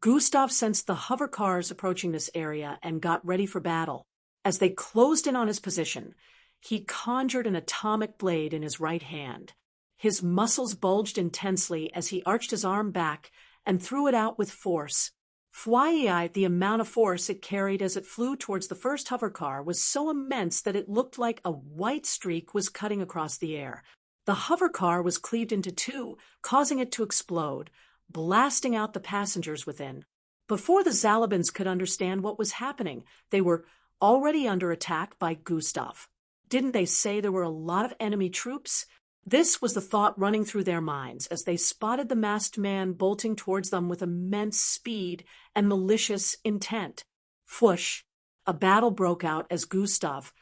Gustav sensed the hover cars approaching this area and got ready for battle. As they closed in on his position, he conjured an atomic blade in his right hand. His muscles bulged intensely as he arched his arm back and threw it out with force. The amount of force it carried as it flew towards the first hover car was so immense that it looked like a white streak was cutting across the air. The hover car was cleaved into two, causing it to explode, blasting out the passengers within. Before the Zalabans could understand what was happening, they were already under attack by Gustav. Didn't they say there were a lot of enemy troops? This was the thought running through their minds as they spotted the masked man bolting towards them with immense speed and malicious intent. Whoosh! A battle broke out as Gustav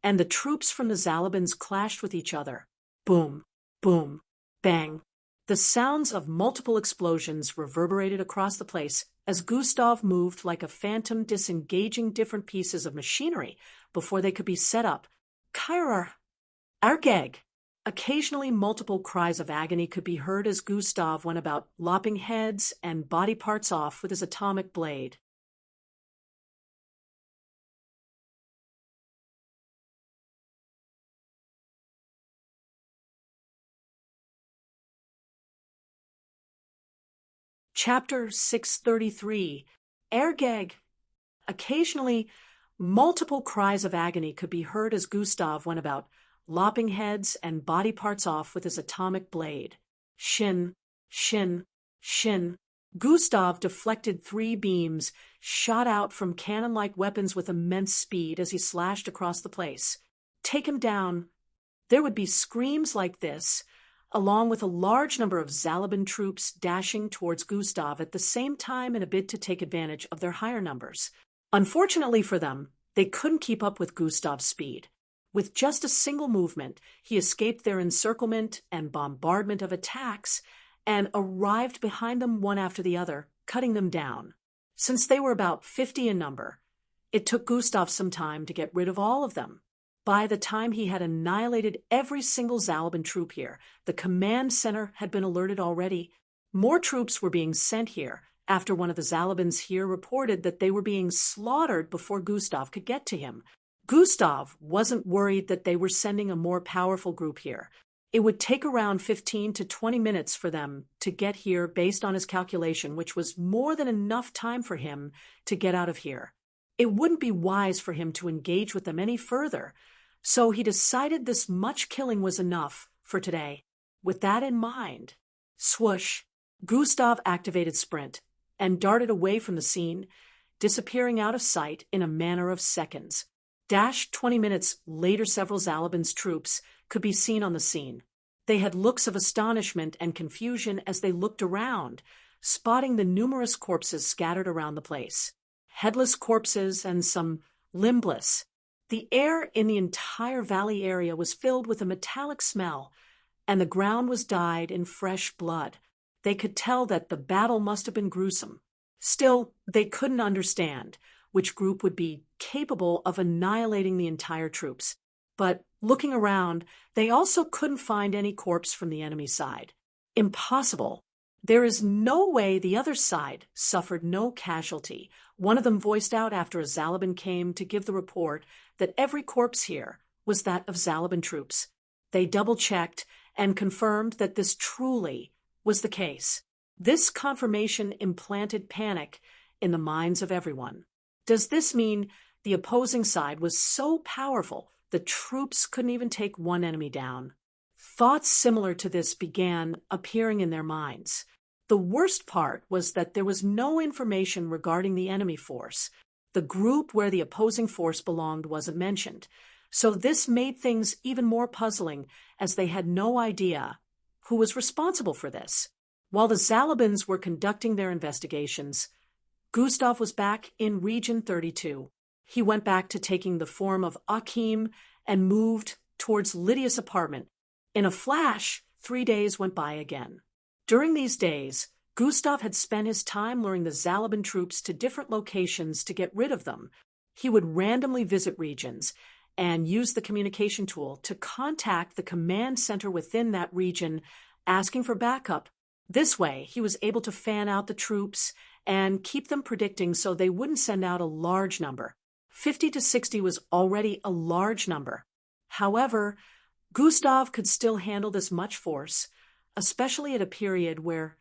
and the troops from the Zalabans clashed with each other. Boom, boom, bang. The sounds of multiple explosions reverberated across the place as Gustav moved like a phantom disengaging different pieces of machinery before they could be set up. Kyrar! Argeg! Occasionally multiple cries of agony could be heard as Gustav went about lopping heads and body parts off with his atomic blade. Chapter 633. Ergeg. Occasionally, multiple cries of agony could be heard as Gustav went about, lopping heads and body parts off with his atomic blade. Shin, shin, shin. Gustav deflected 3 beams, shot out from cannon-like weapons with immense speed as he slashed across the place. Take him down. There would be screams like this, along with a large number of Zalabin troops dashing towards Gustav at the same time in a bid to take advantage of their higher numbers. Unfortunately for them, they couldn't keep up with Gustav's speed. With just a single movement, he escaped their encirclement and bombardment of attacks and arrived behind them one after the other, cutting them down. Since they were about 50 in number, it took Gustav some time to get rid of all of them. By the time he had annihilated every single Zalabin troop here, the command center had been alerted already. More troops were being sent here, after one of the Zalabins here reported that they were being slaughtered before Gustav could get to him. Gustav wasn't worried that they were sending a more powerful group here. It would take around 15 to 20 minutes for them to get here based on his calculation, which was more than enough time for him to get out of here. It wouldn't be wise for him to engage with them any further, so he decided this much killing was enough for today. With that in mind, swoosh, Gustav activated sprint and darted away from the scene, disappearing out of sight in a matter of seconds. 20 minutes later, several Zalabin's troops could be seen on the scene. They had looks of astonishment and confusion as they looked around, spotting the numerous corpses scattered around the place. Headless corpses and some limbless. The air in the entire valley area was filled with a metallic smell, and the ground was dyed in fresh blood. They could tell that the battle must have been gruesome. Still, they couldn't understand which group would be capable of annihilating the entire troops. But looking around, they also couldn't find any corpse from the enemy side. Impossible. There is no way the other side suffered no casualty. One of them voiced out after a Zalabin came to give the report that every corpse here was that of Zalabin troops. They double-checked and confirmed that this truly was the case. This confirmation implanted panic in the minds of everyone. Does this mean the opposing side was so powerful the troops couldn't even take one enemy down? Thoughts similar to this began appearing in their minds. The worst part was that there was no information regarding the enemy force. The group where the opposing force belonged wasn't mentioned. So this made things even more puzzling, as they had no idea who was responsible for this. While the Zalabins were conducting their investigations, Gustav was back in Region 32. He went back to taking the form of Akim and moved towards Lydia's apartment. In a flash, 3 days went by again. During these days, Gustav had spent his time luring the Zalabin troops to different locations to get rid of them. He would randomly visit regions and use the communication tool to contact the command center within that region, asking for backup. This way, he was able to fan out the troops and keep them predicting so they wouldn't send out a large number. 50 to 60 was already a large number. However, Gustav could still handle this much force, especially at a period where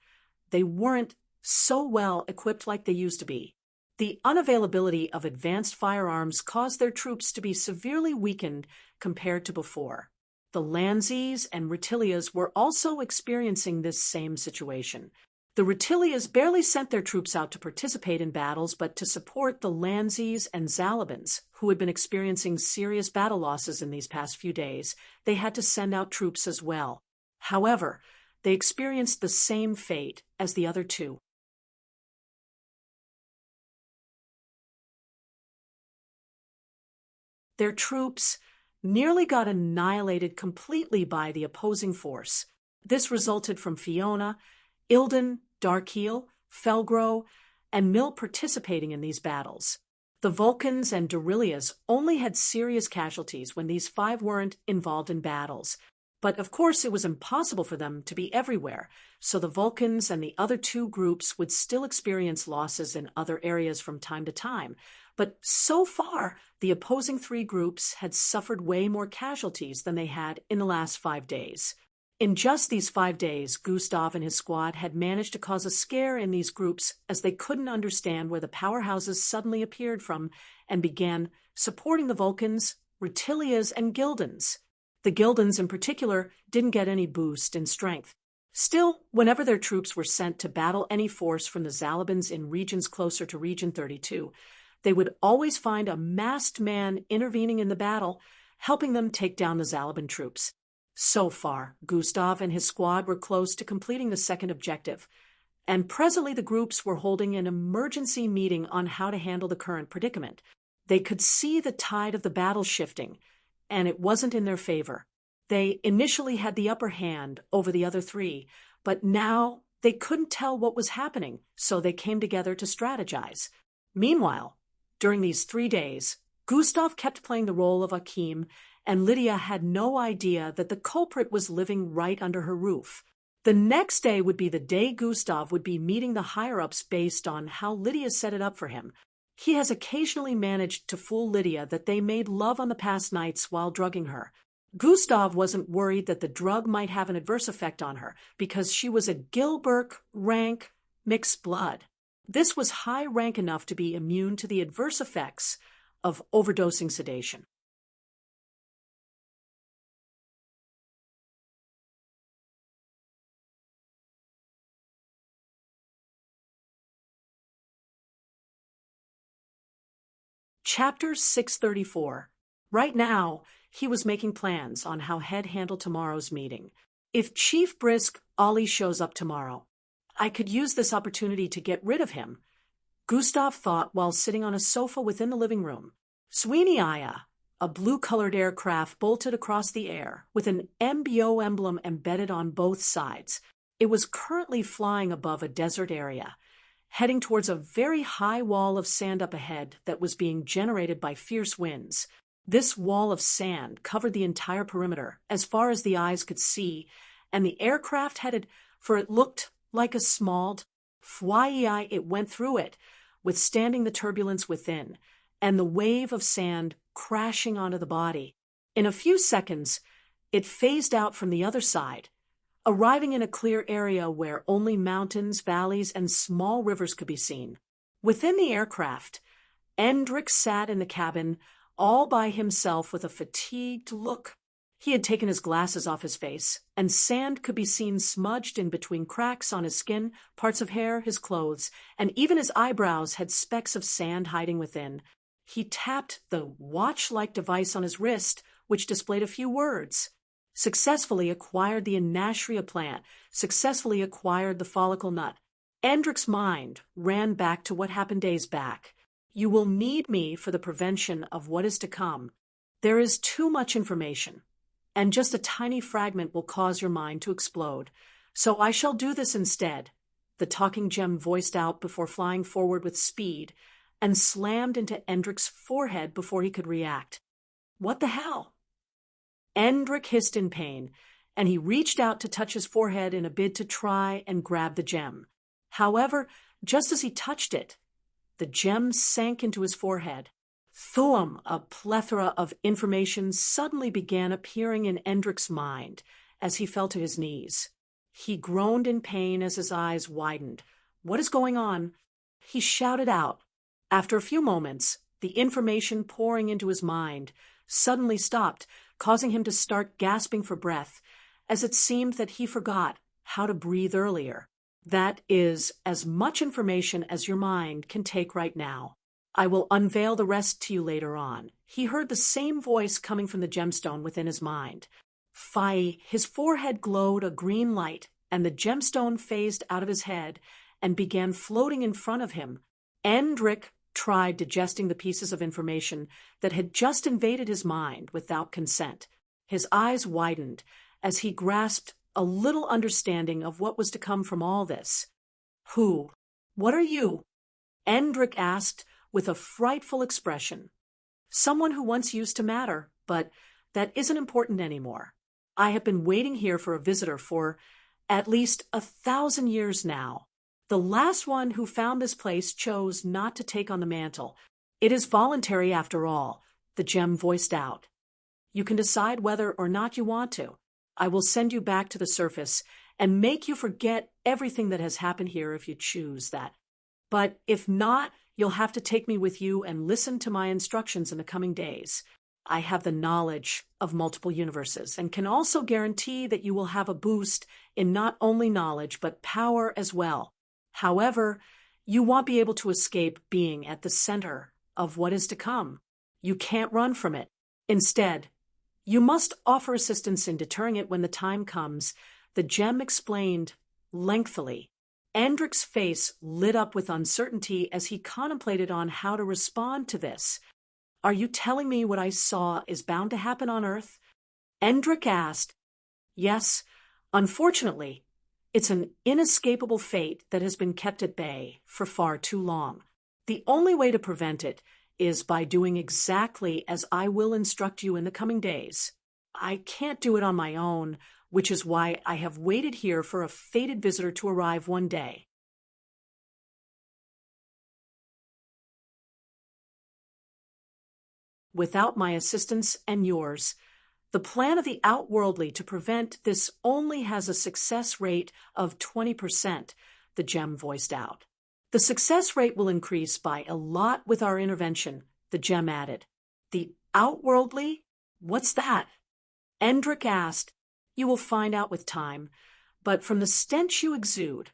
they weren't so well equipped like they used to be. The unavailability of advanced firearms caused their troops to be severely weakened compared to before. The Lanzes and Rutilias were also experiencing this same situation. The Rutilias barely sent their troops out to participate in battles, but to support the Lanzes and Zalabins, who had been experiencing serious battle losses in these past few days. They had to send out troops as well. However, they experienced the same fate as the other two. Their troops nearly got annihilated completely by the opposing force. This resulted from Fiona, Ilden, Darkeel, Felgro, and Mill participating in these battles. The Vulcans and Dorilias only had serious casualties when these 5 weren't involved in battles. But of course it was impossible for them to be everywhere, so the Vulcans and the other 2 groups would still experience losses in other areas from time to time. But so far, the opposing 3 groups had suffered way more casualties than they had in the last 5 days. In just these 5 days, Gustav and his squad had managed to cause a scare in these groups as they couldn't understand where the powerhouses suddenly appeared from and began supporting the Vulcans, Rutilias, and Gildans. The Gildans in particular didn't get any boost in strength. Still, whenever their troops were sent to battle any force from the Zalabans in regions closer to Region 32, they would always find a masked man intervening in the battle, helping them take down the Zalaban troops. So far, Gustav and his squad were close to completing the second objective, and presently the groups were holding an emergency meeting on how to handle the current predicament. They could see the tide of the battle shifting, and it wasn't in their favor. They initially had the upper hand over the other three, but now they couldn't tell what was happening, so they came together to strategize. Meanwhile, during these 3 days, Gustav kept playing the role of Akim, and Lydia had no idea that the culprit was living right under her roof. The next day would be the day Gustav would be meeting the higher-ups based on how Lydia set it up for him. He has occasionally managed to fool Lydia that they made love on the past nights while drugging her. Gustav wasn't worried that the drug might have an adverse effect on her because she was a Gilbert rank mixed blood. This was high rank enough to be immune to the adverse effects of overdosing sedation. Chapter 634. Right now, he was making plans on how he'd handle tomorrow's meeting. If Chief Brisk Ollie shows up tomorrow, I could use this opportunity to get rid of him, Gustav thought while sitting on a sofa within the living room. Sweeney Aya, a blue-colored aircraft, bolted across the air with an MBO emblem embedded on both sides. It was currently flying above a desert area, heading towards a very high wall of sand up ahead that was being generated by fierce winds. This wall of sand covered the entire perimeter, as far as the eyes could see, and the aircraft headed for it looked like a small flyi. It went through it, withstanding the turbulence within, and the wave of sand crashing onto the body. In a few seconds, it phased out from the other side, arriving in a clear area where only mountains, valleys, and small rivers could be seen. Within the aircraft, Endrick sat in the cabin all by himself with a fatigued look. He had taken his glasses off his face, and sand could be seen smudged in between cracks on his skin, parts of hair, his clothes, and even his eyebrows had specks of sand hiding within. He tapped the watch-like device on his wrist, which displayed a few words. Successfully acquired the Anashria plant, successfully acquired the follicle nut. Endrick's mind ran back to what happened days back. You will need me for the prevention of what is to come. There is too much information, and just a tiny fragment will cause your mind to explode. So I shall do this instead, the talking gem voiced out before flying forward with speed, and slammed into Endrick's forehead before he could react. What the hell? Endrick hissed in pain, and he reached out to touch his forehead in a bid to try and grab the gem. However, just as he touched it, the gem sank into his forehead. Thum! A plethora of information suddenly began appearing in Endrick's mind as he fell to his knees. He groaned in pain as his eyes widened. What is going on? He shouted out. After a few moments, the information pouring into his mind suddenly stopped, causing him to start gasping for breath, as it seemed that he forgot how to breathe earlier. That is as much information as your mind can take right now. I will unveil the rest to you later on. He heard the same voice coming from the gemstone within his mind. Fie! His forehead glowed a green light, and the gemstone phased out of his head and began floating in front of him. Endrick tried digesting the pieces of information that had just invaded his mind without consent. His eyes widened as he grasped a little understanding of what was to come from all this. Who? What are you? Endrick asked with a frightful expression. Someone who once used to matter, but that isn't important anymore. I have been waiting here for a visitor for at least 1,000 years now. The last one who found this place chose not to take on the mantle. It is voluntary after all, the gem voiced out. You can decide whether or not you want to. I will send you back to the surface and make you forget everything that has happened here if you choose that. But if not, you'll have to take me with you and listen to my instructions in the coming days. I have the knowledge of multiple universes and can also guarantee that you will have a boost in not only knowledge but power as well. However, you won't be able to escape being at the center of what is to come. You can't run from it. Instead, you must offer assistance in deterring it when the time comes, the gem explained lengthily. Endrick's face lit up with uncertainty as he contemplated on how to respond to this. Are you telling me what I saw is bound to happen on Earth? Endrick asked. Yes, unfortunately, it's an inescapable fate that has been kept at bay for far too long. The only way to prevent it is by doing exactly as I will instruct you in the coming days. I can't do it on my own, which is why I have waited here for a fated visitor to arrive one day. Without my assistance and yours, the plan of the outworldly to prevent this only has a success rate of 20%, the gem voiced out. The success rate will increase by a lot with our intervention, the gem added. The outworldly? What's that? Endrick asked. You will find out with time, but from the stench you exude,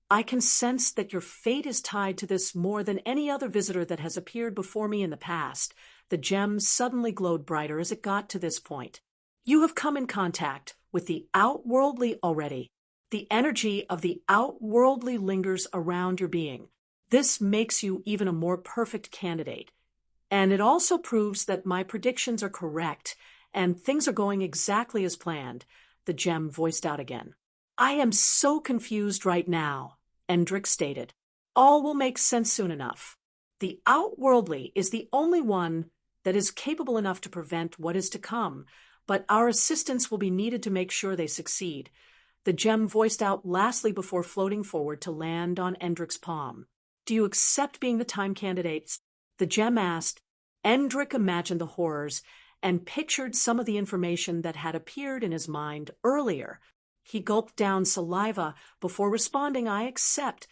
I can sense that your fate is tied to this more than any other visitor that has appeared before me in the past. The gem suddenly glowed brighter as it got to this point. You have come in contact with the outworldly already. The energy of the outworldly lingers around your being. This makes you even a more perfect candidate. And it also proves that my predictions are correct and things are going exactly as planned, the gem voiced out again. I am so confused right now, Endrick stated. All will make sense soon enough. The outworldly is the only one that is capable enough to prevent what is to come, but our assistance will be needed to make sure they succeed. The gem voiced out lastly before floating forward to land on Endrick's palm. Do you accept being the time candidate? The gem asked. Endrick imagined the horrors and pictured some of the information that had appeared in his mind earlier. He gulped down saliva before responding, I accept.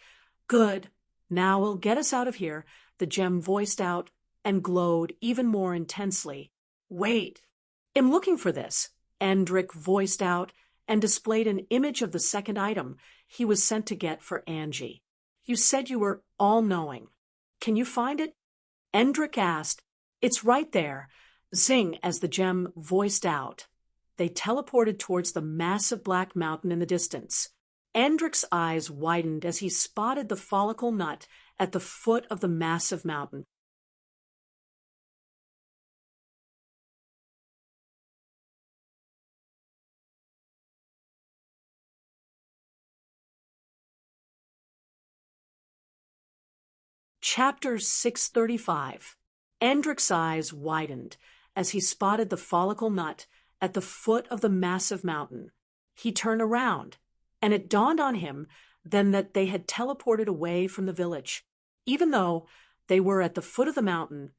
Good. Now we'll get us out of here, the gem voiced out and glowed even more intensely. Wait. I'm looking for this, Endrick voiced out and displayed an image of the second item he was sent to get for Angie. You said you were all-knowing. Can you find it? Endrick asked. It's right there. Zing, as the gem voiced out. They teleported towards the massive black mountain in the distance. Endrick's eyes widened as he spotted the follicle nut at the foot of the massive mountain. Chapter 635. Endrick's eyes widened as he spotted the follicle nut at the foot of the massive mountain. He turned around, and it dawned on him then that they had teleported away from the village. Even though they were at the foot of the mountain,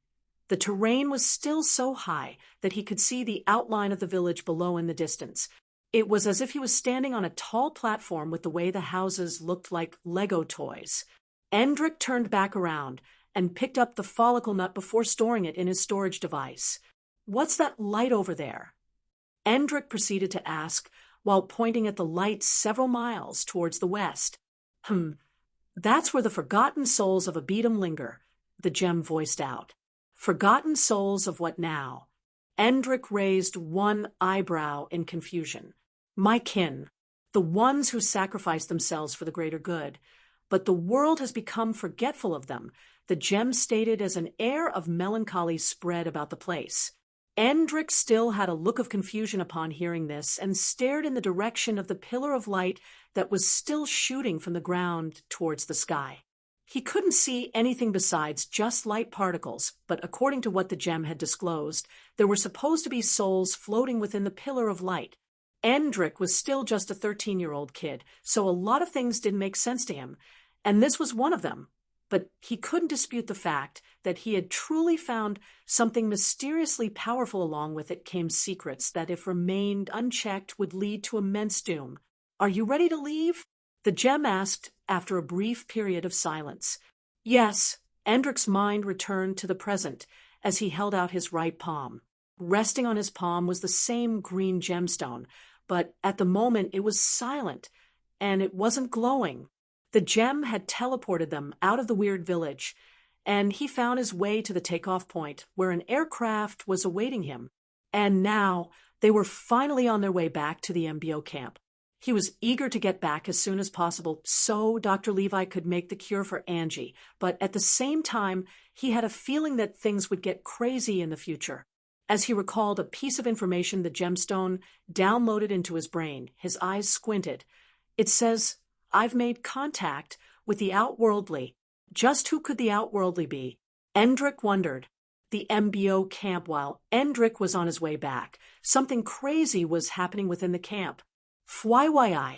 the terrain was still so high that he could see the outline of the village below in the distance. It was as if he was standing on a tall platform with the way the houses looked like Lego toys. Endrick turned back around and picked up the follicle nut before storing it in his storage device. What's that light over there? Endrick proceeded to ask while pointing at the light several miles towards the west. That's where the forgotten souls of Abedum linger, the gem voiced out. Forgotten souls of what now? Endrick raised one eyebrow in confusion. My kin, the ones who sacrificed themselves for the greater good. But the world has become forgetful of them, the gem stated as an air of melancholy spread about the place. Endrick still had a look of confusion upon hearing this and stared in the direction of the pillar of light that was still shooting from the ground towards the sky. He couldn't see anything besides just light particles, but according to what the gem had disclosed, there were supposed to be souls floating within the pillar of light. Endrick was still just a 13-year-old kid, so a lot of things didn't make sense to him, and this was one of them. but he couldn't dispute the fact that he had truly found something mysteriously powerful. Along with it came secrets that, if remained unchecked, would lead to immense doom. "Are you ready to leave?" the gem asked after a brief period of silence. "Yes." Endrick's mind returned to the present as he held out his right palm. Resting on his palm was the same green gemstone, but at the moment it was silent, and it wasn't glowing. The gem had teleported them out of the weird village, and he found his way to the takeoff point, where an aircraft was awaiting him. And now they were finally on their way back to the MBO camp. He was eager to get back as soon as possible so Dr. Levi could make the cure for Angie, but at the same time, he had a feeling that things would get crazy in the future. As he recalled a piece of information the gemstone downloaded into his brain, his eyes squinted. It says, "I've made contact with the outworldly." Just who could the outworldly be? Endrick wondered. The MBO camp. While Endrick was on his way back, something crazy was happening within the camp. Fwyi,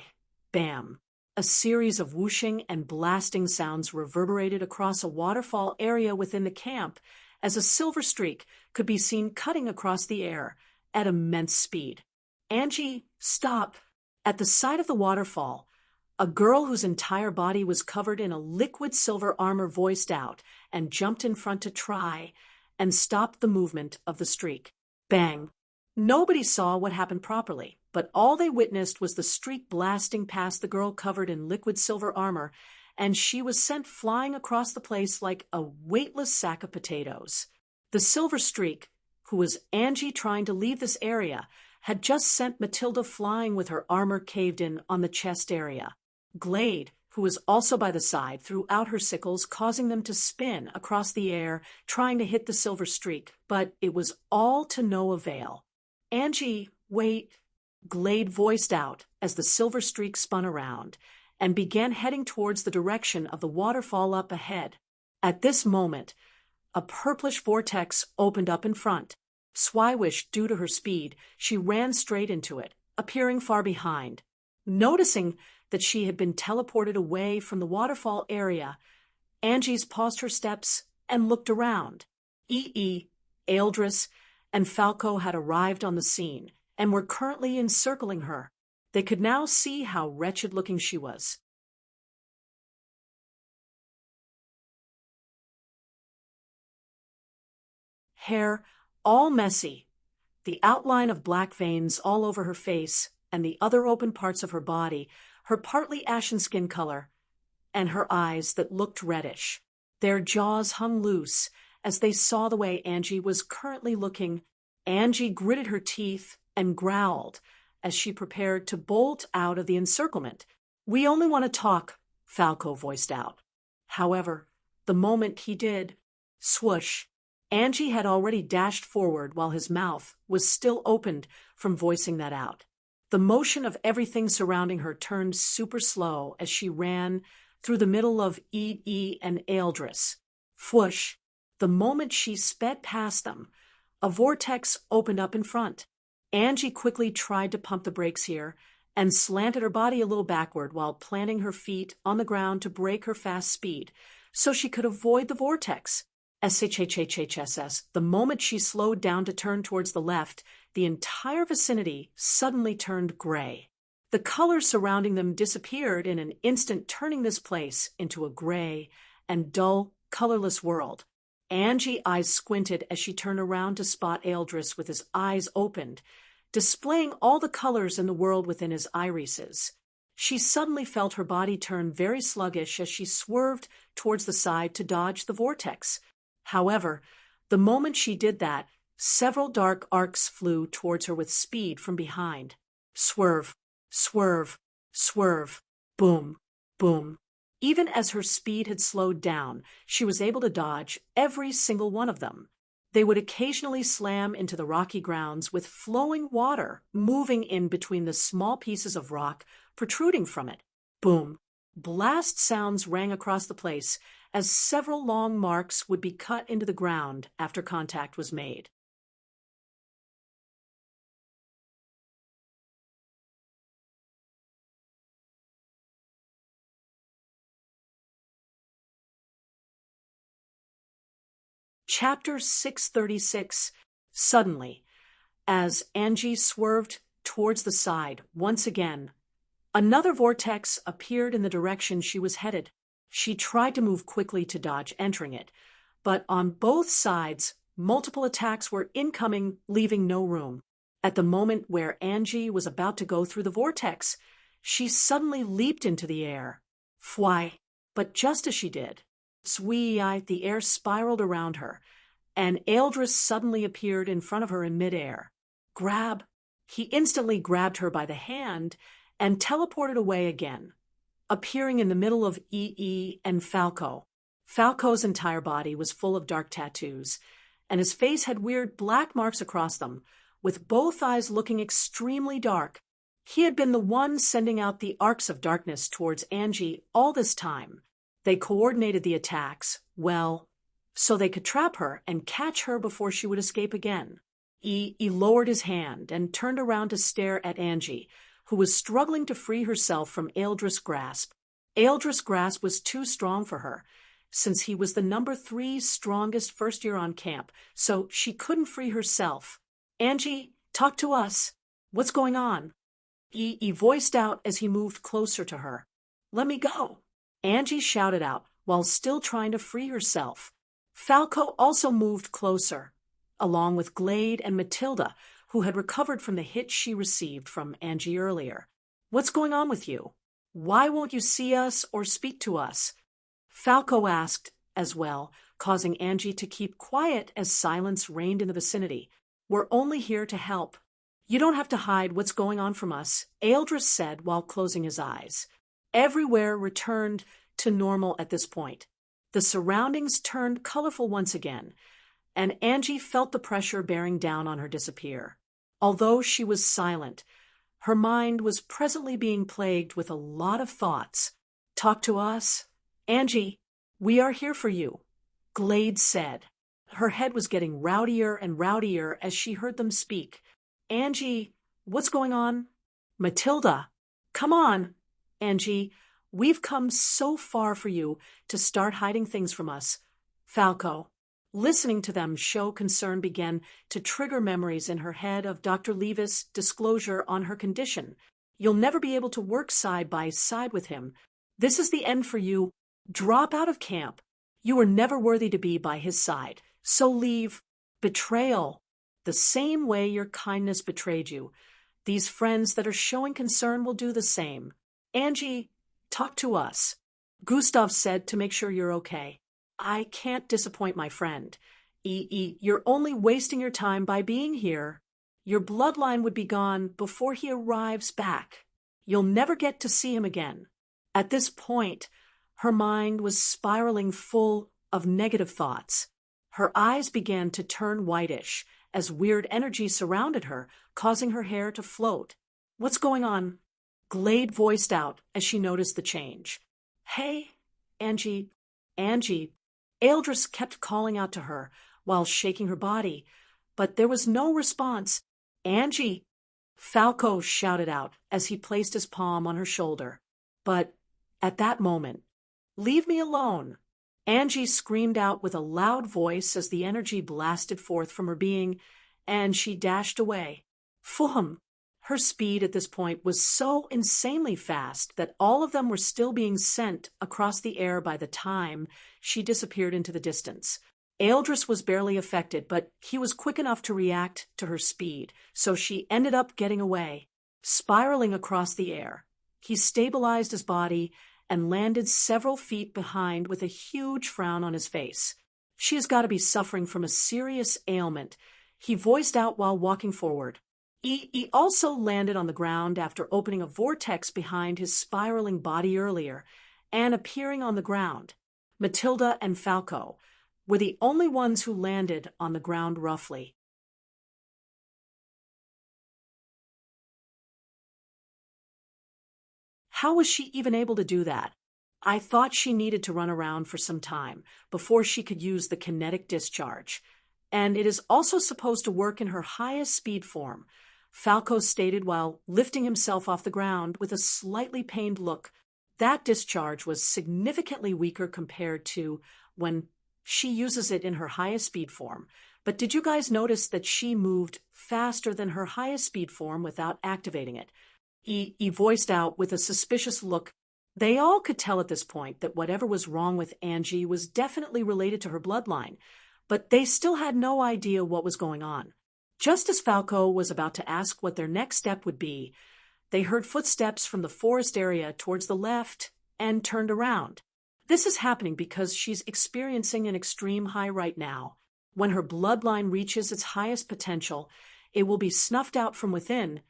bam. A series of whooshing and blasting sounds reverberated across a waterfall area within the camp as a silver streak could be seen cutting across the air at immense speed. "Angie, stop!" At the side of the waterfall, a girl whose entire body was covered in a liquid silver armor voiced out and jumped in front to try and stop the movement of the streak. Bang! Nobody saw what happened properly, but all they witnessed was the streak blasting past the girl covered in liquid silver armor, and she was sent flying across the place like a weightless sack of potatoes. The silver streak, who was Angie trying to leave this area, had just sent Matilda flying with her armor caved in on the chest area. Glade, who was also by the side, threw out her sickles, causing them to spin across the air, trying to hit the silver streak, but it was all to no avail. "Angie, wait," Glade voiced out as the silver streak spun around and began heading towards the direction of the waterfall up ahead. At this moment, a purplish vortex opened up in front. Swiwish, due to her speed, she ran straight into it, appearing far behind. Noticing that she had been teleported away from the waterfall area, Angie's paused her steps and looked around. Eildris, and Falco had arrived on the scene and were currently encircling her. They could now see how wretched-looking she was. Hair all messy, the outline of black veins all over her face and the other open parts of her body, her partly ashen skin color, and her eyes that looked reddish. Their jaws hung loose as they saw the way Angie was currently looking. Angie gritted her teeth and growled as she prepared to bolt out of the encirclement. "We only want to talk," Falco voiced out. However, the moment he did, swoosh, Angie had already dashed forward while his mouth was still opened from voicing that out. The motion of everything surrounding her turned super slow as she ran through the middle of and Eildris. Fwoosh! The moment she sped past them, a vortex opened up in front. Angie quickly tried to pump the brakes here and slanted her body a little backward while planting her feet on the ground to brake her fast speed so she could avoid the vortex. SHHHHSS. The moment she slowed down to turn towards the left, the entire vicinity suddenly turned gray. The colors surrounding them disappeared in an instant, turning this place into a gray and dull, colorless world. Angie's eyes squinted as she turned around to spot Eildris with his eyes opened, displaying all the colors in the world within his irises. She suddenly felt her body turn very sluggish as she swerved towards the side to dodge the vortex. However, the moment she did that, several dark arcs flew towards her with speed from behind. Swerve, swerve, swerve, boom, boom. Even as her speed had slowed down, she was able to dodge every single one of them. They would occasionally slam into the rocky grounds with flowing water moving in between the small pieces of rock protruding from it. Boom. Blast sounds rang across the place as several long marks would be cut into the ground after contact was made. Chapter 636. Suddenly, as Angie swerved towards the side once again, another vortex appeared in the direction she was headed. She tried to move quickly to dodge entering it, but on both sides, multiple attacks were incoming, leaving no room. At the moment where Angie was about to go through the vortex, she suddenly leaped into the air. Fwy! But just as she did, the air spiraled around her, and Eldris suddenly appeared in front of her in midair. Grab! He instantly grabbed her by the hand and teleported away again, appearing in the middle of EE and Falco. Falco's entire body was full of dark tattoos, and his face had weird black marks across them, with both eyes looking extremely dark. He had been the one sending out the arcs of darkness towards Angie all this time. They coordinated the attacks, well, so they could trap her and catch her before she would escape again. He lowered his hand and turned around to stare at Angie, who was struggling to free herself from Eldris' grasp. Eldris' grasp was too strong for her, since he was the number 3 strongest first year on camp, so she couldn't free herself. Angie, talk to us. What's going on? He voiced out as he moved closer to her. Let me go. Angie shouted out while still trying to free herself. Falco also moved closer, along with Glade and Matilda, who had recovered from the hit she received from Angie earlier. What's going on with you? Why won't you see us or speak to us? Falco asked as well, causing Angie to keep quiet as silence reigned in the vicinity. We're only here to help. You don't have to hide what's going on from us, Eldris said while closing his eyes. Everywhere returned to normal at this point. The surroundings turned colorful once again, and Angie felt the pressure bearing down on her disappear. Although she was silent, her mind was presently being plagued with a lot of thoughts. Talk to us? Angie, we are here for you, Glade said. Her head was getting rowdier and rowdier as she heard them speak. Angie, what's going on? Matilda, come on. Angie, we've come so far for you to start hiding things from us. Falco. Listening to them show concern began to trigger memories in her head of Dr. Levis' disclosure on her condition. You'll never be able to work side by side with him. This is the end for you. Drop out of camp. You were never worthy to be by his side. So leave. Betrayal. The same way your kindness betrayed you. These friends that are showing concern will do the same. Angie, talk to us. Gustav said to make sure you're okay. I can't disappoint my friend. You're only wasting your time by being here. Your bloodline would be gone before he arrives back. You'll never get to see him again. At this point, her mind was spiraling full of negative thoughts. Her eyes began to turn whitish as weird energy surrounded her, causing her hair to float. What's going on? Glade voiced out as she noticed the change. Hey, Angie. Eldris kept calling out to her while shaking her body, but there was no response. Angie! Falco shouted out as he placed his palm on her shoulder. But at that moment, leave me alone. Angie screamed out with a loud voice as the energy blasted forth from her being, and she dashed away. Fuhum! Her speed at this point was so insanely fast that all of them were still being sent across the air by the time she disappeared into the distance. Eldris was barely affected, but he was quick enough to react to her speed, so she ended up getting away. Spiraling across the air, he stabilized his body and landed several feet behind with a huge frown on his face. She has got to be suffering from a serious ailment, he voiced out while walking forward. He also landed on the ground after opening a vortex behind his spiraling body earlier and appearing on the ground. Matilda and Falco were the only ones who landed on the ground roughly. How was she even able to do that? I thought she needed to run around for some time before she could use the kinetic discharge, and it is also supposed to work in her highest speed form, Falco stated while lifting himself off the ground with a slightly pained look. That discharge was significantly weaker compared to when She uses it in her highest speed form. But did you guys notice that she moved faster than her highest speed form without activating it? He voiced out with a suspicious look. They all could tell at this point that whatever was wrong with Angie was definitely related to her bloodline, but they still had no idea what was going on. Just as Falco was about to ask what their next step would be, they heard footsteps from the forest area towards the left and turned around. This is happening because she's experiencing an extreme high right now. When her bloodline reaches its highest potential, it will be snuffed out from within,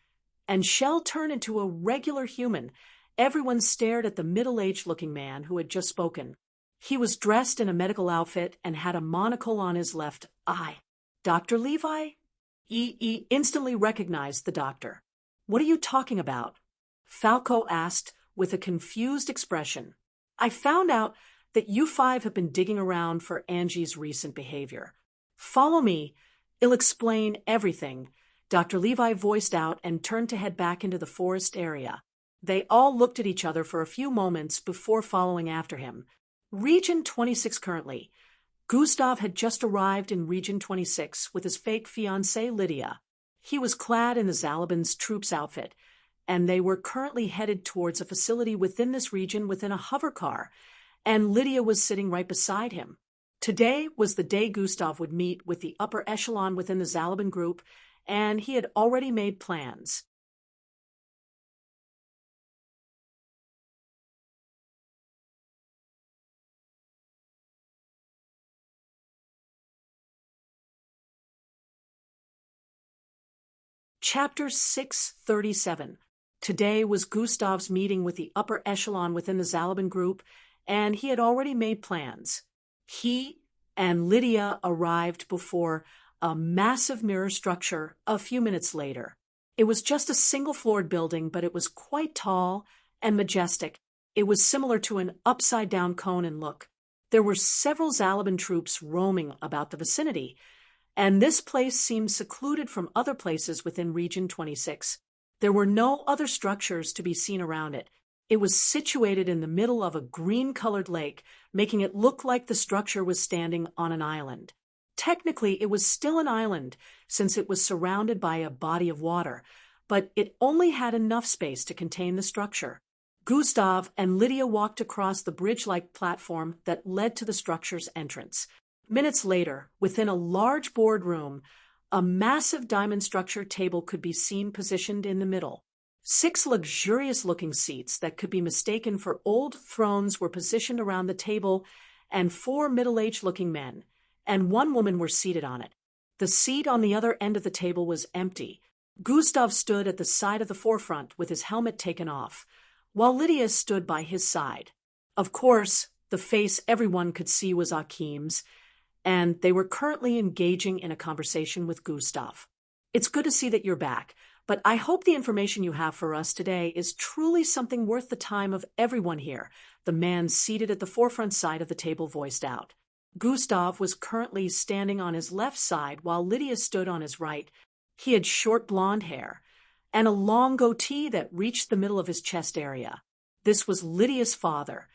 and she'll turn into a regular human. Everyone stared at the middle-aged-looking man who had just spoken. He was dressed in a medical outfit and had a monocle on his left eye. Dr. Levi? He instantly recognized the doctor. What are you talking about? Falco asked with a confused expression. I found out that you five have been digging around for Angie's recent behavior. Follow me. I'll explain everything. Dr. Levi voiced out and turned to head back into the forest area. They all looked at each other for a few moments before following after him. Region 26 currently. Gustav had just arrived in Region 26 with his fake fiancée Lydia. He was clad in the Zalabin's troops outfit, and they were currently headed towards a facility within this region within a hover car, and Lydia was sitting right beside him. Today was the day Gustav would meet with the upper echelon within the Zalabin group, and he had already made plans. Chapter 637. Today was Gustav's meeting with the upper echelon within the Zalabin group, and he had already made plans. He and Lydia arrived before a massive mirror structure a few minutes later. It was just a single-floored building, but it was quite tall and majestic. It was similar to an upside-down cone in look. There were several Zalabin troops roaming about the vicinity, and this place seemed secluded from other places within Region 26. There were no other structures to be seen around it. It was situated in the middle of a green-colored lake, making it look like the structure was standing on an island. Technically, it was still an island, since it was surrounded by a body of water, but it only had enough space to contain the structure. Gustav and Lydia walked across the bridge-like platform that led to the structure's entrance. Minutes later, within a large boardroom, a massive diamond structure table could be seen positioned in the middle. 6 luxurious-looking seats that could be mistaken for old thrones were positioned around the table, and 4 middle-aged-looking men and 1 woman were seated on it. The seat on the other end of the table was empty. Gustav stood at the side of the forefront with his helmet taken off, while Lydia stood by his side. Of course, the face everyone could see was Akim's, and they were currently engaging in a conversation with Gustav. It's good to see that you're back, but I hope the information you have for us today is truly something worth the time of everyone here, the man seated at the forefront side of the table voiced out. Gustav was currently standing on his left side while Lydia stood on his right. He had short blonde hair and a long goatee that reached the middle of his chest area. This was Lydia's father,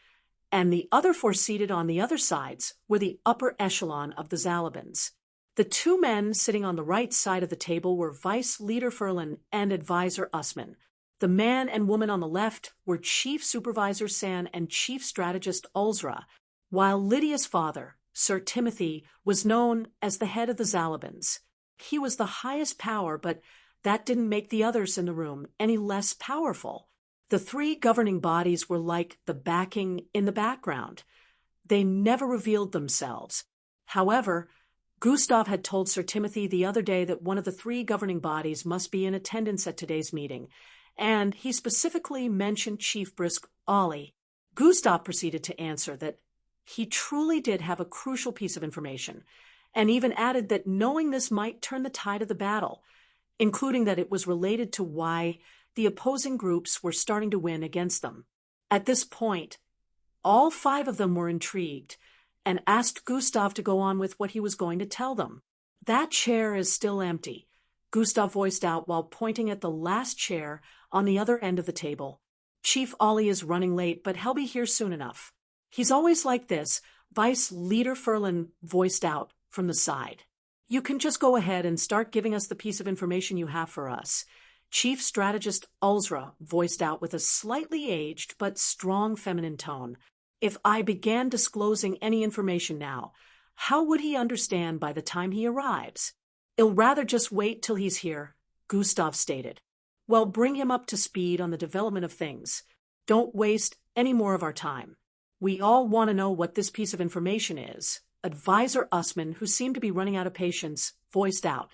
and the other 4 seated on the other sides were the upper echelon of the Zalabins. The 2 men sitting on the right side of the table were Vice Leader Ferlin and Advisor Usman. The man and woman on the left were Chief Supervisor San and Chief Strategist Ulzra, while Lydia's father, Sir Timothy, was known as the head of the Zalabins. He was the highest power, but that didn't make the others in the room any less powerful. The 3 governing bodies were like the backing in the background. They never revealed themselves. However, Gustav had told Sir Timothy the other day that one of the 3 governing bodies must be in attendance at today's meeting, and he specifically mentioned Chief Brisk Ollie. Gustav proceeded to answer that he truly did have a crucial piece of information, and even added that knowing this might turn the tide of the battle, including that it was related to why the opposing groups were starting to win against them. At this point, all 5 of them were intrigued and asked Gustav to go on with what he was going to tell them. That chair is still empty, Gustav voiced out while pointing at the last chair on the other end of the table. Chief Ollie is running late, but he'll be here soon enough. He's always like this, Vice Leader Ferlin voiced out from the side. You can just go ahead and start giving us the piece of information you have for us. Chief Strategist Ulzra voiced out with a slightly aged but strong feminine tone. If I began disclosing any information now, how would he understand by the time he arrives? I'll rather just wait till he's here, Gustav stated. Well, bring him up to speed on the development of things. Don't waste any more of our time. We all want to know what this piece of information is. Advisor Usman, who seemed to be running out of patience, voiced out.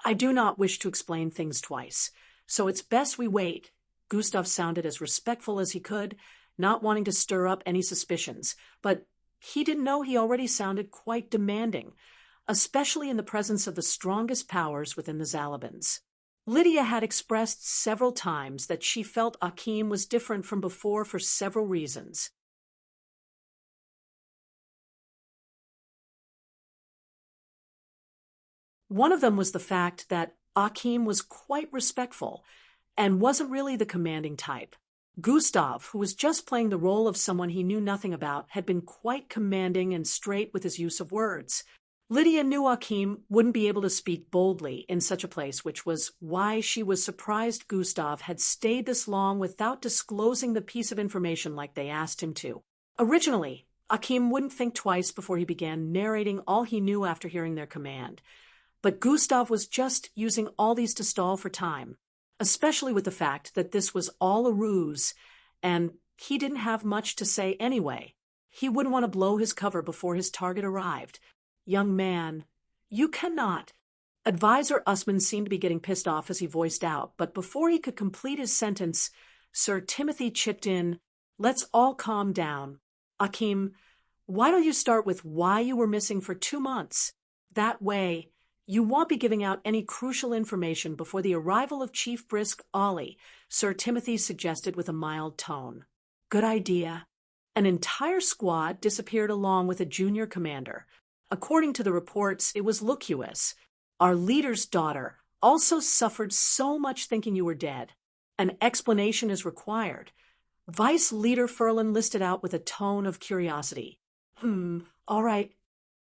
I do not wish to explain things twice, so it's best we wait. Gustav sounded as respectful as he could, not wanting to stir up any suspicions, but he didn't know he already sounded quite demanding, especially in the presence of the strongest powers within the Zalabans. Lydia had expressed several times that she felt Akim was different from before for several reasons. One of them was the fact that Akim was quite respectful and wasn't really the commanding type. Gustav, who was just playing the role of someone he knew nothing about, had been quite commanding and straight with his use of words. Lydia knew Akim wouldn't be able to speak boldly in such a place, which was why she was surprised Gustav had stayed this long without disclosing the piece of information like they asked him to. Originally, Akim wouldn't think twice before he began narrating all he knew after hearing their command. But Gustav was just using all these to stall for time, especially with the fact that this was all a ruse, and he didn't have much to say anyway. He wouldn't want to blow his cover before his target arrived. Young man, you cannot. Advisor Usman seemed to be getting pissed off as he voiced out, but before he could complete his sentence, Sir Timothy chipped in, Let's all calm down. Akim, why don't you start with why you were missing for 2 months? That way, you won't be giving out any crucial information before the arrival of Chief Brisk Ollie, Sir Timothy suggested with a mild tone. Good idea. An entire squad disappeared along with a junior commander. According to the reports, it was Lucius. Our leader's daughter also suffered so much thinking you were dead. An explanation is required. Vice Leader Ferlin listed out with a tone of curiosity. All right.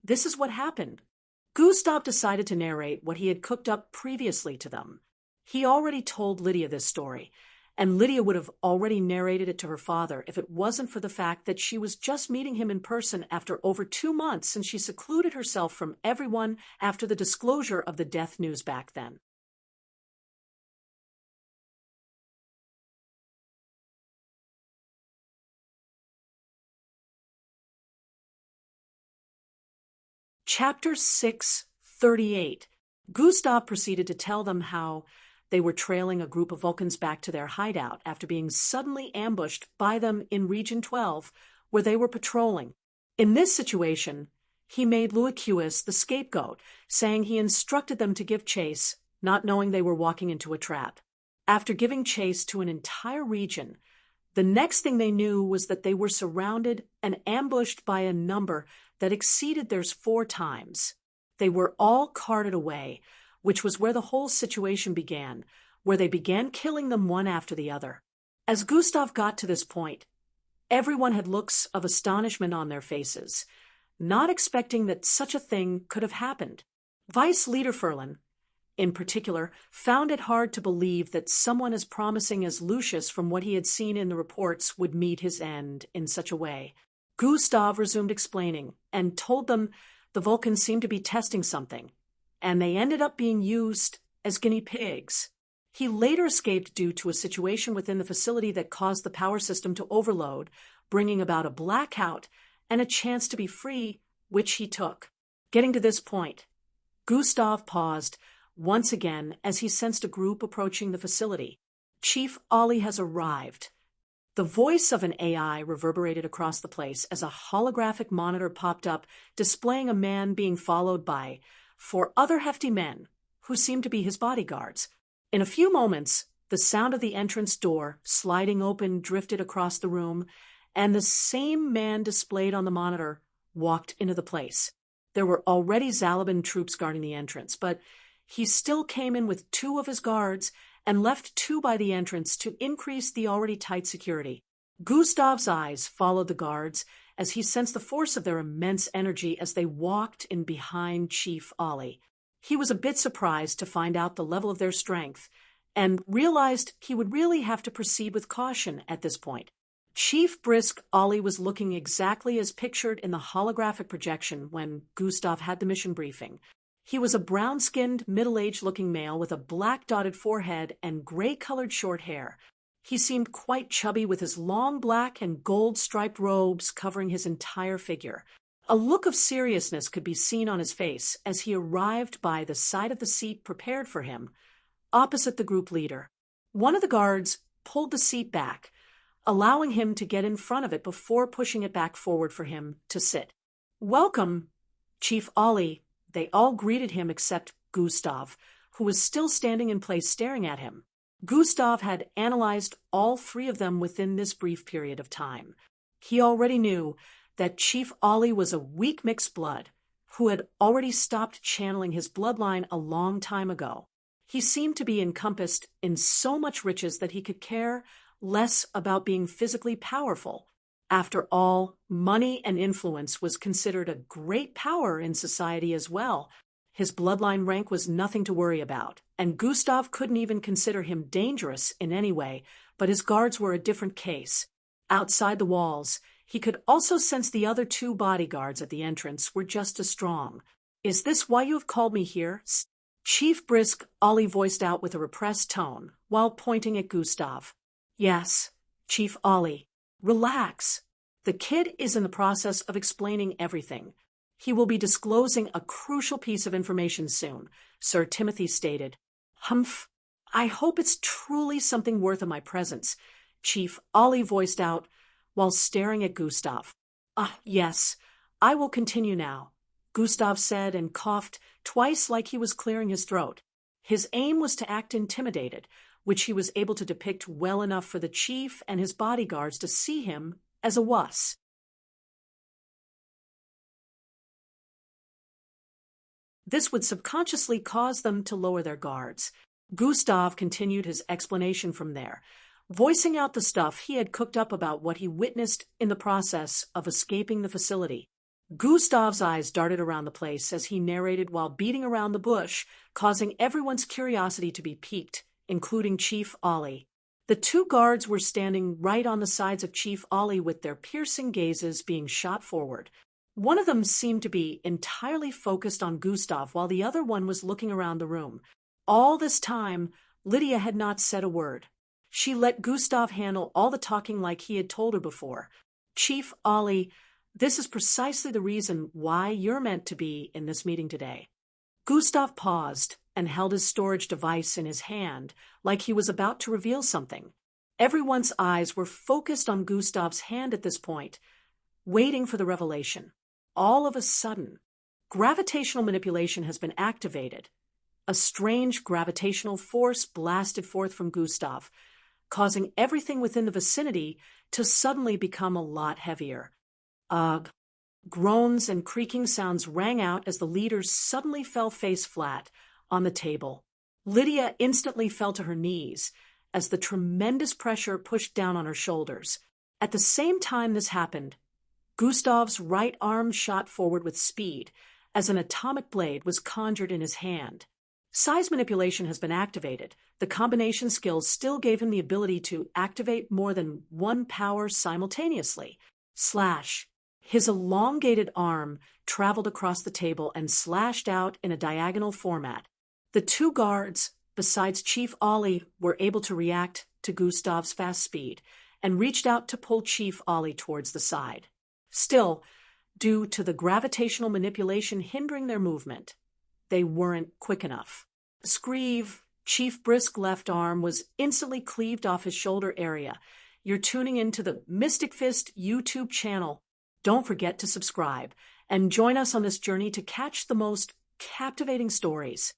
This is what happened. Gustav decided to narrate what he had cooked up previously to them. He already told Lydia this story, and Lydia would have already narrated it to her father if it wasn't for the fact that she was just meeting him in person after over 2 months since she secluded herself from everyone after the disclosure of the death news back then. Chapter 6:38. Gustav proceeded to tell them how they were trailing a group of Vulcans back to their hideout after being suddenly ambushed by them in Region 12, where they were patrolling. In this situation, he made Lucius the scapegoat, saying he instructed them to give chase, not knowing they were walking into a trap. After giving chase to an entire region, the next thing they knew was that they were surrounded and ambushed by a number that exceeded theirs 4 times. They were all carted away, which was where the whole situation began, where they began killing them one after the other. As Gustav got to this point, everyone had looks of astonishment on their faces, not expecting that such a thing could have happened. Vice Leader Ferlin, in particular, found it hard to believe that someone as promising as Lucius from what he had seen in the reports would meet his end in such a way. Gustav resumed explaining and told them the Vulcans seemed to be testing something, and they ended up being used as guinea pigs. He later escaped due to a situation within the facility that caused the power system to overload, bringing about a blackout and a chance to be free, which he took. Getting to this point, Gustav paused once again as he sensed a group approaching the facility. Chief Ollie has arrived. The voice of an AI reverberated across the place as a holographic monitor popped up, displaying a man being followed by 4 other hefty men who seemed to be his bodyguards. In a few moments, the sound of the entrance door sliding open drifted across the room, and the same man displayed on the monitor walked into the place. There were already Zalaban troops guarding the entrance, but he still came in with 2 of his guards and left 2 by the entrance to increase the already tight security. Gustav's eyes followed the guards as he sensed the force of their immense energy as they walked in behind Chief Ollie. He was a bit surprised to find out the level of their strength, and realized he would really have to proceed with caution at this point. Chief Brisk Ollie was looking exactly as pictured in the holographic projection when Gustav had the mission briefing. He was a brown-skinned, middle-aged-looking male with a black-dotted forehead and gray-colored short hair. He seemed quite chubby with his long black and gold-striped robes covering his entire figure. A look of seriousness could be seen on his face as he arrived by the side of the seat prepared for him, opposite the group leader. One of the guards pulled the seat back, allowing him to get in front of it before pushing it back forward for him to sit. "Welcome, Chief Ollie," they all greeted him except Gustav, who was still standing in place staring at him. Gustav had analyzed all three of them within this brief period of time. He already knew that Chief Ollie was a weak mixed blood, who had already stopped channeling his bloodline a long time ago. He seemed to be encompassed in so much riches that he could care less about being physically powerful. After all, money and influence was considered a great power in society as well. His bloodline rank was nothing to worry about, and Gustav couldn't even consider him dangerous in any way, but his guards were a different case. Outside the walls, he could also sense the other two bodyguards at the entrance were just as strong. "Is this why you have called me here?" Chief Brisk Ollie voiced out with a repressed tone, while pointing at Gustav. "Yes, Chief Ollie. Relax. The kid is in the process of explaining everything. He will be disclosing a crucial piece of information soon," Sir Timothy stated. "Humph. I hope it's truly something worth of my presence," Chief Ollie voiced out while staring at Gustav. Yes, I will continue now," Gustav said and coughed twice like he was clearing his throat. His aim was to act intimidated, which he was able to depict well enough for the chief and his bodyguards to see him as a wuss. This would subconsciously cause them to lower their guards. Gustav continued his explanation from there, voicing out the stuff he had cooked up about what he witnessed in the process of escaping the facility. Gustav's eyes darted around the place as he narrated while beating around the bush, causing everyone's curiosity to be piqued, including Chief Ollie. The two guards were standing right on the sides of Chief Ollie with their piercing gazes being shot forward. One of them seemed to be entirely focused on Gustav while the other one was looking around the room. All this time, Lydia had not said a word. She let Gustav handle all the talking like he had told her before. "Chief Ollie, this is precisely the reason why you're meant to be in this meeting today." Gustav paused and held his storage device in his hand like he was about to reveal something. Everyone's eyes were focused on Gustav's hand at this point, waiting for the revelation. All of a sudden, gravitational manipulation has been activated. A strange gravitational force blasted forth from Gustav, causing everything within the vicinity to suddenly become a lot heavier. Ugh. Groans and creaking sounds rang out as the leaders suddenly fell face flat on the table. Lydia instantly fell to her knees as the tremendous pressure pushed down on her shoulders. At the same time this happened, Gustav's right arm shot forward with speed as an atomic blade was conjured in his hand. Size manipulation has been activated. The combination skills still gave him the ability to activate more than one power simultaneously. Slash. His elongated arm traveled across the table and slashed out in a diagonal format. The two guards, besides Chief Ollie, were able to react to Gustav's fast speed and reached out to pull Chief Ollie towards the side. Still, due to the gravitational manipulation hindering their movement, they weren't quick enough. Screeve, Chief Brisk's left arm was instantly cleaved off his shoulder area. You're tuning into the Mystic Fist YouTube channel. Don't forget to subscribe and join us on this journey to catch the most captivating stories.